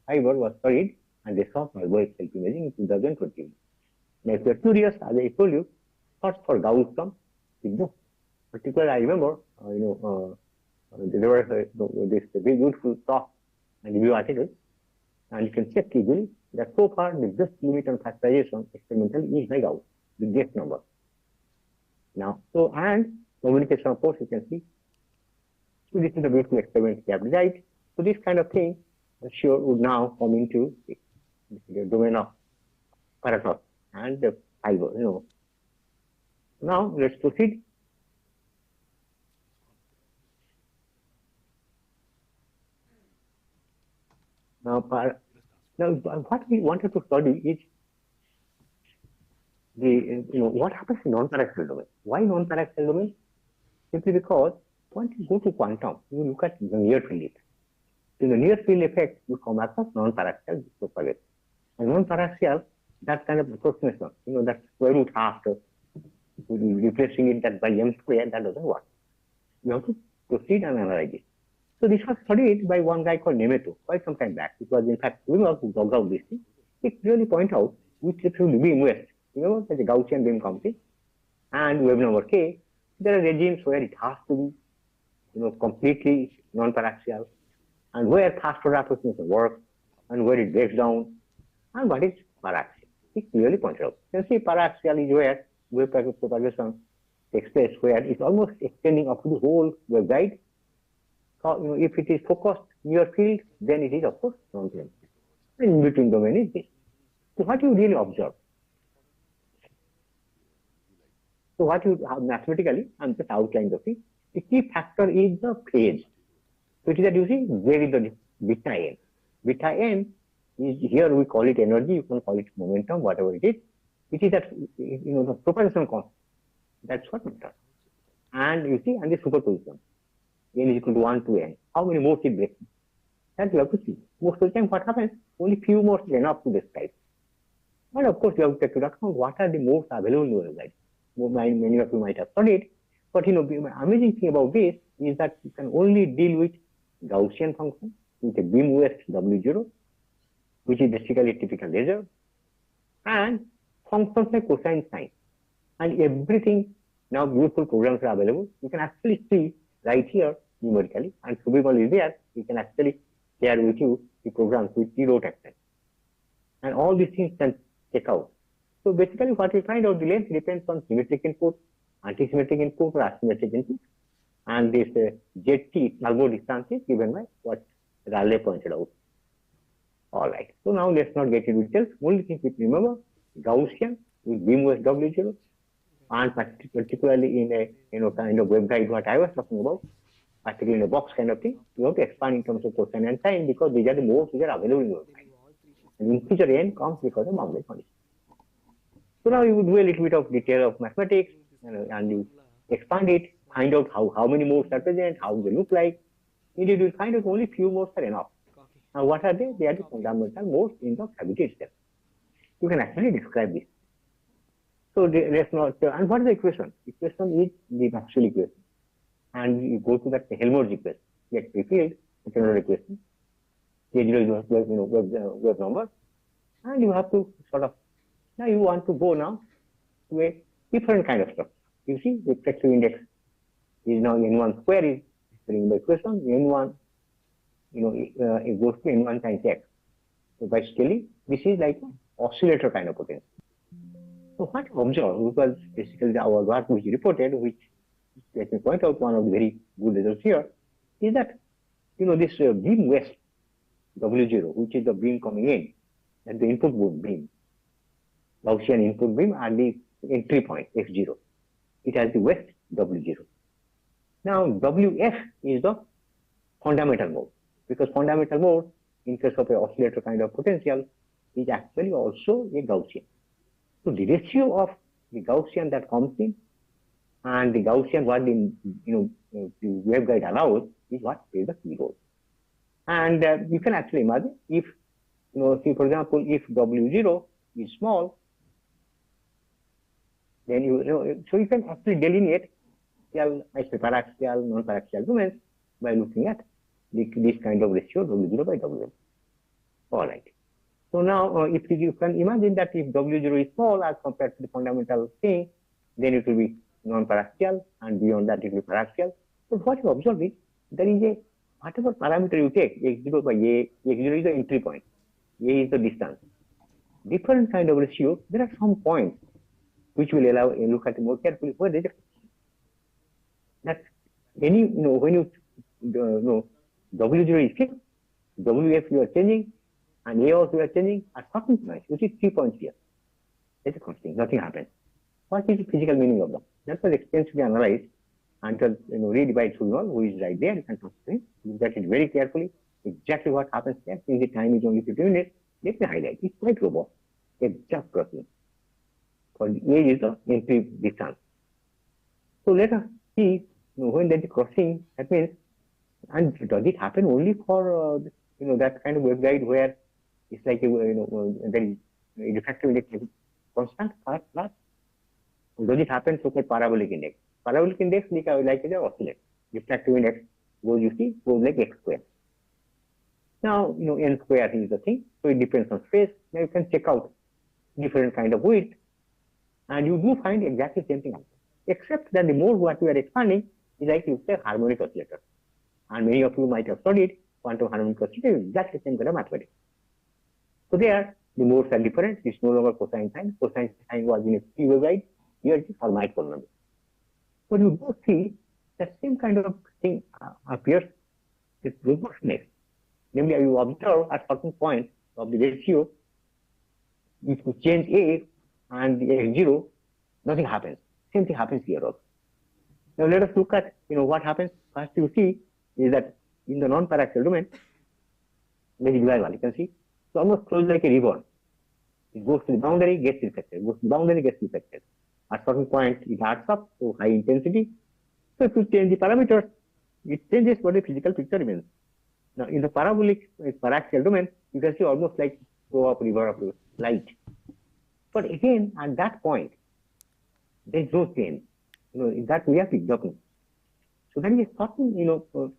fiber was studied, and they saw wave self-imaging in 2020. Now, if you are curious, as I told you, search for Gauss sum. Particularly, I remember, there was this very beautiful talk and review article, and you can check easily that so far the best limit on factorization experimentally is by Gauss, the best number. Now, so and communication, of course, you can see. So this is a beautiful experiment we have designed. So this kind of thing, sure, would now come into the domain of paradox and the fiber. Now let's proceed. Now what we wanted to study is the what happens in non-paraxial domain. Why non-paraxial domain? Simply because once you go to quantum, you look at the near field effect. In the near field effect, you come across non-paraxial propagation. And non-paraxial, that kind of approximation, that square root after replacing it that by m square, that doesn't work. You have to proceed and analyze it. So this was studied by one guy called Nemeto quite some time back. It was in fact we were to dog out this thing. It really point out which will beam west. Remember that the Gaussian beam comes in, and wave number k. There are regimes where it has to be, completely non-paraxial, and where fast order approximation works, and where it breaks down, and what is paraxial. It clearly pointed out. You can see paraxial is where wave propagation takes place, where it's almost extending up to the whole waveguide. So, if it is focused near field, then it is of course non-plane. And in between domain is this. So what you really observe? So what you have mathematically, I'm just outlining the thing. The key factor is the phase. So it is that you see, there is the beta n. Beta n is here we call it energy, you can call it momentum, whatever it is. It is that the propagation constant. That's what matters. And you see, and the superposition. N is equal to 1 to n. How many modes it breaks? That you have to see. Most of the time what happens? Only few modes are enough to describe. But of course you have to take into account what are the modes available in your waveguide. Many of you might have studied. But the amazing thing about this is that you can only deal with Gaussian function with a beam west W0, which is basically a typical laser, and functions like cosine sine. And everything now beautiful programs are available. You can actually see right here numerically, and Subimol is there. You can actually share with you the programs with zero time. And all these things can check out. So basically what we find out, the length depends on symmetric input, anti-symmetric input, or asymmetric input. And this ZT turbo distance is given by what Raleigh pointed out. All right. So now let's not get into details. Only thing we remember, Gaussian with beam west W0, and particularly in a kind of waveguide what I was talking about, particularly in a box kind of thing, you have to expand in terms of cosine and sine because these are the modes which are available in your waveguide. and integer n comes because of boundary condition. So now you would do a little bit of detail of mathematics, and you expand it, find out how many modes are present, how they look like. Indeed, you will find out only few modes are enough. Now what are they? They are the fundamental modes in the cavity itself. You can actually describe this. So that's not, and what is the equation? Equation is the actual equation. And you go to that Helmholtz equation, get the field, it's another equation. K0 is wave number. And you have to sort of, now you want to go now to a different kind of stuff. You see, the reflexive index is now n1 square is in the equation, n1, it goes to n1 times x. So by scaling, this is like an oscillator kind of potential. So what you observe, because basically our work which reported, which let me point out one of the very good results here, is that this beam west W0, which is the beam coming in, and the input beam, Gaussian input beam at the entry point X0. It has the west W0. Now WF is the fundamental mode, because fundamental mode in case of a oscillator kind of potential is actually also a Gaussian. So the ratio of the Gaussian that comes in and the Gaussian what the the waveguide allows is what plays the key role. And you can actually imagine if see for example if W0 is small, then so you can actually delineate paraxial, non-paraxial domains by looking at this kind of ratio W0 by W1. All right. So now, if you can imagine that if W0 is small as compared to the fundamental thing, then it will be non-paraxial, and beyond that it will be paraxial. But what you observe is there is a whatever parameter you take, x0 by a, x0 is the entry point, a is the distance. Different kind of ratio. There are some points which will allow you look at it more carefully. Where there is that any when you W0 is fixed, WF you are changing, and A also you are changing at certain points. You see 3 points here. That's a constant. Nothing happens. What is the physical meaning of that? That was extensively analyzed until read by Chulnol, who is right there. You can talk to him. Look at it very carefully. Exactly what happens there. Since the time is only 15 minutes, let me highlight. It's quite robust. Exact process. For A is the entry distance. So let us see when there is crossing. That means, and does it happen only for that kind of waveguide where it's like there is a refractive index constant plus? Does it happen so-called parabolic index? Parabolic index like an oscillator. Refractive index goes like x square. Now n square is the thing, so it depends on space. Now you can check out different kind of width, and you do find exactly the same thing, except that the mode what we are expanding is like you say harmonic oscillator. And many of you might have studied quantum harmonic oscillator is exactly the same kind of mathematics. So there, the modes are different. It's no longer cosine sine. Cosine sine was in a free waveguide. Here it is harmonic polynomial. But you do see that same kind of thing appears with robustness. Namely, you observe at certain point of the ratio, if you change A and the X0, nothing happens. Same thing happens here also. Now let us look at what happens. First you see is that in the non-paraxial domain, there is revival. You can see it's almost close like a ribbon. It goes to the boundary, gets reflected. Goes to the boundary, gets reflected. At certain point, it adds up to high intensity. So if you change the parameters, it changes what the physical picture remains. Now in the parabolic paraxial domain, you can see almost like flow of river of light. But again, at that point, there is no change. In that we have to ignore. So then we are certain,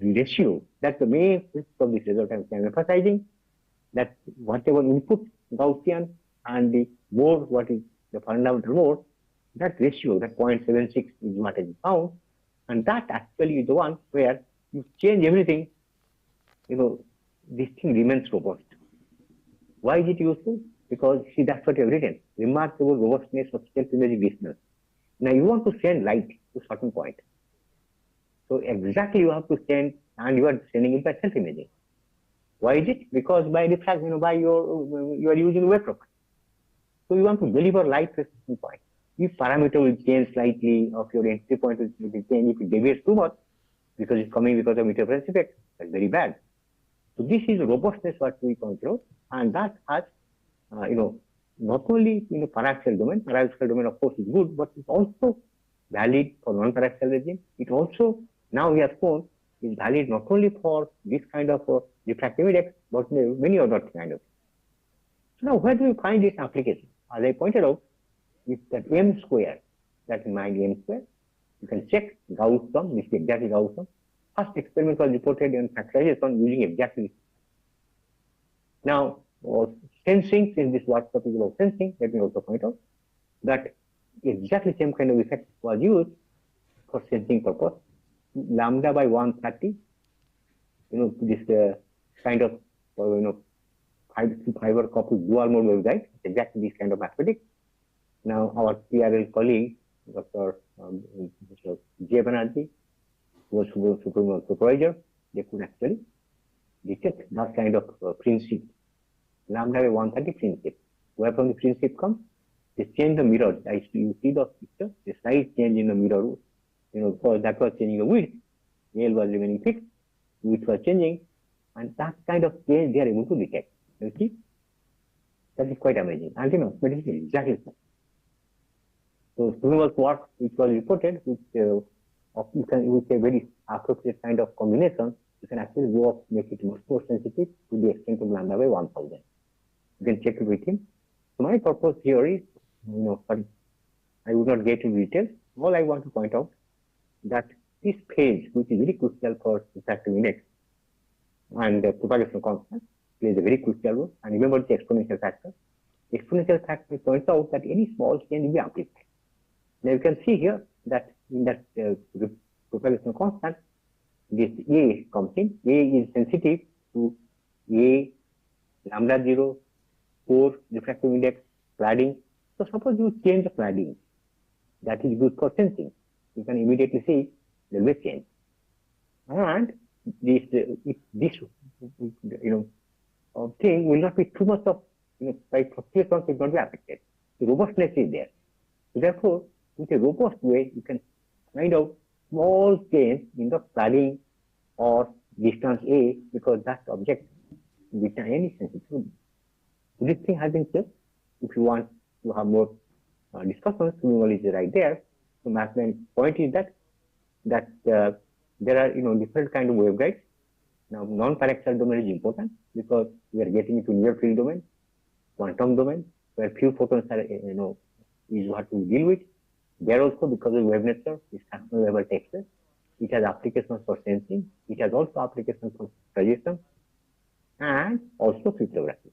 ratio. That's the main principle of this result I'm emphasizing, that whatever input Gaussian and the mode, what is the fundamental mode, that ratio, that 0.76 is what is found. And that actually is the one where you change everything, this thing remains robust. Why is it useful? Because see, that's what you have written. Remarkable robustness of self-imaging distance. Now you want to send light to a certain point. So exactly you have to send, and you are sending it by self-imaging. Why is it? Because by refraction, by you are using wave profile. So you want to deliver light to a certain point. If parameter will change slightly, of your entry point will change, if it deviates too much, because it's coming because of interference effect, that's very bad. So this is robustness what we control, and that has, not only paraxial domain. Paraxial domain, of course, is good, but it's also valid for non-paraxial regime. It also, now we have shown, is valid not only for this kind of refractive index, but many other kind of. So now, where do we find this application? As I pointed out, it's that M square, that in mind M square. You can check Gauss sum, this is exactly Gauss sum. First experiment was reported in factorization using exactly. Now, sensing, since this workshop is about sensing, let me also point out that exactly same kind of effect was used for sensing purpose. Lambda by 130, this kind of, fiber coupled dual mode waveguide, exactly this kind of mathematics. Now, our PRL colleague, Dr. J. Banerjee, who was supervisor, they could actually detect that kind of principle. Lambda by 130 principle. Where from the principle comes? They change the mirror. You see the picture, the size change in the mirror. Because that was changing the width. L was remaining fixed, width was changing, and that kind of change they are able to detect. You see? That is quite amazing. And mathematics is exactly so. So Srinivas work which was reported with a very appropriate kind of combination, you can actually go up, make it much more sensitive to the extent of lambda by 1000. You can check it with him. So my purpose here is, I would not get into details. All I want to point out that this phase, which is very crucial for refractive index and propagation constant, plays a very crucial role. And remember the exponential factor. Exponential factor points out that any small change will be amplified. Now you can see here that in that propagation constant, this A comes in. A is sensitive to A, lambda 0, 4, refractive index, cladding. So suppose you change the cladding, that is good for sensing. You can immediately see there will be change. And this thing will not be too much of, like fluctuations will not be affected. The robustness is there. So therefore, with a robust way, you can find out small change in the cladding or distance A, because that object with any sensitivity. So this thing has been said. If you want to have more discussions, Srinivas is right there. So my point is that there are different kind of waveguides. Now non-paraxial domain is important because we are getting into near field domain, quantum domain, where few photons are is what we deal with. There also, because of wave nature, this fractional level takes place. It has applications for sensing. It has also applications for projection and also cryptography.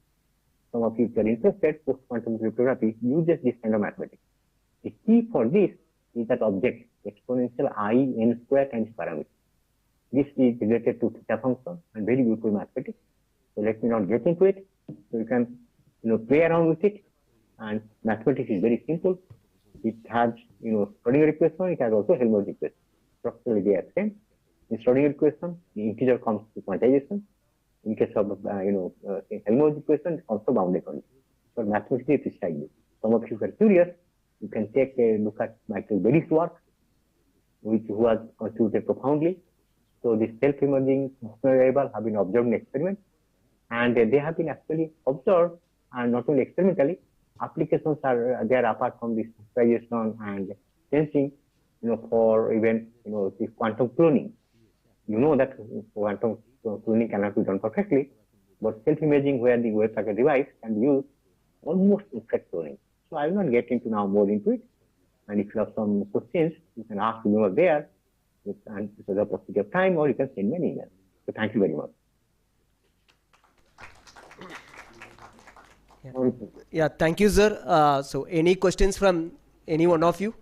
Some of you, if you are interested, post-quantum cryptography uses this kind of mathematics. The key for this is that object, exponential I n square times parameter. This is related to theta function and very beautiful mathematics. So let me not get into it. So you can play around with it. And mathematics is very simple. It has Schrodinger equation. It has also Helmholtz equation. Structurally they are same. In Schrodinger equation, the integer comes to quantization. In case of Helmholtz equation, it comes to boundary condition. So mathematically it is like this. Some of you are curious, you can take a look at Michael Berry's work, who was contributed profoundly. So the self-emerging variable have been observed in experiment, and they have been actually observed, and not only experimentally, applications are there apart from this visualization and sensing, for even the quantum cloning. You know that quantum cloning cannot be done perfectly, but self-imaging where the wave packet device can be used almost perfect cloning. So I will not get into now more into it. And if you have some questions, you can ask me over there, and because of possibility of time, or you can send me an email. So thank you very much. Yeah, thank you, sir. So any questions from any one of you?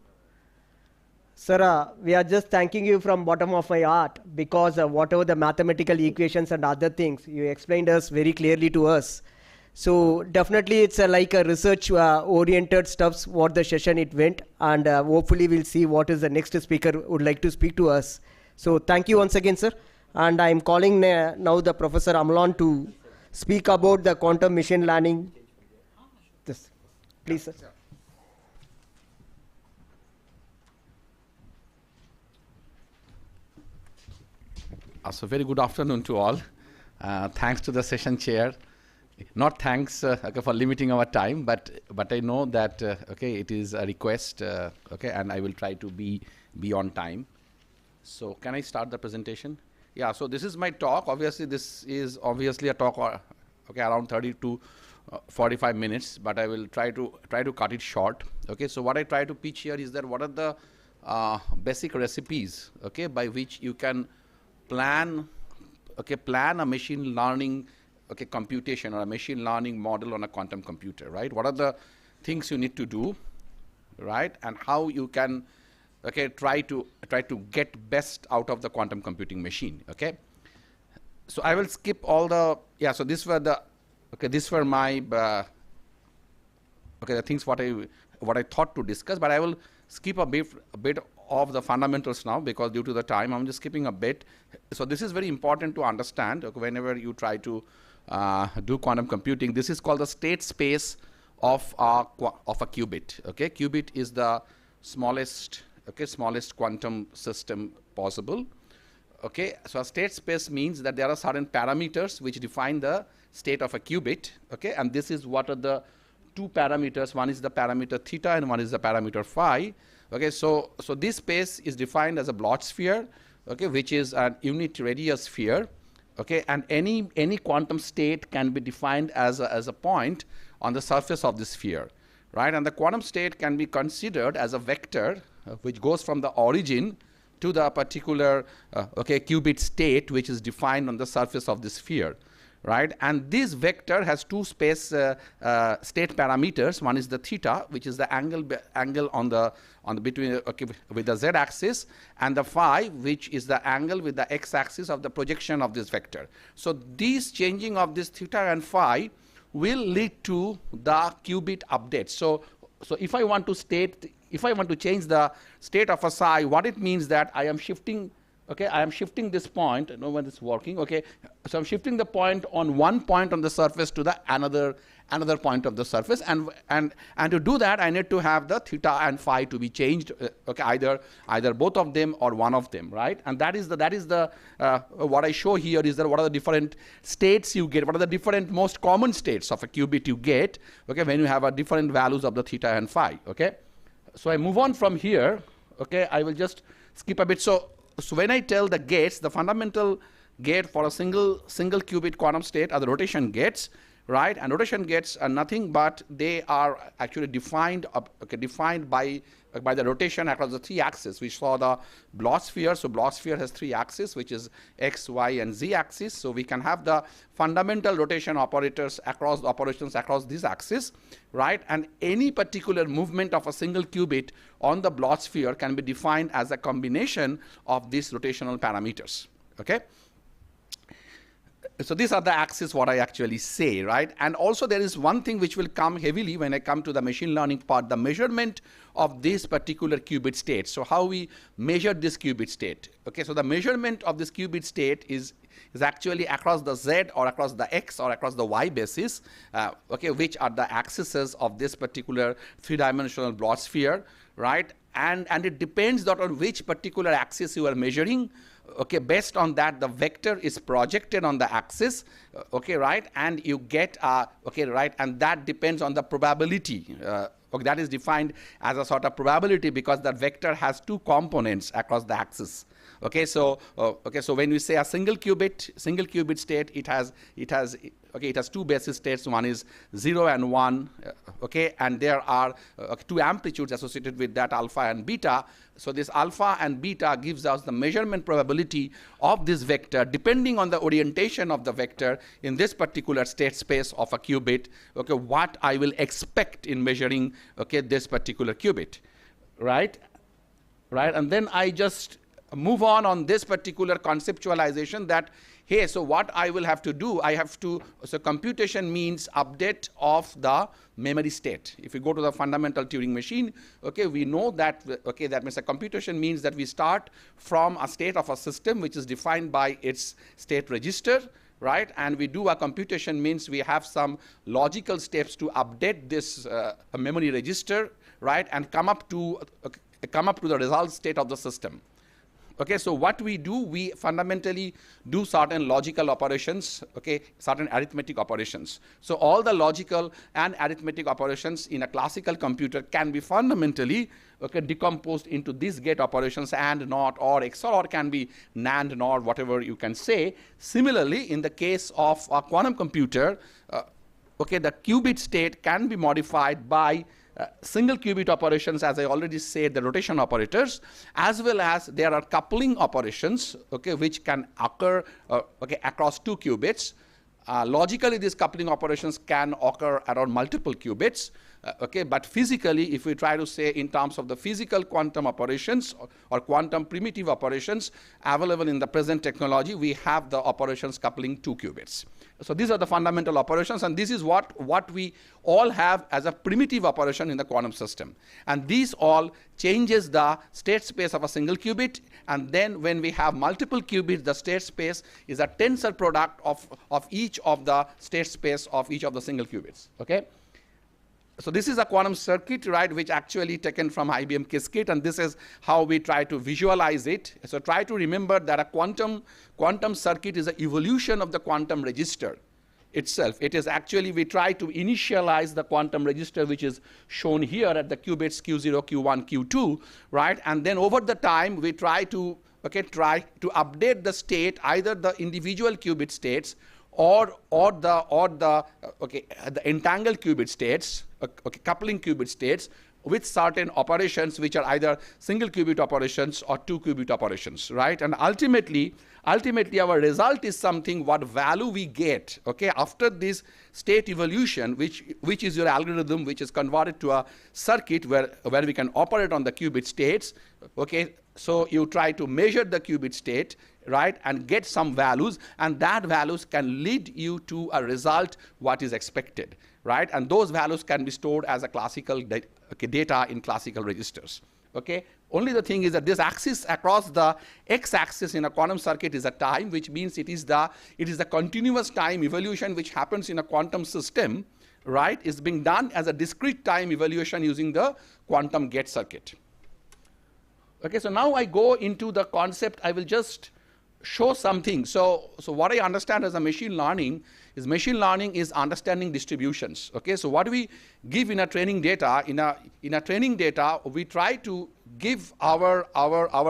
Sir, we are just thanking you from bottom of my heart, because whatever the mathematical equations and other things, you explained us very clearly to us. So definitely it's like a research oriented stuffs what the session it went, and hopefully we'll see what is the next speaker would like to speak to us. So thank you once again, sir. And I'm calling now the Professor Amlan to speak about the quantum machine learning. This, please, sir. So very good afternoon to all. Thanks to the session chair. Not thanks okay, for limiting our time, but I know that okay, it is a request, okay, and I will try to be on time. So can I start the presentation? Yeah. So this is my talk. Obviously, this is obviously a talk, okay, around 30 to 45 minutes, but I will try to cut it short. Okay. So what I try to pitch here is that what are the basic recipes, okay, by which you can plan a machine learning, okay, computation or a machine learning model on a quantum computer, right? What are the things you need to do, right? And how you can, okay, try to get best out of the quantum computing machine, okay? So I will skip all the, yeah, so these were the, okay, these were my, okay, the things what I thought to discuss, but I will skip a bit of the fundamentals now because due to the time, I'm just skipping a bit. So this is very important to understand, okay, whenever you try to do quantum computing. This is called the state space of a qubit. Okay, qubit is the smallest quantum system possible. Okay, so a state space means that there are certain parameters which define the state of a qubit. Okay, and this is what are the two parameters. One is the parameter theta and one is the parameter phi. Okay, so this space is defined as a Bloch sphere, okay, which is an unit radius sphere. Okay, and any quantum state can be defined as a point on the surface of the sphere, right? And the quantum state can be considered as a vector which goes from the origin to the particular okay, qubit state which is defined on the surface of the sphere, right? And this vector has two state parameters. One is the theta, which is the angle on the between, okay, with the z-axis, and the phi, which is the angle with the x-axis of the projection of this vector. So these changing of this theta and phi will lead to the qubit update. So if I want to change the state of a psi, what it means that I am shifting. Okay, I am shifting this point. I know when it's working. Okay, so I'm shifting the point on one point on the surface to the another point of the surface, and to do that, I need to have the theta and phi to be changed. Okay, either both of them or one of them, right? And that is the what I show here is that what are the different states you get. What are the different most common states of a qubit you get? Okay, when you have a different values of the theta and phi. Okay, so I move on from here. Okay, I will just skip a bit. So when I tell the gates, the fundamental gate for a single qubit quantum state are the rotation gates, right? And rotation gates are nothing but they are actually defined by the rotation across the three axes. We saw the Bloch sphere. So Bloch sphere has three axes, which is x, y, and z axis. So we can have the fundamental rotation operations across these axes, right? And any particular movement of a single qubit on the Bloch sphere can be defined as a combination of these rotational parameters. Okay. So these are the axes what I actually say, right? And also there is one thing which will come heavily when I come to the machine learning part, the measurement of this particular qubit state. So how we measure this qubit state. Okay, so the measurement of this qubit state is actually across the z or across the x or across the y basis, okay, which are the axes of this particular three-dimensional Bloch sphere, right? And it depends not on which particular axis you are measuring. Okay, based on that, the vector is projected on the axis, okay, right? And you get, okay, right? And that depends on the probability. Okay, that is defined as a sort of probability because the vector has two components across the axis. Okay, so when we say a single qubit state, it has two basis states. One is 0 and 1. Okay, and there are two amplitudes associated with that, alpha and beta. So this alpha and beta gives us the measurement probability of this vector depending on the orientation of the vector in this particular state space of a qubit. Okay, what I will expect in measuring, okay, this particular qubit, right? And then I just move on this particular conceptualization that, hey, so what I will have to do, so computation means update of the memory state. If you go to the fundamental Turing machine, okay, we know that, okay, that means a computation means that we start from a state of a system which is defined by its state register, right? And we do a computation means we have some logical steps to update this memory register, right? And come up to the result state of the system. Okay, so what we do, we fundamentally do certain logical operations, okay, certain arithmetic operations. So all the logical and arithmetic operations in a classical computer can be fundamentally, okay, decomposed into these gate operations, AND, NOT, OR, XOR, or can be NAND, NOR, whatever you can say. Similarly, in the case of a quantum computer, okay, the qubit state can be modified by single qubit operations, as I already said, the rotation operators, as well as there are coupling operations, okay, which can occur okay, across 2 qubits. Logically, these coupling operations can occur around multiple qubits, okay, but physically, if we try to say in terms of the physical quantum operations or quantum primitive operations available in the present technology, we have the operations coupling 2 qubits. So these are the fundamental operations, and this is what we all have as a primitive operation in the quantum system. And these all changes the state space of a single qubit, and then when we have multiple qubits, the state space is a tensor product of each of the state space of each of the single qubits, okay? So this is a quantum circuit, right, which actually taken from IBM Qiskit, and this is how we try to visualize it. So try to remember that a quantum circuit is an evolution of the quantum register itself. It is actually, we try to initialize the quantum register, which is shown here at the qubits Q0, Q1, Q2, right? And then over the time, we try to update the state, either the individual qubit states or the entangled qubit states, okay, coupling qubit states, with certain operations which are either single qubit operations or 2 qubit operations, right? And ultimately our result is something what value we get, okay, after this state evolution, which is your algorithm, which is converted to a circuit where we can operate on the qubit states, okay? So you try to measure the qubit state, right, and get some values, and that values can lead you to a result what is expected, right? And those values can be stored as a classical data in classical registers, okay? Only the thing is that this axis across the x-axis in a quantum circuit is a time, which means it is the continuous time evolution which happens in a quantum system, right, is being done as a discrete time evolution using the quantum gate circuit. Okay, so now I go into the concept. I will just show something. So what I understand as a machine learning is understanding distributions. Okay, so what we give in a training data, in a training data, we try to give our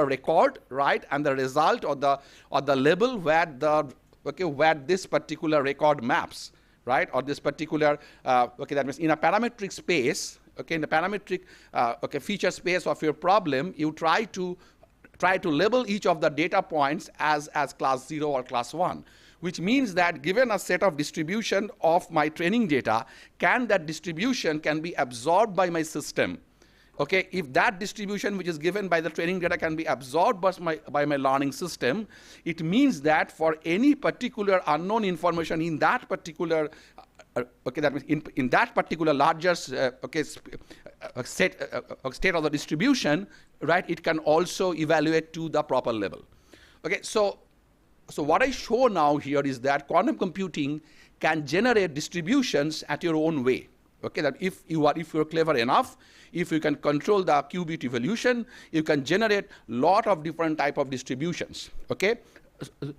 record, right, and the result or the label where this particular record maps, right, or this particular okay, that means in a parametric space. Okay, in the parametric feature space of your problem, you try to label each of the data points as class 0 or class 1, which means that given a set of distribution of my training data, that distribution can be absorbed by my system. Okay, if that distribution which is given by the training data can be absorbed by my learning system, it means that for any particular unknown information in that particular okay, that means in that particular larger state of the distribution, right, it can also evaluate to the proper level. Okay, so what I show now here is that quantum computing can generate distributions at your own way. Okay, that if you're clever enough, if you can control the qubit evolution, you can generate lot of different type of distributions. Okay,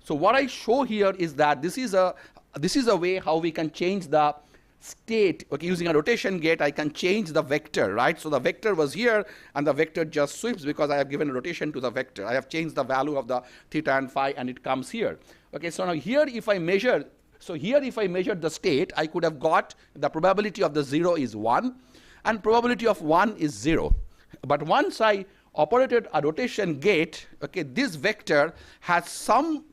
so what I show here is that this is a way how we can change the state. Okay, using a rotation gate, I can change the vector, right? So the vector was here, and the vector just sweeps because I have given a rotation to the vector. I have changed the value of the theta and phi, and it comes here. Okay, so now here if I measure, the state, I could have got the probability of the 0 is 1, and probability of 1 is 0. But once I operated a rotation gate, okay, this vector has some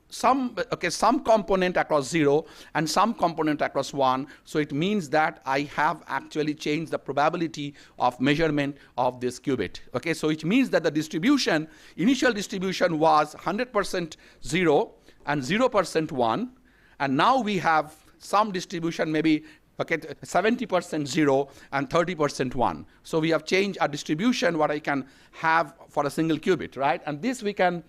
component across 0 and some component across 1. So it means that I have actually changed the probability of measurement of this qubit. Okay, so it means that the distribution, initial distribution was 100% 0 and 0% 1, and now we have some distribution, maybe 70% 0 and 30% 1. So we have changed our distribution what I can have for a single qubit, right? And this we can,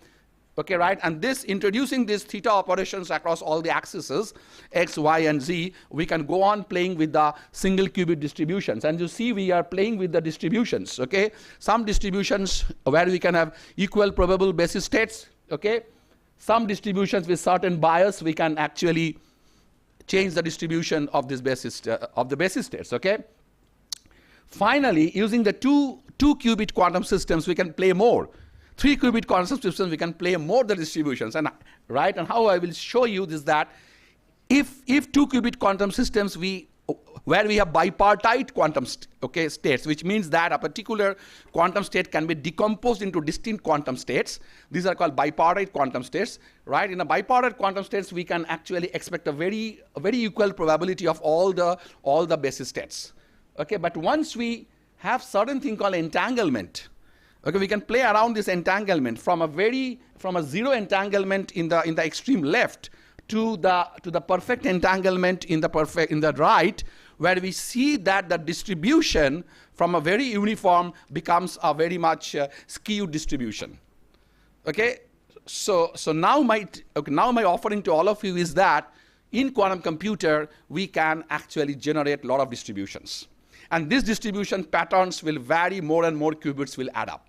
okay, right? And this, introducing these theta operations across all the axes, x, y, and z, we can go on playing with the single qubit distributions. And you see we are playing with the distributions, okay? Some distributions where we can have equal probable basis states, Okay, some distributions with certain bias, we can actually change the distribution of this basis of the basis states. Okay. Finally, using the two qubit quantum systems, we can play more. 3 qubit quantum systems, we can play more the distributions. And right, and how I will show you is that if 2 qubit quantum systems where we have bipartite quantum states, which means that a particular quantum state can be decomposed into distinct quantum states. These are called bipartite quantum states, right? In a bipartite quantum states, we can actually expect a very equal probability of all the basis states. Okay, but once we have certain thing called entanglement, okay, we can play around this entanglement from a zero entanglement in the extreme left to the perfect entanglement in the right, where we see that the distribution from a very uniform becomes a very much skewed distribution. Okay, so now my offering to all of you is that in quantum computer we can actually generate a lot of distributions, and these distribution patterns will vary, more and more qubits will add up.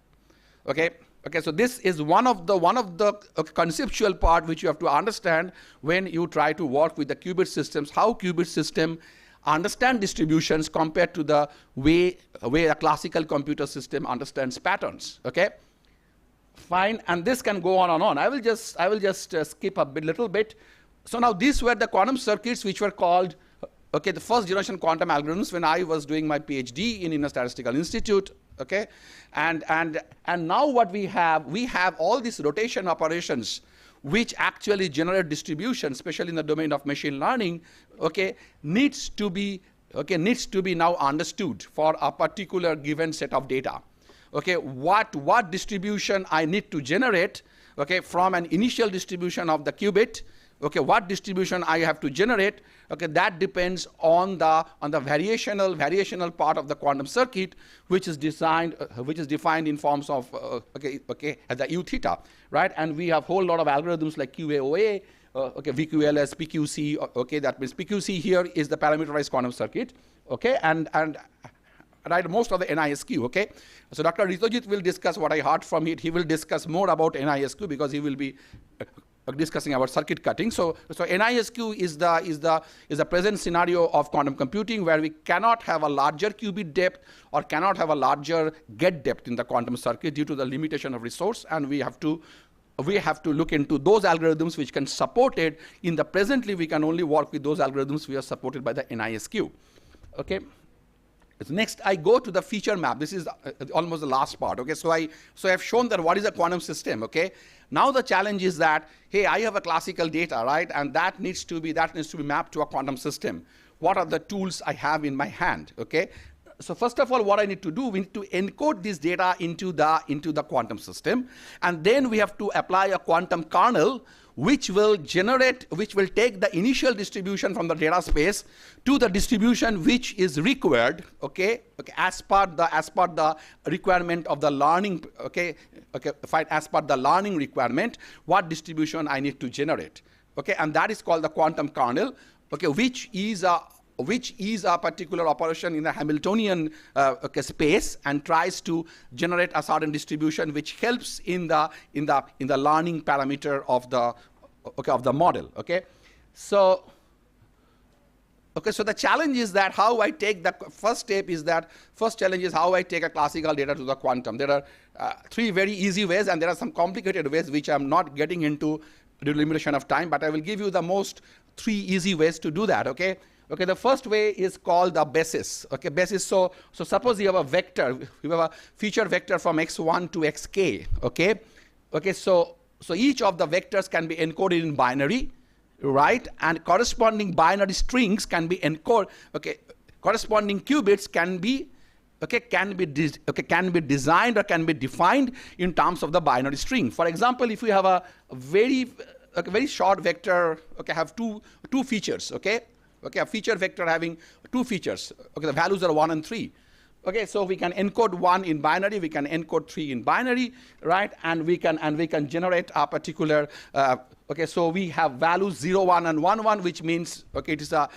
Okay. Okay, so this is one of the conceptual part which you have to understand when you try to work with the qubit systems, how qubit system understand distributions compared to the way a classical computer system understands patterns. Okay, fine, and this can go on and on. I will just skip a little bit. So now these were the quantum circuits which were called, okay, the first generation quantum algorithms when I was doing my PhD in Indian Statistical Institute. Okay, and now what we have all these rotation operations which actually generate distribution, especially in the domain of machine learning. Okay, needs to be now understood for a particular given set of data. Okay, what distribution I need to generate, okay, from an initial distribution of the qubit. Okay, what distribution I have to generate, okay, that depends on the variational part of the quantum circuit, which is defined in forms of at the u theta, right? And we have whole lot of algorithms like QAOA, VQLS, PQC. Okay, that means PQC here is the parameterized quantum circuit. Okay, and right, most of the NISQ. Okay, so Dr. Ritojit will discuss what I heard from it. He will discuss more about NISQ because he will be discussing about circuit cutting. So NISQ is the present scenario of quantum computing, where we cannot have a larger qubit depth or cannot have a larger gate depth in the quantum circuit due to the limitation of resource, and we have to look into those algorithms which can support it. In the presently, we can only work with those algorithms which are supported by the NISQ. Okay. Next, I go to the feature map. This is almost the last part. Okay, so I have shown that what is a quantum system. Okay, now the challenge is that, hey, I have a classical data, right, and that needs to be mapped to a quantum system. What are the tools I have in my hand? Okay, so first of all, what I need to do, we need to encode this data into the quantum system, and then we have to apply a quantum kernel which will take the initial distribution from the data space to the distribution which is required, as per the requirement of the learning, as per the learning requirement, what distribution I need to generate, and that is called the quantum kernel, which is a particular operation in the Hamiltonian space and tries to generate a certain distribution which helps in the learning parameter of the model. So the challenge is that how I take the first challenge is how I take a classical data to the quantum. There are 3 very easy ways, and there are some complicated ways which I'm not getting into due to limitation of time, but I will give you the most 3 easy ways to do that. Okay, the first way is called the basis. Basis. So suppose you have a vector, you have a feature vector from x1 to xk. So each of the vectors can be encoded in binary, right? And corresponding binary strings can be encoded. Corresponding qubits can be designed or can be defined in terms of the binary string. For example, if we have a very short vector, have two features. A feature vector having 2 features. The values are 1 and 3. So we can encode 1 in binary, we can encode 3 in binary, right? And we can generate a particular. So we have values 0, 1, and 1, 1, which means it's a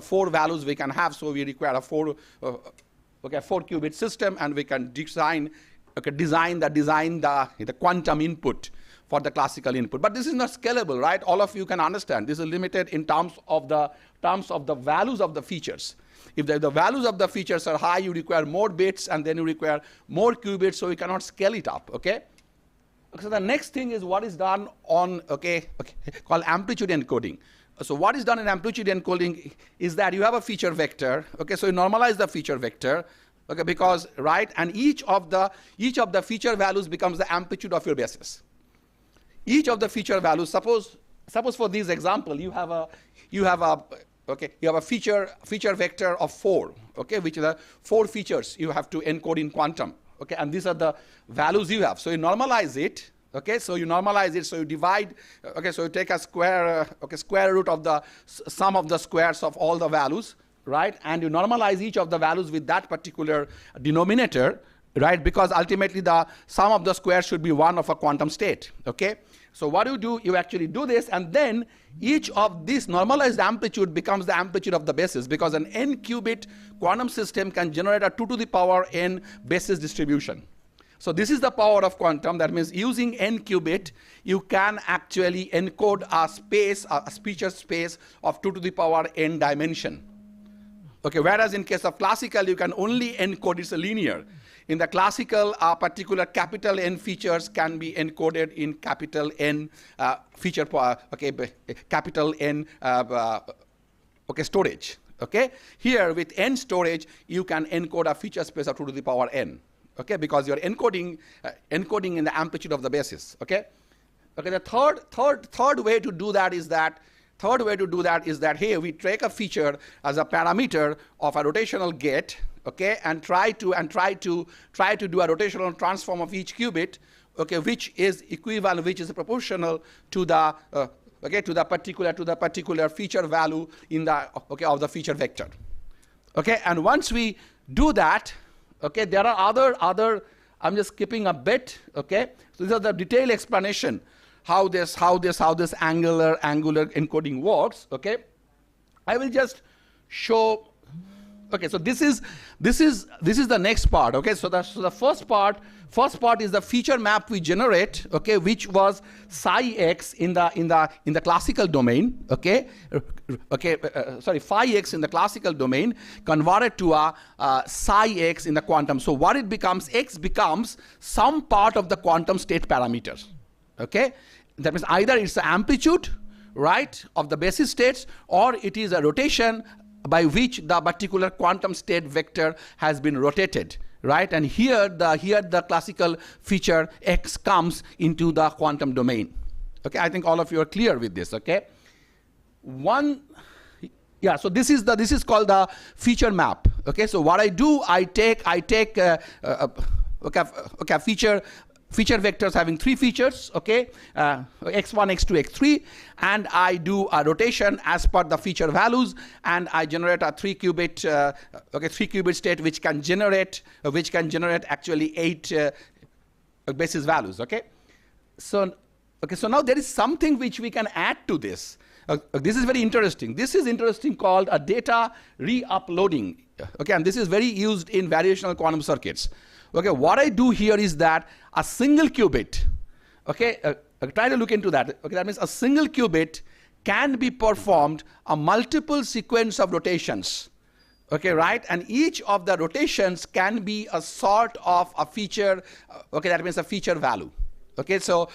4 values we can have. So we require a 4 qubit system, and we can design the quantum input for the classical input. But this is not scalable, right? All of you can understand. This is limited in terms of the values of the features. If the values of the features are high, you require more bits, and then you require more qubits, so you cannot scale it up, okay? So the next thing is what is done on, called amplitude encoding. So what is done in amplitude encoding is that you have a feature vector, okay? So you normalize the feature vector, okay, because, right, and each of the feature values becomes the amplitude of your basis. Each of the feature values, suppose for this example, you have a feature vector of 4, okay, which are the 4 features you have to encode in quantum, okay, and these are the values you have. So you normalize it, okay, so you divide, okay, so you take a square root of the sum of the squares of all the values, right, and you normalize each of the values with that particular denominator, right, because ultimately the sum of the squares should be 1 of a quantum state, okay. So what do, you actually do this, and then each of this normalized amplitude becomes the amplitude of the basis, because an n qubit quantum system can generate a 2 to the power n basis distribution. So this is the power of quantum. That means using n qubit, you can actually encode a space, a feature space of 2 to the power n dimension. Okay, whereas in case of classical, you can only encode, it's a linear. In the classical, particular capital N features can be encoded in capital N capital N storage. Okay, here with N storage, you can encode a feature space of 2 to the power N. Okay, because you're encoding in the amplitude of the basis. Okay, okay. The third way to do that is that. Here we take a feature as a parameter of a rotational gate, okay, and try to do a rotational transform of each qubit, okay, which is equivalent, which is proportional to the particular feature value in the of the feature vector, okay. And once we do that, okay, there are other. I'm just skipping a bit, okay. So these are the detailed explanation. How this angular encoding works, okay. I will just show, okay, so this is the next part, okay. So the first part is the feature map we generate, okay, which was psi x in the classical domain, okay, phi x in the classical domain converted to a psi x in the quantum. So what it becomes, x becomes some part of the quantum state parameters. Okay, that means either it's the amplitude, right, of the basis states, or it is a rotation by which the particular quantum state vector has been rotated, right? And here the classical feature x comes into the quantum domain. Okay, I think all of you are clear with this. Okay, so this is called the feature map. Okay, so what I do, I take feature vectors having 3 features, okay, x1, x2, x3, and I do a rotation as per the feature values, and I generate a 3 qubit state which can generate actually 8 basis values, okay. So now there is something which we can add to this. This is very interesting. This is interesting, called a data re-uploading, okay, and this is very used in variational quantum circuits. Okay, what I do here is that a single qubit, okay, try to look into that. Okay, that means a single qubit can be performed a multiple sequence of rotations. Okay, right, and each of the rotations can be a sort of a feature. Okay, that means a feature value. Okay, so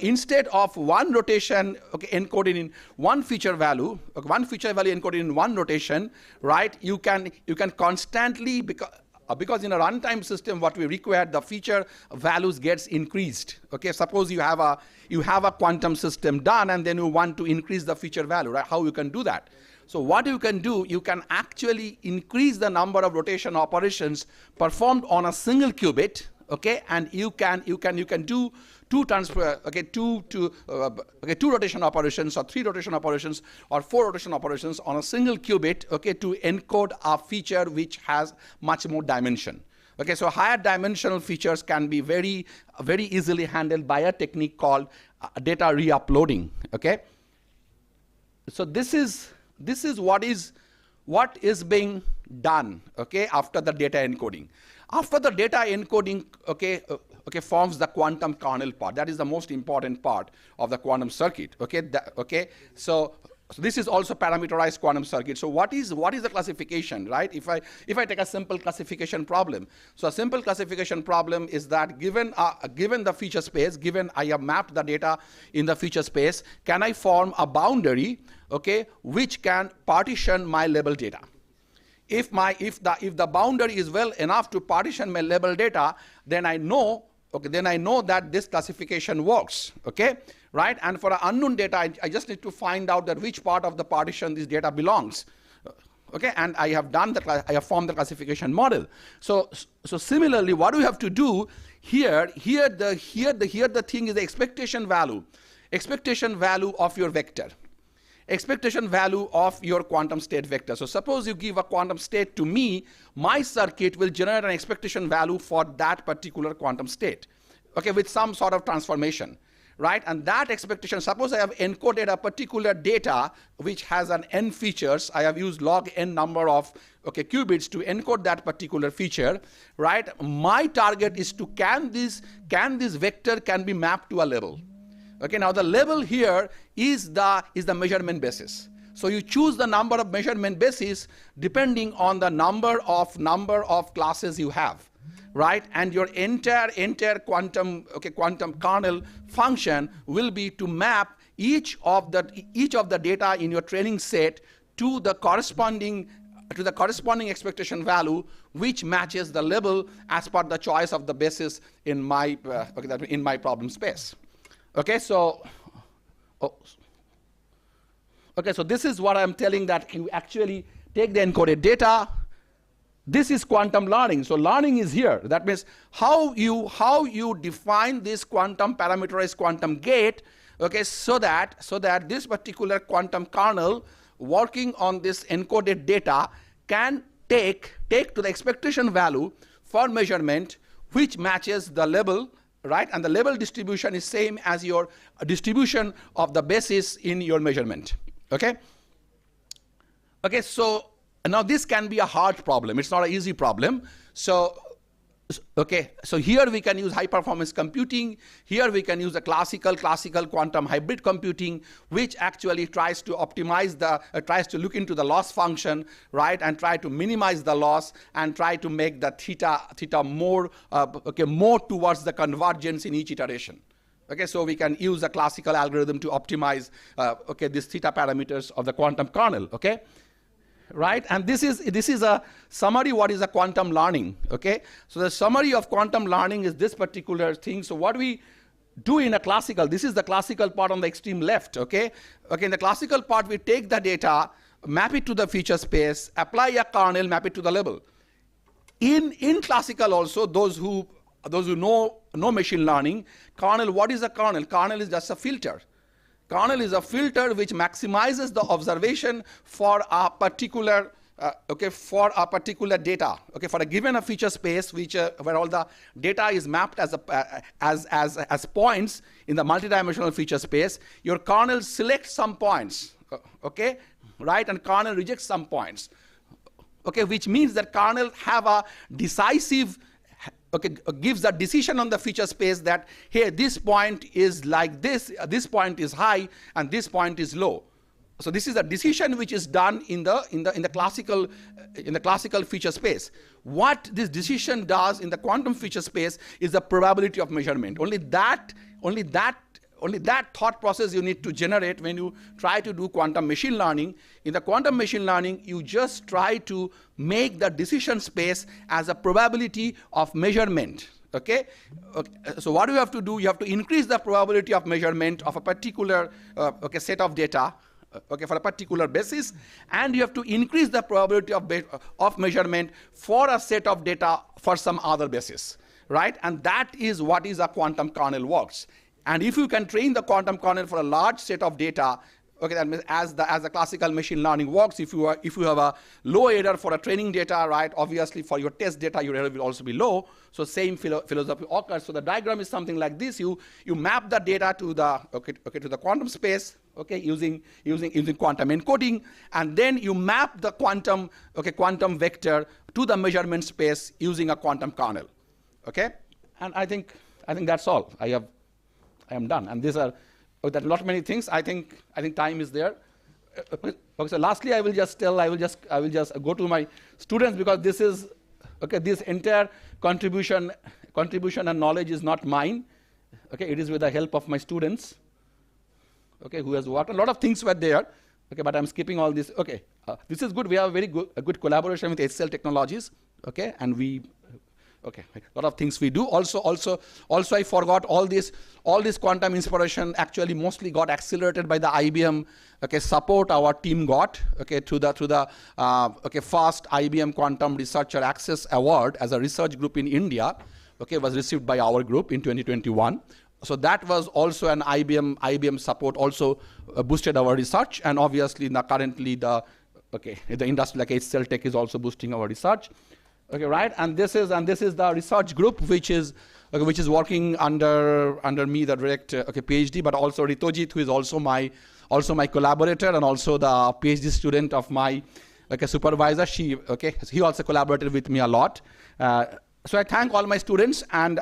instead of one rotation, okay, encoded in one feature value, okay, one feature value encoded in one rotation, right? You can constantly, because in a runtime system, what we require, the feature values gets increased. Okay, suppose you have a quantum system done, and then you want to increase the feature value, right? How you can do that? So what you can do, you can actually increase the number of rotation operations performed on a single qubit. Okay, and you can do two rotation operations, or 3 rotation operations, or 4 rotation operations on a single qubit, okay, to encode a feature which has much more dimension. Okay, so higher dimensional features can be very easily handled by a technique called data re-uploading. Okay, so this is what is being done, okay, after the data encoding. After the data encoding, okay, okay, forms the quantum kernel part. That is the most important part of the quantum circuit. Okay, so this is also parameterized quantum circuit. So what is the classification, right? If I take a simple classification problem, so a simple classification problem is that given the feature space, given I have mapped the data in the feature space, can I form a boundary, okay, which can partition my label data? If the boundary is well enough to partition my label data, then I know that this classification works, okay, right? And for unknown data, I just need to find out that which part of the partition this data belongs, okay, and I have formed the classification model. So similarly, what we have to do here the thing is the expectation value of your vector. Expectation value of your quantum state vector. So suppose you give a quantum state to me, my circuit will generate an expectation value for that particular quantum state, okay, with some sort of transformation, right? And that expectation, suppose I have encoded a particular data which has an n features, I have used log n number of qubits to encode that particular feature, right? My target is to can this vector can be mapped to a label. Okay, now the label here is the measurement basis. So you choose the number of measurement basis depending on the number of classes you have, right? And your entire quantum kernel function will be to map each of the data in your training set to the corresponding expectation value which matches the label as per the choice of the basis in my problem space. Okay, so this is what I'm telling, that you actually take the encoded data. This is quantum learning. So learning is here. That means how you define this quantum parameterized quantum gate, okay, so that this particular quantum kernel working on this encoded data can take to the expectation value for measurement which matches the label, right? And the label distribution is same as your distribution of the basis in your measurement. Okay, so now this can be a hard problem. It's not an easy problem. So here we can use high performance computing. Here we can use the classical quantum hybrid computing, which actually tries to optimize tries to look into the loss function, right, and try to minimize the loss and try to make the theta more towards the convergence in each iteration. Okay, so we can use a classical algorithm to optimize these theta parameters of the quantum kernel. Okay. Right, and this is a summary what is a quantum learning. Okay, so the summary of quantum learning is this particular thing. So what we do in a classical, this is the classical part on the extreme left. Okay, in the classical part we take the data, map it to the feature space, apply a kernel, map it to the label. In classical also, those who know machine learning, kernel, what is a kernel? Kernel is just a filter. Kernel is a filter which maximizes the observation for a particular data. Okay, for a given feature space where all the data is mapped as points in the multidimensional feature space, your kernel selects some points. Okay, right, and kernel rejects some points. Okay, which means that kernel have a decisive. Gives a decision on the feature space that here this point is like this point is high, and this point is low. So this is a decision which is done in the classical feature space. What this decision does in the quantum feature space is the probability of measurement. Only that thought process you need to generate when you try to do quantum machine learning. In the quantum machine learning, you just try to make the decision space as a probability of measurement. Okay? So what you have to do, you have to increase the probability of measurement of a particular set of data, for a particular basis, and you have to increase the probability of measurement for a set of data for some other basis, right? And that is what is a quantum kernel works. And if you can train the quantum kernel for a large set of data, okay, that means as the classical machine learning works, if you have a low error for a training data, right, obviously for your test data your error will also be low. So same philosophy occurs. So the diagram is something like this. You map the data to the quantum space, okay, using quantum encoding, and then you map the quantum vector to the measurement space using a quantum kernel. Okay, and I think I think that's all. I am done. And these are there are not many things. I think time is there. Okay, so lastly, I will just go to my students, because this is this entire contribution and knowledge is not mine. Okay, it is with the help of my students. Okay, who has worked. A lot of things were there. Okay, but I'm skipping all this. Okay, this is good. We have a good collaboration with HCL Technologies. Okay, and a lot of things we do. Also, I forgot all this quantum inspiration actually mostly got accelerated by the IBM support our team got through the first IBM Quantum Researcher Access Award as a research group in India. Was received by our group in 2021. So that was also an IBM support also boosted our research, and obviously currently the industry like HCL Tech is also boosting our research. Okay, right, and this is the research group which is working under me, the direct PhD, but also Ritojit, who is also my collaborator and also the PhD student of my supervisor. He also collaborated with me a lot. So I thank all my students and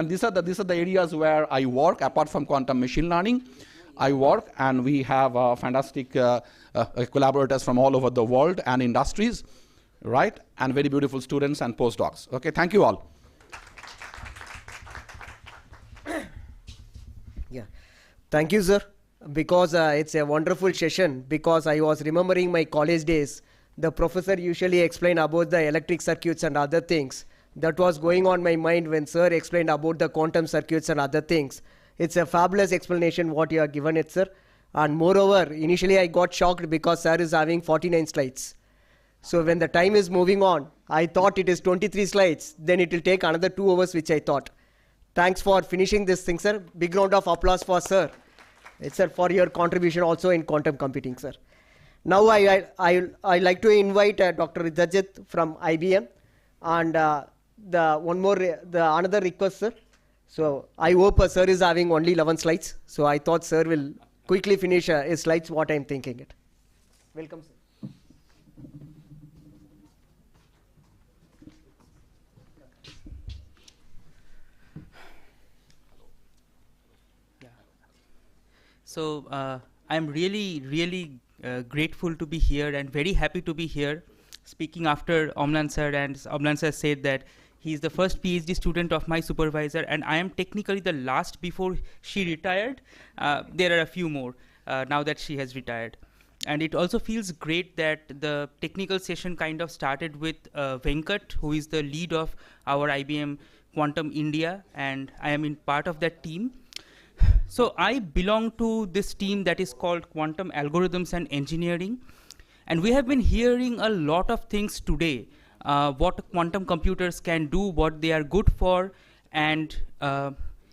these are the areas where I work apart from quantum machine learning. I work, and we have fantastic collaborators from all over the world and industries. Right, and very beautiful students and postdocs. Okay, thank you all. Yeah, thank you, sir, because it's a wonderful session, because I was remembering my college days. The professor usually explained about the electric circuits and other things. That was going on my mind when sir explained about the quantum circuits and other things. It's a fabulous explanation what you have given it, sir. And moreover, initially I got shocked because sir is having 49 slides. So when the time is moving on, I thought it is 23 slides, then it will take another 2 hours, which I thought. Thanks for finishing this thing, sir. Big round of applause for sir. It's sir for your contribution also in quantum computing, sir. Now I like to invite Dr. Ritajit from IBM, and another request, sir. So I hope sir is having only 11 slides. So I thought sir will quickly finish his slides, what I'm thinking it. Welcome, sir. So I'm really grateful to be here and very happy to be here speaking after Omlan sir, and Omlan sir said that he is the first PhD student of my supervisor, and I am technically the last before she retired. There are a few more now that she has retired. And it also feels great that the technical session kind of started with Venkat, who is the lead of our IBM Quantum India, and I am in part of that team. So I belong to this team that is called Quantum Algorithms and Engineering, and we have been hearing a lot of things today, what quantum computers can do, what they are good for, and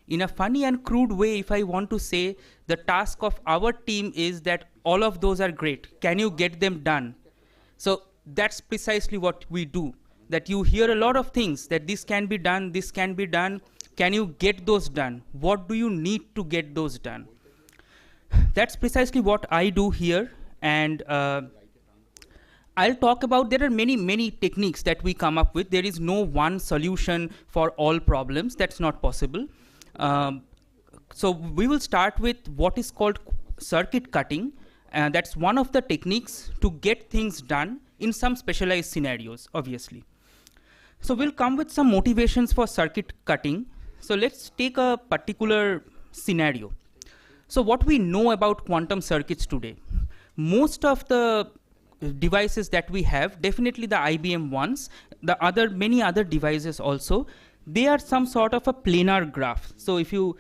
in a funny and crude way, if I want to say, the task of our team is that all of those are great. Can you get them done? So that's precisely what we do, that you hear a lot of things, that this can be done, this can be done. Can you get those done? What do you need to get those done? That's precisely what I do here, and I'll talk about, there are many techniques that we come up with. There is no one solution for all problems. That's not possible. So we will start with what is called circuit cutting. That's one of the techniques to get things done in some specialized scenarios, obviously. So we'll come with some motivations for circuit cutting. So let's take a particular scenario. So what we know about quantum circuits today, most of the devices that we have, definitely the IBM ones, many other devices also, they are some sort of a planar graph. So if you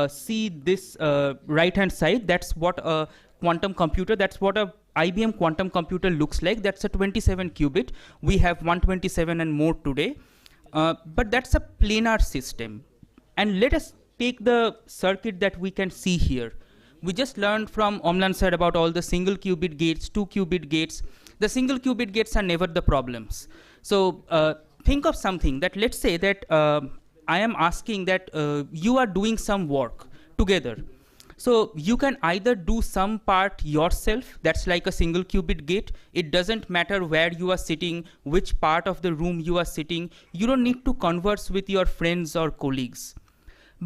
see this right-hand side, that's what a quantum computer, that's what a IBM quantum computer looks like. That's a 27 qubit. We have 127 and more today. But that's a planar system. And let us take the circuit that we can see here. We just learned from Omlan sir about all the single qubit gates, 2 qubit gates. The single qubit gates are never the problems. So think of something that, let's say that I am asking that you are doing some work together. So you can either do some part yourself, that's like a single qubit gate. It doesn't matter where you are sitting, which part of the room you are sitting. You don't need to converse with your friends or colleagues.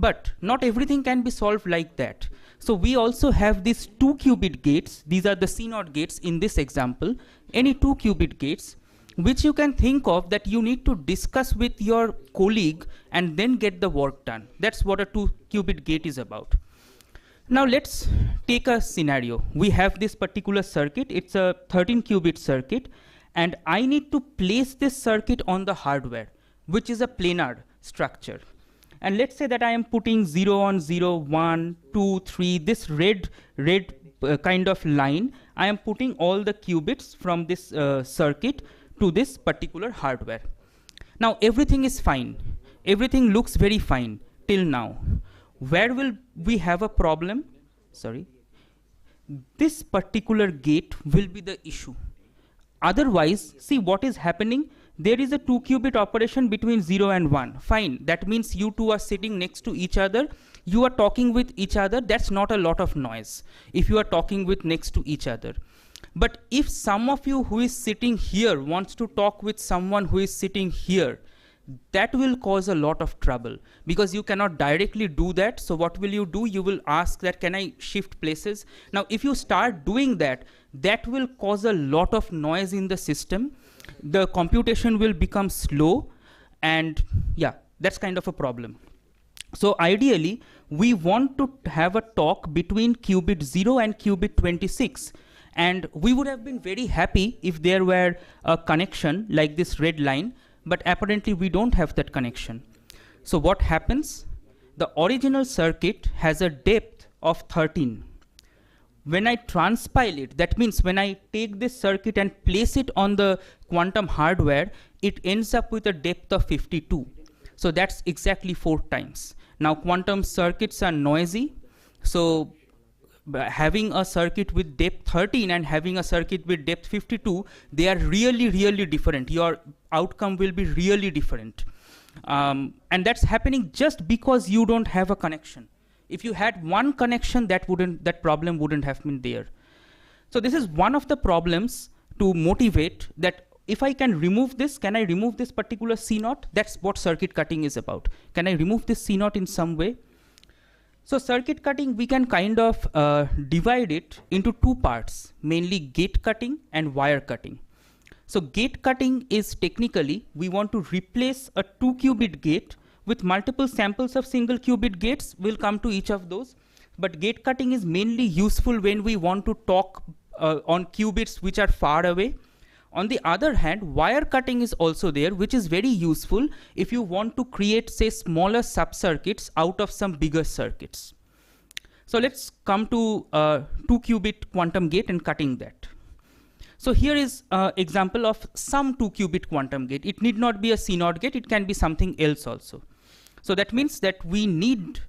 But not everything can be solved like that. So we also have these 2 qubit gates. These are the C0 gates in this example. Any 2 qubit gates, which you can think of that you need to discuss with your colleague and then get the work done. That's what a 2 qubit gate is about. Now let's take a scenario. We have this particular circuit. It's a 13 qubit circuit, and I need to place this circuit on the hardware, which is a planar structure. And let's say that I am putting 0 on 0, 1, 2, 3, this red kind of line. I am putting all the qubits from this circuit to this particular hardware. Now everything is fine. Everything looks very fine till now. Where will we have a problem? Sorry. This particular gate will be the issue. Otherwise, see what is happening. There is a 2 qubit operation between 0 and 1. Fine. That means you two are sitting next to each other. You are talking with each other. That's not a lot of noise if you are talking with next to each other. But if some of you who is sitting here wants to talk with someone who is sitting here, that will cause a lot of trouble because you cannot directly do that. So what will you do? You will ask that, can I shift places? Now, if you start doing that, that will cause a lot of noise in the system. The computation will become slow, and yeah, that's kind of a problem. So ideally, we want to have a talk between qubit 0 and qubit 26. And we would have been very happy if there were a connection like this red line, but apparently we don't have that connection. So what happens? The original circuit has a depth of 13. When I transpile it, that means when I take this circuit and place it on the quantum hardware, it ends up with a depth of 52. So that's exactly 4 times. Now quantum circuits are noisy, so having a circuit with depth 13 and having a circuit with depth 52, they are really, really different. Your outcome will be really different. And that's happening just because you don't have a connection. If you had one connection, that problem wouldn't have been there. So this is one of the problems to motivate that if I can remove this, can I remove this particular C0? That's what circuit cutting is about. Can I remove this C0 in some way? So circuit cutting, we can kind of divide it into 2 parts, mainly gate cutting and wire cutting. So gate cutting is technically, we want to replace a 2 qubit gate with multiple samples of single qubit gates. We'll come to each of those. But gate cutting is mainly useful when we want to talk on qubits which are far away. On the other hand, wire cutting is also there, which is very useful if you want to create, say, smaller sub-circuits out of some bigger circuits. So let's come to 2 qubit quantum gate and cutting that. So here is an example of some 2 qubit quantum gate. It need not be a C0 gate, it can be something else also. So that means that we need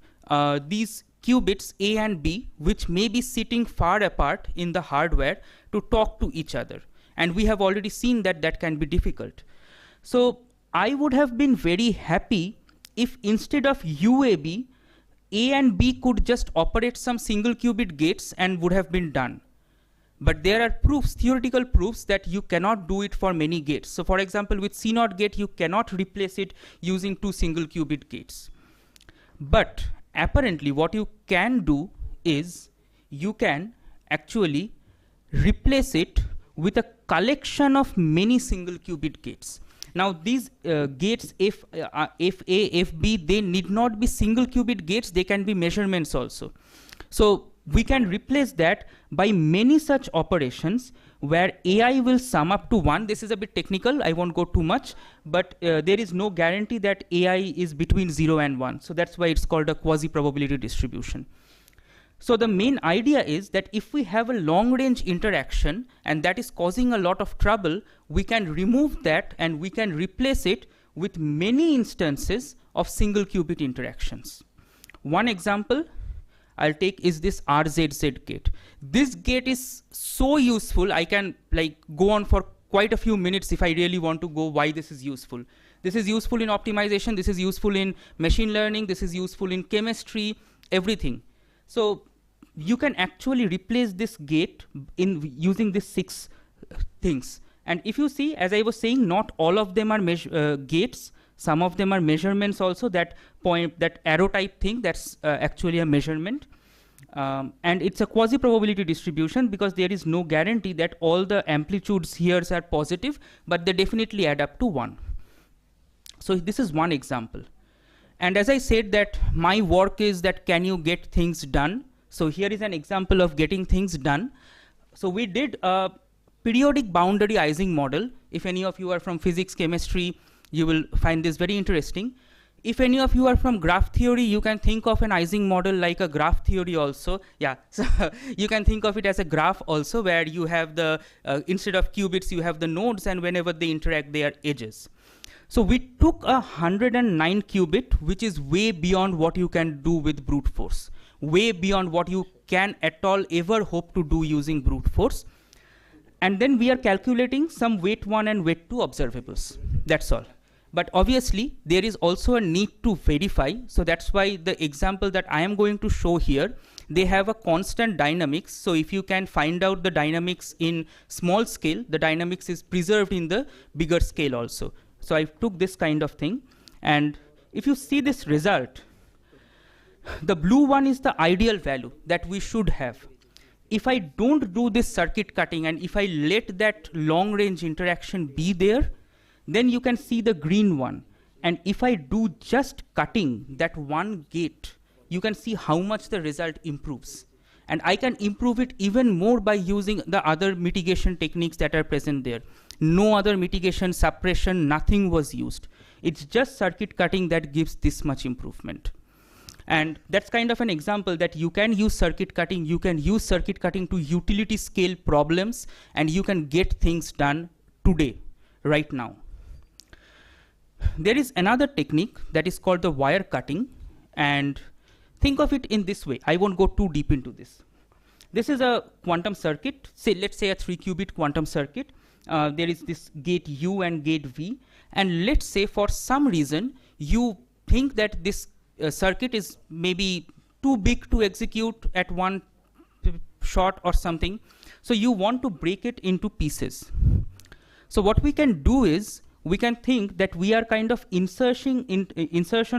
these qubits A and B, which may be sitting far apart in the hardware, to talk to each other. And we have already seen that that can be difficult. So I would have been very happy if instead of UAB, A and B could just operate some single qubit gates and would have been done. But there are proofs, theoretical proofs, that you cannot do it for many gates. So for example, with C0 gate, you cannot replace it using 2 single qubit gates. But apparently what you can do is you can actually replace it with a collection of many single qubit gates. Now these gates, if A, if B, they need not be single qubit gates, they can be measurements also. So we can replace that by many such operations where AI will sum up to 1. This is a bit technical, I won't go too much, but there is no guarantee that AI is between 0 and 1. So that's why it's called a quasi-probability distribution. So the main idea is that if we have a long-range interaction and that is causing a lot of trouble, we can remove that and we can replace it with many instances of single qubit interactions. One example I'll take is this RZZ gate. This gate is so useful, I can go on for quite a few minutes if I really want to go why this is useful. This is useful in optimization, this is useful in machine learning, this is useful in chemistry, everything. So you can actually replace this gate in using these 6 things. And if you see, as I was saying, not all of them are gates. Some of them are measurements also, that point, that arrow type thing, that's actually a measurement. And it's a quasi-probability distribution because there is no guarantee that all the amplitudes here are positive, but they definitely add up to 1. So this is one example. And as I said that my work is that can you get things done? So here is an example of getting things done. So we did a periodic boundary Ising model. If any of you are from physics, chemistry, you will find this very interesting. If any of you are from graph theory, you can think of an Ising model like a graph theory also. Yeah, so you can think of it as a graph also, where you have the, instead of qubits, you have the nodes, and whenever they interact, they are edges. So we took a 109 qubit, which is way beyond what you can do with brute force, way beyond what you can at all ever hope to do using brute force. And then we are calculating some weight 1 and weight 2 observables. That's all. But obviously, there is also a need to verify. So that's why the example that I am going to show here, they have a constant dynamics. So if you can find out the dynamics in small scale, the dynamics is preserved in the bigger scale also. So I took this kind of thing. And if you see this result, the blue one is the ideal value that we should have. If I don't do this circuit cutting and if I let that long range interaction be there, then you can see the green one. And if I do just cutting that one gate, you can see how much the result improves. And I can improve it even more by using the other mitigation techniques that are present there. No other mitigation, suppression, nothing was used. It's just circuit cutting that gives this much improvement. And that's kind of an example that you can use circuit cutting. You can use circuit cutting to utility scale problems, and you can get things done today, right now. There is another technique that is called the wire cutting. And think of it in this way. I won't go too deep into this. This is a quantum circuit. Say, let's say a 3-qubit quantum circuit. There is this gate U and gate V. And let's say for some reason, you think that this circuit is maybe too big to execute at one shot or something. So you want to break it into pieces. So what we can do is, we can think that we are kind of insertion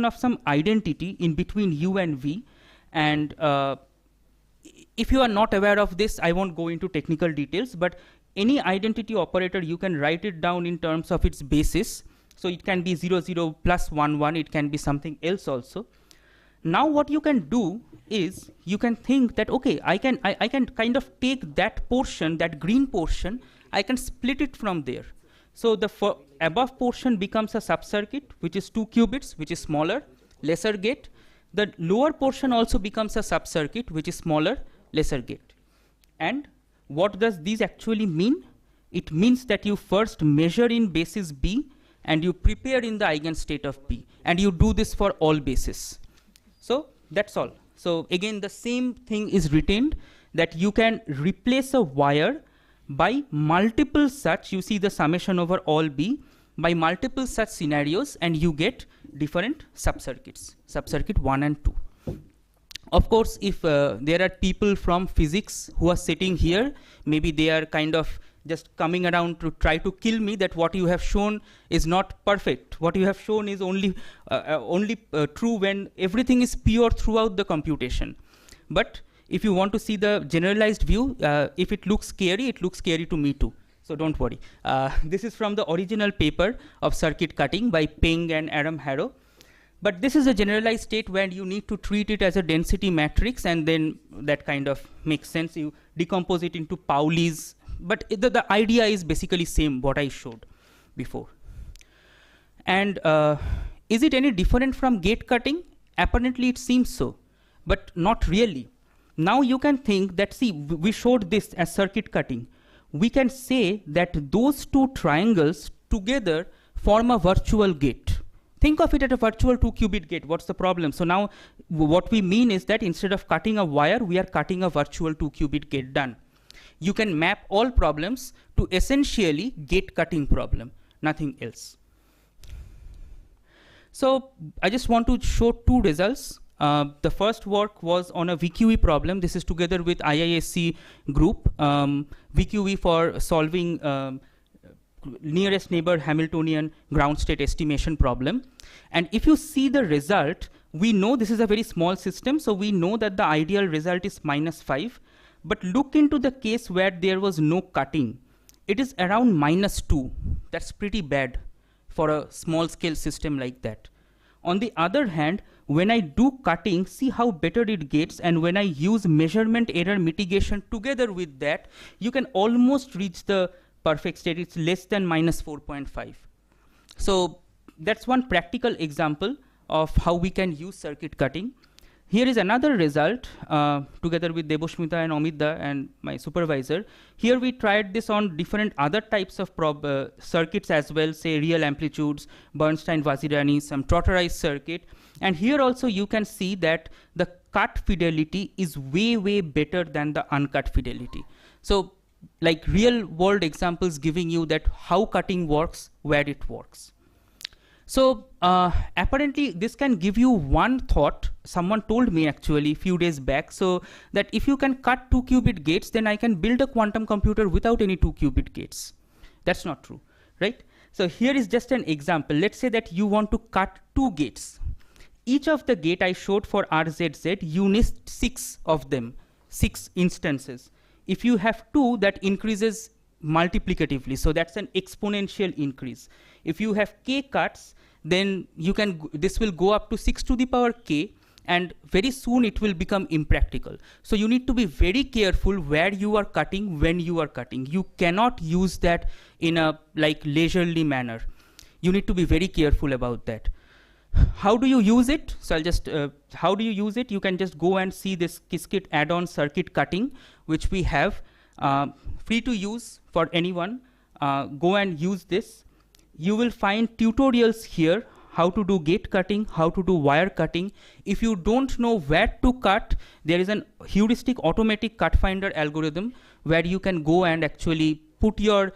of some identity in between U and V. And if you are not aware of this, I won't go into technical details, but any identity operator, you can write it down in terms of its basis. So it can be 0, 0 plus 1, 1. It can be something else also. Now what you can do is, you can think that, okay, I can kind of take that portion, that green portion, I can split it from there. So the above portion becomes a subcircuit, which is 2 qubits, which is smaller, lesser gate. The lower portion also becomes a subcircuit, which is smaller, lesser gate. And what does this actually mean? It means that you first measure in basis B, and you prepare in the eigenstate of B. And you do this for all bases. So that's all. So again, the same thing is retained, that you can replace a wire by multiple such, you see the summation over all B, by multiple such scenarios, and you get different subcircuits, subcircuit 1 and 2. Of course, if there are people from physics who are sitting here, maybe they are kind of just coming around to try to kill me that what you have shown is not perfect. What you have shown is only true when everything is pure throughout the computation. But if you want to see the generalized view, if it looks scary to me too. So don't worry. This is from the original paper of circuit cutting by Peng and Aram Harrow. But this is a generalized state where you need to treat it as a density matrix, and then that kind of makes sense. You decompose it into Pauli's. But the idea is basically same what I showed before. And is it any different from gate cutting? Apparently it seems so, but not really. Now you can think that, see, we showed this as circuit cutting. We can say that those two triangles together form a virtual gate. Think of it as a virtual 2-qubit gate. What's the problem? So now what we mean is that instead of cutting a wire, we are cutting a virtual 2-qubit gate done. You can map all problems to essentially gate cutting problem, nothing else. So I just want to show 2 results. The first work was on a VQE problem. This is together with IISc group. VQE for solving nearest neighbor Hamiltonian ground state estimation problem. And if you see the result, we know this is a very small system, so we know that the ideal result is -5. But look into the case where there was no cutting. It is around -2. That's pretty bad for a small scale system like that. On the other hand, when I do cutting, see how better it gets, and when I use measurement error mitigation together with that, you can almost reach the perfect state. It's less than -4.5. So that's one practical example of how we can use circuit cutting. Here is another result together with Deboshmita and Omidda and my supervisor. Here we tried this on different other types of circuits as well, say real amplitudes, Bernstein-Vazirani, some trotterized circuit. And here also you can see that the cut fidelity is way, way better than the uncut fidelity. So like real world examples giving you that how cutting works, where it works. So apparently this can give you one thought. Someone told me actually a few days back, so that if you can cut 2-qubit gates, then I can build a quantum computer without any 2-qubit gates. That's not true, right? So here is just an example. Let's say that you want to cut 2 gates. Each of the gate I showed for RZZ, you need 6 of them, 6 instances. If you have 2, that increases multiplicatively, so that's an exponential increase. If you have k cuts, then you can this will go up to 6 to the power k, and very soon it will become impractical. So you need to be very careful where you are cutting, when you are cutting. You cannot use that in a like leisurely manner. You need to be very careful about that. How do you use it? So I'll just how do you use it? You can just go and see this Qiskit add-on circuit cutting, which we have free to use for anyone. Go and use this. You will find tutorials here, how to do gate cutting, how to do wire cutting. If you don't know where to cut, there is an heuristic automatic cut finder algorithm where you can go and actually put your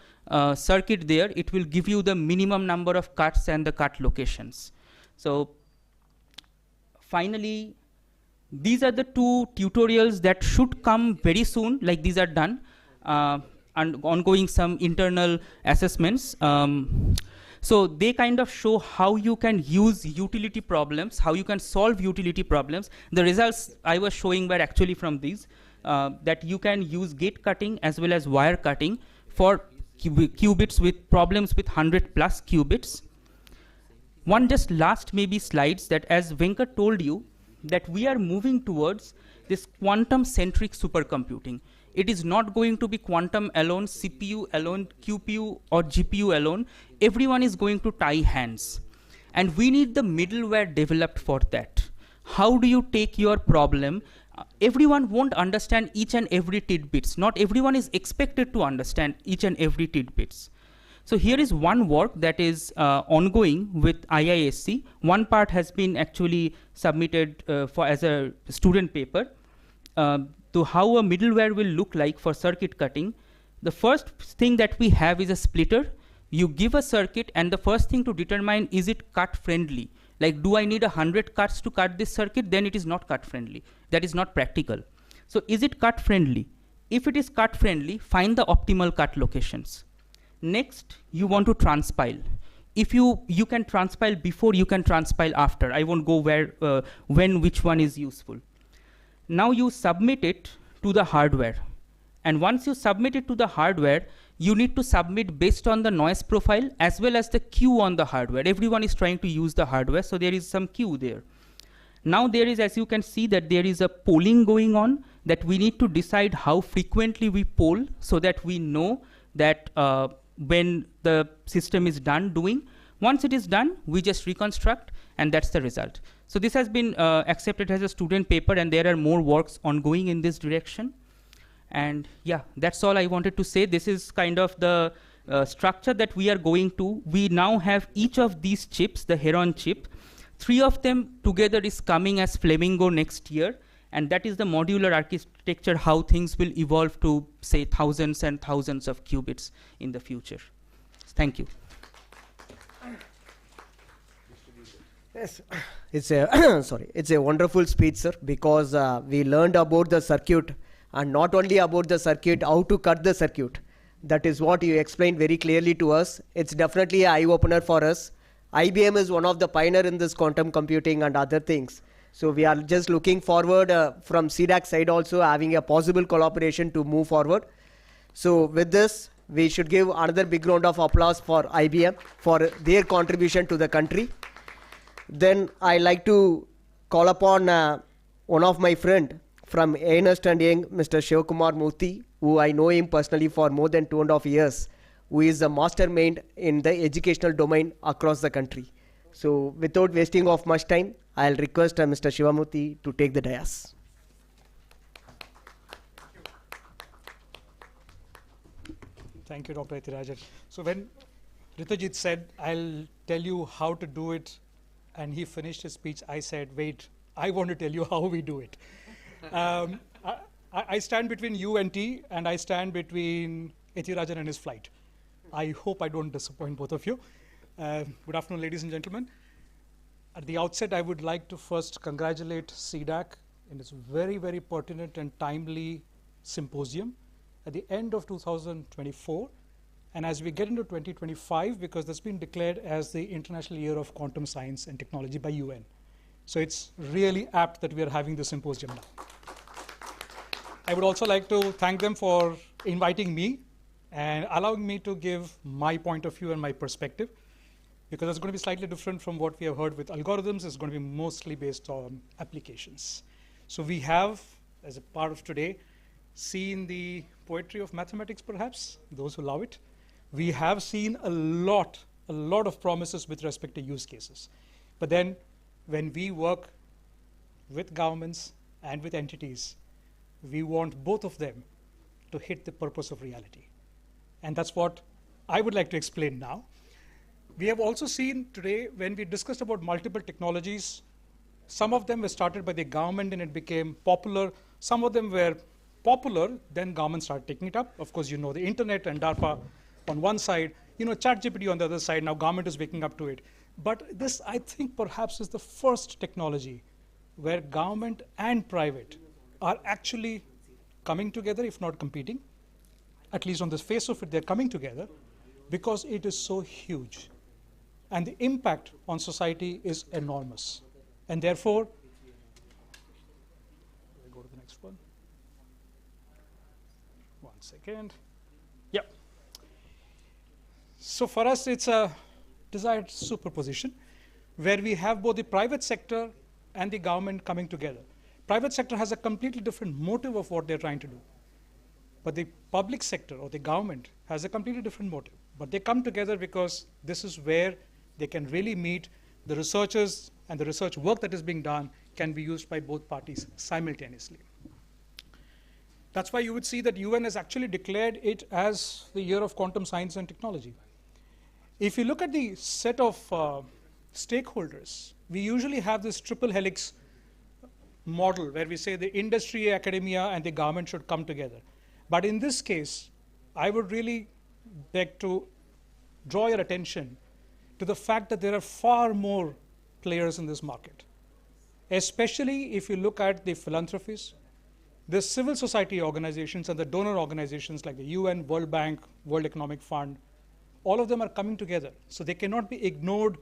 circuit there. It will give you the minimum number of cuts and the cut locations. So finally, these are the 2 tutorials that should come very soon, like these are done, and ongoing some internal assessments. So they kind of show how you can use utility problems, how you can solve utility problems. The results I was showing were actually from these, that you can use gate cutting as well as wire cutting for qubits with problems with 100+ qubits. One just last maybe slides that as Venkat told you, that we are moving towards this quantum-centric supercomputing. It is not going to be quantum alone, CPU alone, QPU or GPU alone. Everyone is going to tie hands. And we need the middleware developed for that. How do you take your problem? Everyone won't understand each and every tidbits. Not everyone is expected to understand each and every tidbits. So here is one work that is ongoing with IISc. One part has been actually submitted as a student paper. To how a middleware will look like for circuit cutting. The first thing that we have is a splitter. You give a circuit, and the first thing to determine, is it cut friendly? Like, do I need 100 cuts to cut this circuit? Then it is not cut friendly. That is not practical. So is it cut friendly? If it is cut friendly, find the optimal cut locations. Next, you want to transpile. If you can transpile before, you can transpile after. I won't go when which one is useful. Now you submit it to the hardware. And once you submit it to the hardware, you need to submit based on the noise profile as well as the queue on the hardware. Everyone is trying to use the hardware, so there is some queue there. Now there is, as you can see, that there is a polling going on, that we need to decide how frequently we poll so that we know that when the system is done doing. Once it is done, we just reconstruct, and that's the result. So this has been accepted as a student paper, and there are more works ongoing in this direction. And yeah, that's all I wanted to say. This is kind of the structure that we are going to. We now have each of these chips, the Heron chip. 3 of them together is coming as Flamingo next year. And that is the modular architecture, how things will evolve to, say, thousands and thousands of qubits in the future. Thank you. Yes, it's a sorry, it's a wonderful speech, sir, because we learned about the circuit, and not only about the circuit, how to cut the circuit. That is what you explained very clearly to us. It's definitely an eye-opener for us. IBM is one of the pioneer in this quantum computing and other things. So we are just looking forward from C-DAC side also having a possible collaboration to move forward. So with this, we should give another big round of applause for IBM for their contribution to the country. Then I like to call upon one of my friend from Ernst & Young, Mr. Shivakumar Murthy, who I know him personally for more than 2.5 years, who is a mastermind in the educational domain across the country. So without wasting of much time, I'll request Mr. Shivamurthy to take the dais. Thank you, Dr. Ethirajan. So when Ritajit said, I'll tell you how to do it, and he finished his speech, I said, wait, I want to tell you how we do it. I stand between you and T, and I stand between Ethirajan and his flight. I hope I don't disappoint both of you. Good afternoon, ladies and gentlemen. At the outset, I would like to first congratulate C-DAC in its very, very pertinent and timely symposium at the end of 2024. And as we get into 2025, because that's been declared as the International Year of Quantum Science and Technology by UN. So it's really apt that we are having this symposium now. I would also like to thank them for inviting me and allowing me to give my point of view and my perspective, because it's going to be slightly different from what we have heard with algorithms. It's going to be mostly based on applications. So we have, as a part of today, seen the poetry of mathematics, perhaps, those who love it. We have seen a lot of promises with respect to use cases. But then when we work with governments and with entities, we want both of them to hit the purpose of reality. And that's what I would like to explain now. We have also seen today, when we discussed about multiple technologies, some of them were started by the government and it became popular. Some of them were popular, then government started taking it up. Of course, you know, the internet and DARPA on one side, you know, ChatGPT on the other side. Now government is waking up to it. But this, I think, perhaps is the first technology where government and private are actually coming together, if not competing. At least on the face of it, they're coming together because it is so huge. And the impact on society is enormous. And therefore, go to the next one. One second. Yep. So for us, it's a desired superposition where we have both the private sector and the government coming together. Private sector has a completely different motive of what they're trying to do. But the public sector or the government has a completely different motive. But they come together because this is where they can really meet the researchers, and the research work that is being done can be used by both parties simultaneously. That's why you would see that UN has actually declared it as the year of quantum science and technology. If you look at the set of stakeholders, we usually have this triple helix model where we say the industry, academia, and the government should come together. But in this case, I would really beg to draw your attention to the fact that there are far more players in this market, especially if you look at the philanthropies, the civil society organizations, and the donor organizations like the UN, World Bank, World Economic Fund. All of them are coming together, so they cannot be ignored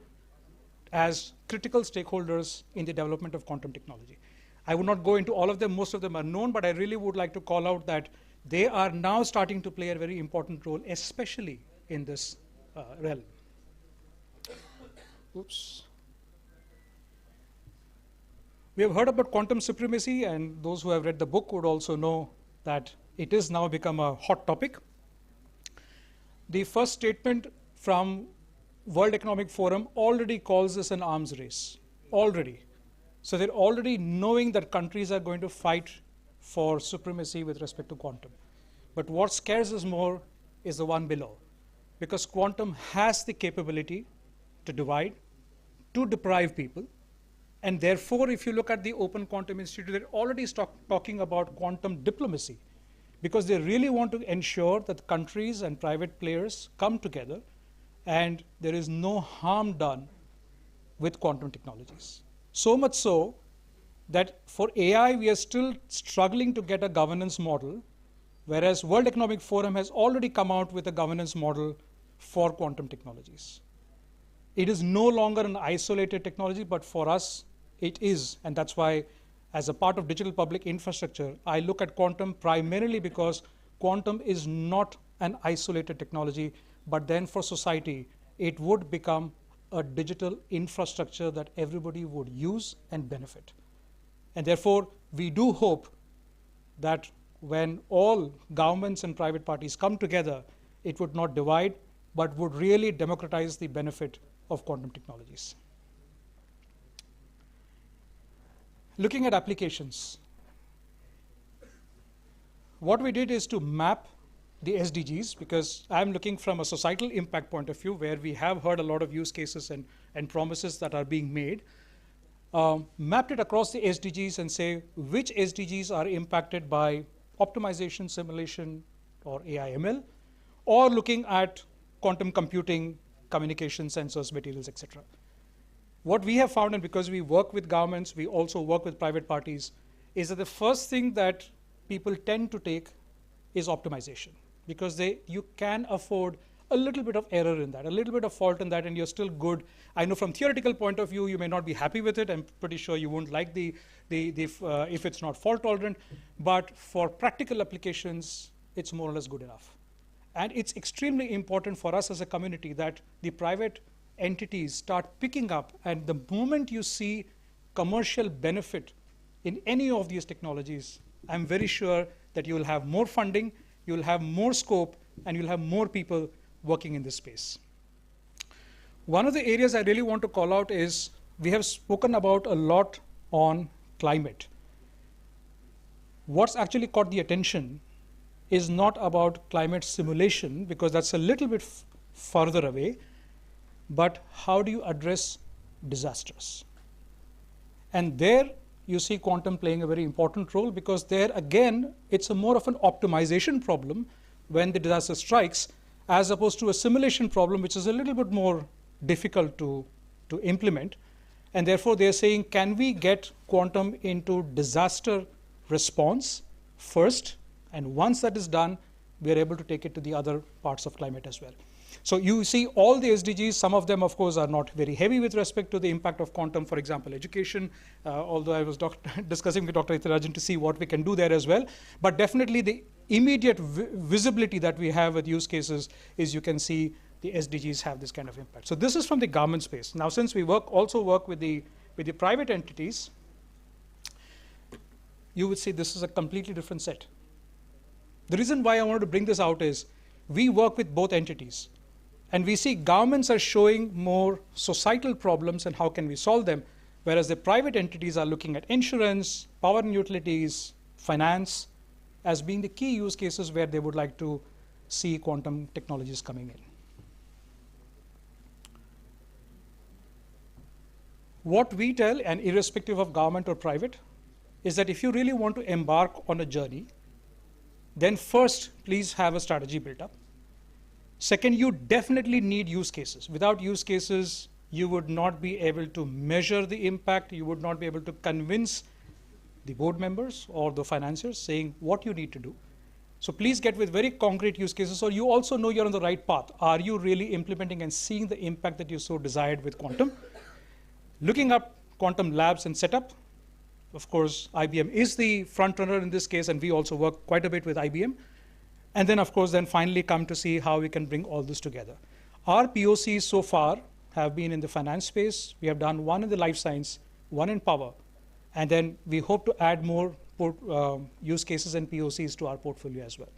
as critical stakeholders in the development of quantum technology. I would not go into all of them, most of them are known, but I really would like to call out that they are now starting to play a very important role, especially in this realm. Oops. We have heard about quantum supremacy, and those who have read the book would also know that it has now become a hot topic. The first statement from World Economic Forum already calls this an arms race, already. So they're already knowing that countries are going to fight for supremacy with respect to quantum. But what scares us more is the one below, because quantum has the capability to divide, to deprive people. And therefore, if you look at the Open Quantum Institute, they're already talking about quantum diplomacy, because they really want to ensure that countries and private players come together and there is no harm done with quantum technologies. So much so that for AI, we are still struggling to get a governance model whereas World Economic Forum has already come out with a governance model for quantum technologies. It is no longer an isolated technology, but for us, it is. And that's why, as a part of digital public infrastructure, I look at quantum primarily because quantum is not an isolated technology, but then for society, it would become a digital infrastructure that everybody would use and benefit. And therefore, we do hope that when all governments and private parties come together, it would not divide, but would really democratize the benefit of quantum technologies. Looking at applications, what we did is to map the SDGs, because I'm looking from a societal impact point of view, where we have heard a lot of use cases and promises that are being made. Mapped it across the SDGs and say which SDGs are impacted by optimization, simulation, or AI/ML, or looking at quantum computing, communication, sensors, materials, etc. What we have found, and because we work with governments, we also work with private parties, is that the first thing that people tend to take is optimization, because you can afford a little bit of error in that, a little bit of fault in that, and you're still good. I know from theoretical point of view, you may not be happy with it. I'm pretty sure you won't like if it's not fault tolerant, but for practical applications, it's more or less good enough. And it's extremely important for us as a community that the private entities start picking up, and the moment you see commercial benefit in any of these technologies, I'm very sure that you will have more funding, you'll have more scope, and you'll have more people working in this space. One of the areas I really want to call out is we have spoken about a lot on climate. What's actually caught the attention is not about climate simulation, because that's a little bit further away, but how do you address disasters? And there you see quantum playing a very important role, because there again, it's more of an optimization problem when the disaster strikes, as opposed to a simulation problem, which is a little bit more difficult to implement. And therefore, they're saying, can we get quantum into disaster response first? And once that is done, we are able to take it to the other parts of climate as well. So you see all the SDGs, some of them, of course, are not very heavy with respect to the impact of quantum, for example, education, although I was discussing with Dr. Ithirajan to see what we can do there as well. But definitely the immediate visibility that we have with use cases is you can see the SDGs have this kind of impact. So this is from the government space. Now, since we also work with the private entities, you would see this is a completely different set. The reason why I wanted to bring this out is we work with both entities. And we see governments are showing more societal problems and how can we solve them, whereas the private entities are looking at insurance, power and utilities, finance, as being the key use cases where they would like to see quantum technologies coming in. What we tell, and irrespective of government or private, is that if you really want to embark on a journey, then first, please have a strategy built up. Second, you definitely need use cases. Without use cases, you would not be able to measure the impact. You would not be able to convince the board members or the financiers saying what you need to do. So please get with very concrete use cases, so you also know you're on the right path. Are you really implementing and seeing the impact that you so desired with quantum? Looking up quantum labs and setup. Of course, IBM is the front runner in this case, and we also work quite a bit with IBM. And then, of course, then finally come to see how we can bring all this together. Our POCs so far have been in the finance space. We have done one in the life science, one in power. And then we hope to add more use cases and POCs to our portfolio as well.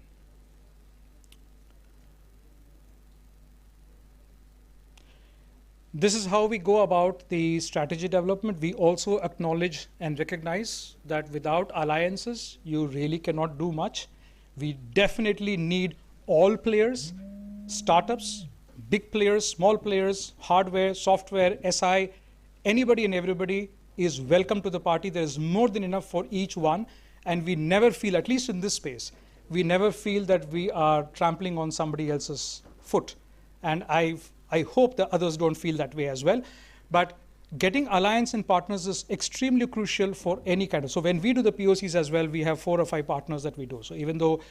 This is how we go about the strategy development. We also acknowledge and recognize that without alliances, you really cannot do much. We definitely need all players, startups, big players, small players, hardware, software, SI, anybody and everybody is welcome to the party. There is more than enough for each one. And we never feel, at least in this space, we never feel that we are trampling on somebody else's foot. And I hope that others don't feel that way as well. But getting alliance and partners is extremely crucial for any kind of, so when we do the POCs as well, we have 4 or 5 partners that we do. So even though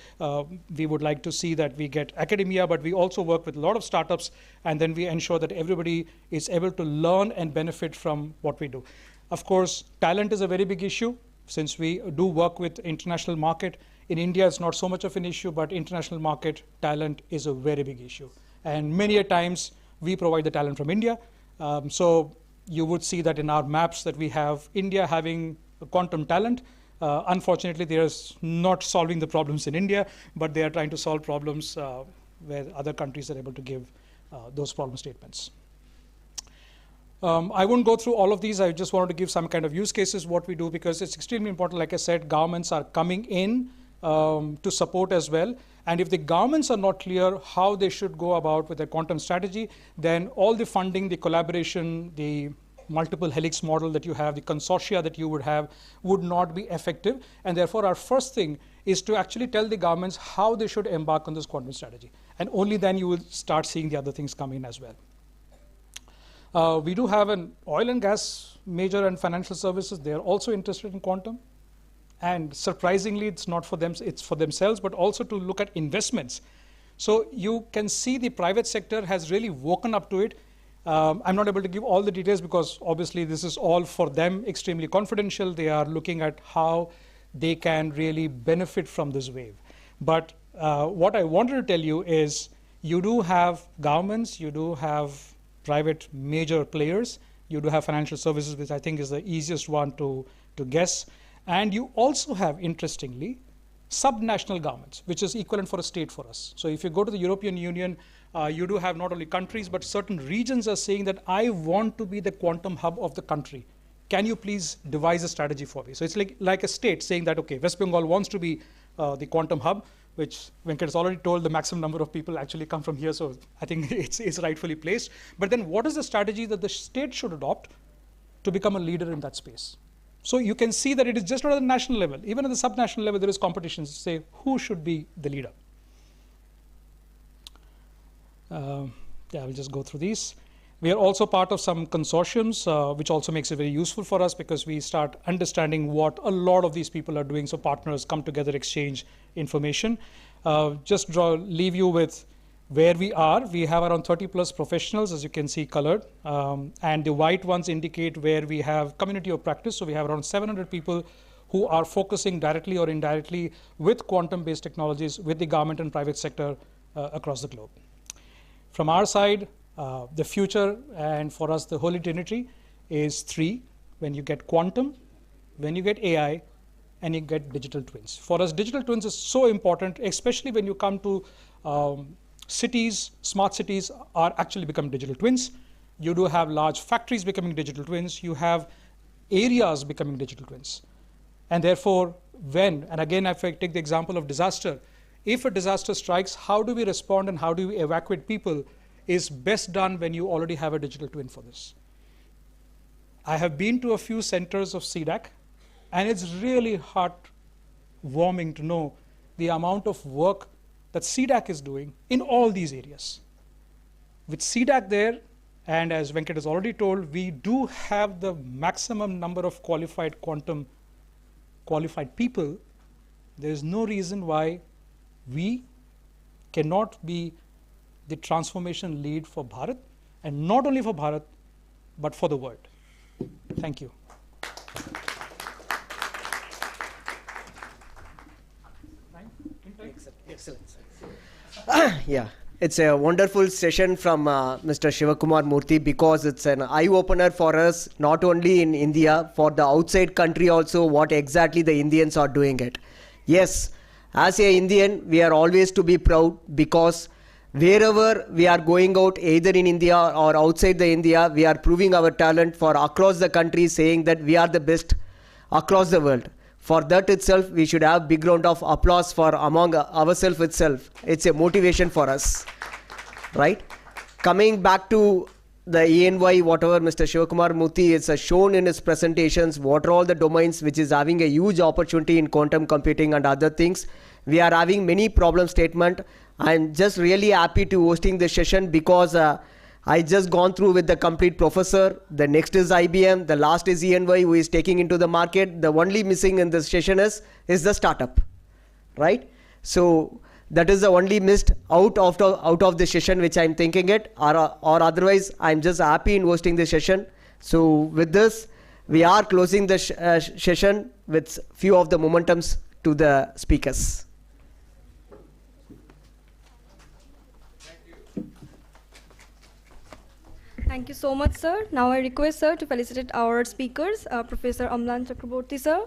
we would like to see that we get academia, but we also work with a lot of startups, and then we ensure that everybody is able to learn and benefit from what we do. Of course, talent is a very big issue. Since we do work with international market, in India it's not so much of an issue, but international market talent is a very big issue. And many a times we provide the talent from India. So you would see that in our maps that we have India having quantum talent. Unfortunately, they are not solving the problems in India, but they are trying to solve problems where other countries are able to give those problem statements. I won't go through all of these. I just wanted to give some kind of use cases what we do, because it's extremely important. Like I said, governments are coming in to support as well. And if the governments are not clear how they should go about with their quantum strategy, then all the funding, the collaboration, the multiple helix model that you have, the consortia that you would have, would not be effective. And therefore, our first thing is to actually tell the governments how they should embark on this quantum strategy. And only then you will start seeing the other things come in as well. We do have an oil and gas major and financial services. They are also interested in quantum. And surprisingly, it's not for them, it's for themselves, but also to look at investments. So you can see the private sector has really woken up to it. I'm not able to give all the details because obviously this is all for them extremely confidential. They are looking at how they can really benefit from this wave. But what I wanted to tell you is you do have governments, you do have private major players, you do have financial services, which I think is the easiest one to guess. And you also have, interestingly, subnational governments, which is equivalent for a state for us. So if you go to the European Union, you do have not only countries, but certain regions are saying that I want to be the quantum hub of the country. Can you please devise a strategy for me? So it's like a state saying that, okay, West Bengal wants to be the quantum hub, which Venkat has already told the maximum number of people actually come from here. So I think it's rightfully placed. But then what is the strategy that the state should adopt to become a leader in that space? So you can see that it is just not at the national level. Even at the subnational level, there is competition to say who should be the leader. Yeah, I will just go through these. We are also part of some consortiums, which also makes it very useful for us because we start understanding what a lot of these people are doing. So partners come together, exchange information. Just leave you with where we are. We have around 30 plus professionals, as you can see colored. And the white ones indicate where we have community of practice. So we have around 700 people who are focusing directly or indirectly with quantum-based technologies with the government and private sector across the globe. From our side, the future, and for us, the Holy Trinity is 3. When you get quantum, when you get AI, and you get digital twins. For us, digital twins is so important, especially when you come to cities. Smart cities are actually becoming digital twins. You do have large factories becoming digital twins. You have areas becoming digital twins. And therefore, and again, if I take the example of disaster, if a disaster strikes, how do we respond and how do we evacuate people is best done when you already have a digital twin for this. I have been to a few centers of C-DAC, and it's really heartwarming to know the amount of work that C-DAC is doing in all these areas. With C-DAC there, and as Venkat has already told, we do have the maximum number of qualified people. There is no reason why we cannot be the transformation lead for Bharat, and not only for Bharat, but for the world. Thank you. Excellent. Yeah, it's a wonderful session from Mr. Shivakumar Murthy because it's an eye-opener for us, not only in India, for the outside country also, what exactly the Indians are doing it. Yes, as an Indian, we are always to be proud because wherever we are going out, either in India or outside the India, we are proving our talent for across the country, saying that we are the best across the world. For that itself, we should have big round of applause for among ourselves itself. It's a motivation for us, right? Coming back to the ENY, whatever Mr. Shivakumar Murthy has shown in his presentations, what are all the domains which is having a huge opportunity in quantum computing and other things. We are having many problem statement. I'm just really happy to hosting this session because I just gone through with the complete professor. The next is IBM. The last is ENY, who is taking into the market. The only missing in this session is the startup, right? So that is the only missed out of the session which I'm thinking it, or otherwise I'm just happy in hosting the session. So with this, we are closing the session with few of the momentums to the speakers. Thank you so much, sir. Now I request sir to felicitate our speakers, Professor Amlan Chakraborty, sir.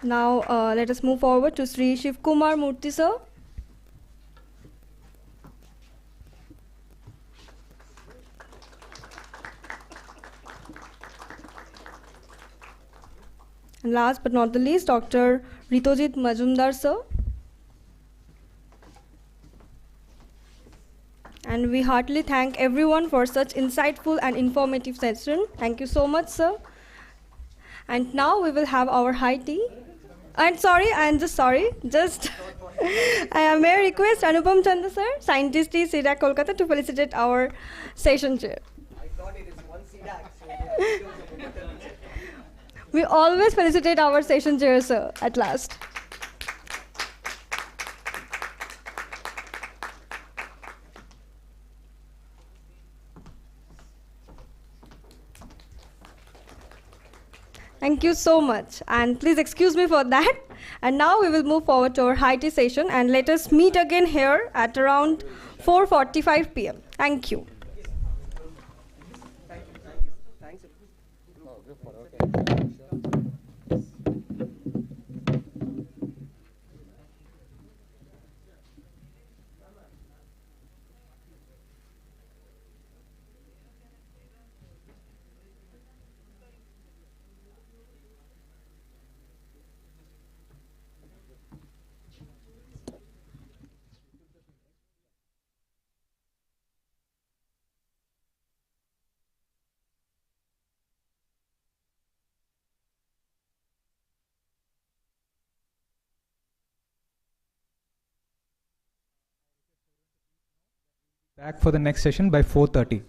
Now let us move forward to Sri Shiv Kumar Murthy, sir. And last but not the least, Dr. Ritojit Majumdar, sir. And we heartily thank everyone for such insightful and informative session. Thank you so much, sir. And now we will have our high tea. And I'm just sorry. May I request Anupam Chanda, sir, scientist at C-DAC Kolkata, to felicitate our session chair. I thought it is one C-DAC. We always felicitate our session chair, sir, at last. Thank you so much. And please excuse me for that. And now we will move forward to our high tea session, and let us meet again here at around 4:45 p.m. Thank you. Back for the next session by 4:30.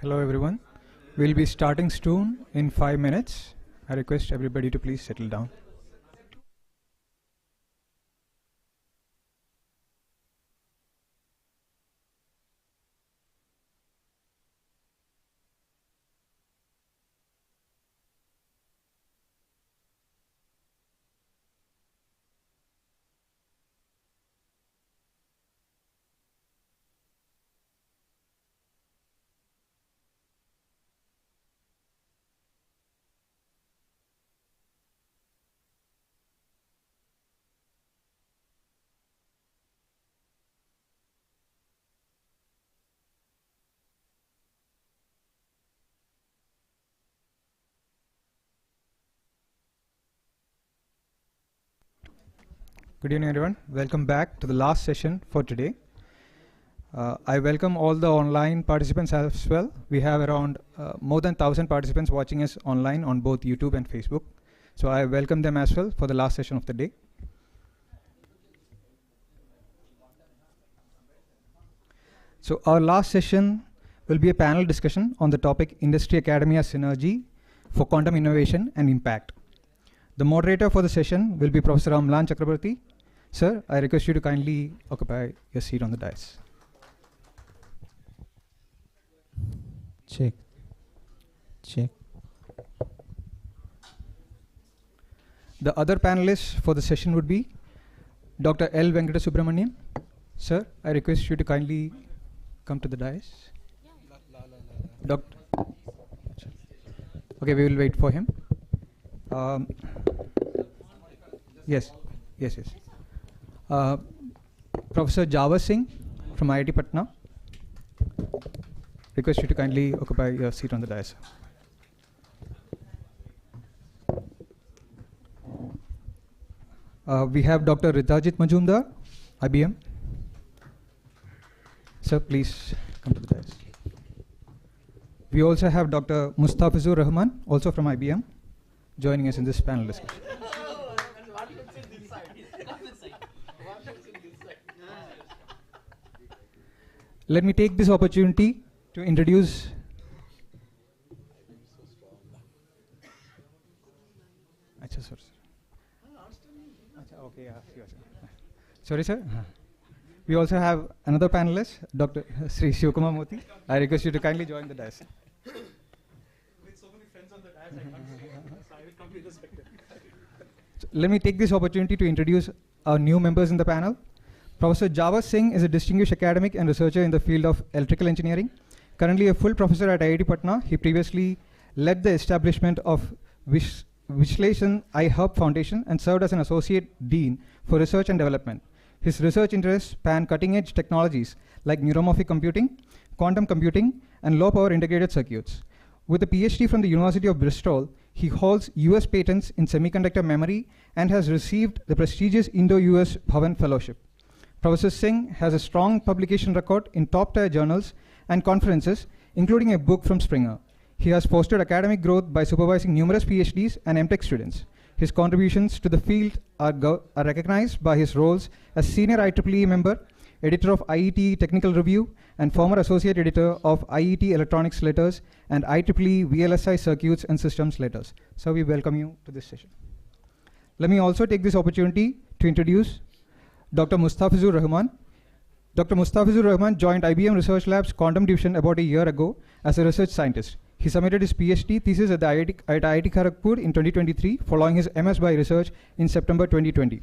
Hello everyone. We'll be starting soon in 5 minutes. I request everybody to please settle down. Good evening everyone. Welcome back to the last session for today. I welcome all the online participants as well. We have around more than 1,000 participants watching us online on both YouTube and Facebook. So I welcome them as well for the last session of the day. So our last session will be a panel discussion on the topic Industry Academia Synergy for Quantum Innovation and Impact. The moderator for the session will be Professor Amlan Chakrabarti. Sir, I request you to kindly occupy your seat on the dais. Check. Check. The other panelists for the session would be Dr. L. Venkata Subramanian. Sir, I request you to kindly come to the dais. Doctor. Okay, we will wait for him. Yes. Professor Java Singh from IIT Patna. Request you to kindly occupy your seat on the dais. We have Dr. Ritajit Majumdar, IBM. Sir, please come to the dais. We also have Dr. Mustafizur Rahman, also from IBM, joining us in this panel discussion. Let me take this opportunity to introduce Sorry, sir. We also have another panelist, Dr. Sri Shivkumar Moti. I request you to kindly join the dais. With so many friends on the dais, I can't say it, so I will come be respected. So let me take this opportunity to introduce our new members in the panel. Professor Java Singh is a distinguished academic and researcher in the field of electrical engineering. Currently a full professor at IIT Patna, he previously led the establishment of Vishleshan iHub Foundation and served as an associate dean for research and development. His research interests span cutting-edge technologies like neuromorphic computing, quantum computing, and low-power integrated circuits. With a PhD from the University of Bristol, he holds US patents in semiconductor memory and has received the prestigious Indo-US Bhavan Fellowship. Professor Singh has a strong publication record in top-tier journals and conferences, including a book from Springer. He has fostered academic growth by supervising numerous PhDs and MTech students. His contributions to the field are recognized by his roles as senior IEEE member, editor of IET Technical Review, and former associate editor of IET Electronics Letters and IEEE VLSI Circuits and Systems Letters. So we welcome you to this session. Let me also take this opportunity to introduce Dr. Mustafizur Rahman. Dr. Mustafizur Rahman joined IBM Research Labs Quantum Division about a year ago as a research scientist. He submitted his PhD thesis at IIT Kharagpur in 2023, following his MS by research in September 2020.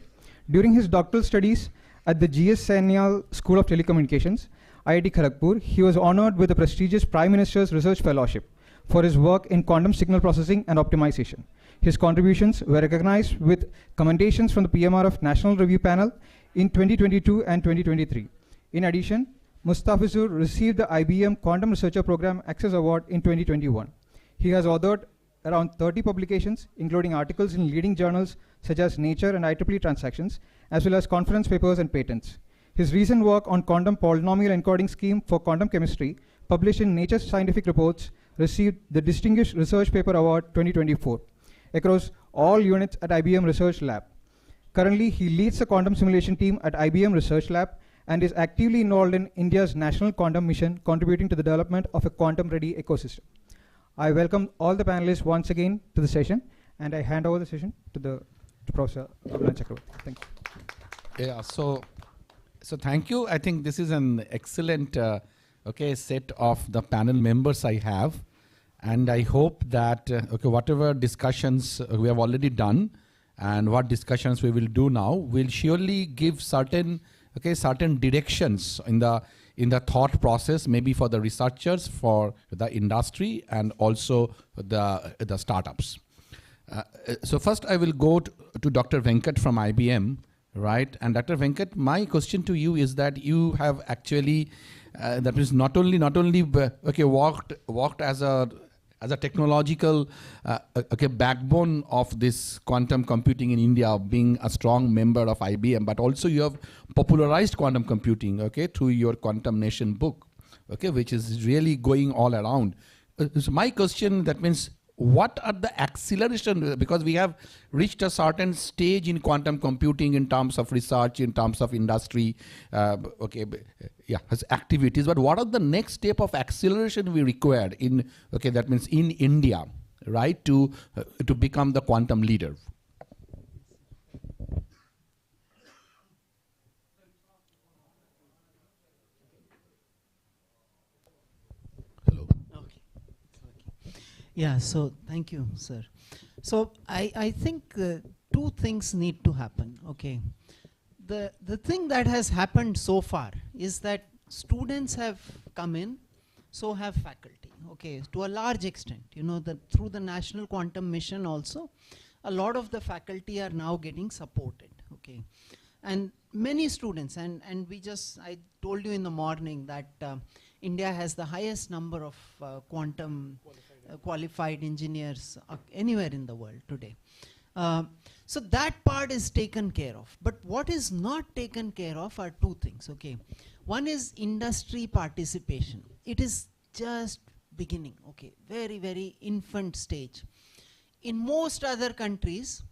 During his doctoral studies at the GS Sanyal School of Telecommunications, IIT Kharagpur, he was honored with the prestigious Prime Minister's Research Fellowship for his work in quantum signal processing and optimization. His contributions were recognized with commendations from the PMRF National Review Panel in 2022 and 2023. In addition, Mustafizur received the IBM Quantum Researcher Program Access Award in 2021. He has authored around 30 publications, including articles in leading journals such as Nature and IEEE Transactions, as well as conference papers and patents. His recent work on quantum polynomial encoding scheme for quantum chemistry, published in Nature Scientific Reports, received the Distinguished Research Paper Award 2024 across all units at IBM Research Lab. Currently, he leads the quantum simulation team at IBM Research Lab and is actively involved in India's national quantum mission, contributing to the development of a quantum-ready ecosystem. I welcome all the panelists once again to the session, and I hand over the session to Professor Amlan Chakravarti. Thank you. Yeah, so thank you. I think this is an excellent set of the panel members I have, and I hope that whatever discussions we have already done and what discussions we will do now will surely give certain directions in the thought process, maybe for the researchers, for the industry, and also the startups. So first I will go to Dr. Venkat from IBM, right? And Dr. Venkat, my question to you is that you have actually, that means not only walked as a technological backbone of this quantum computing in India, being a strong member of IBM, but also you have popularized quantum computing, through your Quantum Nation book, which is really going all around. So my question, that means, what are the acceleration, because we have reached a certain stage in quantum computing in terms of research, in terms of industry, activities, but what are the next step of acceleration we required in, that means in India, right, to become the quantum leader? Yeah, so thank you, sir. So I think two things need to happen. The thing that has happened so far is that students have come in, so have faculty. To a large extent, through the National Quantum Mission also, a lot of the faculty are now getting supported. And many students, and I told you in the morning that India has the highest number of quantum qualified engineers anywhere in the world today. So that part is taken care of. But what is not taken care of are two things. One is industry participation. It is just beginning. Very, very infant stage. In most other countries,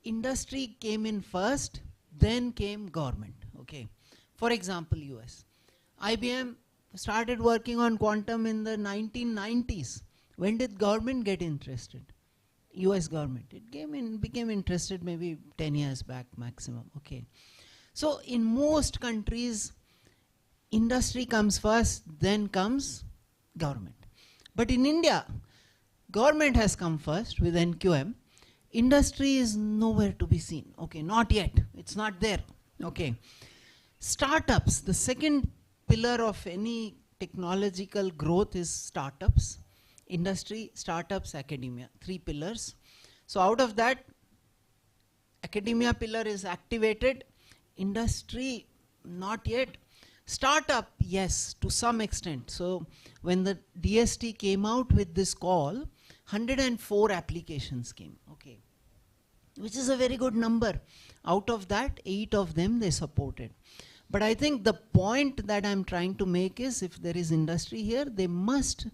industry came in first, then came government. For example, US. IBM started working on quantum in the 1990s. When did government get interested? US government. It became interested maybe 10 years back maximum. So in most countries, industry comes first, then comes government. But in India, government has come first with NQM. Industry is nowhere to be seen. Not yet. It's not there. Startups, the second pillar of any technological growth is startups. Industry, startups, academia, three pillars. So out of that, academia pillar is activated, industry not yet, startup yes, to some extent. So when the DST came out with this call, 104 applications came, which is a very good number. Out of that, 8 of them they supported. But I think the point that I'm trying to make is, if there is industry here, they must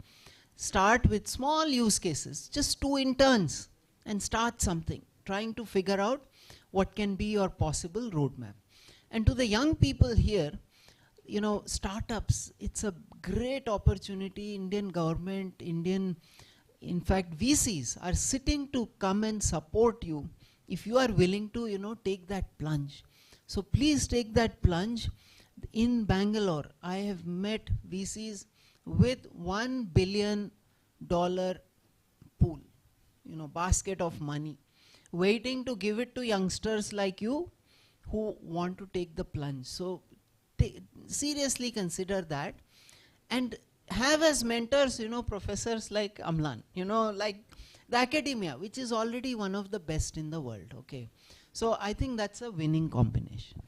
start with small use cases, just 2 interns, and start something, trying to figure out what can be your possible roadmap. And to the young people here, startups, it's a great opportunity. Indian government, in fact, VCs are sitting to come and support you if you are willing to, take that plunge. So please take that plunge. In Bangalore, I have met VCs with $1 billion pool, basket of money, waiting to give it to youngsters like you who want to take the plunge. So seriously consider that, and have as mentors, professors like Amlan, like the academia, which is already one of the best in the world. So I think that's a winning combination.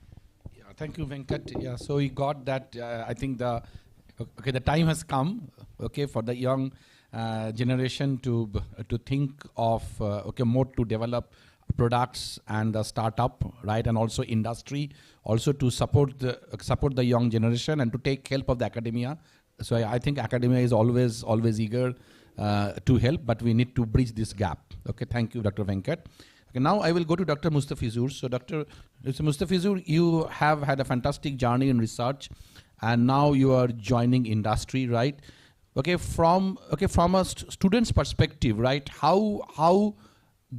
Yeah, thank you, Venkat. Yeah, so we got that. I think the time has come, for the young generation to think of more to develop products and the startup, right, and also industry, also to support the young generation and to take help of the academia. So I think academia is always eager to help, but we need to bridge this gap. Thank you, Dr. Venkat. Okay, now I will go to Dr. Mustafizur. So Dr. Mustafizur, you have had a fantastic journey in research, and now you are joining industry, right? Okay, from a student's perspective, right? How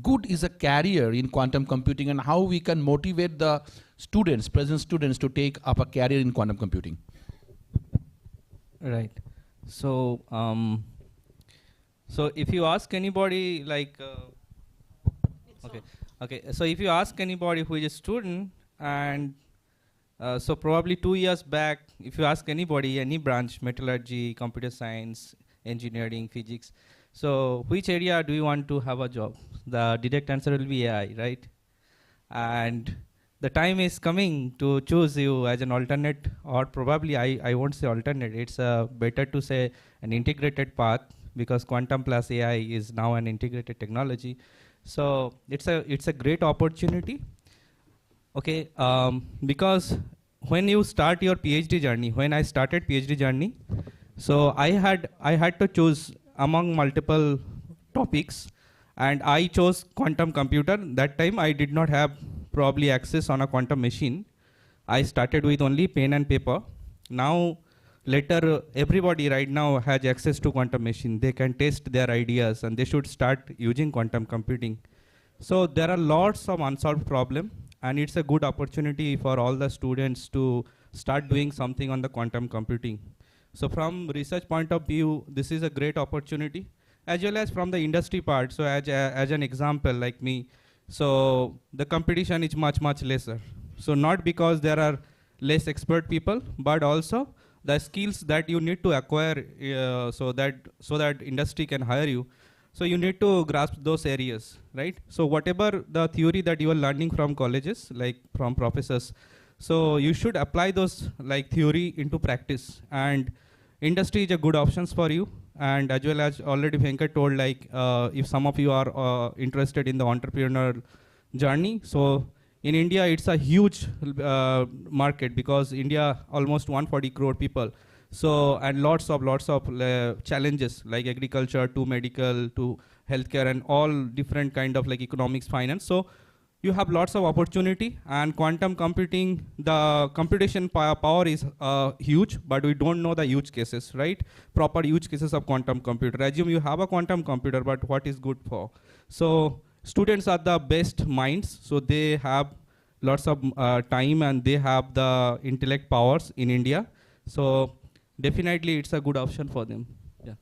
good is a career in quantum computing, and how we can motivate the students, present students, to take up a career in quantum computing? Right. So, so if you ask anybody, like, okay. So if you ask anybody who is a student, and so probably 2 years back, if you ask anybody, any branch, metallurgy, computer science, engineering, physics, so which area do you want to have a job? The direct answer will be AI, right? And the time is coming to choose you as an alternate, or probably I won't say alternate, it's better to say an integrated path, because quantum plus AI is now an integrated technology. So it's a great opportunity. Okay, because when you start your PhD journey, when I started PhD journey, so I had to choose among multiple topics, and I chose quantum computer. That time I did not have probably access on a quantum machine. I started with only pen and paper. Now, later, everybody right now has access to quantum machine. They can test their ideas, and they should start using quantum computing. So there are lots of unsolved problems, and it's a good opportunity for all the students to start doing something on the quantum computing. So from research point of view, this is a great opportunity, as well as from the industry part. So as an example, like me, so the competition is much lesser. So not because there are less expert people, but also the skills that you need to acquire so that industry can hire you. So you need to grasp those areas, right? So whatever the theory that you are learning from colleges, like from professors, so you should apply those like theory into practice, and industry is a good options for you. And as well as already Venkat told, like if some of you are interested in the entrepreneur journey, so in India it's a huge market, because India almost 140 crore people. So, and lots of challenges, like agriculture to medical to healthcare and all different kind of like economics, finance. So you have lots of opportunity, and quantum computing, the computation power is huge, but we don't know the use cases, right? Proper use cases of quantum computer. Assume you have a quantum computer, but what is good for? So students are the best minds, so they have lots of time, and they have the intellect powers in India. So definitely it's a good option for them. Yeah.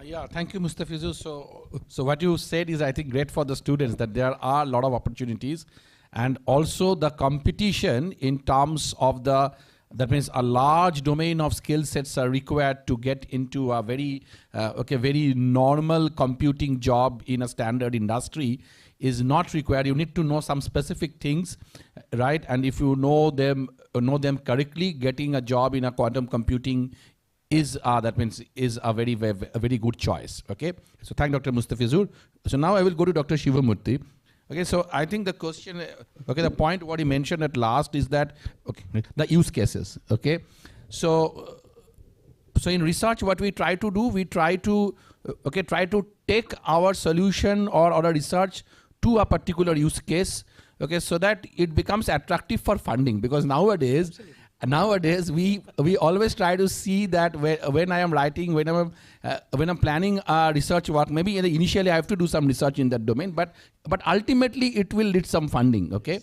Yeah, thank you, Mustafizur. So what you said is, I think, great for the students, that there are a lot of opportunities, and also the competition in terms of that means a large domain of skill sets are required to get into a very normal computing job in a standard industry is not required. You need to know some specific things, right? And if you know them correctly, getting a job in a quantum computing is a very good choice. Okay, so thank Dr. Mustafizur. So now I will go to Dr. Shivamurthy. Okay, so I think the question, the point what he mentioned at last is that the use cases. Okay, so in research, what we try to do, we try to take our solution or our research to a particular use case. Okay, so that it becomes attractive for funding, because nowadays we always try to see that when I am writing, when I'm planning research work, maybe initially I have to do some research in that domain, but ultimately it will lead some funding. Okay,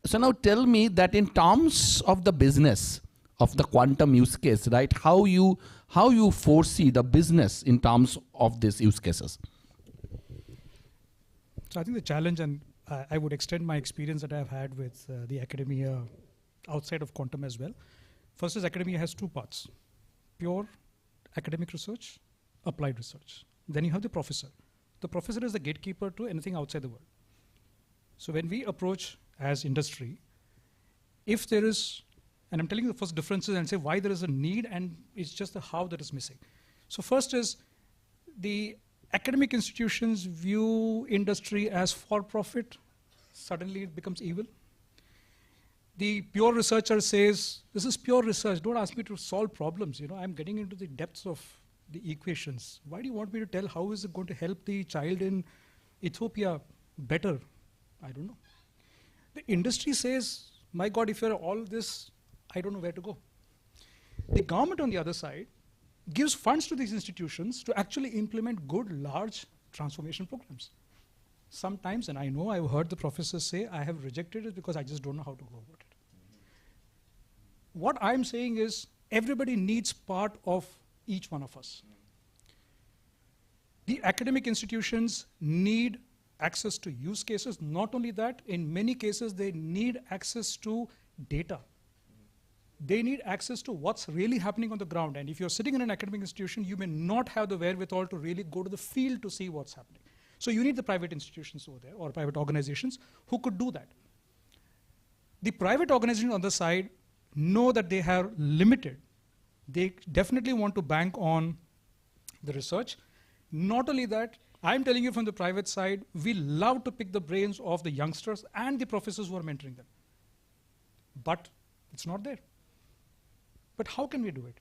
so now tell me that in terms of the business of the quantum use case, right? How you foresee the business in terms of these use cases? So I think the challenge, and I would extend my experience that I've had with the academia outside of quantum as well. First is, academia has two parts: pure academic research, applied research. Then you have the professor. The professor is the gatekeeper to anything outside the world. So when we approach as industry, if there is, and I'm telling you the first differences and say why there is a need, and it's just the how that is missing. So first is, the academic institutions view industry as for profit. Suddenly it becomes evil. The pure researcher says, this is pure research, don't ask me to solve problems. I'm getting into the depths of the equations. Why do you want me to tell how is it going to help the child in Ethiopia better? I don't know. The industry says, my God, if you're all this, I don't know where to go. The government, on the other side, gives funds to these institutions to actually implement good, large transformation programs. Sometimes, and I know I've heard the professors say, I have rejected it because I just don't know how to go about it. What I'm saying is, everybody needs part of each one of us. The academic institutions need access to use cases. Not only that, in many cases, they need access to data. They need access to what's really happening on the ground. And if you're sitting in an academic institution, you may not have the wherewithal to really go to the field to see what's happening. So you need the private institutions over there, or private organizations, who could do that. The private organizations on the side know that they are limited. They definitely want to bank on the research. Not only that, I'm telling you from the private side, we love to pick the brains of the youngsters and the professors who are mentoring them. But it's not there. But how can we do it?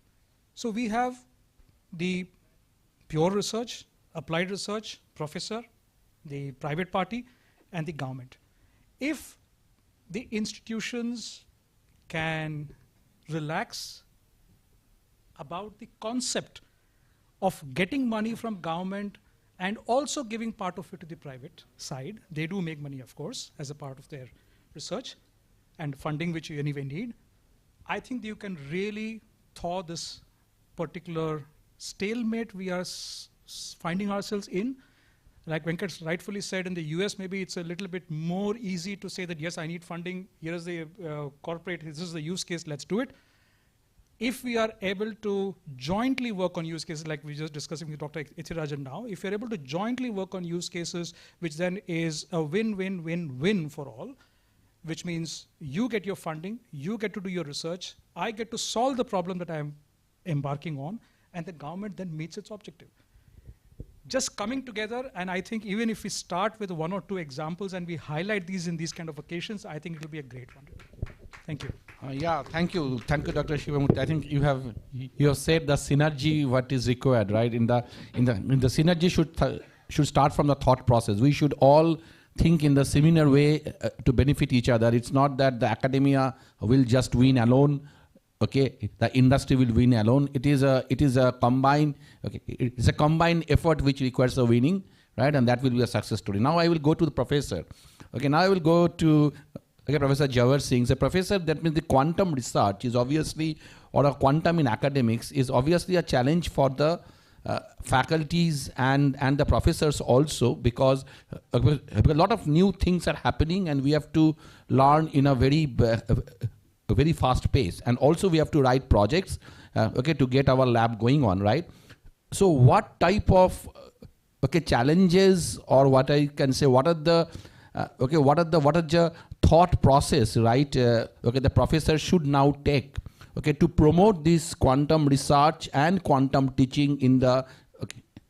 So we have the pure research, applied research, professor, the private party, and the government. If the institutions can relax about the concept of getting money from government and also giving part of it to the private side, they do make money, of course, as a part of their research and funding which you anyway need, I think you can really thaw this particular stalemate we are finding ourselves in. Like Venkat rightfully said, in the US, maybe it's a little bit more easy to say that, yes, I need funding, here is the corporate, this is the use case, let's do it. If we are able to jointly work on use cases, like we just discussing with Dr. Ethirajan now, if you're able to jointly work on use cases, which then is a win-win-win-win for all, which means you get your funding, you get to do your research, I get to solve the problem that I'm embarking on, and the government then meets its objective. Just coming together, and I think even if we start with 1 or 2 examples and we highlight these in these kind of occasions, I think it will be a great one. Thank you. Yeah, thank you, Dr. Shivamurthy. I think you have said the synergy what is required, right? In the synergy should start from the thought process. We should all think in the similar way to benefit each other. It's not that the academia will just win alone. Okay, the industry will win alone. It is a combined. Okay, it's a combined effort which requires a winning, right? And that will be a success story. Now I will go to the professor. Okay, now I will go to Professor Jawar Singh. So professor, that means the quantum research is obviously, or a quantum in academics is obviously a challenge for the faculties and the professors also, because a lot of new things are happening and we have to learn in a very fast pace, and also we have to write projects to get our lab going on, right? So what type of challenges, or what I can say, what are the thought process, right? The professor should now take to promote this quantum research and quantum teaching in the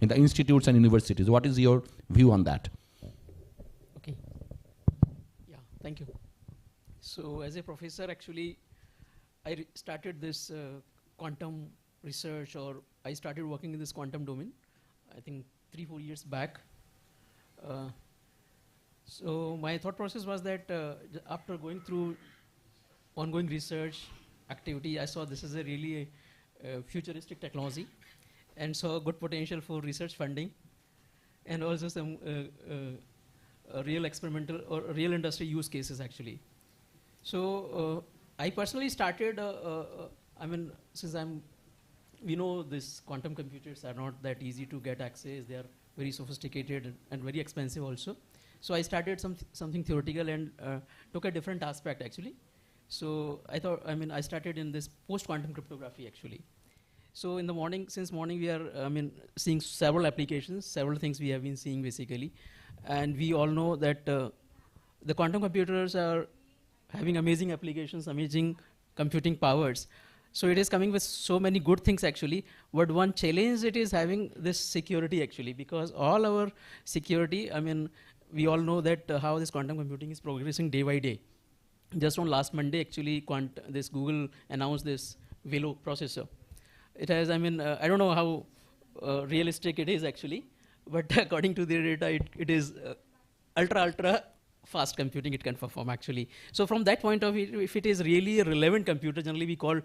institutes and universities. What is your view on that? Okay. Yeah, thank you. So as a professor, actually, I started this quantum research, or I started working in this quantum domain, I think 3-4 years back. So my thought process was that after going through ongoing research activity, I saw this is a really futuristic technology, and saw good potential for research funding, and also some real experimental or real industry use cases actually. So I personally started, since we know this quantum computers are not that easy to get access, they are very sophisticated and very expensive also. So I started something theoretical and took a different aspect actually. So I thought, I started in this post-quantum cryptography actually. So in the morning, since morning we are, seeing several applications, several things we have been seeing basically. And we all know that the quantum computers are having amazing applications, amazing computing powers. So it is coming with so many good things actually, but one challenge it is having this security actually, because all our security, we all know that how this quantum computing is progressing day by day. Just on last Monday actually, this Google announced this Velo processor. It has, I don't know how realistic it is actually, but according to their data, it is ultra fast computing it can perform actually. So from that point of view, if it is really a relevant computer, generally we call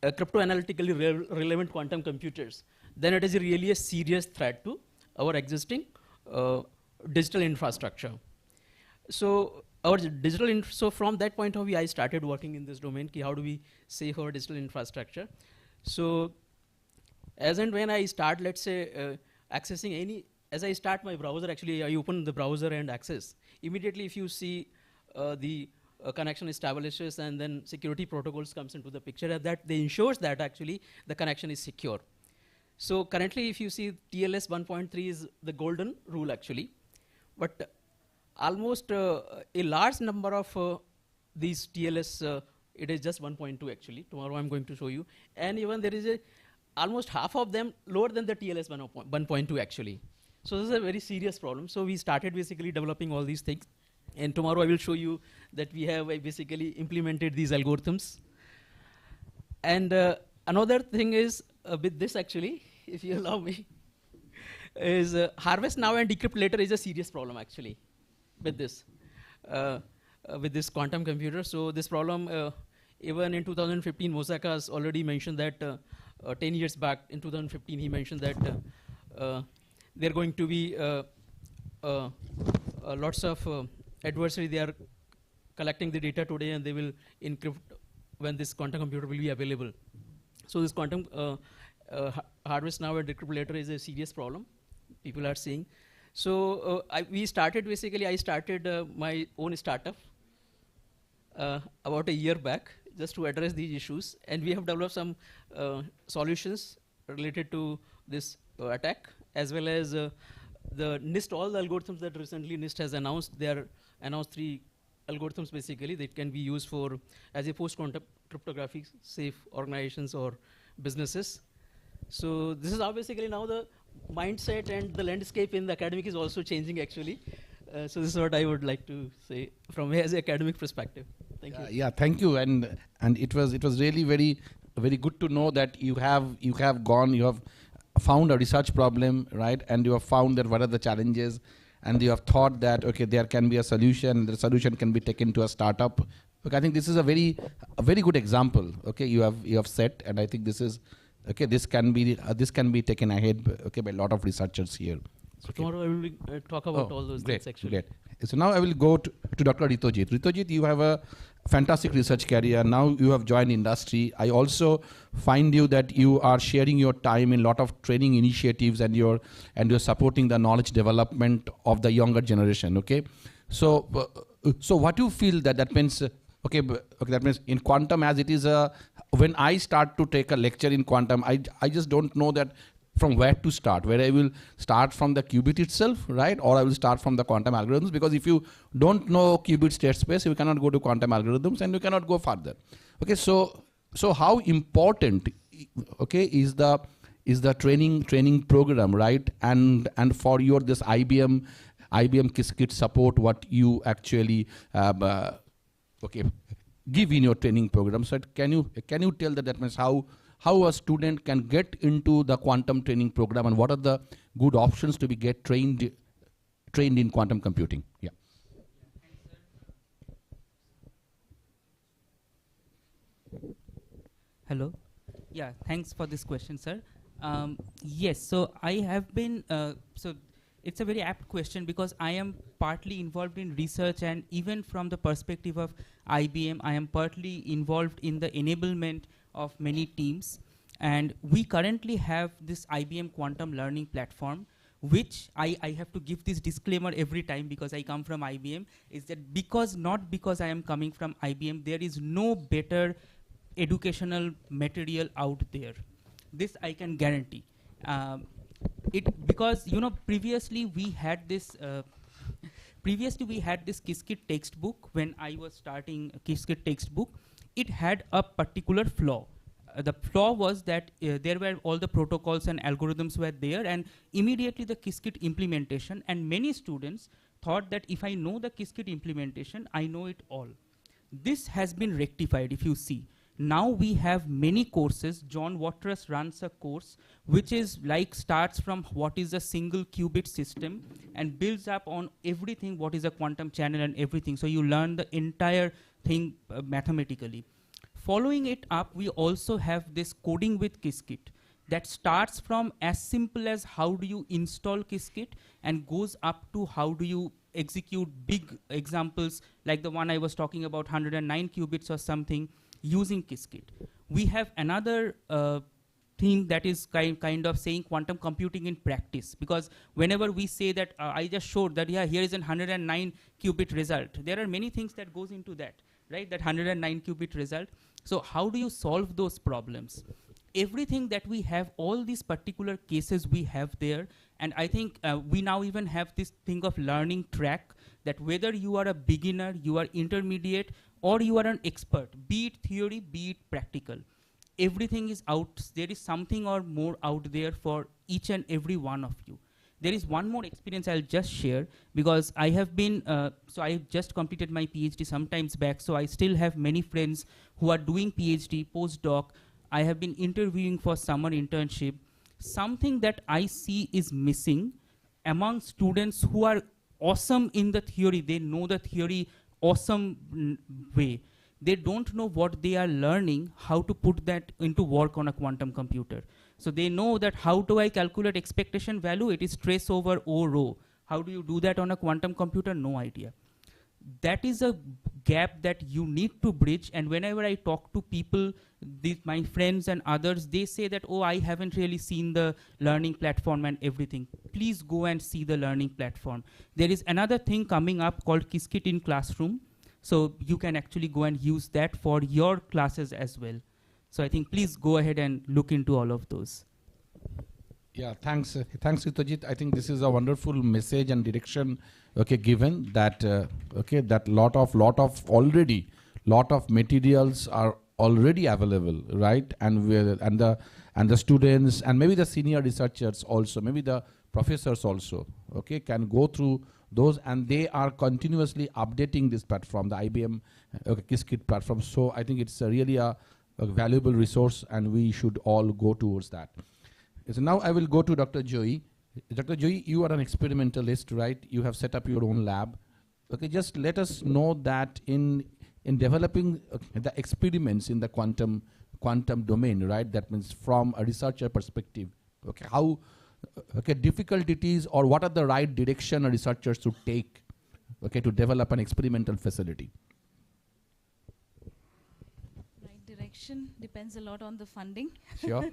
crypto-analytically relevant quantum computers, then it is really a serious threat to our existing digital infrastructure. So so from that point of view, I started working in this domain. How do we save our digital infrastructure? So as and when I start, let's say, accessing as I start my browser, actually I open the browser and access. Immediately if you see the connection establishes and then security protocols comes into the picture, and that they ensures that actually the connection is secure. So currently if you see TLS 1.3 is the golden rule actually, but almost a large number of these TLS, it is just 1.2 actually. Tomorrow I'm going to show you. And even there is almost half of them lower than the TLS 1.2 actually. So this is a very serious problem. So we started basically developing all these things. And tomorrow I will show you that we have basically implemented these algorithms. And another thing is with this actually, if you allow me, is harvest now and decrypt later is a serious problem actually with this quantum computer. So this problem, even in 2015, Mosaka has already mentioned that 10 years back in 2015, he mentioned that there are going to be lots of adversary. They are collecting the data today and they will encrypt when this quantum computer will be available. So this quantum harvest now and decrypt later is a serious problem people are seeing. So we started basically, I started my own startup about a year back just to address these issues, and we have developed some solutions related to this attack, as well as the NIST, all the algorithms that recently NIST has announced. They are announced 3 algorithms basically that can be used for as a post-quantum cryptography safe organizations or businesses. So this is how basically now the mindset and the landscape in the academic is also changing actually. So this is what I would like to say from as an academic perspective. Thank you. Yeah, thank you. And it was really very good to know that you have found a research problem, right? And you have found that what are the challenges, and you have thought that okay, there can be a solution. The solution can be taken to a startup. Okay, I think this is a very good example. Okay, you have set, and I think this is okay. This can be taken ahead. Okay, by a lot of researchers here. So tomorrow I will talk about all those things actually. Great. So now I will go to Dr. Ritojit. Ritojit, you have a fantastic research career. Now you have joined industry. I also find you that you are sharing your time in a lot of training initiatives, and you're supporting the knowledge development of the younger generation. Okay, so what do you feel that means? Okay, that means in quantum, as it is when I start to take a lecture in quantum, I just don't know that from where to start, where I will start from the qubit itself, right? Or I will start from the quantum algorithms, because if you don't know qubit state space, you cannot go to quantum algorithms and you cannot go further. Okay, so how important, okay, is the training program, right? And for your this IBM Qiskit support, what you actually okay give in your training program. So can you tell that means how a student can get into the quantum training program, and what are the good options to be get trained in quantum computing? Yeah. Hello. Yeah, thanks for this question, sir. Yes, so I have been, so it's a very apt question, because I am partly involved in research, and even from the perspective of IBM, I am partly involved in the enablement of many teams. And we currently have this IBM quantum learning platform, which I have to give this disclaimer every time because I come from IBM, is that not because I am coming from IBM, there is no better educational material out there. This I can guarantee. Because previously we had this Qiskit textbook. When I was starting Qiskit textbook, it had a particular flaw. The flaw was that there were all the protocols and algorithms were there, and immediately the Qiskit implementation, and many students thought that if I know the Qiskit implementation, I know it all. This has been rectified, if you see. Now we have many courses. John Watrous runs a course which is like starts from what is a single qubit system and builds up on everything, what is a quantum channel and everything. So you learn the entire thing mathematically. Following it up, we also have this coding with Qiskit that starts from as simple as how do you install Qiskit and goes up to how do you execute big examples like the one I was talking about, 109 qubits or something, using Qiskit. We have another thing that is kind of saying quantum computing in practice, because whenever we say that I just showed that, yeah, here is an 109 qubit result, there are many things that goes into that, right? That 109 qubit result. So how do you solve those problems? Everything that we have, all these particular cases we have there, and I think we now even have this thing of learning track, that whether you are a beginner, you are intermediate, or you are an expert, be it theory, be it practical, everything is out. There is something or more out there for each and every one of you. There is one more experience I'll just share, because I have been, so I just completed my PhD some times back, so I still have many friends who are doing PhD, postdoc. I have been interviewing for summer internship. Something that I see is missing among students who are awesome in the theory. They know the theory awesome way. They don't know what they are learning, how to put that into work on a quantum computer. So they know that how do I calculate expectation value? It is trace over O rho. How do you do that on a quantum computer? No idea. That is a gap that you need to bridge. And whenever I talk to people, my friends and others, they say that, oh, I haven't really seen the learning platform and everything. Please go and see the learning platform. There is another thing coming up called Qiskit in Classroom. So you can actually go and use that for your classes as well. So I think please go ahead and look into all of those. Yeah, thanks, thanks, Ritojit. I think this is a wonderful message and direction, okay, given that, okay, that lot of materials are already available, right? And the students and maybe the senior researchers also, maybe the professors also, okay, can go through those, and they are continuously updating this platform, the IBM Qiskit platform. So I think it's really a valuable resource, and we should all go towards that. So now I will go to Dr. Joy. Dr. Joy, you are an experimentalist, right? You have set up your own lab. Okay, just let us know that in developing the experiments in the quantum domain, right? That means from a researcher perspective, okay, how difficult it is, or what are the right direction a researcher should take, okay, to develop an experimental facility. Right direction depends a lot on the funding. Sure.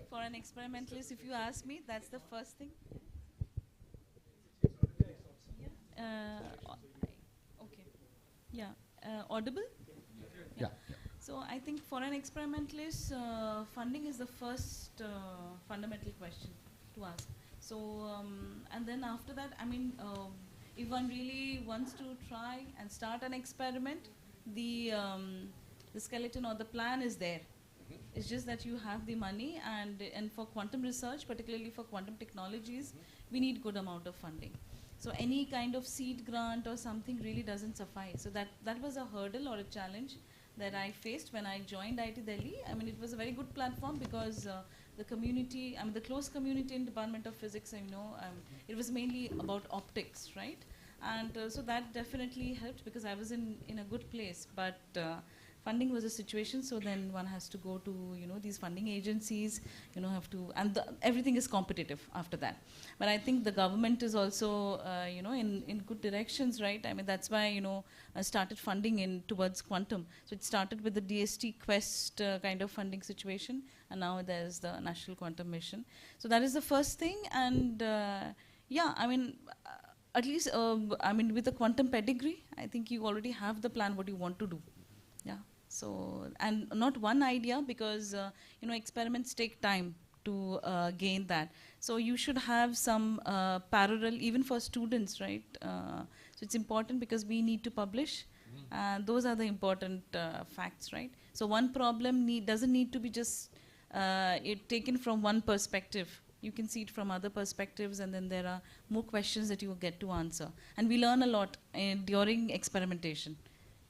For an experimentalist, if you ask me, that's the first thing. Okay. Yeah. Audible? Yeah. So I think for an experimentalist, funding is the first fundamental question to ask. So, and then after that, I mean, if one really wants to try and start an experiment, the skeleton or the plan is there. It's just that you have the money, and for quantum research, particularly for quantum technologies, we need good amount of funding. So any kind of seed grant or something really doesn't suffice. So that was a hurdle or a challenge that I faced when I joined IIT Delhi. I mean, it was a very good platform because the community, I mean, the close community in Department of Physics, you know, it was mainly about optics, right? And so that definitely helped because I was in a good place. But funding was a situation, so then one has to go to, you know, these funding agencies, you know, have to, and everything is competitive after that. But I think the government is also, you know, in good directions, right? I mean, that's why, you know, I started funding towards quantum. So it started with the DST Quest kind of funding situation, and now there's the National Quantum Mission. So that is the first thing, and yeah, I mean, at least, I mean, with the quantum pedigree, I think you already have the plan what you want to do. Yeah. So, and not one idea, because, you know, experiments take time to gain that. So you should have some parallel, even for students, right? So it's important because we need to publish. And those are the important facts, right? So one problem doesn't need to be just taken from one perspective. You can see it from other perspectives, and then there are more questions that you will get to answer. And we learn a lot during experimentation.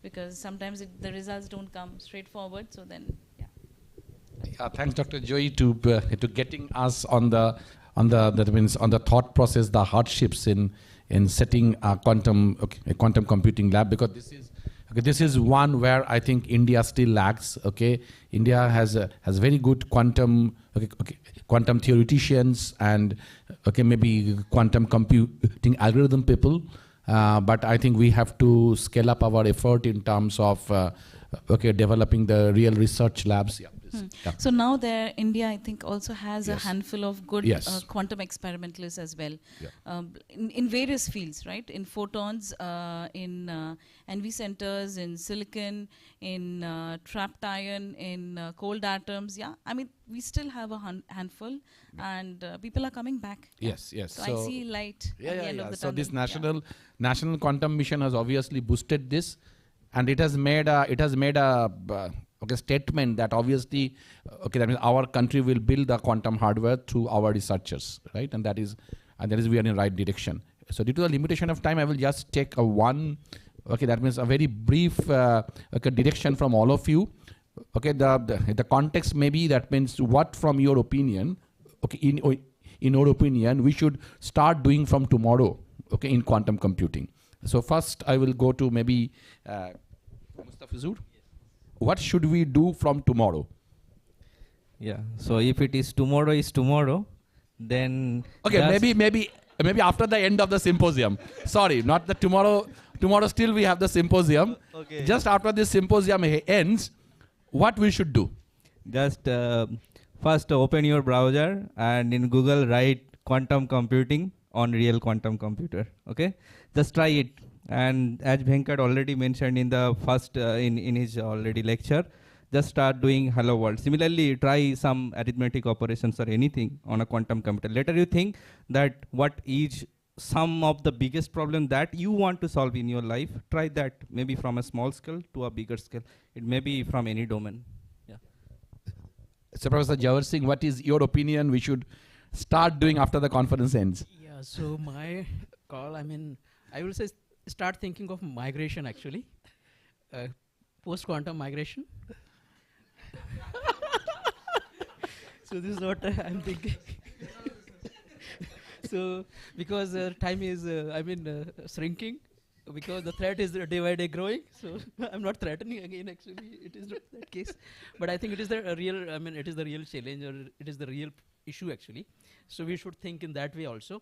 because sometimes the results don't come straightforward. So then, Thanks, Dr. Joy, to getting us on the thought process, the hardships in setting a quantum computing lab, because this is one where I think India still lacks. India has very good quantum theoreticians and maybe quantum computing algorithm people, but I think we have to scale up our effort in terms of developing the real research labs. So now India, I think, also has a handful of good quantum experimentalists as well, in various fields, right? In photons, in NV centers, in silicon, in trapped ion, in cold atoms. Yeah, I mean, we still have a handful, and people are coming back. Yes. So I see light at the end of the tunnel. So this national quantum mission has obviously boosted this, and it has made a statement that obviously, that means our country will build the quantum hardware through our researchers, right? And that is we are in the right direction. So due to the limitation of time, I will just take that means a very brief direction from all of you. The context maybe, that means what from your opinion, in your opinion, we should start doing from tomorrow, in quantum computing. So first I will go to maybe Mustafizur. What should we do from tomorrow? Yeah. So if it is tomorrow, then maybe after the end of the symposium. Sorry, not the tomorrow. Tomorrow still we have the symposium. Okay. Just after this symposium ends, what we should do? Just first open your browser and in Google write quantum computing on real quantum computer. Okay. Just try it. And as Venkat already mentioned in the first in his already lecture, just start doing hello world. Similarly, try some arithmetic operations or anything on a quantum computer. Later you think that what is some of the biggest problem that you want to solve in your life, try that maybe from a small scale to a bigger scale. It may be from any domain. Yeah. So Professor Jawar Singh, what is your opinion we should start doing after the conference ends? Yeah, so my call, I will say start thinking of migration actually, post-quantum migration. So this is what I'm thinking. So because time is, shrinking, because the threat is day by day growing. So I'm not threatening again. Actually, it is not that case. But I think it is the real. It is the real challenge, or it is the real issue actually. So we should think in that way also,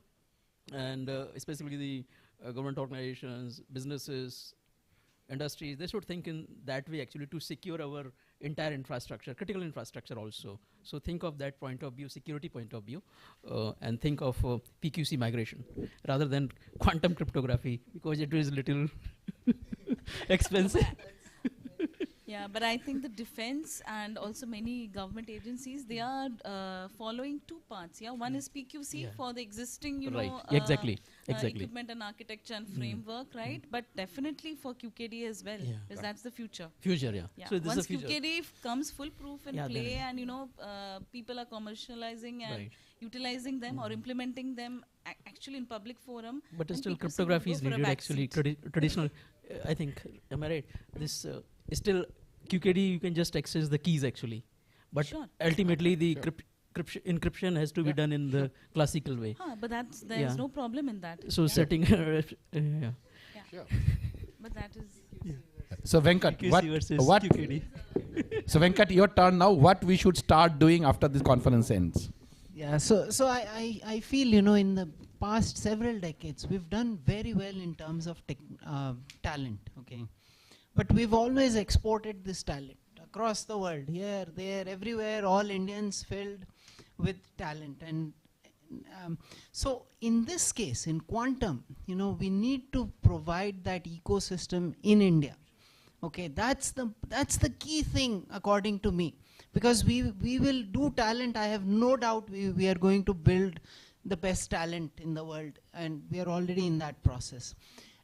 and especially the government organizations, businesses, industries, they should think in that way actually to secure our entire infrastructure, critical infrastructure also. So think of that point of view, security point of view, and think of PQC migration rather than quantum cryptography, because it is little expensive. Yeah, but I think the defense and also many government agencies, they are following two paths. Yeah, one is PQC for the existing, exactly. Equipment and architecture and framework, right? But definitely for QKD as well, because that's the future. Yeah. So this once QKD comes full-proof in play, and people are commercializing and utilizing them or implementing them actually in public forum. But still, cryptography is needed actually. Traditional, I think. Am I right? This still. QKD, you can just access the keys actually, but ultimately the encryption has to be done in the classical way. But there's no problem in that. So setting, But that is. So Venkat, what QKD. So Venkat, your turn now. What we should start doing after this conference ends? Yeah. So I feel in the past several decades we've done very well in terms of talent. Okay. But we've always exported this talent across the world, here, there, everywhere, all Indians filled with talent. And so in this case, in quantum, we need to provide that ecosystem in India. Okay, that's the key thing according to me. Because we will do talent, I have no doubt we are going to build the best talent in the world, and we are already in that process.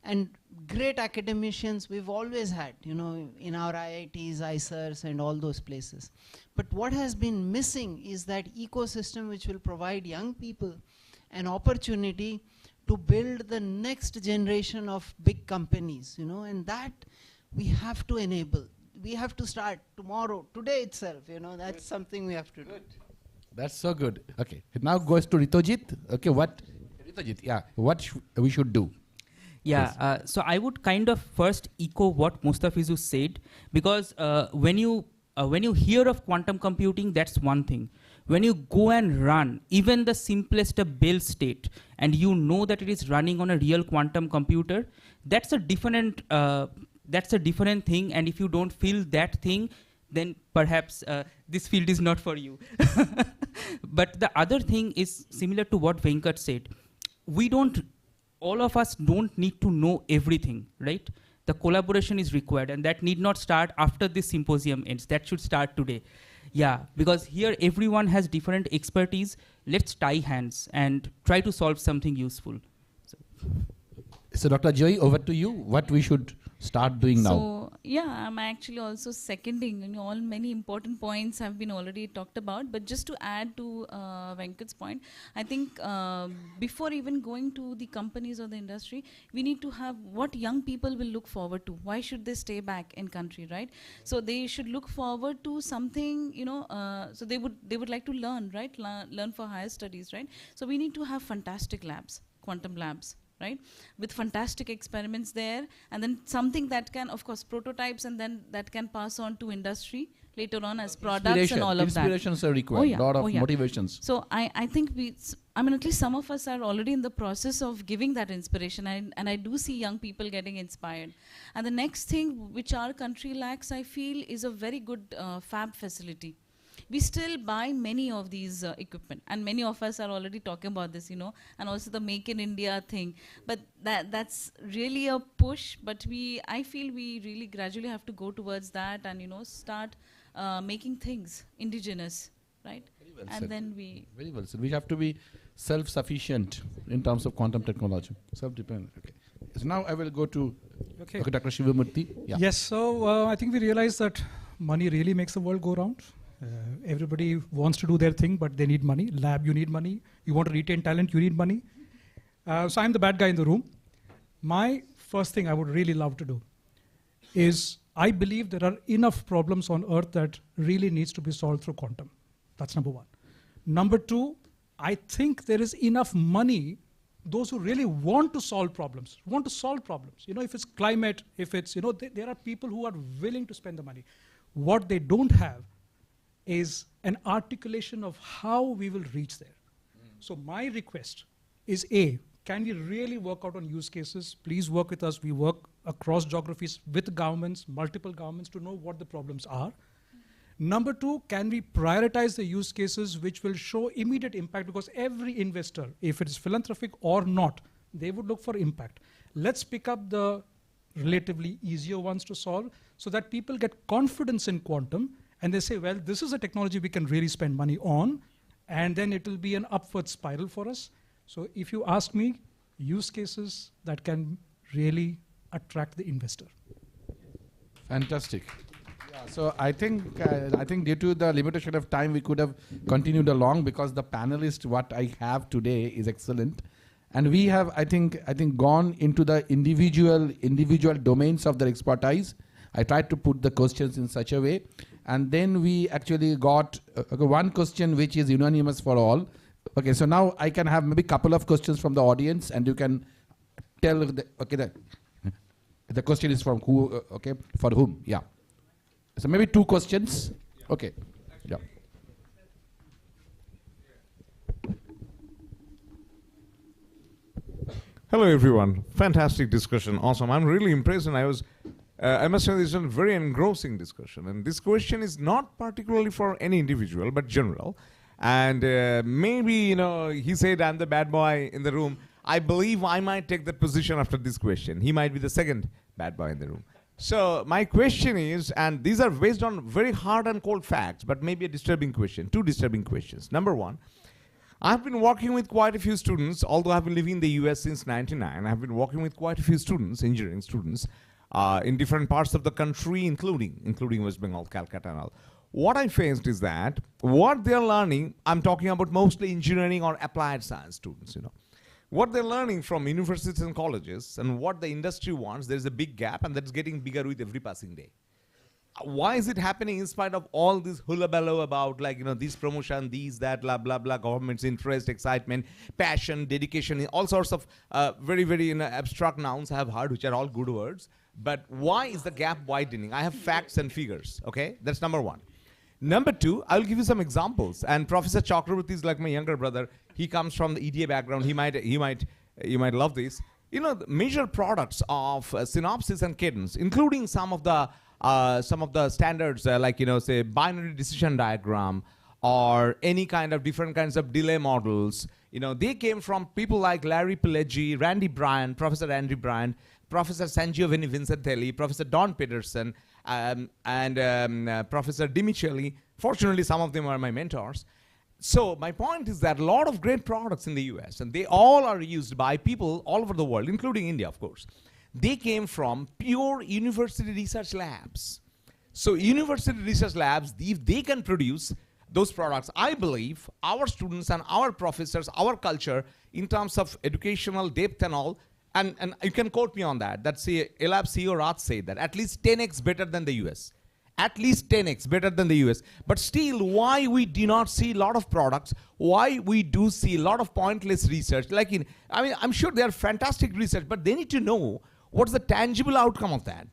And great academicians we've always had, in our IITs, ISERs, and all those places. But what has been missing is that ecosystem which will provide young people an opportunity to build the next generation of big companies, and that we have to enable. We have to start tomorrow, today itself. That's something we have to do. That's so good. Okay, it now goes to Ritojit. Okay, Ritojit, yeah, what we should do? Yeah, so I would kind of first echo what Mustafizu said, because when you hear of quantum computing, that's one thing. When you go and run even the simplest Bell state, and you know that it is running on a real quantum computer, that's a different thing. And if you don't feel that thing, then perhaps this field is not for you. But the other thing is similar to what Venkat said. All of us don't need to know everything, right? The collaboration is required, and that need not start after this symposium ends. That should start today. Yeah, because here everyone has different expertise. Let's tie hands and try to solve something useful. So Dr. Joy, over to you. What we should start doing now? So yeah, I'm actually also seconding. All many important points have been already talked about. But just to add to Venkat's point, I think before even going to the companies or the industry, we need to have what young people will look forward to. Why should they stay back in country, right? So they should look forward to something, so they would like to learn, right? Learn for higher studies, right? So we need to have fantastic labs, quantum labs, right, with fantastic experiments there, and then something that can, of course, prototypes, and then that can pass on to industry later on as products and all of that. Inspirations are required, lot of motivations. So I think at least some of us are already in the process of giving that inspiration, and I do see young people getting inspired. And the next thing which our country lacks, I feel, is a very good fab facility. We still buy many of these equipment, and many of us are already talking about this, and also the Make in India thing. But that's really a push. But I feel we really gradually have to go towards that, and start making things indigenous, right? Very well and said. Then we very well said. We have to be self-sufficient in terms of quantum technology, self-dependent. Okay. So now I will go to Dr. Shivamurthy. Yeah. Yes. So I think we realize that money really makes the world go round. Everybody wants to do their thing, but they need money. Lab, you need money. You want to retain talent, you need money. So I'm the bad guy in the room. My first thing I would really love to do is, I believe there are enough problems on Earth that really needs to be solved through quantum. That's number one. Number two, I think there is enough money, those who really want to solve problems. If it's climate, if it's, there are people who are willing to spend the money. What they don't have is an articulation of how we will reach there. So my request is, can we really work out on use cases? Please work with us. We work across geographies with governments, multiple governments, to know what the problems are. Number two, can we prioritize the use cases which will show immediate impact? Because every investor, if it is philanthropic or not, they would look for impact. Let's pick up the relatively easier ones to solve, so that people get confidence in quantum, and they say, well, this is a technology we can really spend money on, and then it will be an upward spiral for us. So if you ask me, use cases that can really attract the investor. Fantastic. Yeah, so I think due to the limitation of time, we could have continued along, because the panelist what I have today is excellent, and we have I think gone into the individual domains of their expertise. I tried to put the questions in such a way, and then we actually got one question which is unanimous for all. Okay, so now I can have maybe a couple of questions from the audience, and you can tell the question is from who, for whom, yeah. So maybe two questions, okay, yeah. Hello everyone, fantastic discussion, awesome. I'm really impressed, and I must say this is a very engrossing discussion, and this question is not particularly for any individual, but general. And maybe, he said I'm the bad boy in the room. I believe I might take that position after this question. He might be the second bad boy in the room. So my question is, and these are based on very hard and cold facts, but maybe a disturbing question, two disturbing questions. Number one, I've been working with quite a few students, although I've been living in the US since '99. I've been working with quite a few students, engineering students, in different parts of the country, including West Bengal, Calcutta and all. What I faced is that what they're learning, I'm talking about mostly engineering or applied science students, what they're learning from universities and colleges and what the industry wants, there's a big gap, and that's getting bigger with every passing day. Why is it happening in spite of all this hullabaloo about, like, this promotion, these, that, blah, blah, blah, government's interest, excitement, passion, dedication, all sorts of very, very abstract nouns I have heard, which are all good words. But why is the gap widening? I have facts and figures, okay? That's number one. Number two, I'll give you some examples. And Professor Chakraborty is like my younger brother. He comes from the EDA background. You might love this. The major products of synopsis and cadence, including some of the standards, like, say, binary decision diagram, or any kind of different kinds of delay models, they came from people like Larry Pileggi, Randy Bryant, Professor Randy Bryant, Professor Sangiovanni Vincentelli, Professor Don Peterson, and Professor Dimicelli. Fortunately, some of them are my mentors. So my point is that a lot of great products in the US, and they all are used by people all over the world, including India, of course. They came from pure university research labs. So university research labs, if they can produce those products, I believe our students and our professors, our culture, in terms of educational depth and all, and you can quote me on that, that's Elab CEO Raj said that, at least 10x better than the US. At least 10x better than the US. But still, why we do not see a lot of products, why we do see a lot of pointless research, I'm sure they are fantastic research, but they need to know what's the tangible outcome of that.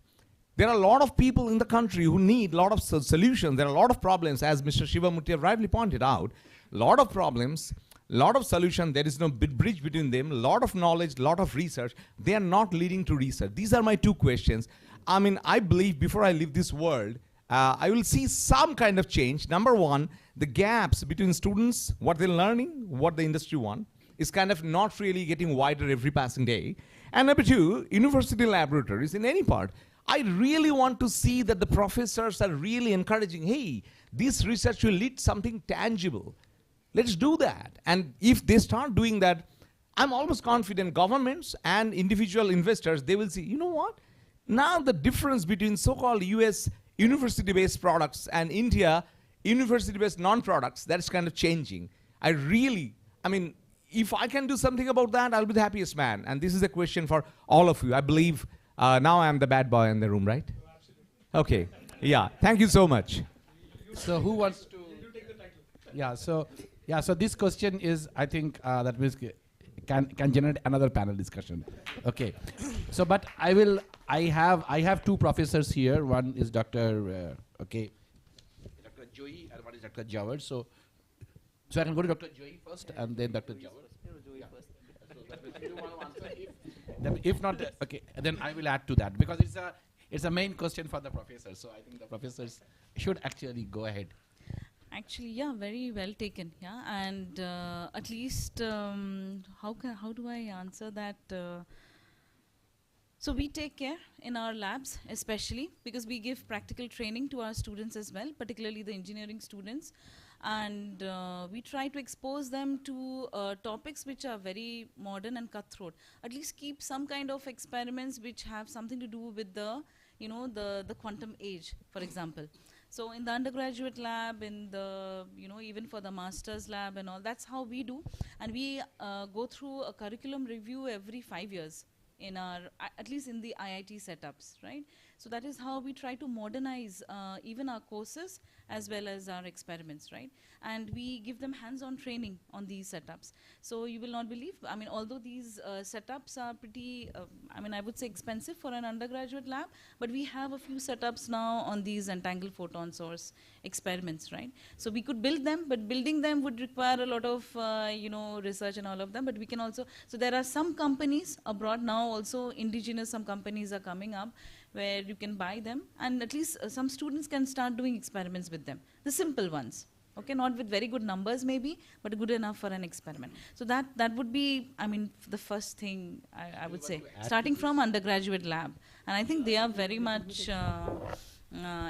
There are a lot of people in the country who need a lot of solutions. There are a lot of problems, as Mr. Shivamurthy rightly pointed out. A lot of problems, a lot of solutions. There is no bridge between them. A lot of knowledge, a lot of research. They are not leading to research. These are my two questions. I believe before I leave this world, I will see some kind of change. Number one, the gaps between students, what they're learning, what the industry wants, is kind of not really getting wider every passing day. And number two, university laboratories in any part. I really want to see that the professors are really encouraging, hey, this research will lead something tangible. Let's do that. And if they start doing that, I'm almost confident governments and individual investors, they will see, you know what? Now the difference between so-called US university-based products and India university-based non-products, that's kind of changing. If I can do something about that, I'll be the happiest man. And this is a question for all of you. I believe now I'm the bad boy in the room, right? Okay. Yeah. Thank you so much. So who wants to? So this question is, I think, that means can generate another panel discussion. Okay. So, but I have two professors here. One is Dr. Dr. Joy, and one is Dr. Jawad. So I can go to Dr. Joy first, and then Dr. Jawad. If not, okay, then I will add to that, because it's a main question for the professors. So I think the professors should actually go ahead. Actually, yeah, very well taken. Yeah, and at least how do I answer that? So we take care in our labs, especially because we give practical training to our students as well, particularly the engineering students. And we try to expose them to topics which are very modern and cutthroat. At least keep some kind of experiments which have something to do with the quantum age, for example. So in the undergraduate lab, in the, even for the master's lab and all, that's how we do. And we go through a curriculum review every 5 years in our, at least in the IIT setups, right? So that is how we try to modernize even our courses as well as our experiments, right? And we give them hands-on training on these setups. So you will not believe, although these setups are pretty, I would say expensive for an undergraduate lab, but we have a few setups now on these entangled photon source experiments, right? So we could build them, but building them would require a lot of, research and all of them, but we can also, so there are some companies abroad now also, indigenous, some companies are coming up, where you can buy them, and at least some students can start doing experiments with them, the simple ones, okay, not with very good numbers maybe, but good enough for an experiment. So that would be, the first thing I would say, starting from undergraduate lab. And I think they are very much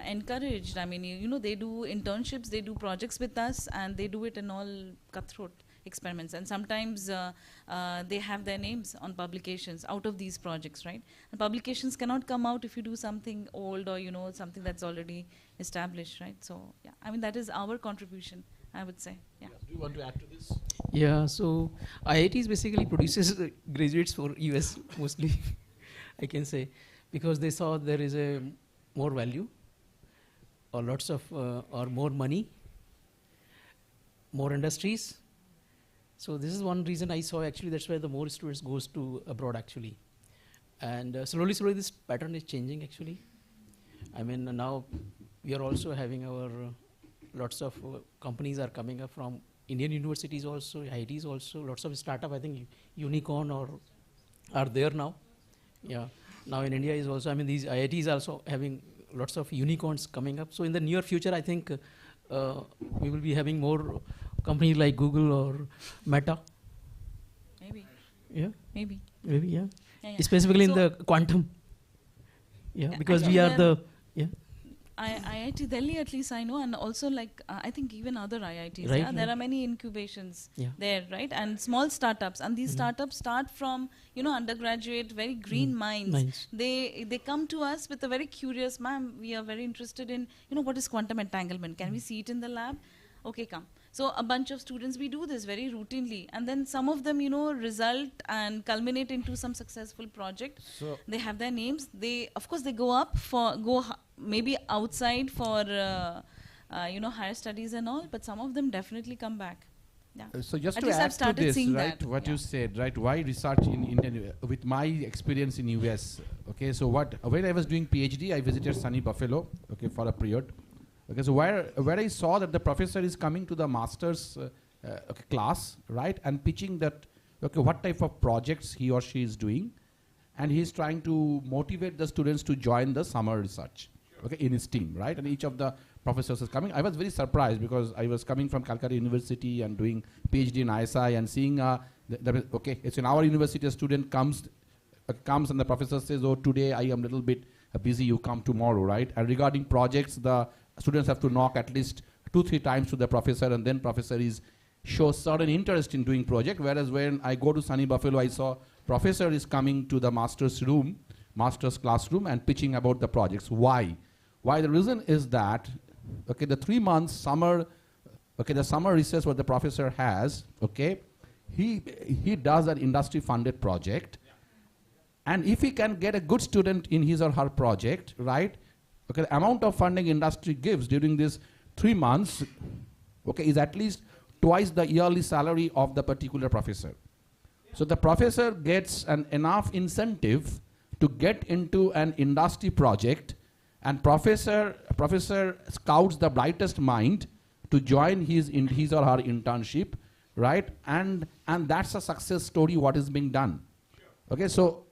encouraged. They do internships, they do projects with us, and they do it in all cutthroat experiments, and sometimes they have their names on publications out of these projects, right? And publications cannot come out if you do something old or something that's already established, right? So yeah, that is our contribution I would say. Yeah. Do you want to add to this? Yeah, so IITs basically produces graduates for US mostly, I can say, because they saw there is a more value or lots of or more money, more industries. So this is one reason I saw actually that's why the more students goes to abroad actually. And slowly this pattern is changing actually. I mean now we are also having our lots of companies are coming up from Indian universities also, IITs also, lots of startup, I think unicorn or are there now. Yeah, now in India is also, I mean these IITs also having lots of unicorns coming up. So in the near future, I think we will be having more companies like Google or Meta. Maybe. Yeah. Maybe. Maybe, yeah. Yeah. Specifically So in the quantum. Yeah, because we are the, yeah. IIT Delhi, at least I know, and also like I think even other IITs. Right, Yeah, there yeah. are many incubations Yeah. there, right? And small startups, and these startups start from undergraduate, very green minds. Minds. They come to us with a very curious, ma'am, we are very interested in what is quantum entanglement? Can we see it in the lab? Okay, come. So a bunch of students, we do this very routinely, and then some of them result and culminate into some successful project. So they have their names. They of course they go maybe outside for higher studies and all, but some of them definitely come back. Yeah. So just At to least I've add to started this, seeing right, that. what Yeah. you said, right, why research in Indian, with my experience in US, okay, so when I was doing PhD, I visited sunny Buffalo, okay, for a period. Okay, so where I saw that the professor is coming to the master's class, right, and pitching that, okay, what type of projects he or she is doing, and he's trying to motivate the students to join the summer research, okay, in his team, right, and each of the professors is coming. I was very surprised because I was coming from Calcutta University and doing PhD in ISI and seeing, okay, it's in our university, a student comes and the professor says, oh, today I am a little bit busy, you come tomorrow, right, and regarding projects, the students have to knock at least 2-3 times to the professor, and then professor shows certain interest in doing project. Whereas when I go to sunny Buffalo, I saw professor is coming to the master's classroom and pitching about the projects. Why? The reason is that, okay, the 3 months summer, okay, the summer research what the professor has, okay, he does an industry funded project, and if he can get a good student in his or her project, right, okay, the amount of funding industry gives during these 3 months, okay, is at least twice the yearly salary of the particular professor. So the professor gets enough incentive to get into an industry project, and professor scouts the brightest mind to join his or her internship, right? And that's a success story what is being done. Okay, so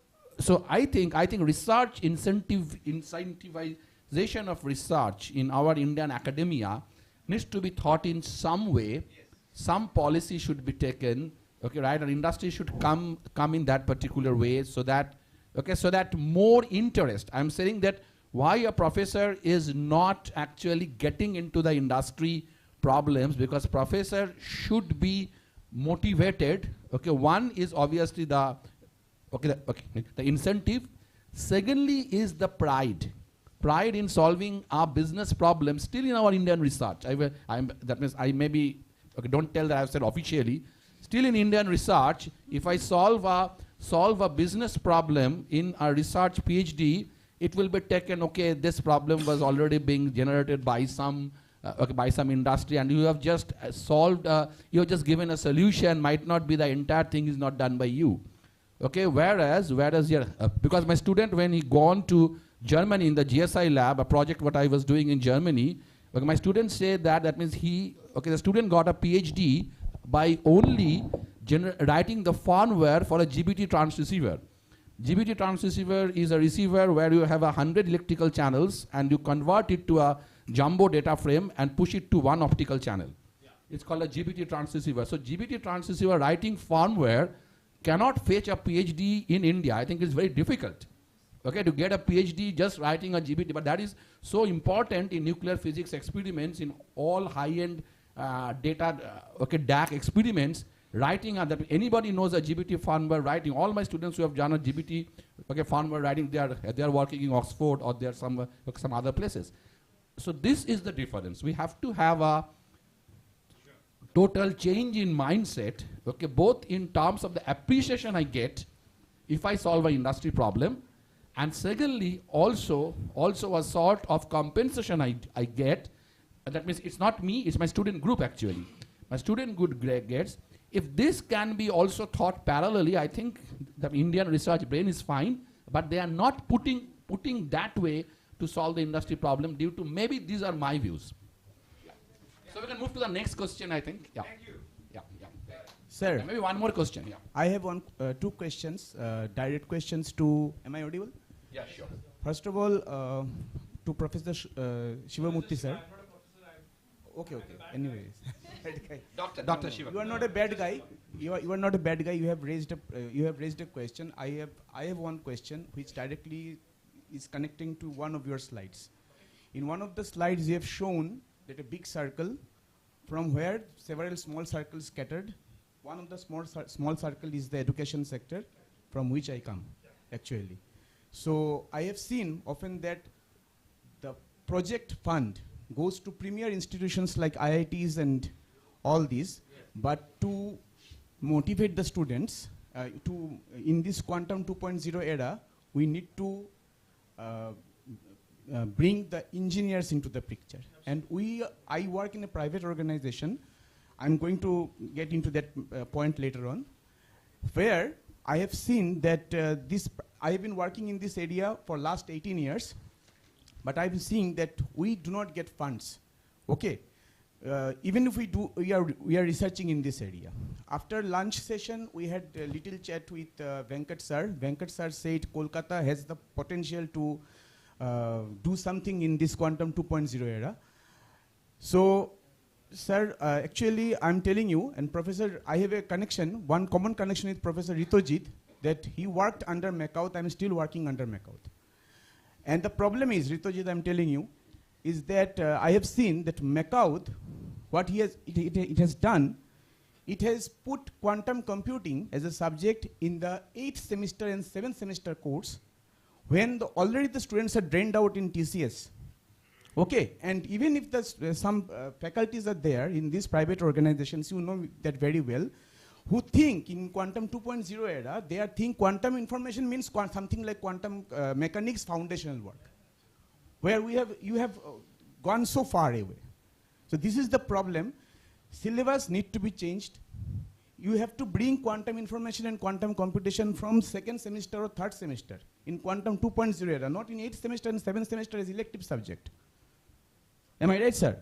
I think research incentivization of research in our Indian academia needs to be thought in some way. Some policy should be taken, okay, right? And industry should come in that particular way, so that more interest. I'm saying that why a professor is not actually getting into the industry problems, because professor should be motivated. Okay, one is obviously the incentive. Secondly is the pride in solving our business problems still in our Indian research. That means I maybe, okay, don't tell that I've said officially, still in Indian research, if I solve a business problem in a research PhD, it will be taken, okay, this problem was already being generated by some industry, and you have just solved, you have just given a solution, might not be the entire thing is not done by you. Okay, whereas yeah, because my student, when he gone to Germany in the GSI lab, a project what I was doing in Germany, okay, my student said that means the student got a PhD by only writing the firmware for a GBT transceiver. GBT transceiver is a receiver where you have 100 electrical channels and you convert it to a jumbo data frame and push it to one optical channel. Yeah. It's called a GBT transceiver. So GBT transceiver writing firmware cannot fetch a PhD in India. I think it's very difficult, okay, to get a PhD just writing a GBT. But that is so important in nuclear physics experiments, in all high-end DAC experiments. Writing, that anybody knows a GBT firmware writing. All my students who have done a GBT firmware writing, they are working in Oxford or they are some other places. So this is the difference. We have to have a total change in mindset, okay, both in terms of the appreciation I get if I solve an industry problem, and secondly, also a sort of compensation I get. That means it's not me, it's my student group actually. My student group gets. If this can be also taught parallelly, I think the Indian research brain is fine, but they are not putting that way to solve the industry problem due to maybe these are my views. So we can move to the next question, I think. Yeah. Thank you. Yeah. Sir. Yeah, maybe one more question. Yeah. I have two questions, direct questions to. Am I audible? Yeah, sure. First of all, to Professor Shivamurthy sir. Okay. Anyways, Dr. Shiva. You are not a bad guy. You are not a bad guy. You have raised a question. I have one question which directly is connecting to one of your slides. In one of the slides, you have shown that a big circle from where several small circles scattered. One of the small circle is the education sector from which I come, actually. So I have seen often that the project fund goes to premier institutions like IITs and all these, but to motivate the students in this quantum 2.0 era, we need to bring the engineers into the picture. And I work in a private organization. I'm going to get into that point later on, where I have seen that I have been working in this area for last 18 years, but I've been seeing that we do not get funds. Okay, even if we do, we are researching in this area. After lunch session, we had a little chat with Venkat sir. Venkat sir said Kolkata has the potential to do something in this quantum 2.0 era. So, sir, actually, I'm telling you, and Professor, I have a connection, one common connection with Professor Ritojit, that he worked under McCout. I'm still working under McCout. And the problem is, Ritojit, I'm telling you, is that I have seen that McCout, what it has done, it has put quantum computing as a subject in the 8th semester and 7th semester course, when already the students are drained out in TCS. Okay, and even if some faculties are there in these private organizations, you know that very well, who think in quantum 2.0 era, they think quantum information means something like quantum mechanics foundational work, where you have gone so far away. So this is the problem. Syllabus need to be changed. You have to bring quantum information and quantum computation from 2nd semester or 3rd semester in quantum 2.0 era, not in 8th semester and 7th semester as elective subject. Am I right, sir?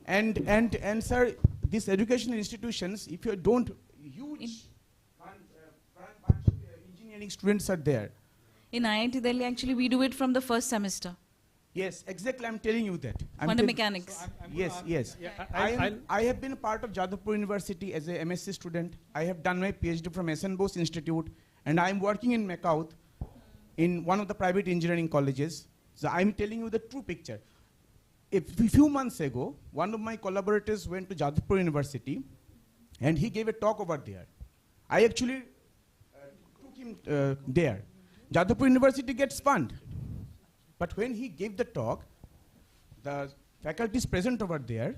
And sir, these educational institutions, if you don't, huge engineering students are there. In IIT Delhi, actually, we do it from the 1st semester. Yes, exactly. I'm telling you that. Quantum mechanics. So yes. Yeah, I have been a part of Jadavpur University as a MSc student. I have done my PhD from SN Bose Institute, and I'm working in Macau in one of the private engineering colleges. So I'm telling you the true picture. A few months ago, one of my collaborators went to Jadavpur University, and he gave a talk over there. I actually took him there. Jadavpur University gets fund. But when he gave the talk, the faculties present over there,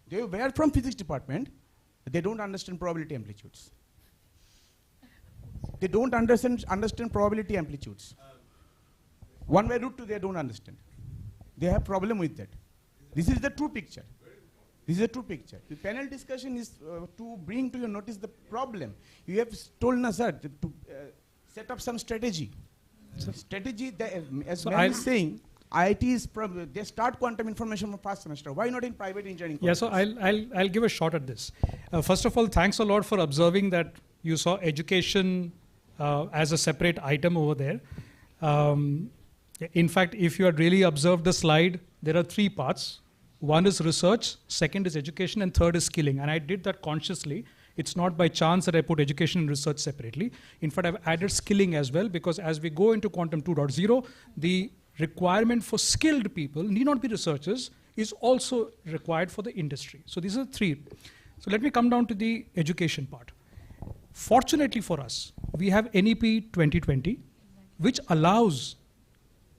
they were from physics department, they don't understand probability amplitudes. They don't understand probability amplitudes. One way root to they don't understand. They have problem with that. This is the true picture. This is a true picture. The panel discussion is to bring to your notice the problem. You have told Nazar to set up some strategy. Strategy, as so man is saying, IITs they start quantum information from 1st semester. Why not in private engineering colleges? Yeah, so I'll give a shot at this. First of all, thanks a lot for observing that you saw education as a separate item over there. In fact, if you had really observed the slide, there are 3 parts. One is research, second is education, and third is skilling. And I did that consciously. It's not by chance that I put education and research separately. In fact, I've added skilling as well, because as we go into quantum 2.0, the requirement for skilled people, need not be researchers, is also required for the industry. So these are 3. So let me come down to the education part. Fortunately for us, we have NEP 2020, which allows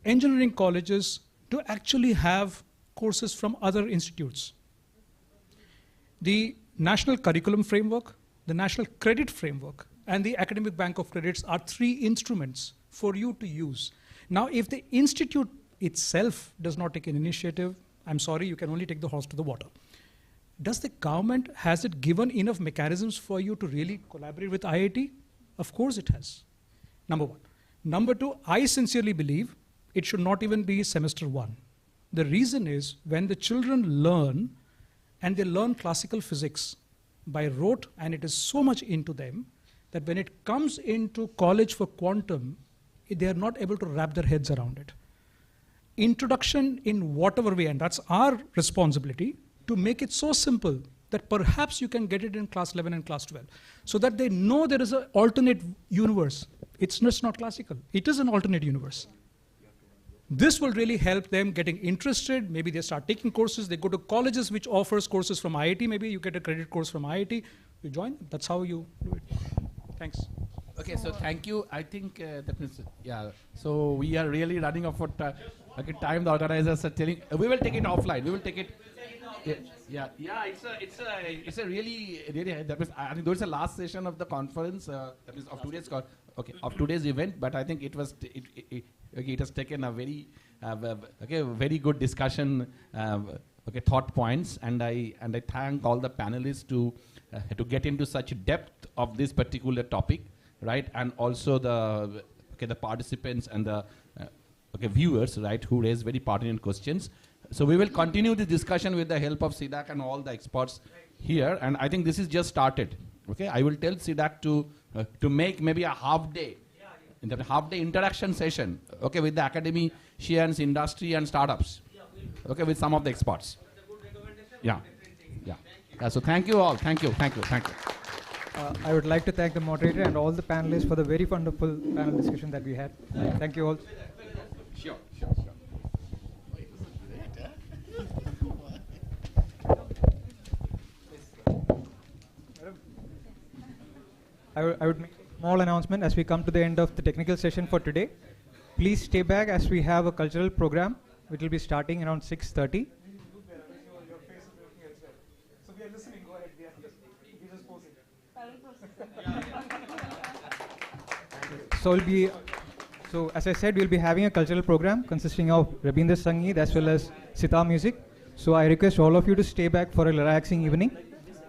engineering colleges to actually have courses from other institutes. The National Curriculum Framework, the National Credit Framework, and the Academic Bank of Credits are 3 instruments for you to use. Now, if the institute itself does not take an initiative, I'm sorry, you can only take the horse to the water. Does the government, has it given enough mechanisms for you to really collaborate with IIT? Of course it has. Number 1. Number 2, I sincerely believe it should not even be semester 1. The reason is when the children learn, and they learn classical physics by rote, and it is so much into them that when it comes into college for quantum, they are not able to wrap their heads around it. Introduction in whatever way, and that's our responsibility, to make it so simple that perhaps you can get it in class 11 and class 12, so that they know there is an alternate universe. It's just not classical. It is an alternate universe. This will really help them getting interested. Maybe they start taking courses. They go to colleges which offers courses from IIT. Maybe you get a credit course from IIT. You join. That's how you do it. Thanks. Okay, so thank you. I think that means, yeah. So we are really running off for time. The organizers are telling. We will take it offline. We will take it. Yeah. It's a really. That means I think those are the last session of the conference. That is of today's of today's event. But I think it was it has taken a very very good discussion. Thought points, and I thank all the panelists to get into such depth of this particular topic, right? And also the participants and the viewers, right, who raised very pertinent questions. So we will continue the discussion with the help of C-DAC and all the experts here. And I think this is just started. Okay, I will tell C-DAC to make maybe a half day, in the half day interaction session. Okay, with the academicians, industry, and startups. Okay, with some of the experts. Yeah. So thank you all. Thank you. I would like to thank the moderator and all the panelists for the very wonderful panel discussion that we had. Thank you all. Sure. I would make a small announcement as we come to the end of the technical session for today. Please stay back as we have a cultural program which will be starting around 6:30. So we are listening. Go ahead. We just posing. So as I said, we'll be having a cultural program consisting of Rabindra Sangeet as well as sitar music. So I request all of you to stay back for a relaxing evening,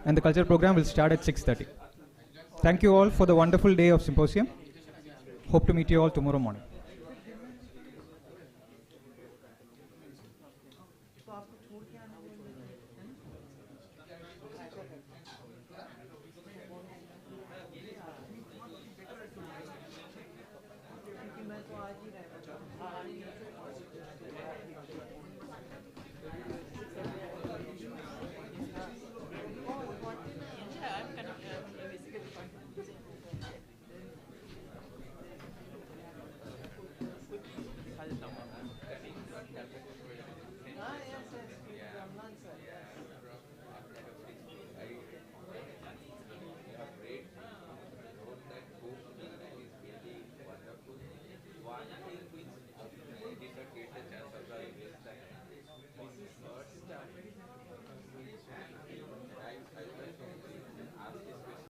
and the cultural program will start at 6:30. Thank you all for the wonderful day of symposium. Hope to meet you all tomorrow morning.